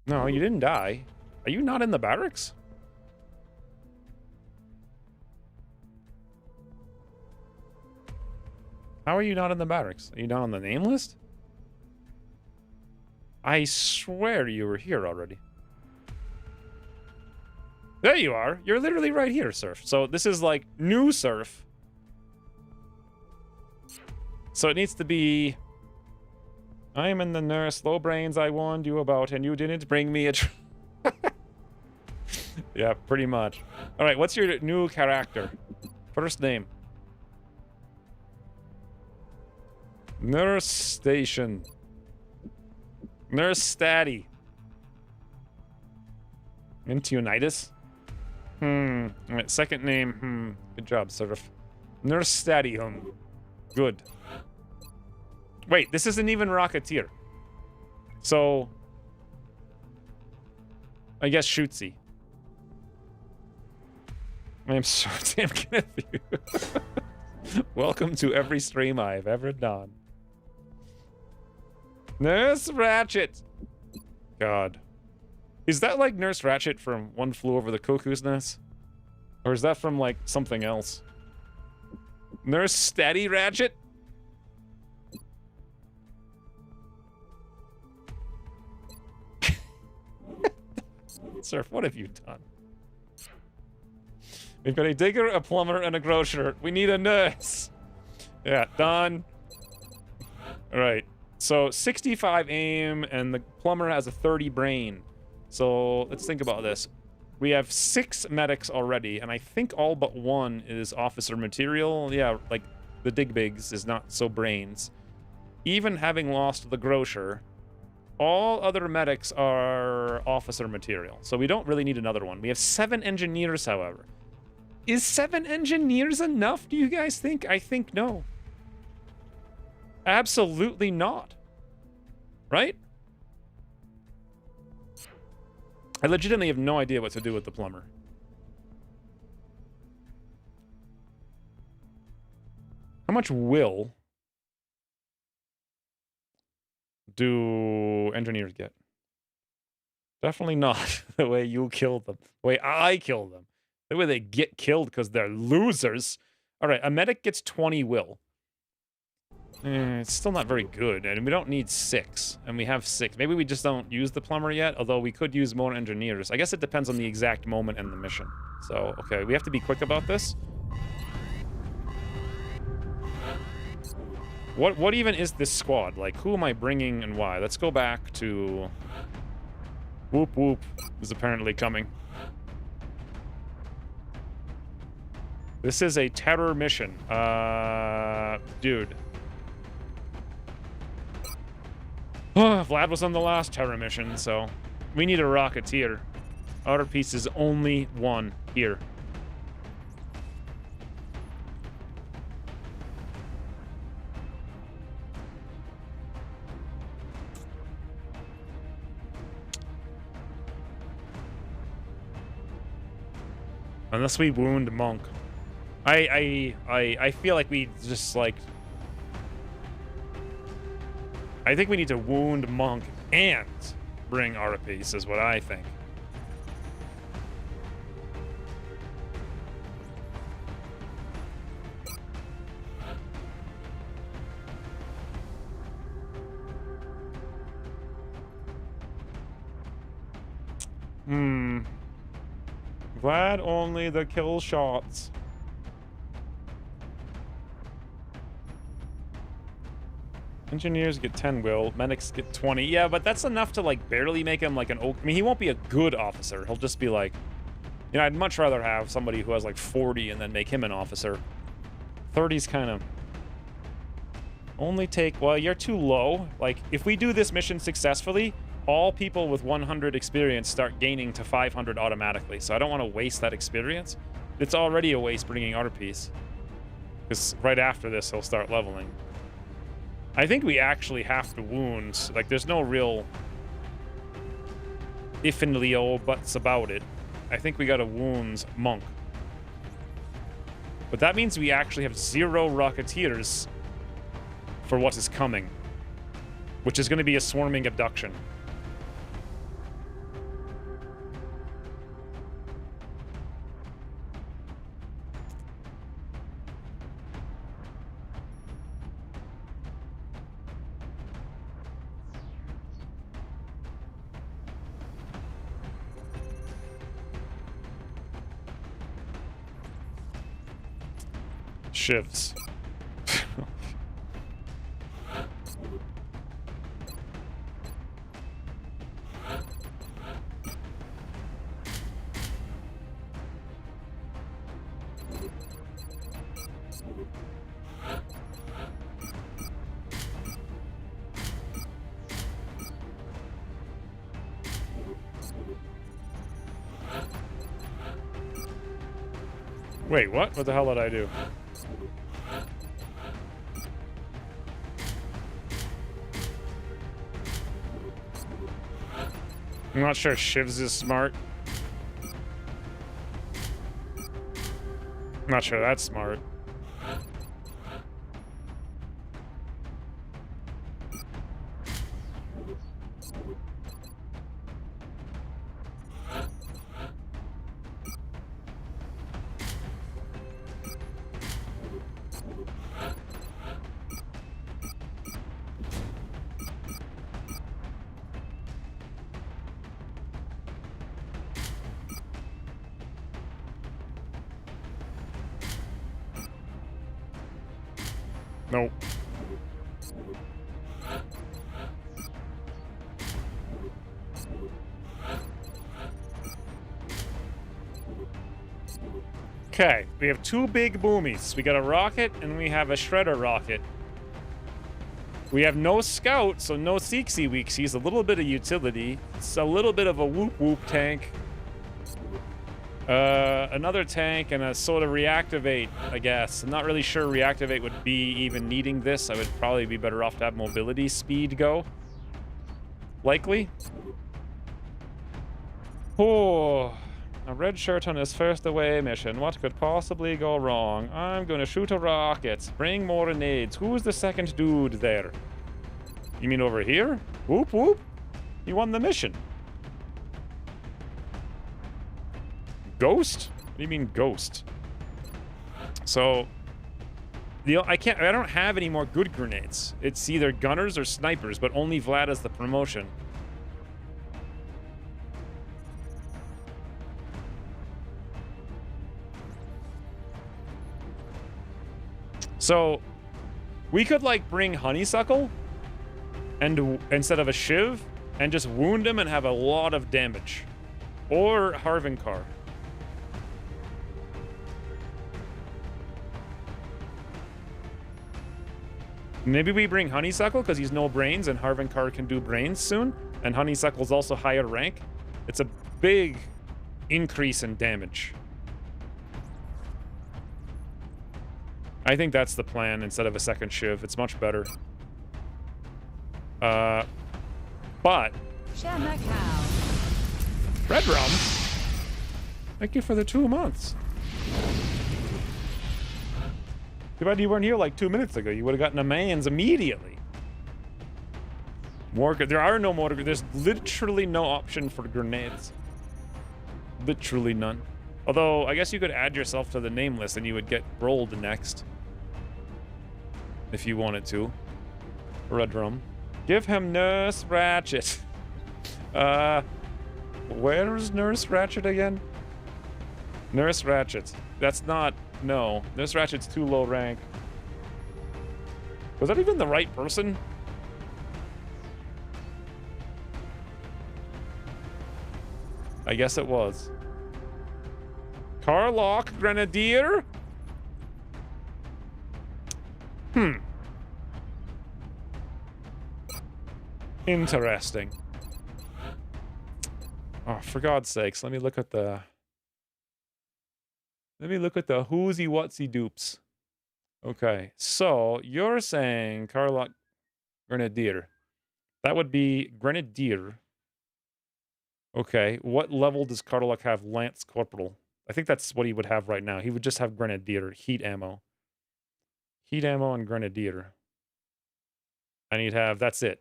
you didn't die. Are you not in the barracks? How are you not in the barracks? Are you not on the name list? I swear you were here already. There you are. You're literally right here, Surf. So this is like new Surf. So it needs to be... I'm in the nurse, low brains I warned you about, and you didn't bring me a... Yeah, pretty much. All right, what's your new character? First name. Nurse Station. Nurse Statty. Intionitis? Alright, second name. Good job, Surf. Nurse Statty. Good. Wait, this isn't even Rocketeer. So... I guess Shootsy. I am so damn confused. Welcome to every stream I've ever done. Nurse Ratchet. God. Is that like Nurse Ratchet from One Flew Over the Cuckoo's Nest? Or is that from like something else? Nurse Steady Ratchet? Surf, what have you done? We've got a digger, a plumber, and a grocer. We need a nurse. Yeah, done. Alright. So 65 aim, and the plumber has a 30 brain. So let's think about this. We have 6 medics already, and I think all but 1 is officer material. Yeah, like the Digbigs is not so brains. Even having lost the grocer, all other medics are officer material. So we don't really need another one. We have 7 engineers, however. Is 7 engineers enough, do you guys think? I think no. Absolutely not. Right? I legitimately have no idea what to do with the plumber. How much will do engineers get? Definitely not the way you killed them. The way I killed them. The way they get killed because they're losers. Alright, a medic gets 20 will. It's still not very good, and we don't need 6, and we have 6. Maybe we just don't use the plumber yet, although we could use more engineers. I guess it depends on the exact moment in the mission. So, okay, we have to be quick about this. What even is this squad? Like, who am I bringing and why? Let's go back to... Whoop Whoop is apparently coming. This is a terror mission. Dude. Vlad was on the last terror mission, so we need a Rocketeer. Outer piece is only 1 here. Unless we wound Monk. I feel like we just like... I think we need to wound Monk and bring Arapice is what I think. Glad only the kill shots. Engineers get 10 will, medics get 20. Yeah, but that's enough to like barely make him like an I mean, he won't be a good officer. He'll just be like, you know, I'd much rather have somebody who has like 40 and then make him an officer. 30's kind of only take, well, you're too low. Like, if we do this mission successfully, all people with 100 experience start gaining to 500 automatically. So I don't want to waste that experience. It's already a waste bringing Arpiece, because right after this he'll start leveling. I think we actually have to wound. Like, there's no real if and Leo buts about it. I think we gotta wound Monk. But that means we actually have 0 Rocketeers for what is coming, which is going to be a swarming abduction. Shivs. Wait, what? What the hell did I do? I'm not sure Shivs is smart. I'm not sure that's smart. Nope. Okay, we have two big boomies. We got a rocket and we have a shredder rocket. We have no scout, so no Seeksy Weeksies. A little bit of utility. It's a little bit of a whoop whoop tank. Another tank and a sort of reactivate, I guess. I'm not really sure reactivate would be even needing this. I would probably be better off to have mobility speed go. Likely. Oh, a red shirt on his first away mission. What could possibly go wrong? I'm gonna shoot a rocket. Bring more grenades. Who's the second dude there? You mean over here? Whoop whoop. You won the mission. Ghost? What do you mean ghost? So, I don't have any more good grenades. It's either gunners or snipers, but only Vlad has the promotion. So, we could like bring Honeysuckle and instead of a Shiv and just wound him and have a lot of damage. Or Harvinkar. Maybe we bring Honeysuckle because he's no brains and Harvinkar can do brains soon. And Honeysuckle's also higher rank. It's a big increase in damage. I think that's the plan instead of a second Shiv. It's much better. But... Red Rum? Thank you for the 2 months. Too bad you weren't here like 2 minutes ago. You would have gotten a man's immediately. There are no more. There's literally no option for grenades. Literally none. Although, I guess you could add yourself to the name list and you would get rolled next. If you wanted to. Red Rum. Give him Nurse Ratchet. Where's Nurse Ratchet again? Nurse Ratchet. That's not... No. Nurse Ratchet's too low rank. Was that even the right person? I guess it was. Carlock Grenadier? Interesting. Oh, for God's sakes, let me look at the whoosy whatsy dupes. Okay, so you're saying Carlock Grenadier. That would be Grenadier. Okay, what level does Carlock have? Lance Corporal. I think that's what he would have right now. He would just have Grenadier, heat ammo. Heat ammo and Grenadier. And he'd have, that's it.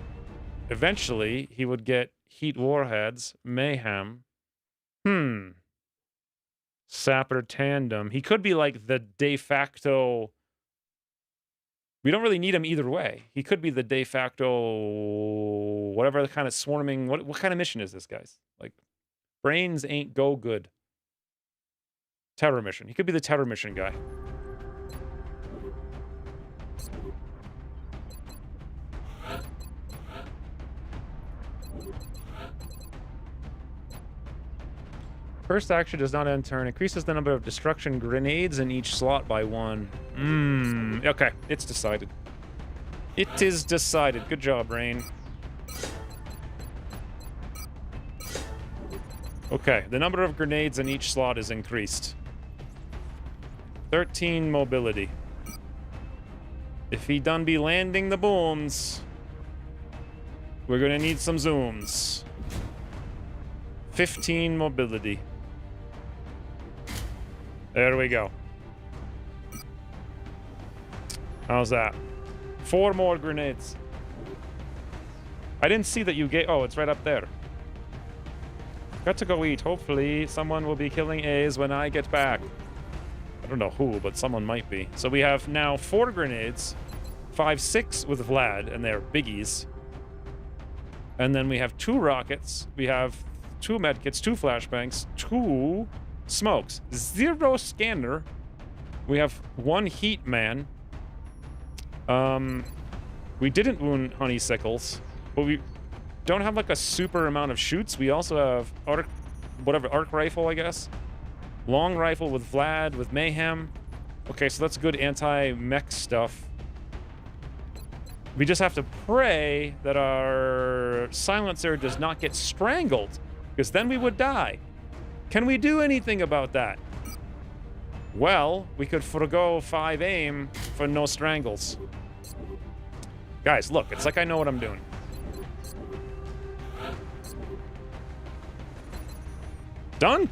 Eventually, he would get heat warheads, mayhem. Sapper tandem. He could be like the de facto... We don't really need him either way. He could be the de facto... Whatever kind of swarming... What kind of mission is this, guys? Like, brains ain't go good. Terror mission. He could be the terror mission guy. First action does not end turn. Increases the number of destruction grenades in each slot by 1. Okay, it's decided. It is decided. Good job, Rain. Okay, the number of grenades in each slot is increased. 13 mobility. If he done be landing the booms, we're gonna need some zooms. 15 mobility. There we go. How's that? 4 more grenades. I didn't see that you gave... Oh, it's right up there. Got to go eat. Hopefully, someone will be killing A's when I get back. I don't know who, but someone might be. So we have now 4 grenades, 5, 6 with Vlad, and they're biggies. And then we have 2 rockets. We have 2 medkits, 2 flashbangs, 2 smokes, 0 scanner. We have 1 heat man. We didn't wound honeysuckles, but we don't have like a super amount of shoots. We also have arc rifle, I guess. Long rifle with Vlad, with Mayhem. Okay, so that's good anti-mech stuff. We just have to pray that our silencer does not get strangled, because then we would die. Can we do anything about that? Well, we could forego 5 aim for no strangles. Guys, look, it's like I know what I'm doing. Done?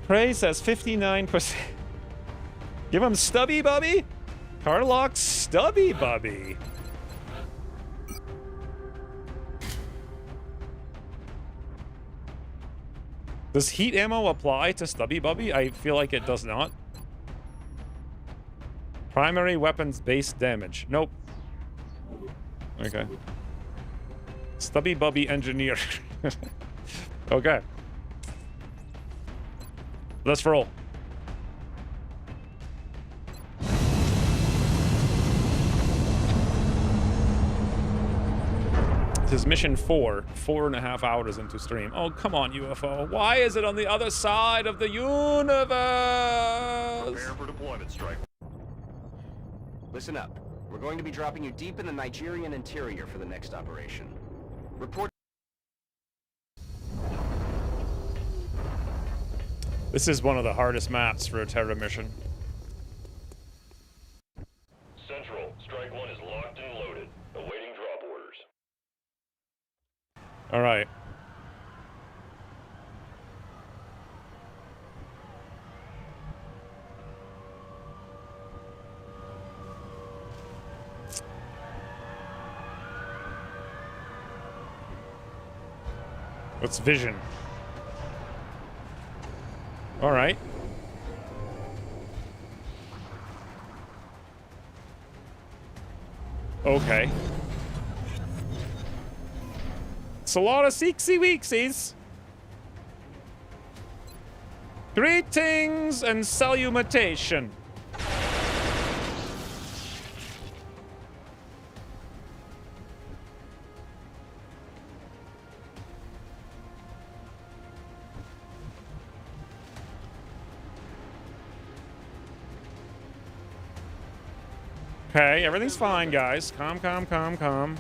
Prey says 59%. Give him Stubby Bubby? Carlock Stubby Bubby. Does heat ammo apply to Stubby Bubby? I feel like it does not. Primary weapons base damage. Nope. Okay. Stubby Bubby engineer. Okay. Let's roll. This is mission 4, 4.5 hours into stream. Oh, come on, UFO. Why is it on the other side of the universe? Prepare for deployment, Strike. Listen up. We're going to be dropping you deep in the Nigerian interior for the next operation. Report. This is one of the hardest maps for a Terra mission. Central, Strike 1 is locked and loaded, awaiting drop orders. All right. What's vision? All right. Okay. It's a lot of seeksy weeksies. Greetings and salutation. Okay, everything's fine, guys. Calm, calm, calm, calm.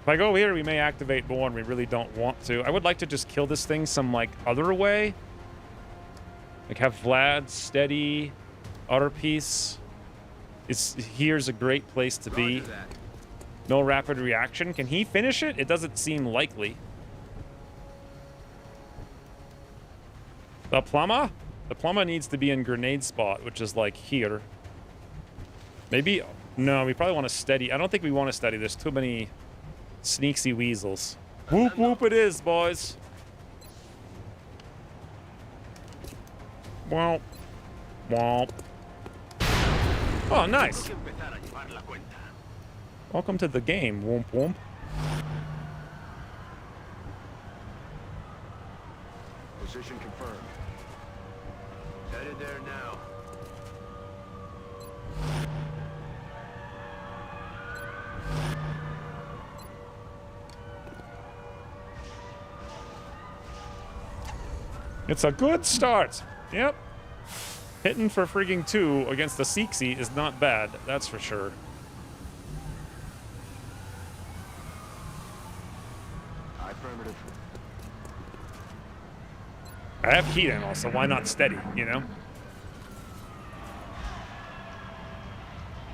If I go here, we may activate Born. We really don't want to. I would like to just kill this thing some, like, other way. Like, have Vlad steady, other piece. Here's a great place to be. No rapid reaction. Can he finish it? It doesn't seem likely. The plumber? The plumber needs to be in grenade spot, which is like here. Maybe... No, we probably want to steady. I don't think we want to steady. There's too many sneaksy weasels. Whoop whoop it is, boys. Womp. Womp. Oh, nice. Welcome to the game, womp womp. Position confirmed. Headed there now. It's a good start. Yep. Hitting for frigging 2 against the Seeksy is not bad, that's for sure. Affirmative. I have heat ammo, so why not steady, you know?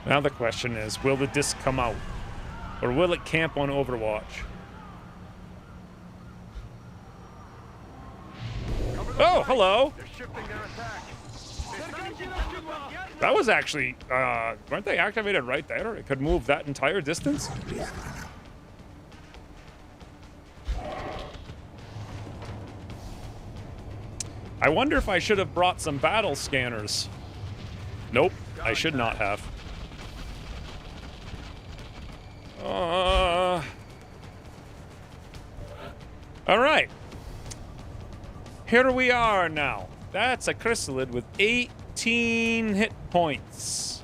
Now the question is, will the disc come out? Or will it camp on Overwatch? Oh, hello! That was actually, weren't they activated right there? It could move that entire distance? I wonder if I should have brought some battle scanners. Nope, I should not have. All right. Here we are now. That's a chrysalid with 18 hit points.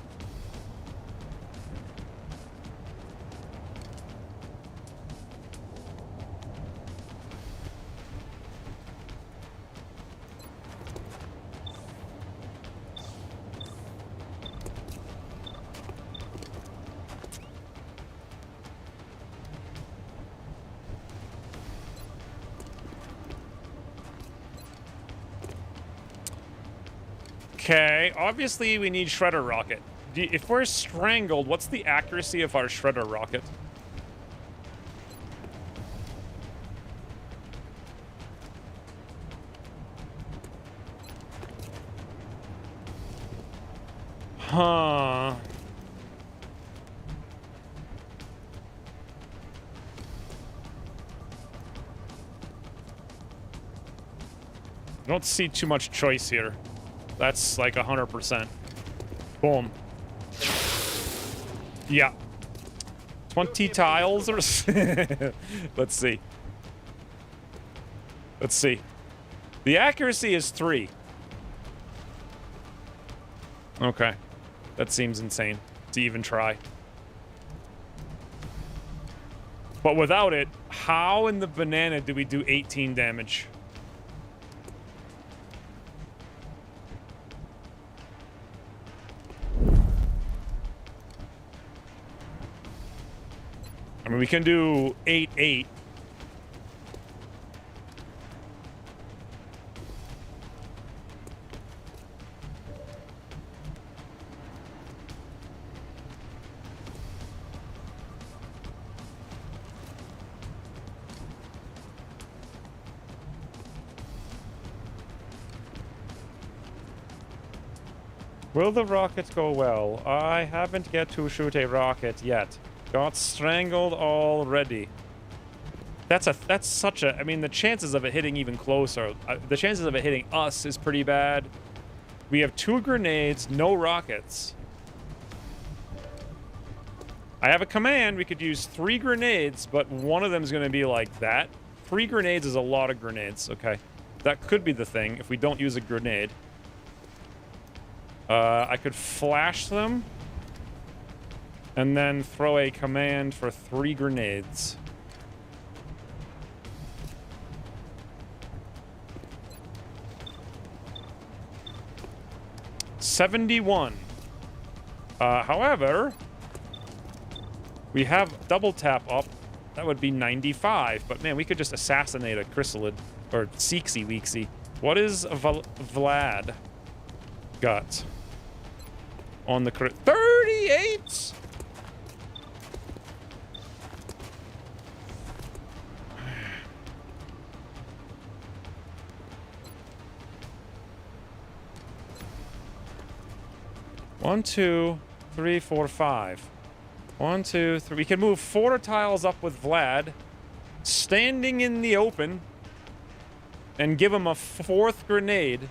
Okay, obviously we need Shredder Rocket. If we're strangled, what's the accuracy of our Shredder Rocket? Huh. I don't see too much choice here. That's like 100%. Boom. Yeah. 20 tiles or let's see. Let's see. The accuracy is 3. Okay. That seems insane to even try. But without it, how in the banana do we do 18 damage? I mean, we can do 8-8. Will the rocket go well? I haven't get to shoot a rocket yet. Got strangled already. That's such a... I mean, the chances of it hitting even closer... the chances of it hitting us is pretty bad. We have 2 grenades, no rockets. I have a command. We could use 3 grenades, but one of them is going to be like that. 3 grenades is a lot of grenades. Okay. That could be the thing if we don't use a grenade. I could flash them. And then throw a command for 3 grenades. $71. However, we have double tap up. That would be 95. But man, we could just assassinate a chrysalid or Seeksy Weeksy. What is Vlad got on the 38? One, 2, 3, 4, 5. 1, 2, 3. We can move 4 tiles up with Vlad, standing in the open, and give him a 4th grenade.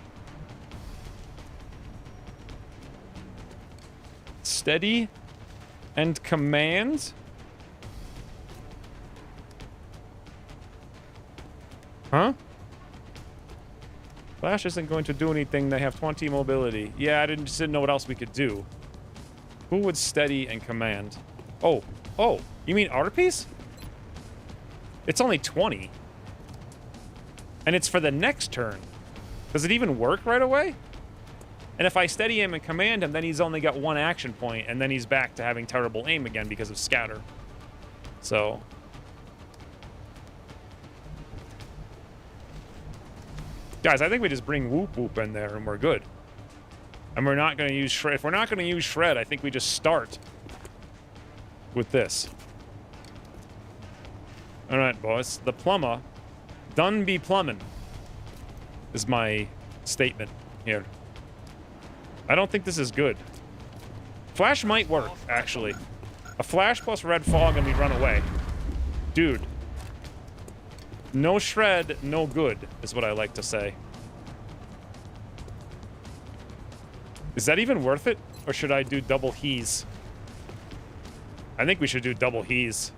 Steady and command. Huh? Flash isn't going to do anything. They have 20 mobility. Yeah, I just didn't know what else we could do. Who would steady and command? Oh, you mean Arpies? It's only 20. And it's for the next turn. Does it even work right away? And if I steady aim and command him, then he's only got one action point, and then he's back to having terrible aim again because of scatter. So... guys, I think we just bring Whoop Whoop in there and we're good. And we're not going to use Shred. If we're not going to use Shred, I think we just start with this. Alright, boys. The plumber done be plumbing is my statement here. I don't think this is good. Flash might work, actually. A flash plus red fog and we run away. Dude. No Shred, no good, is what I like to say. Is that even worth it? Or should I do double he's? I think we should do double he's.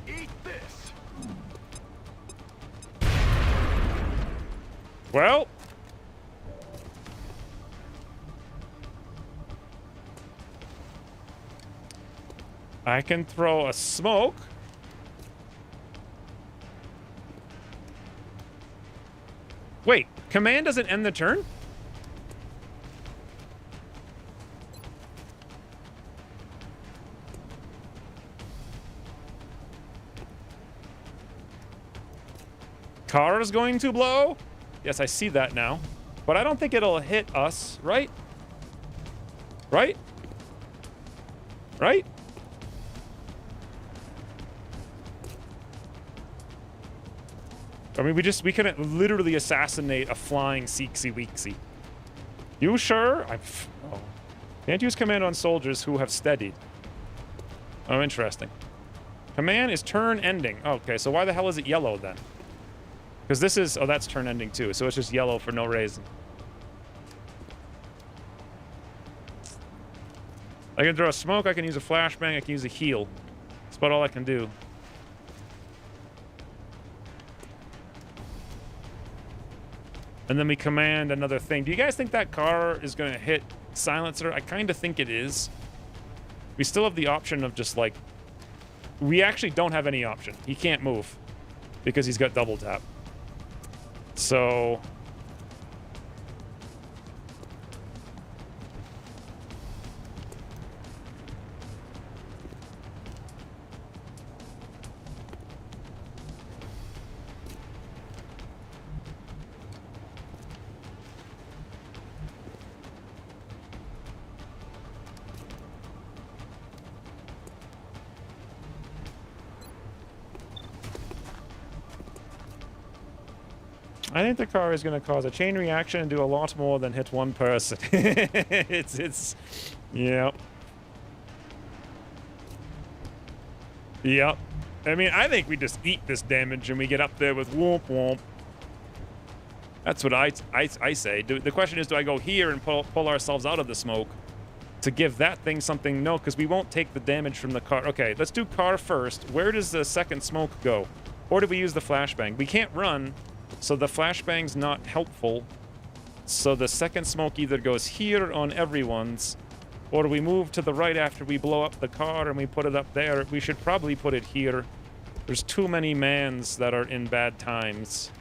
Eat this. Well... I can throw a smoke. Wait, command doesn't end the turn? Car is going to blow? Yes, I see that now. But I don't think it'll hit us, right? Right? Right? I mean, we can literally assassinate a flying Seeksy Weeksy. You sure? Oh. Can't use command on soldiers who have steadied. Oh, interesting. Command is turn ending. Oh, okay, so why the hell is it yellow then? Because this is... oh, that's turn ending too, so it's just yellow for no reason. I can throw a smoke, I can use a flashbang, I can use a heal. That's about all I can do. And then we command another thing. Do you guys think that car is going to hit silencer? I kind of think it is. We still have the option of just like... we actually don't have any option. He can't move because he's got double tap. So... I think the car is going to cause a chain reaction and do a lot more than hit one person. It's... Yep. Yep. I mean, I think we just eat this damage and we get up there with whoomp whoomp. That's what I say. The question is, do I go here and pull ourselves out of the smoke to give that thing something? No, because we won't take the damage from the car. Okay, let's do car first. Where does the second smoke go? Or do we use the flashbang? We can't run. So the flashbang's not helpful. So the second smoke either goes here on everyone's, or we move to the right after we blow up the car and we put it up there. We should probably put it here. There's too many mans that are in bad times.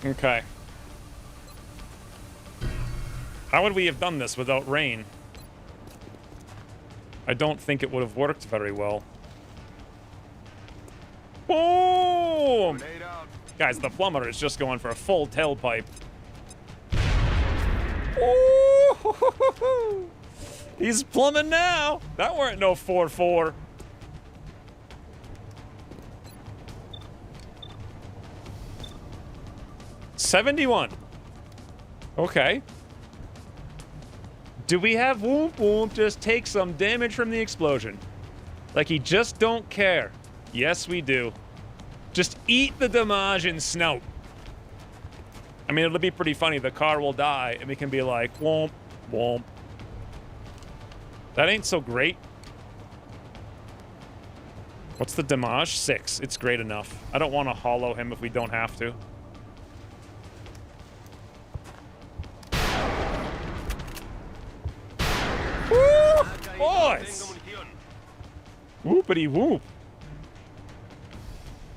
Okay. How would we have done this without rain? I don't think it would have worked very well. Boom! Guys, the plumber is just going for a full tailpipe. Ooh! He's plumbing now! That weren't no 4-4. $71. Okay. Do we have Whoop Whoop just take some damage from the explosion? Like he just don't care. Yes, we do. Just eat the damage and snout. I mean, it'll be pretty funny. The car will die, and we can be like, womp, womp. That ain't so great. What's the damage? 6. It's great enough. I don't want to hollow him if we don't have to. Woo! Boys! Whoopity whoop.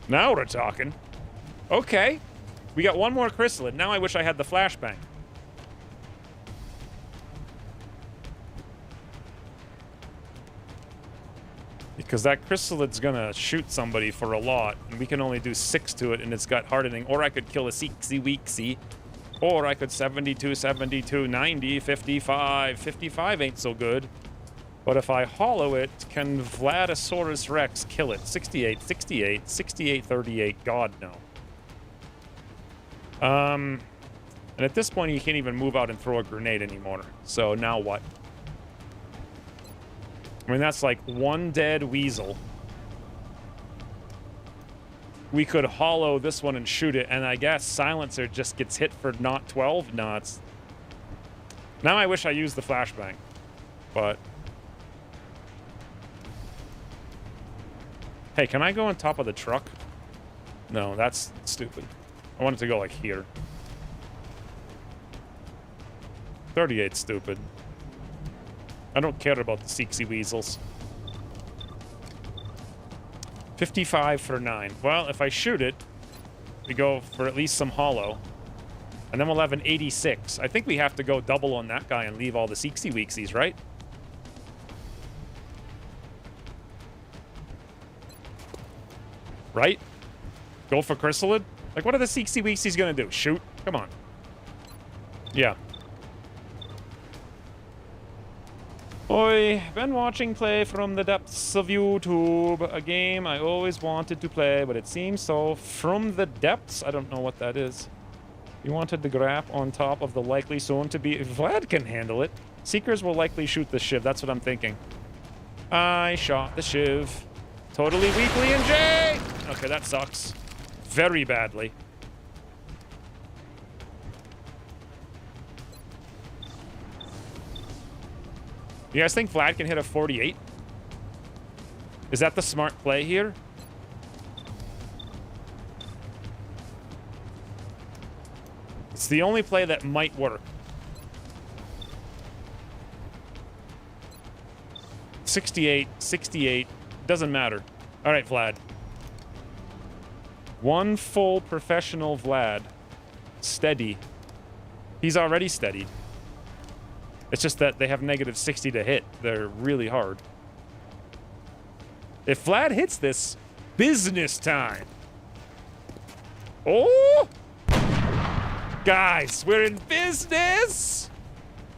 Now we're talking. Okay. We got one more chrysalid. Now I wish I had the flashbang. Because that chrysalid's gonna shoot somebody for a lot, and we can only do 6 to it, and it's got hardening. Or I could kill a Seeksy Weeksy. Or I could 72, 72, 90, 55. 55 ain't so good. But if I hollow it, can Vladosaurus Rex kill it? 68, 68, 68, 38. God, no. And at this point, you can't even move out and throw a grenade anymore. So now what? I mean, that's like one dead weasel. We could hollow this one and shoot it, and I guess Silencer just gets hit for not 12? No, it's... Now I wish I used the flashbang, but... Hey, can I go on top of the truck? No, that's stupid. I want it to go like here. 38's stupid. I don't care about the Seeksy Weasels. 55 for 9. Well, if I shoot it, we go for at least some hollow. And then we'll have an 86. I think we have to go double on that guy and leave all the Seeksy Weeksies, right? Right? Go for Chrysalid? Like, what are the Seeksy Weeksies gonna do? Shoot? Come on. Yeah. Oi, been watching play from the depths of YouTube, a game I always wanted to play, but it seems so. From the depths? I don't know what that is. You wanted to grab on top of the likely soon-to-be... Vlad can handle it. Seekers will likely shoot the Shiv, that's what I'm thinking. I shot the Shiv. Totally weakly in J! Okay, that sucks. Very badly. You guys think Vlad can hit a 48? Is that the smart play here? It's the only play that might work. 68, 68. Doesn't matter. All right, Vlad. One full professional Vlad. Steady. He's already steadied. It's just that they have negative 60 to hit. They're really hard. If Vlad hits this, business time. Oh! Guys, we're in business!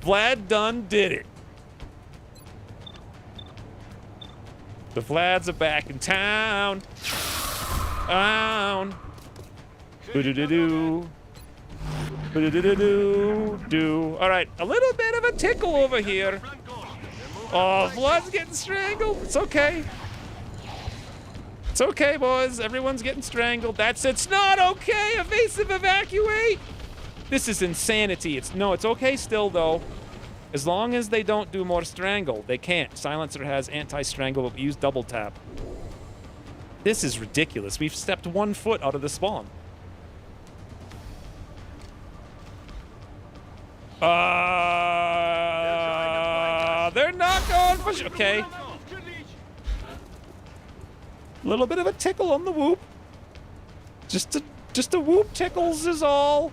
Vlad done did it. The Vlads are back in town. Down. Boo-doo-doo-doo. Do. All right, a little bit of a tickle over here. Oh, Vlad's getting strangled. It's okay. It's okay, boys. Everyone's getting strangled. It's not okay. Evasive evacuate. This is insanity. It's okay still, though. As long as they don't do more strangle. They can't. Silencer has anti-strangle, but we use double tap. This is ridiculous. We've stepped 1 foot out of the spawn. They're not going for... Okay. A little bit of a tickle on the whoop. Just a whoop tickles is all.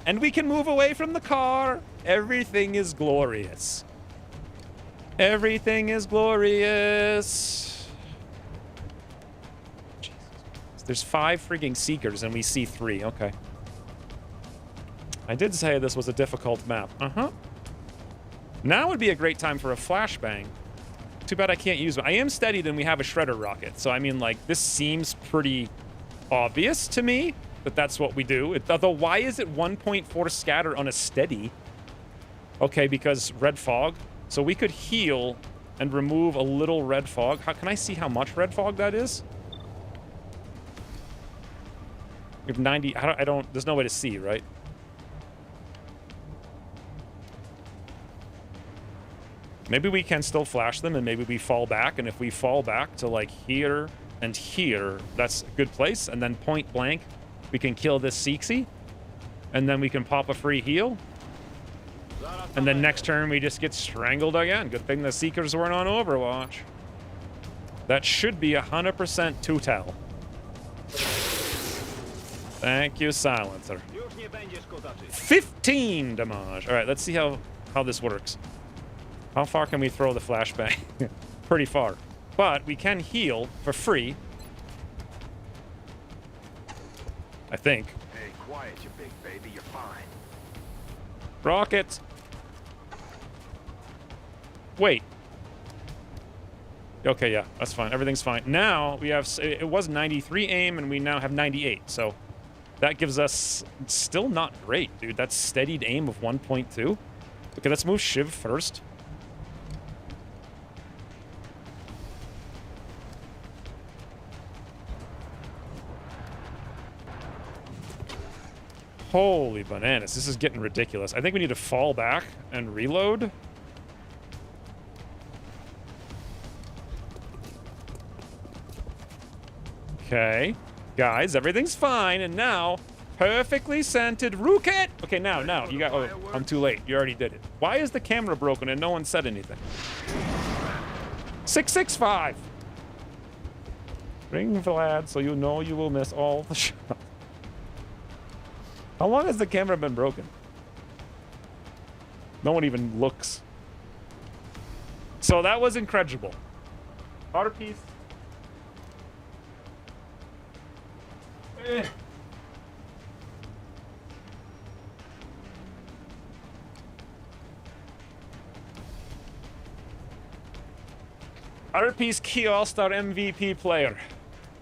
And we can move away from the car. Everything is glorious. Everything is glorious. Jesus. There's 5 frigging Seekers and we see 3. Okay. I did say this was a difficult map. Uh-huh. Now would be a great time for a flashbang. Too bad I can't use it. I am steadied and we have a shredder rocket. So, I mean, like, this seems pretty obvious to me that that's what we do. Although, why is it 1.4 scatter on a steady? Okay, because red fog. So we could heal and remove a little red fog. Can I see how much red fog that is? We have 90. I don't. There's no way to see, right? Maybe we can still flash them and maybe we fall back. And if we fall back to like here and here. That's a good place. And then point blank, we can kill this Seeksy. And then we can pop a free heal. And then next turn, we just get strangled again. Good thing the Seekers weren't on Overwatch. That should be 100% two-tell. Thank you, Silencer. 15 damage. All right, let's see how this works. How far can we throw the flashbang? Pretty far. But we can heal for free. I think. Hey, quiet, you big baby. You're fine. Rocket. Wait. Okay, yeah, that's fine. Everything's fine. Now we have, it was 93 aim and we now have 98. So that gives us still not great, dude. That's steadied aim of 1.2. Okay, let's move Shiv first. Holy bananas, this is getting ridiculous. I think we need to fall back and reload. Okay, guys, everything's fine, and now, perfectly scented rocket. Okay, now, you got, oh, I'm too late. You already did it. Why is the camera broken and no one said anything? 665. Ring Vlad so you know you will miss all the shots. How long has the camera been broken? No one even looks. So that was incredible. Outer piece. Outer piece key all-star MVP player.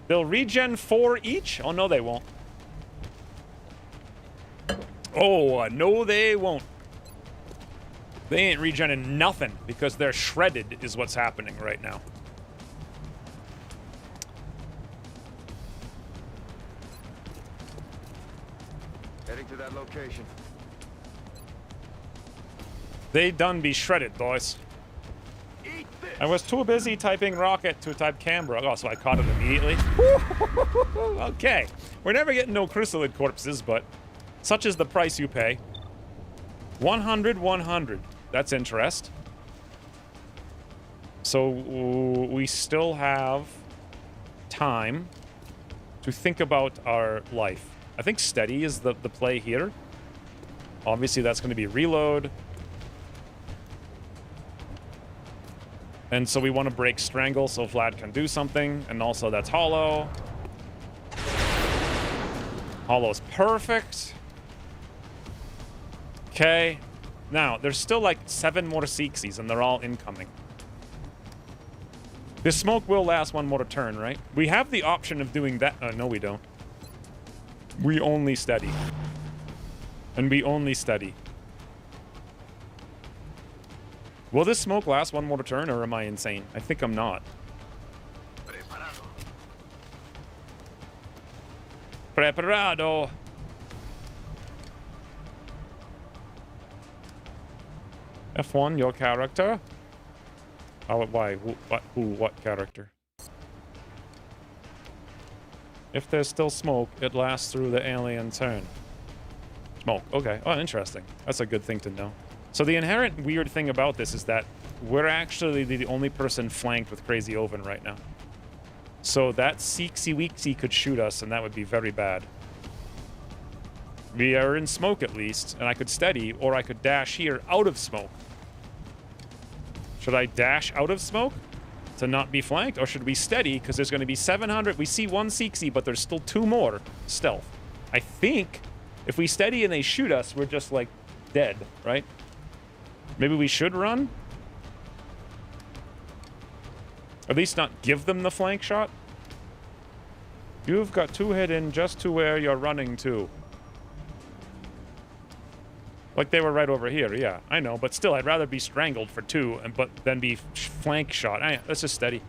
They'll regen 4 each? Oh, no, they won't. Oh, no, they won't. They ain't regenning nothing because they're shredded is what's happening right now. Heading to that location. They done be shredded, boys. I was too busy typing rocket to type Canberra. Oh, so I caught it immediately. Okay. We're never getting no chrysalid corpses, but such is the price you pay. 100, 100. That's interest. So we still have time to think about our life. I think steady is the play here. Obviously, that's going to be reload. And so we want to break Strangle so Vlad can do something. And also that's Hollow. Hollow's perfect. Okay. Now, there's still like 7 more Seeksies and they're all incoming. This smoke will last 1 more turn, right? We have the option of doing that. No, we don't. We only steady. And we only steady. Will this smoke last 1 more turn, or am I insane? I think I'm not. Preparado. F1, your character? Oh, why? What character? If there's still smoke, it lasts through the alien turn. Smoke, okay. Oh, interesting. That's a good thing to know. So the inherent weird thing about this is that we're actually the only person flanked with Crazy Oven right now. So that Seeksy Weeksy could shoot us, and that would be very bad. We are in smoke at least, and I could steady, or I could dash here out of smoke. Should I dash out of smoke to not be flanked, or should we steady, because there's going to be 700. We see 1 Seeksy, but there's still 2 more stealth. I think if we steady and they shoot us, we're just, like, dead, right? Maybe we should run? At least not give them the flank shot? You've got 2 hidden just to where you're running to. Like they were right over here, yeah. I know, but still, I'd rather be strangled for 2, but then be flank shot. Let's just steady.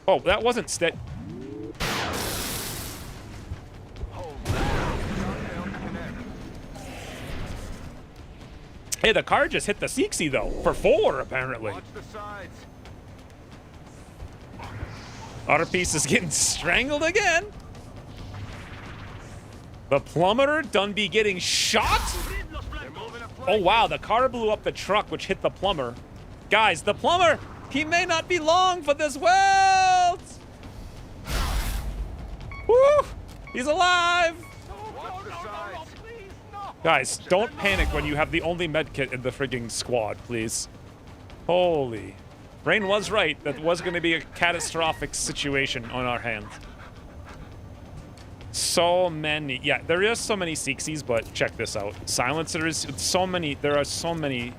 Oh, that wasn't steady. Hey, the car just hit the Seeksy, though. For 4, apparently. Watch the sides. Our piece is getting strangled again. The plumber done be getting shot? Oh, wow. The car blew up the truck, which hit the plumber. Guys, the plumber, he may not be long for this world. Woo! He's alive. Guys, don't panic when you have the only medkit in the frigging squad, please. Holy. Rain was right. That was going to be a catastrophic situation on our hands. So many. Yeah, there is so many Seeksies, but check this out. Silencers, so many. There are so many.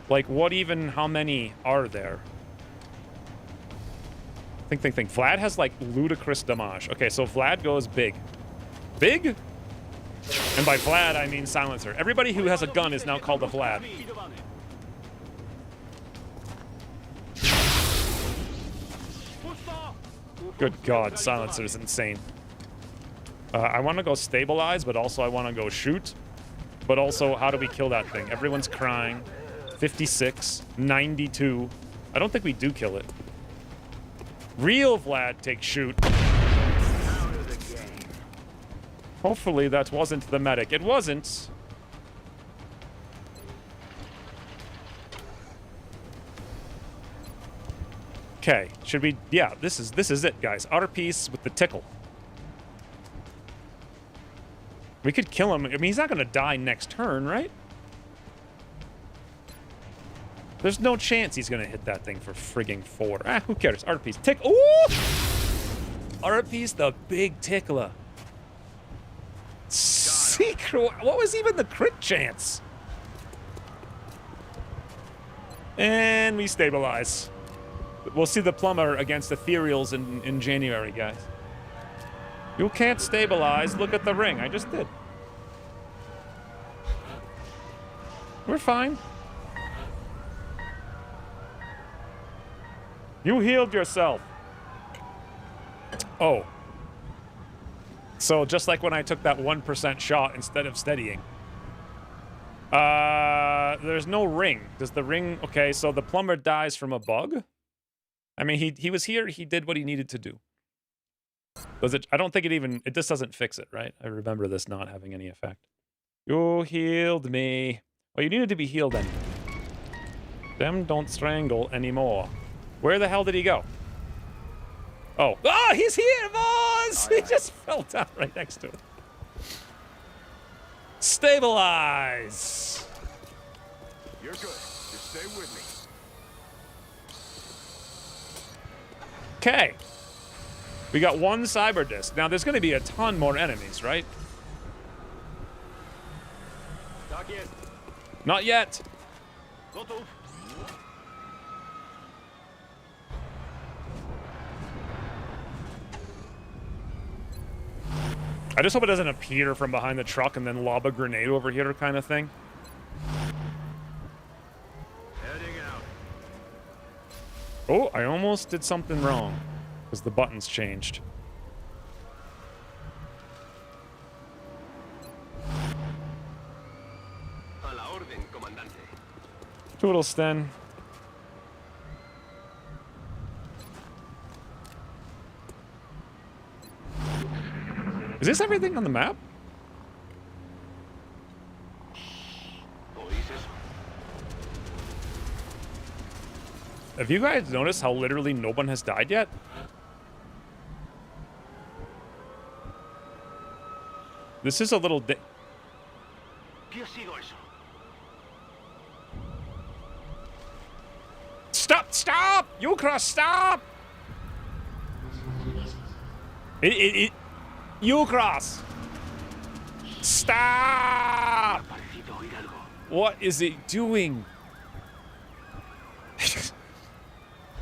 Like, what even, how many are there? Think. Vlad has, like, ludicrous damage. Okay, so Vlad goes big. Big? And by Vlad, I mean silencer. Everybody who has a gun is now called a Vlad. Good God, silencer is insane. I want to go stabilize, but also I want to go shoot. But also, how do we kill that thing? Everyone's crying. 56, 92. I don't think we do kill it. Real Vlad takes shoot. Hopefully that wasn't the medic. It wasn't. Okay, should we? Yeah, this is it, guys. Our piece with the tickle. We could kill him. I mean, he's not gonna die next turn, right? There's no chance he's gonna hit that thing for frigging 4. Ah, who cares? Art piece. Tick. Ooh! Art piece, the big tickler. Secret. What was even the crit chance? And we stabilize. We'll see the plumber against ethereals in January, guys. You can't stabilize. Look at the ring. I just did. We're fine. You healed yourself. Oh. So just like when I took that 1% shot instead of steadying. There's no ring. Does the ring... Okay, so the plumber dies from a bug? I mean, he was here. He did what he needed to do. Does it? I don't think it even... It just doesn't fix it, right? I remember this not having any effect. You healed me. Oh, you needed to be healed anyway. Them don't strangle anymore. Where the hell did he go? Oh. Oh, he's here, boss! He just fell down right next to it. Stabilize! You're good. Just stay with me. Okay. We got one cyber disc. Now, there's going to be a ton more enemies, right? Not yet. Not yet. I just hope it doesn't appear from behind the truck and then lob a grenade over here kind of thing. Heading out. Oh, I almost did something wrong because the buttons changed. A la orden, comandante. Toodleston. Is this everything on the map? Have you guys noticed how literally no one has died yet? This is a little Stop! Stop! Ukra, stop! Ukras! Stop! What is it doing?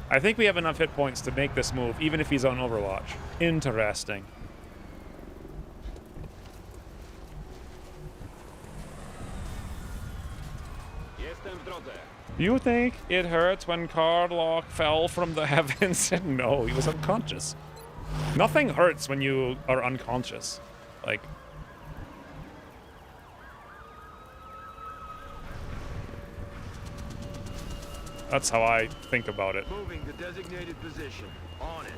I think we have enough hit points to make this move, even if he's on Overwatch. Interesting. You think it hurts when Cardlock fell from the heavens? No, he was unconscious. Nothing hurts when you are unconscious. Like... That's how I think about it. Moving to designated position. On it.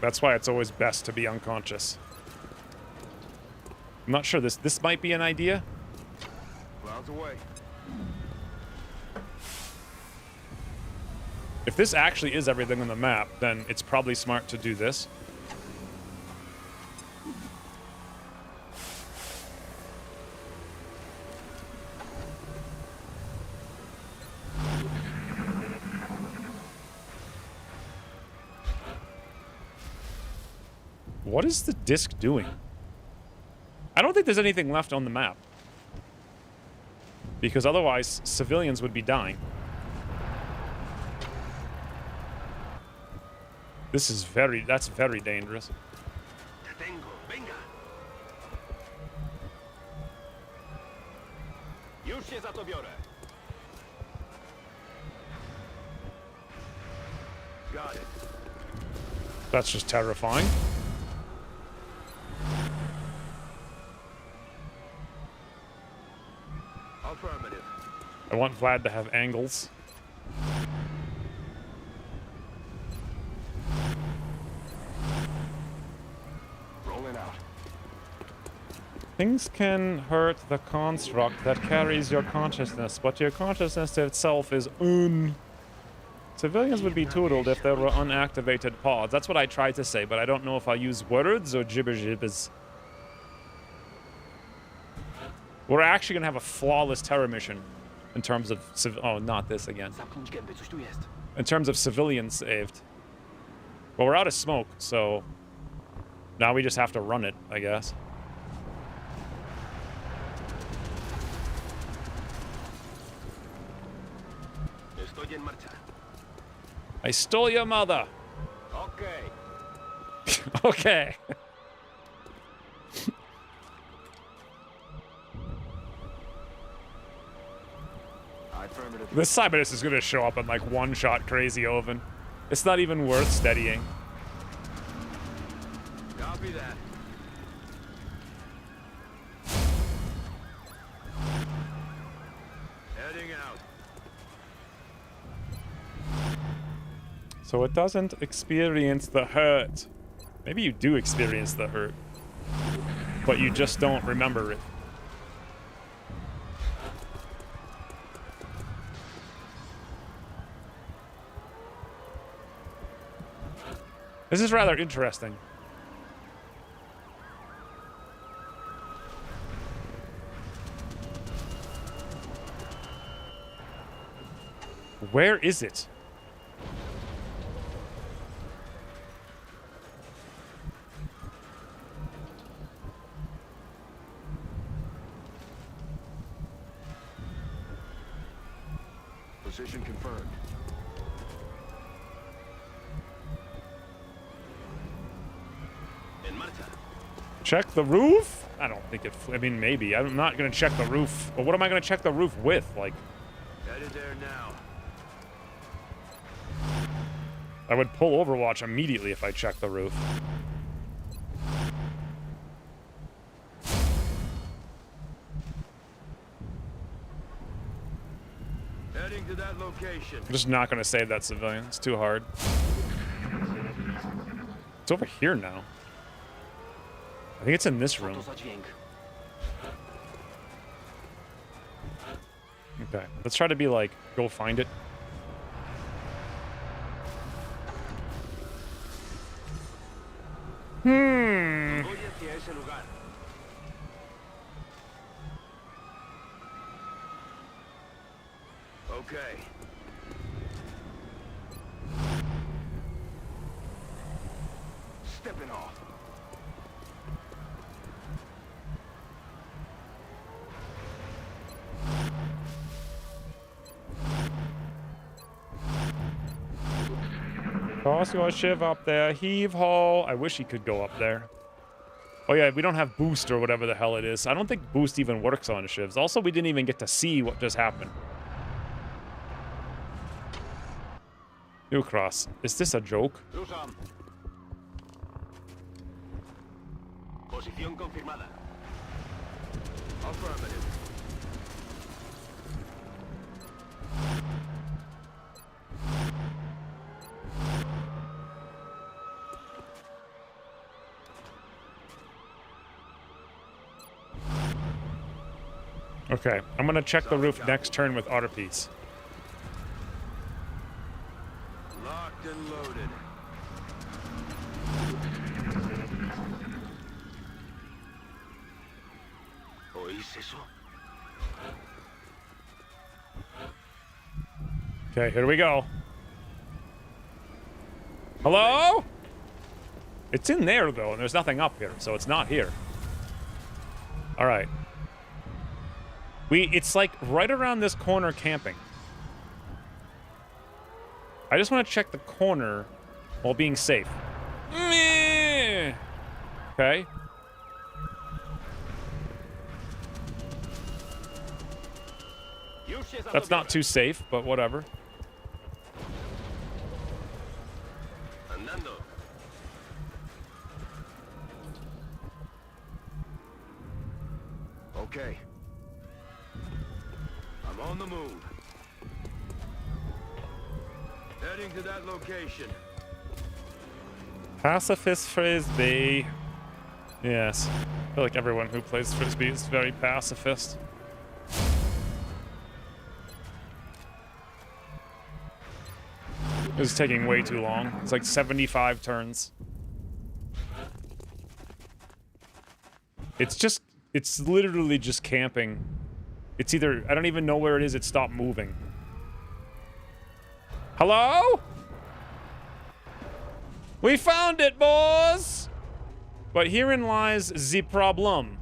That's why it's always best to be unconscious. I'm not sure. This might be an idea. Clouds away. If this actually is everything on the map, then it's probably smart to do this. What is the disc doing? I don't think there's anything left on the map. Because otherwise, civilians would be dying. This is that's very dangerous. Got it. That's just terrifying. Affirmative. I want Vlad to have angles. Rolling out. Things can hurt the construct that carries your consciousness, but your consciousness itself is un. Civilians would be toodled if there were unactivated pods. That's what I tried to say, but I don't know if I'll use words or jibber-jibbers. We're actually going to have a flawless terror mission in terms of... Oh, not this again. In terms of civilians saved. Well, we're out of smoke, so... Now we just have to run it, I guess. I stole your mother. Okay. Okay. This Cybernus is gonna show up and like one-shot Crazy Oven. It's not even worth steadying. Copy that. Heading out. So it doesn't experience the hurt. Maybe you do experience the hurt, but you just don't remember it. This is rather interesting. Where is it? Position confirmed. Check the roof? I don't think it... I mean, maybe. I'm not going to check the roof. But what am I going to check the roof with? Like... Headed there now. I would pull Overwatch immediately if I checked the roof. Heading to that location. I'm just not going to save that civilian. It's too hard. It's over here now. I think it's in this room. Okay, let's try to be like, go find it. Okay. Stepping off. Toss your shiv up there. Heave ho. I wish he could go up there. Oh yeah, we don't have boost or whatever the hell it is. I don't think boost even works on shivs. Also, we didn't even get to see what just happened. New cross. Is this a joke? Posición confirmada. Affirmative. Okay, I'm gonna check the roof next turn with Artipiece. Locked and loaded. Okay, here we go. Hello? It's in there, though, and there's nothing up here, so it's not here. All right. It's like right around this corner camping. I just want to check the corner while being safe. Meh. Okay. That's not too safe, but whatever. Okay. I'm on the move. Heading to that location. Pacifist Frisbee. Yes. I feel like everyone who plays Frisbee is very pacifist. This is taking way too long. It's like 75 turns. It's literally just camping. It's either, I don't even know where it is, it stopped moving. Hello? We found it, boys! But herein lies the problem.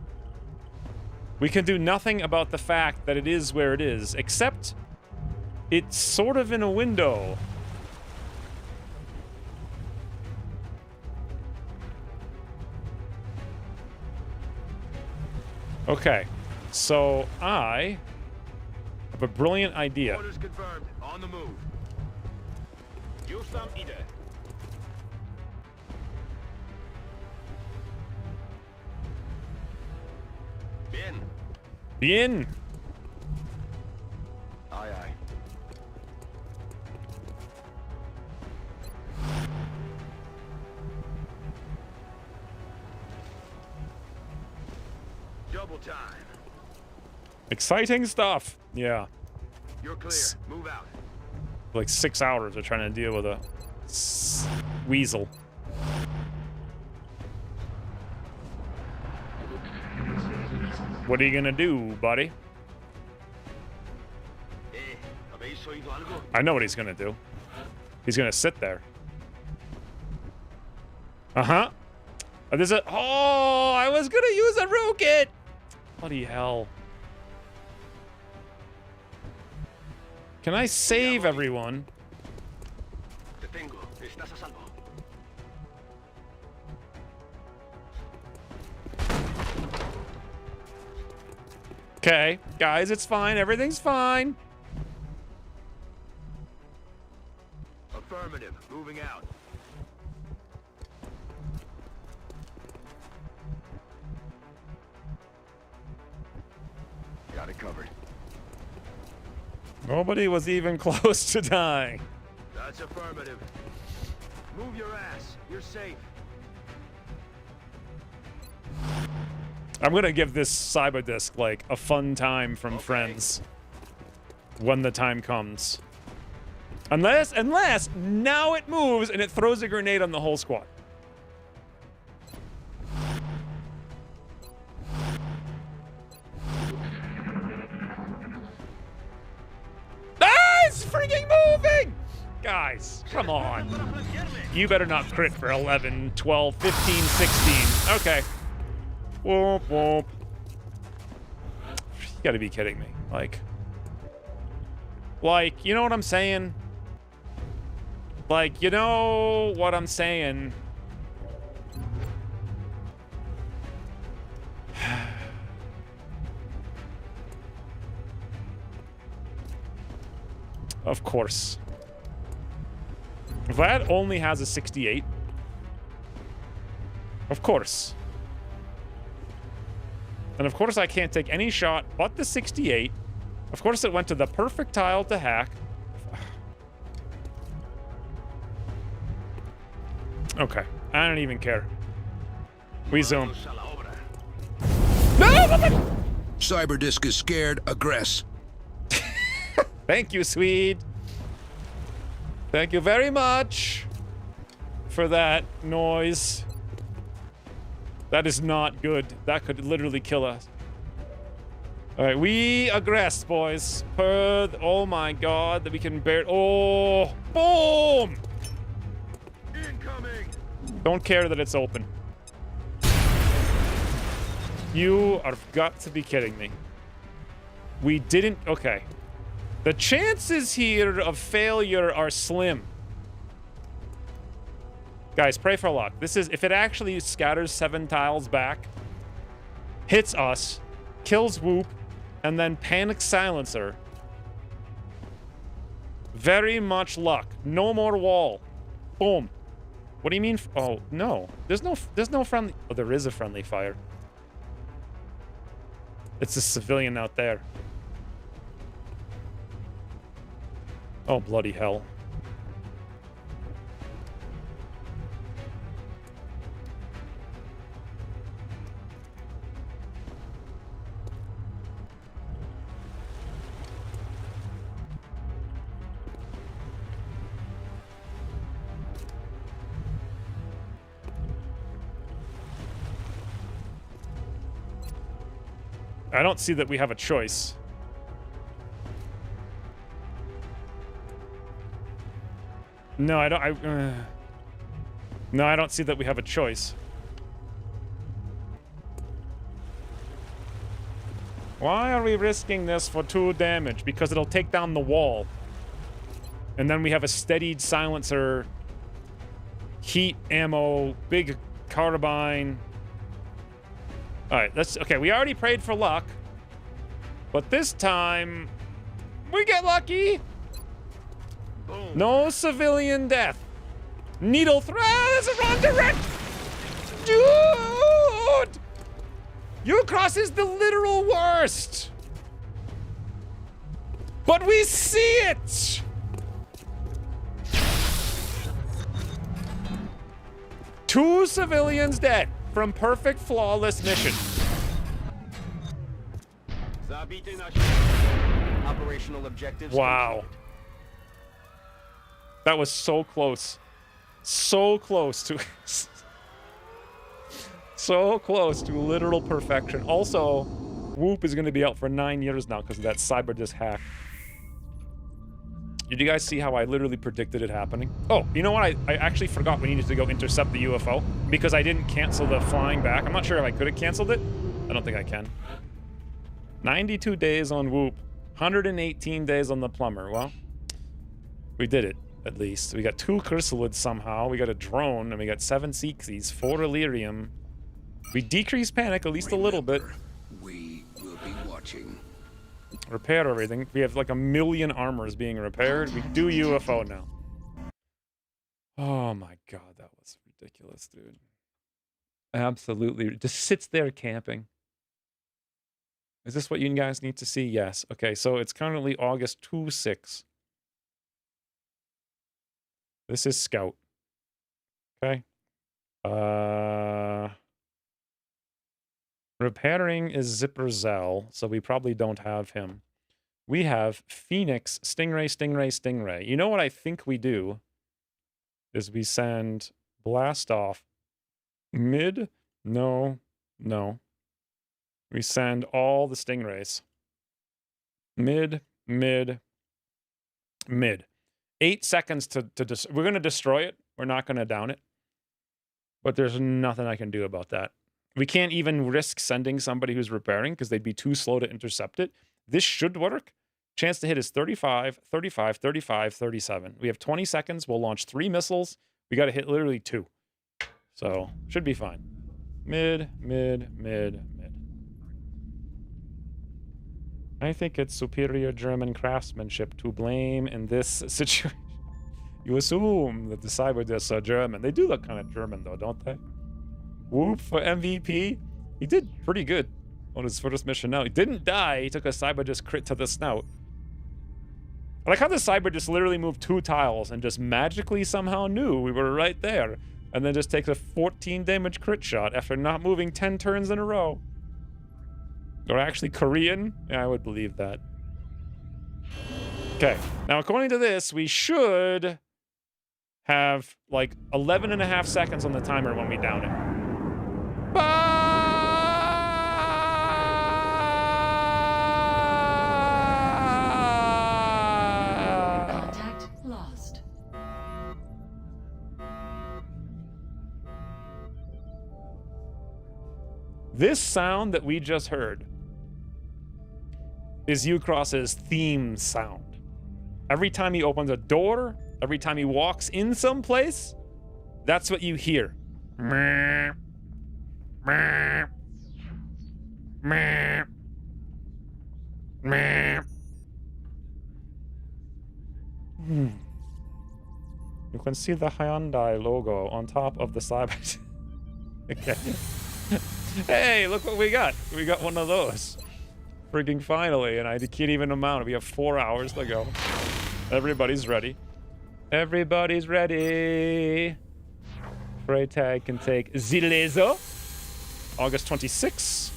We can do nothing about the fact that it is where it is, except it's sort of in a window. Okay, so I have a brilliant idea. Orders confirmed. On the move. You some either. Bien. Bien. Aye, aye. Double time. Exciting stuff. Yeah. You're clear. Move out. Like 6 hours of trying to deal with a weasel. What are you gonna do, buddy? I know what he's gonna do. He's gonna sit there. Uh-huh. There's a... Oh, I was gonna use a rocket! Bloody hell. Can I save everyone? Okay, guys, it's fine. Everything's fine. Affirmative. Moving out. Got it covered. Nobody was even close to dying. That's affirmative. Move your ass. You're safe. I'm gonna give this cyber disc like a fun time from friends when the time comes. Unless now it moves and it throws a grenade on the whole squad. Ah, it's freaking moving! Guys, come on. You better not crit for 11, 12, 15, 16. Okay. Whoop, whoop. You gotta be kidding me. Like, you know what I'm saying? Like, you know what I'm saying? Of course. Vlad only has a 68. Of course. And of course I can't take any shot but the 68. Of course it went to the perfect tile to hack. Okay, I don't even care. We zoom. No! Cyberdisk is scared. Aggress. Thank you, Swede. Thank you very much for that noise. That is not good. That could literally kill us. All right, we aggress, boys. Oh my god, that we can bear. Oh, boom! Incoming! Don't care that it's open. You have got to be kidding me. We didn't. Okay. The chances here of failure are slim. Guys, pray for luck. This is, if it actually scatters 7 tiles back, hits us, kills Whoop, and then panic silencer. Very much luck. No more wall. Boom. What do you mean? Oh, no. There's no friendly. Oh, there is a friendly fire. It's a civilian out there. Oh, bloody hell. I don't see that we have a choice. No, I don't. No, I don't see that we have a choice. Why are we risking this for 2 damage? Because it'll take down the wall. And then we have a steadied silencer, heat ammo, big carbine. All right, let's. Okay, we already prayed for luck, but this time we get lucky. Boom. No civilian death. Needle threat. There's a wrong direction. Dude, Ucross is the literal worst. But we see it. Two civilians dead from perfect, flawless mission. Operational objectives. Wow. That was so close. So close to... so close to literal perfection. Also, Whoop is going to be out for 9 years now because of that Cyberdisk hack. Did you guys see how I literally predicted it happening? Oh, you know what? I actually forgot we needed to go intercept the UFO because I didn't cancel the flying back. I'm not sure if I could have canceled it. I don't think I can. 92 days on Whoop. 118 days on the Plumber. Well, we did it, at least. We got 2 chrysalids somehow. We got a drone, and we got 7 Seeksies, 4 Illyrium. We decreased panic at least a little bit. We will be watching. Repair everything. We have like 1 million armors being repaired. We do UFO now. Oh my god, that was ridiculous, dude. Absolutely. Just sits there camping. Is this what you guys need to see? Yes. Okay, so it's currently August 2/6. This is Scout. Okay. Repairing is Zipper Zell, so we probably don't have him. We have Phoenix, Stingray, Stingray, Stingray. You know what I think we do? Is we send Blast Off mid? No. No. We send all the Stingrays. Mid, mid, mid. 8 seconds to we're going to destroy it. We're not going to down it. But there's nothing I can do about that. We can't even risk sending somebody who's repairing because they'd be too slow to intercept it. This should work. Chance to hit is 35, 35, 35, 37. We have 20 seconds. We'll launch 3 missiles. We got to hit literally 2. So, should be fine. Mid, mid, mid, mid. I think it's superior German craftsmanship to blame in this situation. You assume that the Cyberdisks are German. They do look kind of German, though, don't they? Whoop for MVP. He did pretty good on his first mission now. He didn't die. He took a Cyberdisk crit to the snout. I like how the Cyberdisk literally moved 2 tiles and just magically somehow knew we were right there. And then just takes a 14 damage crit shot after not moving 10 turns in a row. Or actually Korean? Yeah, I would believe that. Okay, now according to this, we should have like 11.5 seconds on the timer when we down it. Contact lost. This sound that we just heard is Ucross's theme sound. Every time he opens a door, every time he walks in someplace, that's what you hear. You can see the Hyundai logo on top of the side. Okay. Hey, look what we got. We got one of those. Freaking finally, and I can't even amount. We have 4 hours to go. Everybody's ready. Everybody's ready. Freytag can take the laser. August 26.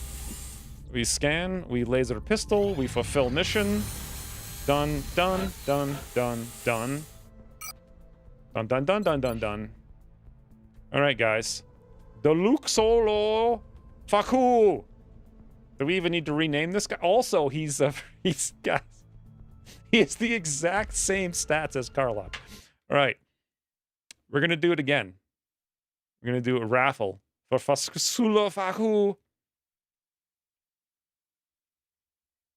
We scan, we laser pistol, we fulfill mission. Done, done, done, done, done. Dun, dun, dun, dun, dun, dun. All right, guys. The Luke Solo Faku. Do we even need to rename this guy? Also, he's guys. He has the exact same stats as Karlach. All right. We're going to do it again. We're going to do a raffle for Fasula Faku.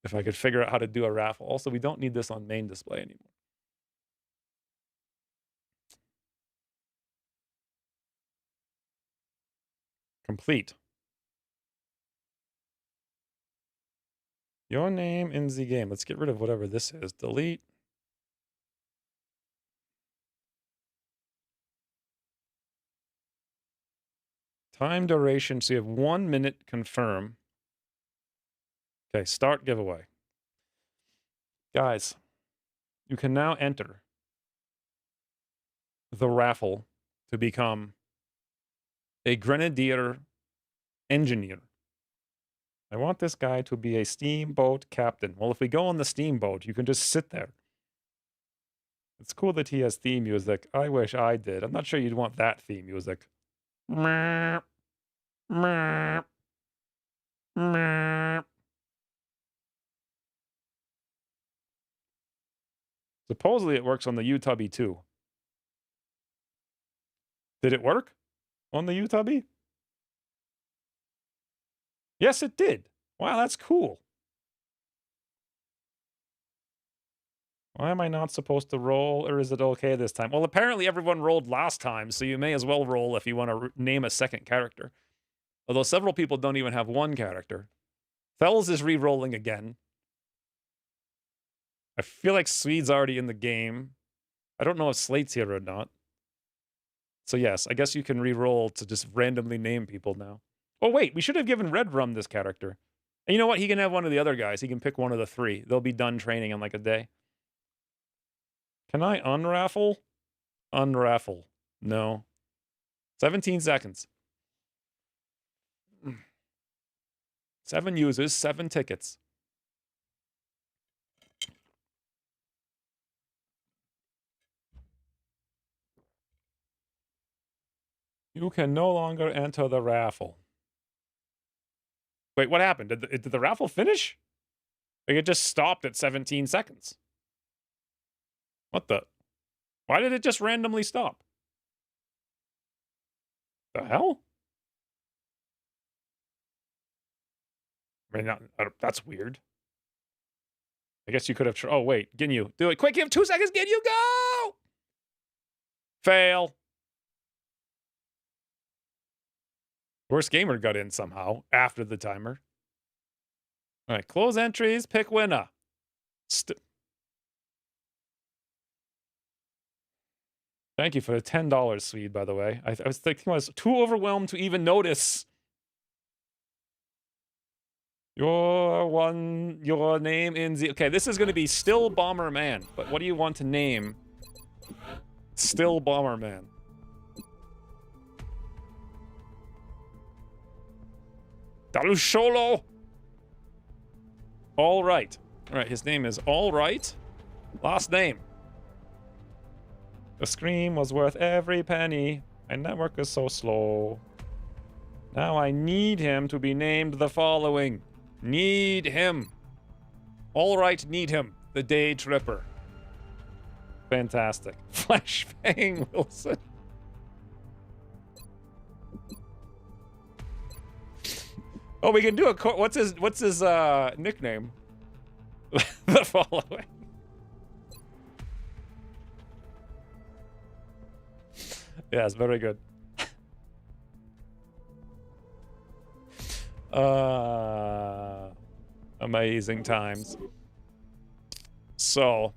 If I could figure out how to do a raffle. Also, we don't need this on main display anymore. Complete. Your name in the game. Let's get rid of whatever this is. Delete. Time duration. So you have 1 minute. Confirm. Okay, start giveaway. Guys, you can now enter the raffle to become a grenadier engineer. I want this guy to be a steamboat captain. Well, if we go on the steamboat, you can just sit there. It's cool that he has theme music. I wish I did. I'm not sure you'd want that theme music. Supposedly it works on the UTubby too. Did it work on the UTubby? Yes, it did. Wow, that's cool. Why am I not supposed to roll, or is it okay this time? Well, apparently everyone rolled last time, so you may as well roll if you want to name a second character. Although several people don't even have one character. Fells is re-rolling again. I feel like Swede's already in the game. I don't know if Slate's here or not. So yes, I guess you can re-roll to just randomly name people now. Oh wait, we should have given Red Rum this character. And you know what? He can have one of the other guys. He can pick one of the three. They'll be done training in like a day. Can I unraffle? Unraffle. No. 17 seconds. 7 users, 7 tickets. You can no longer enter the raffle. Wait, what happened? Did the raffle finish? Like it just stopped at 17 seconds. What the? Why did it just randomly stop? The hell? I mean, that's weird. I guess you could have... Oh, wait. Ginyu. Do it. Quick, you have 2 seconds. Ginyu, go! Fail. Worst gamer got in somehow after the timer. All right, close entries, pick winner. Thank you for the $10, Swede, by the way. I was thinking I was too overwhelmed to even notice. Your name in the... Okay, this is going to be Still Bomberman. But what do you want to name Still Bomberman? Dalusholo. All right. All right, his name is All Right. Last name. The scream was worth every penny. My network is so slow. Now I need him to be named the following. Need him. All right, need him. The Day Tripper. Fantastic. Flashbang Wilson. Oh, we can do a what's his nickname? The following. Yes, very good. Amazing times. So,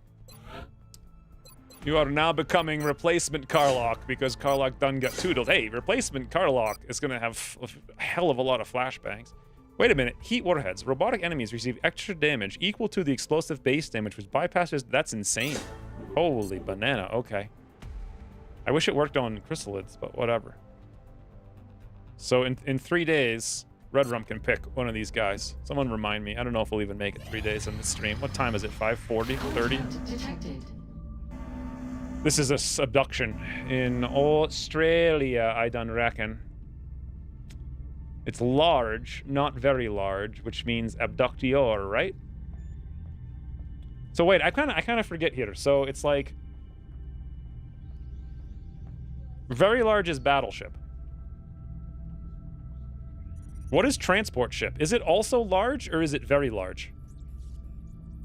you are now becoming replacement Carlock because Carlock done got toodled. Hey, replacement Carlock is going to have a hell of a lot of flashbangs. Wait a minute. Heat warheads. Robotic enemies receive extra damage equal to the explosive base damage, which bypasses... That's insane. Holy banana. Okay. I wish it worked on chrysalids, but whatever. So in 3 days, Red Rum can pick one of these guys. Someone remind me. I don't know if we'll even make it 3 days in the stream. What time is it? 5:40? 30? Detected. This is a abduction in Australia, I done reckon. It's large, not very large, which means abductor, right? So wait, I kind of forget here. So it's like very large is battleship. What is transport ship? Is it also large or is it very large?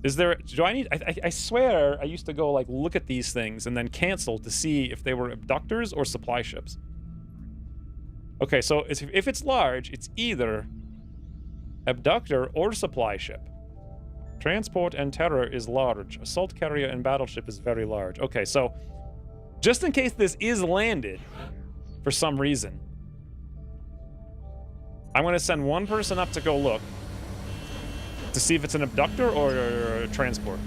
Is there, do I need, I swear I used to go like look at these things and then cancel to see if they were abductors or supply ships. Okay, so if it's large, it's either abductor or supply ship. Transport and terror is large. Assault carrier and battleship is very large. Okay, so just in case this is landed for some reason, I'm going to send one person up to go look to see if it's an abductor or a transport.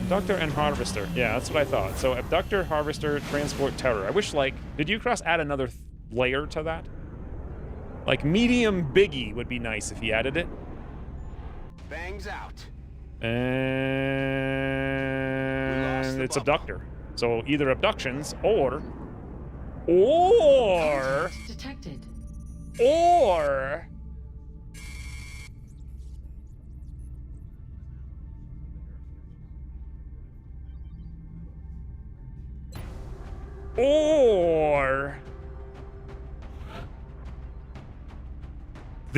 Abductor and harvester. Yeah, that's what I thought. So abductor, harvester, transport, terror. I wish, like, did Ucross add another layer to that? Like medium biggie would be nice if he added it. Bangs out. And it's abductor. So either abductions or Detected.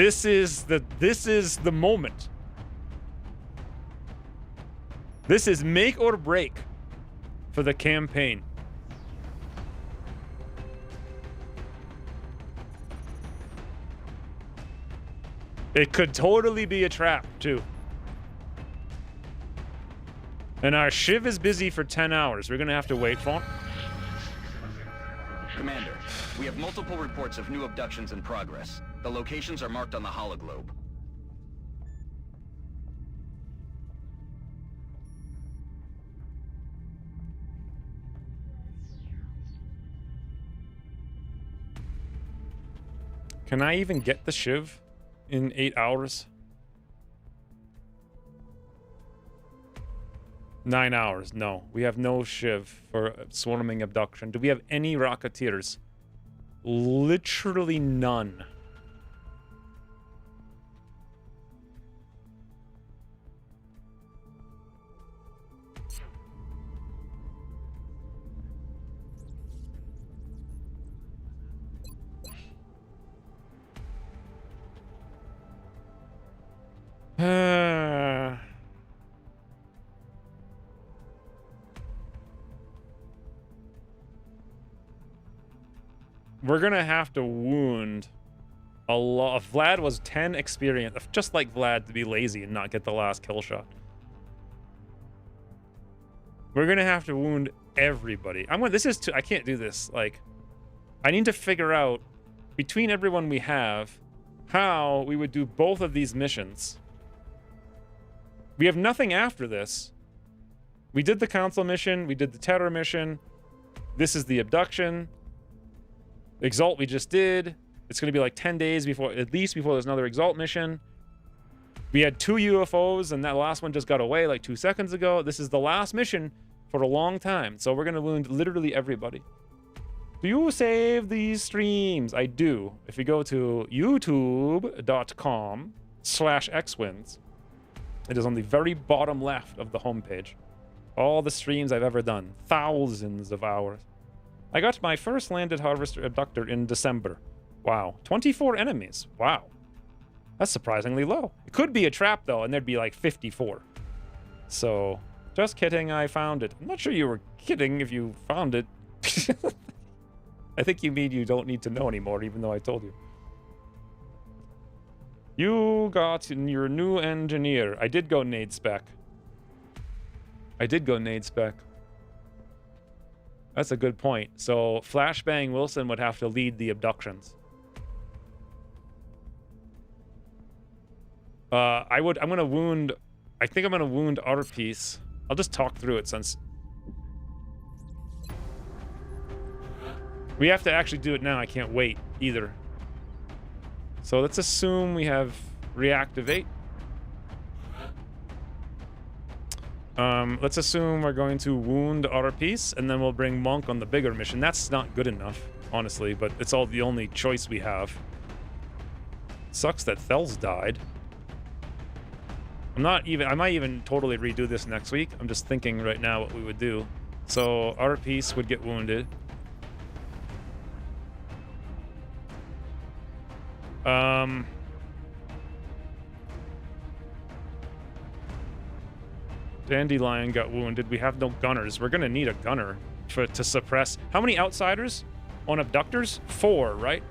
this is the moment. This is make or break for the campaign. It could totally be a trap, too. And our Shiv is busy for 10 hours. We're gonna have to wait for him. Commander, we have multiple reports of new abductions in progress. The locations are marked on the hologlobe. Can I even get the Shiv in 8 hours? 9 hours. No, we have no Shiv for swarming abduction. Do we have any Rocketeers? Literally none. We're gonna have to wound a lot. Vlad was 10 experience, just like Vlad, to be lazy and not get the last kill shot. We're gonna have to wound everybody. I can't do this. Like, I need to figure out between everyone we have how we would do both of these missions. We have nothing after this. We did the council mission. We did the terror mission. This is the abduction. Exalt we just did. It's going to be like 10 days before, at least before there's another Exalt mission. We had 2 UFOs, and that last one just got away like 2 seconds ago. This is the last mission for a long time, so we're gonna wound literally everybody. Do you save these streams? I do. If you go to youtube.com/xwins, it is on the very bottom left of the homepage. All the streams I've ever done. Thousands of hours. I got my first landed harvester abductor in December. Wow. 24 enemies. Wow. That's surprisingly low. It could be a trap, though, and there'd be like 54. So, just kidding, I found it. I'm not sure you were kidding if you found it. I think you mean you don't need to know anymore, even though I told you. You got your new engineer. I did go nade spec. That's a good point. So Flashbang Wilson would have to lead the abductions. I'm gonna wound. I think I'm gonna wound our piece. I'll just talk through it since we have to actually do it now. I can't wait either. So let's assume we have reactivate. Let's assume we're going to wound our piece, and then we'll bring Monk on the bigger mission. That's not good enough, honestly, but it's all the only choice we have. Sucks that Thels died. I might even totally redo this next week. I'm just thinking right now what we would do. So our piece would get wounded. Dandelion got wounded. We have no gunners. We're gonna need a gunner to suppress. How many outsiders on abductors? 4, right?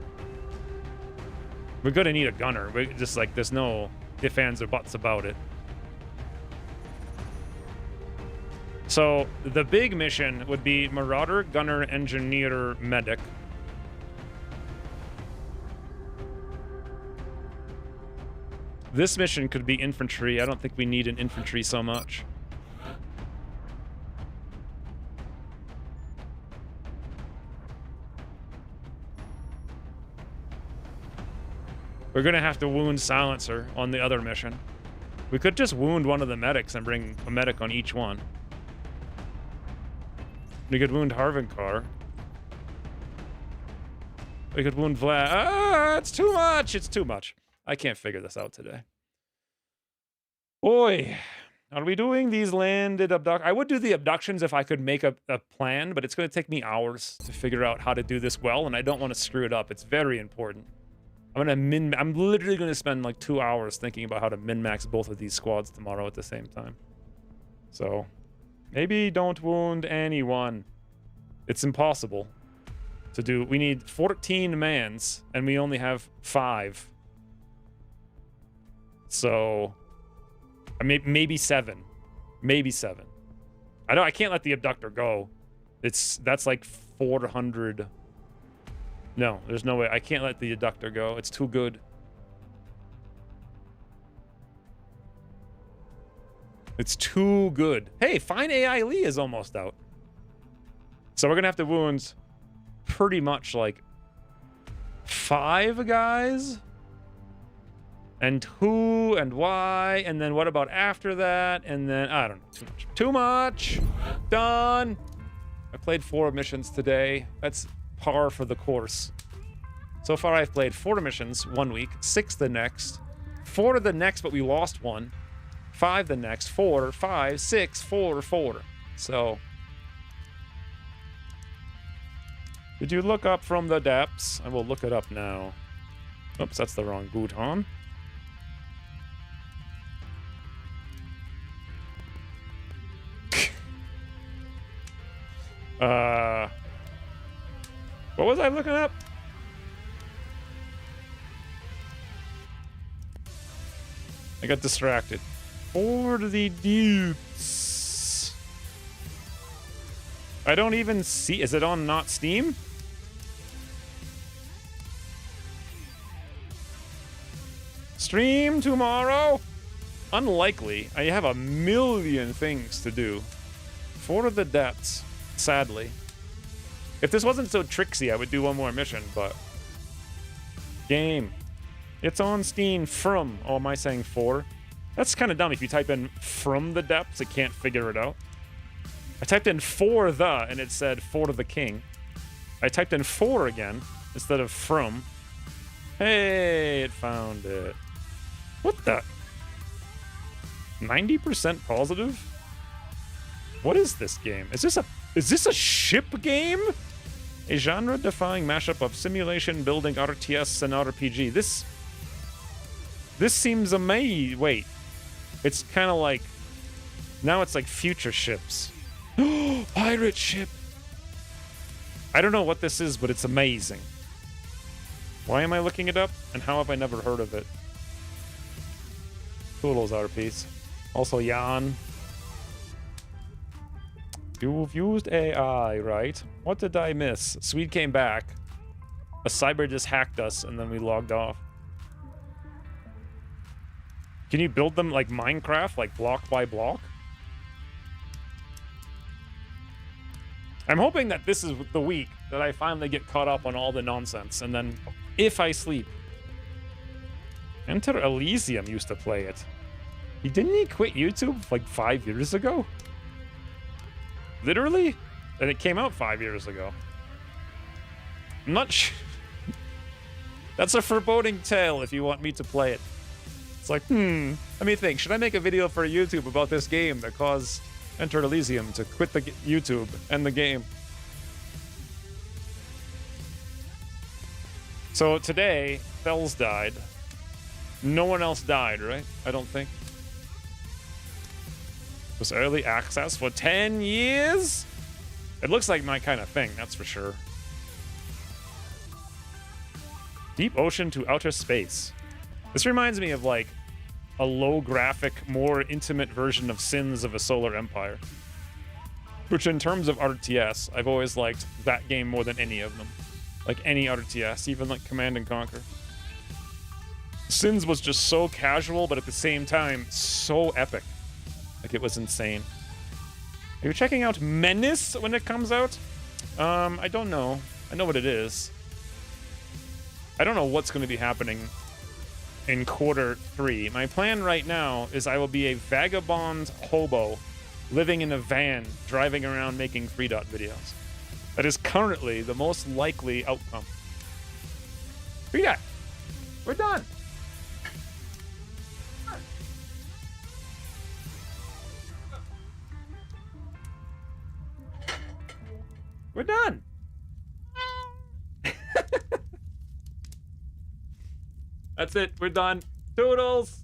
We're gonna need a gunner. We just like there's no ifs, ands, or buts about it. So the big mission would be Marauder, Gunner, Engineer, Medic. This mission could be infantry. I don't think we need an infantry so much. We're gonna have to wound Silencer on the other mission. We could just wound one of the medics and bring a medic on each one. We could wound Harvinkar. We could wound Vlad. Ah, it's too much! It's too much. I can't figure this out today. Boy, are we doing these landed abductions? I would do the abductions if I could make a plan, but it's going to take me hours to figure out how to do this well, and I don't want to screw it up. It's very important. I'm literally going to spend like 2 hours thinking about how to min-max both of these squads tomorrow at the same time. So, maybe don't wound anyone. It's impossible to do. We need 14 mans, and we only have 5. So, maybe 7. Maybe 7. I can't let the abductor go. That's like 400. No, there's no way. I can't let the abductor go. It's too good. It's too good. Hey, Fine AI Lee is almost out. So we're gonna have to wound pretty much like 5 guys. And who and why, and then what about after that? And then, I don't know, too much. Too much! Done! I played 4 missions today. That's par for the course. So far, I've played 4 missions 1 week, 6 the next, 4 the next, but we lost 1, 5 the next, 4, 5, 6, 4, 4. So, did you look up from the depths? I will look it up now. Oops, that's the wrong bouton. What was I looking up? I got distracted. For the dupes. I don't even see. Is it on not Steam? Stream tomorrow? Unlikely. I have a million things to do. For the depths, sadly. If this wasn't so tricksy, I would do one more mission, but... Game. It's on Steam from... Oh, am I saying 4? That's kind of dumb. If you type in from the depths, it can't figure it out. I typed in for the, and it said for the king. I typed in for again, instead of from. Hey, it found it. What the? 90% positive? What is this game? Is this a ship game? A genre-defying mashup of simulation, building, RTS, and RPG. This seems amazing. Wait. It's kind of like... Now it's like future ships. Pirate ship! I don't know what this is, but it's amazing. Why am I looking it up? And how have I never heard of it? Toodles RPs. Also Jan. You've used AI, right? What did I miss? Swede came back. A cyber just hacked us, and then we logged off. Can you build them like Minecraft, like block by block? I'm hoping that this is the week that I finally get caught up on all the nonsense, and then if I sleep. Enter Elysium used to play it. Didn't he quit YouTube like 5 years ago? Literally? And it came out 5 years ago. I'm not sure. That's a foreboding tale if you want me to play it. It's like, let me think. Should I make a video for YouTube about this game that caused Enter Elysium to quit the YouTube and the game? So today, Fells died. No one else died, right? I don't think. It was early access for 10 years? It looks like my kind of thing, that's for sure. Deep ocean to outer space. This reminds me of like a low graphic, more intimate version of Sins of a Solar Empire. Which in terms of RTS, I've always liked that game more than any of them. Like any RTS, even like Command and Conquer. Sins was just so casual, but at the same time, so epic. Like, it was insane. Are you checking out Menace when it comes out? I don't know. I know what it is. I don't know what's going to be happening in Q3. My plan right now is I will be a vagabond hobo living in a van, driving around making 3-dot videos. That is currently the most likely outcome. 3-dot. We're done. We're done. That's it. We're done. Toodles.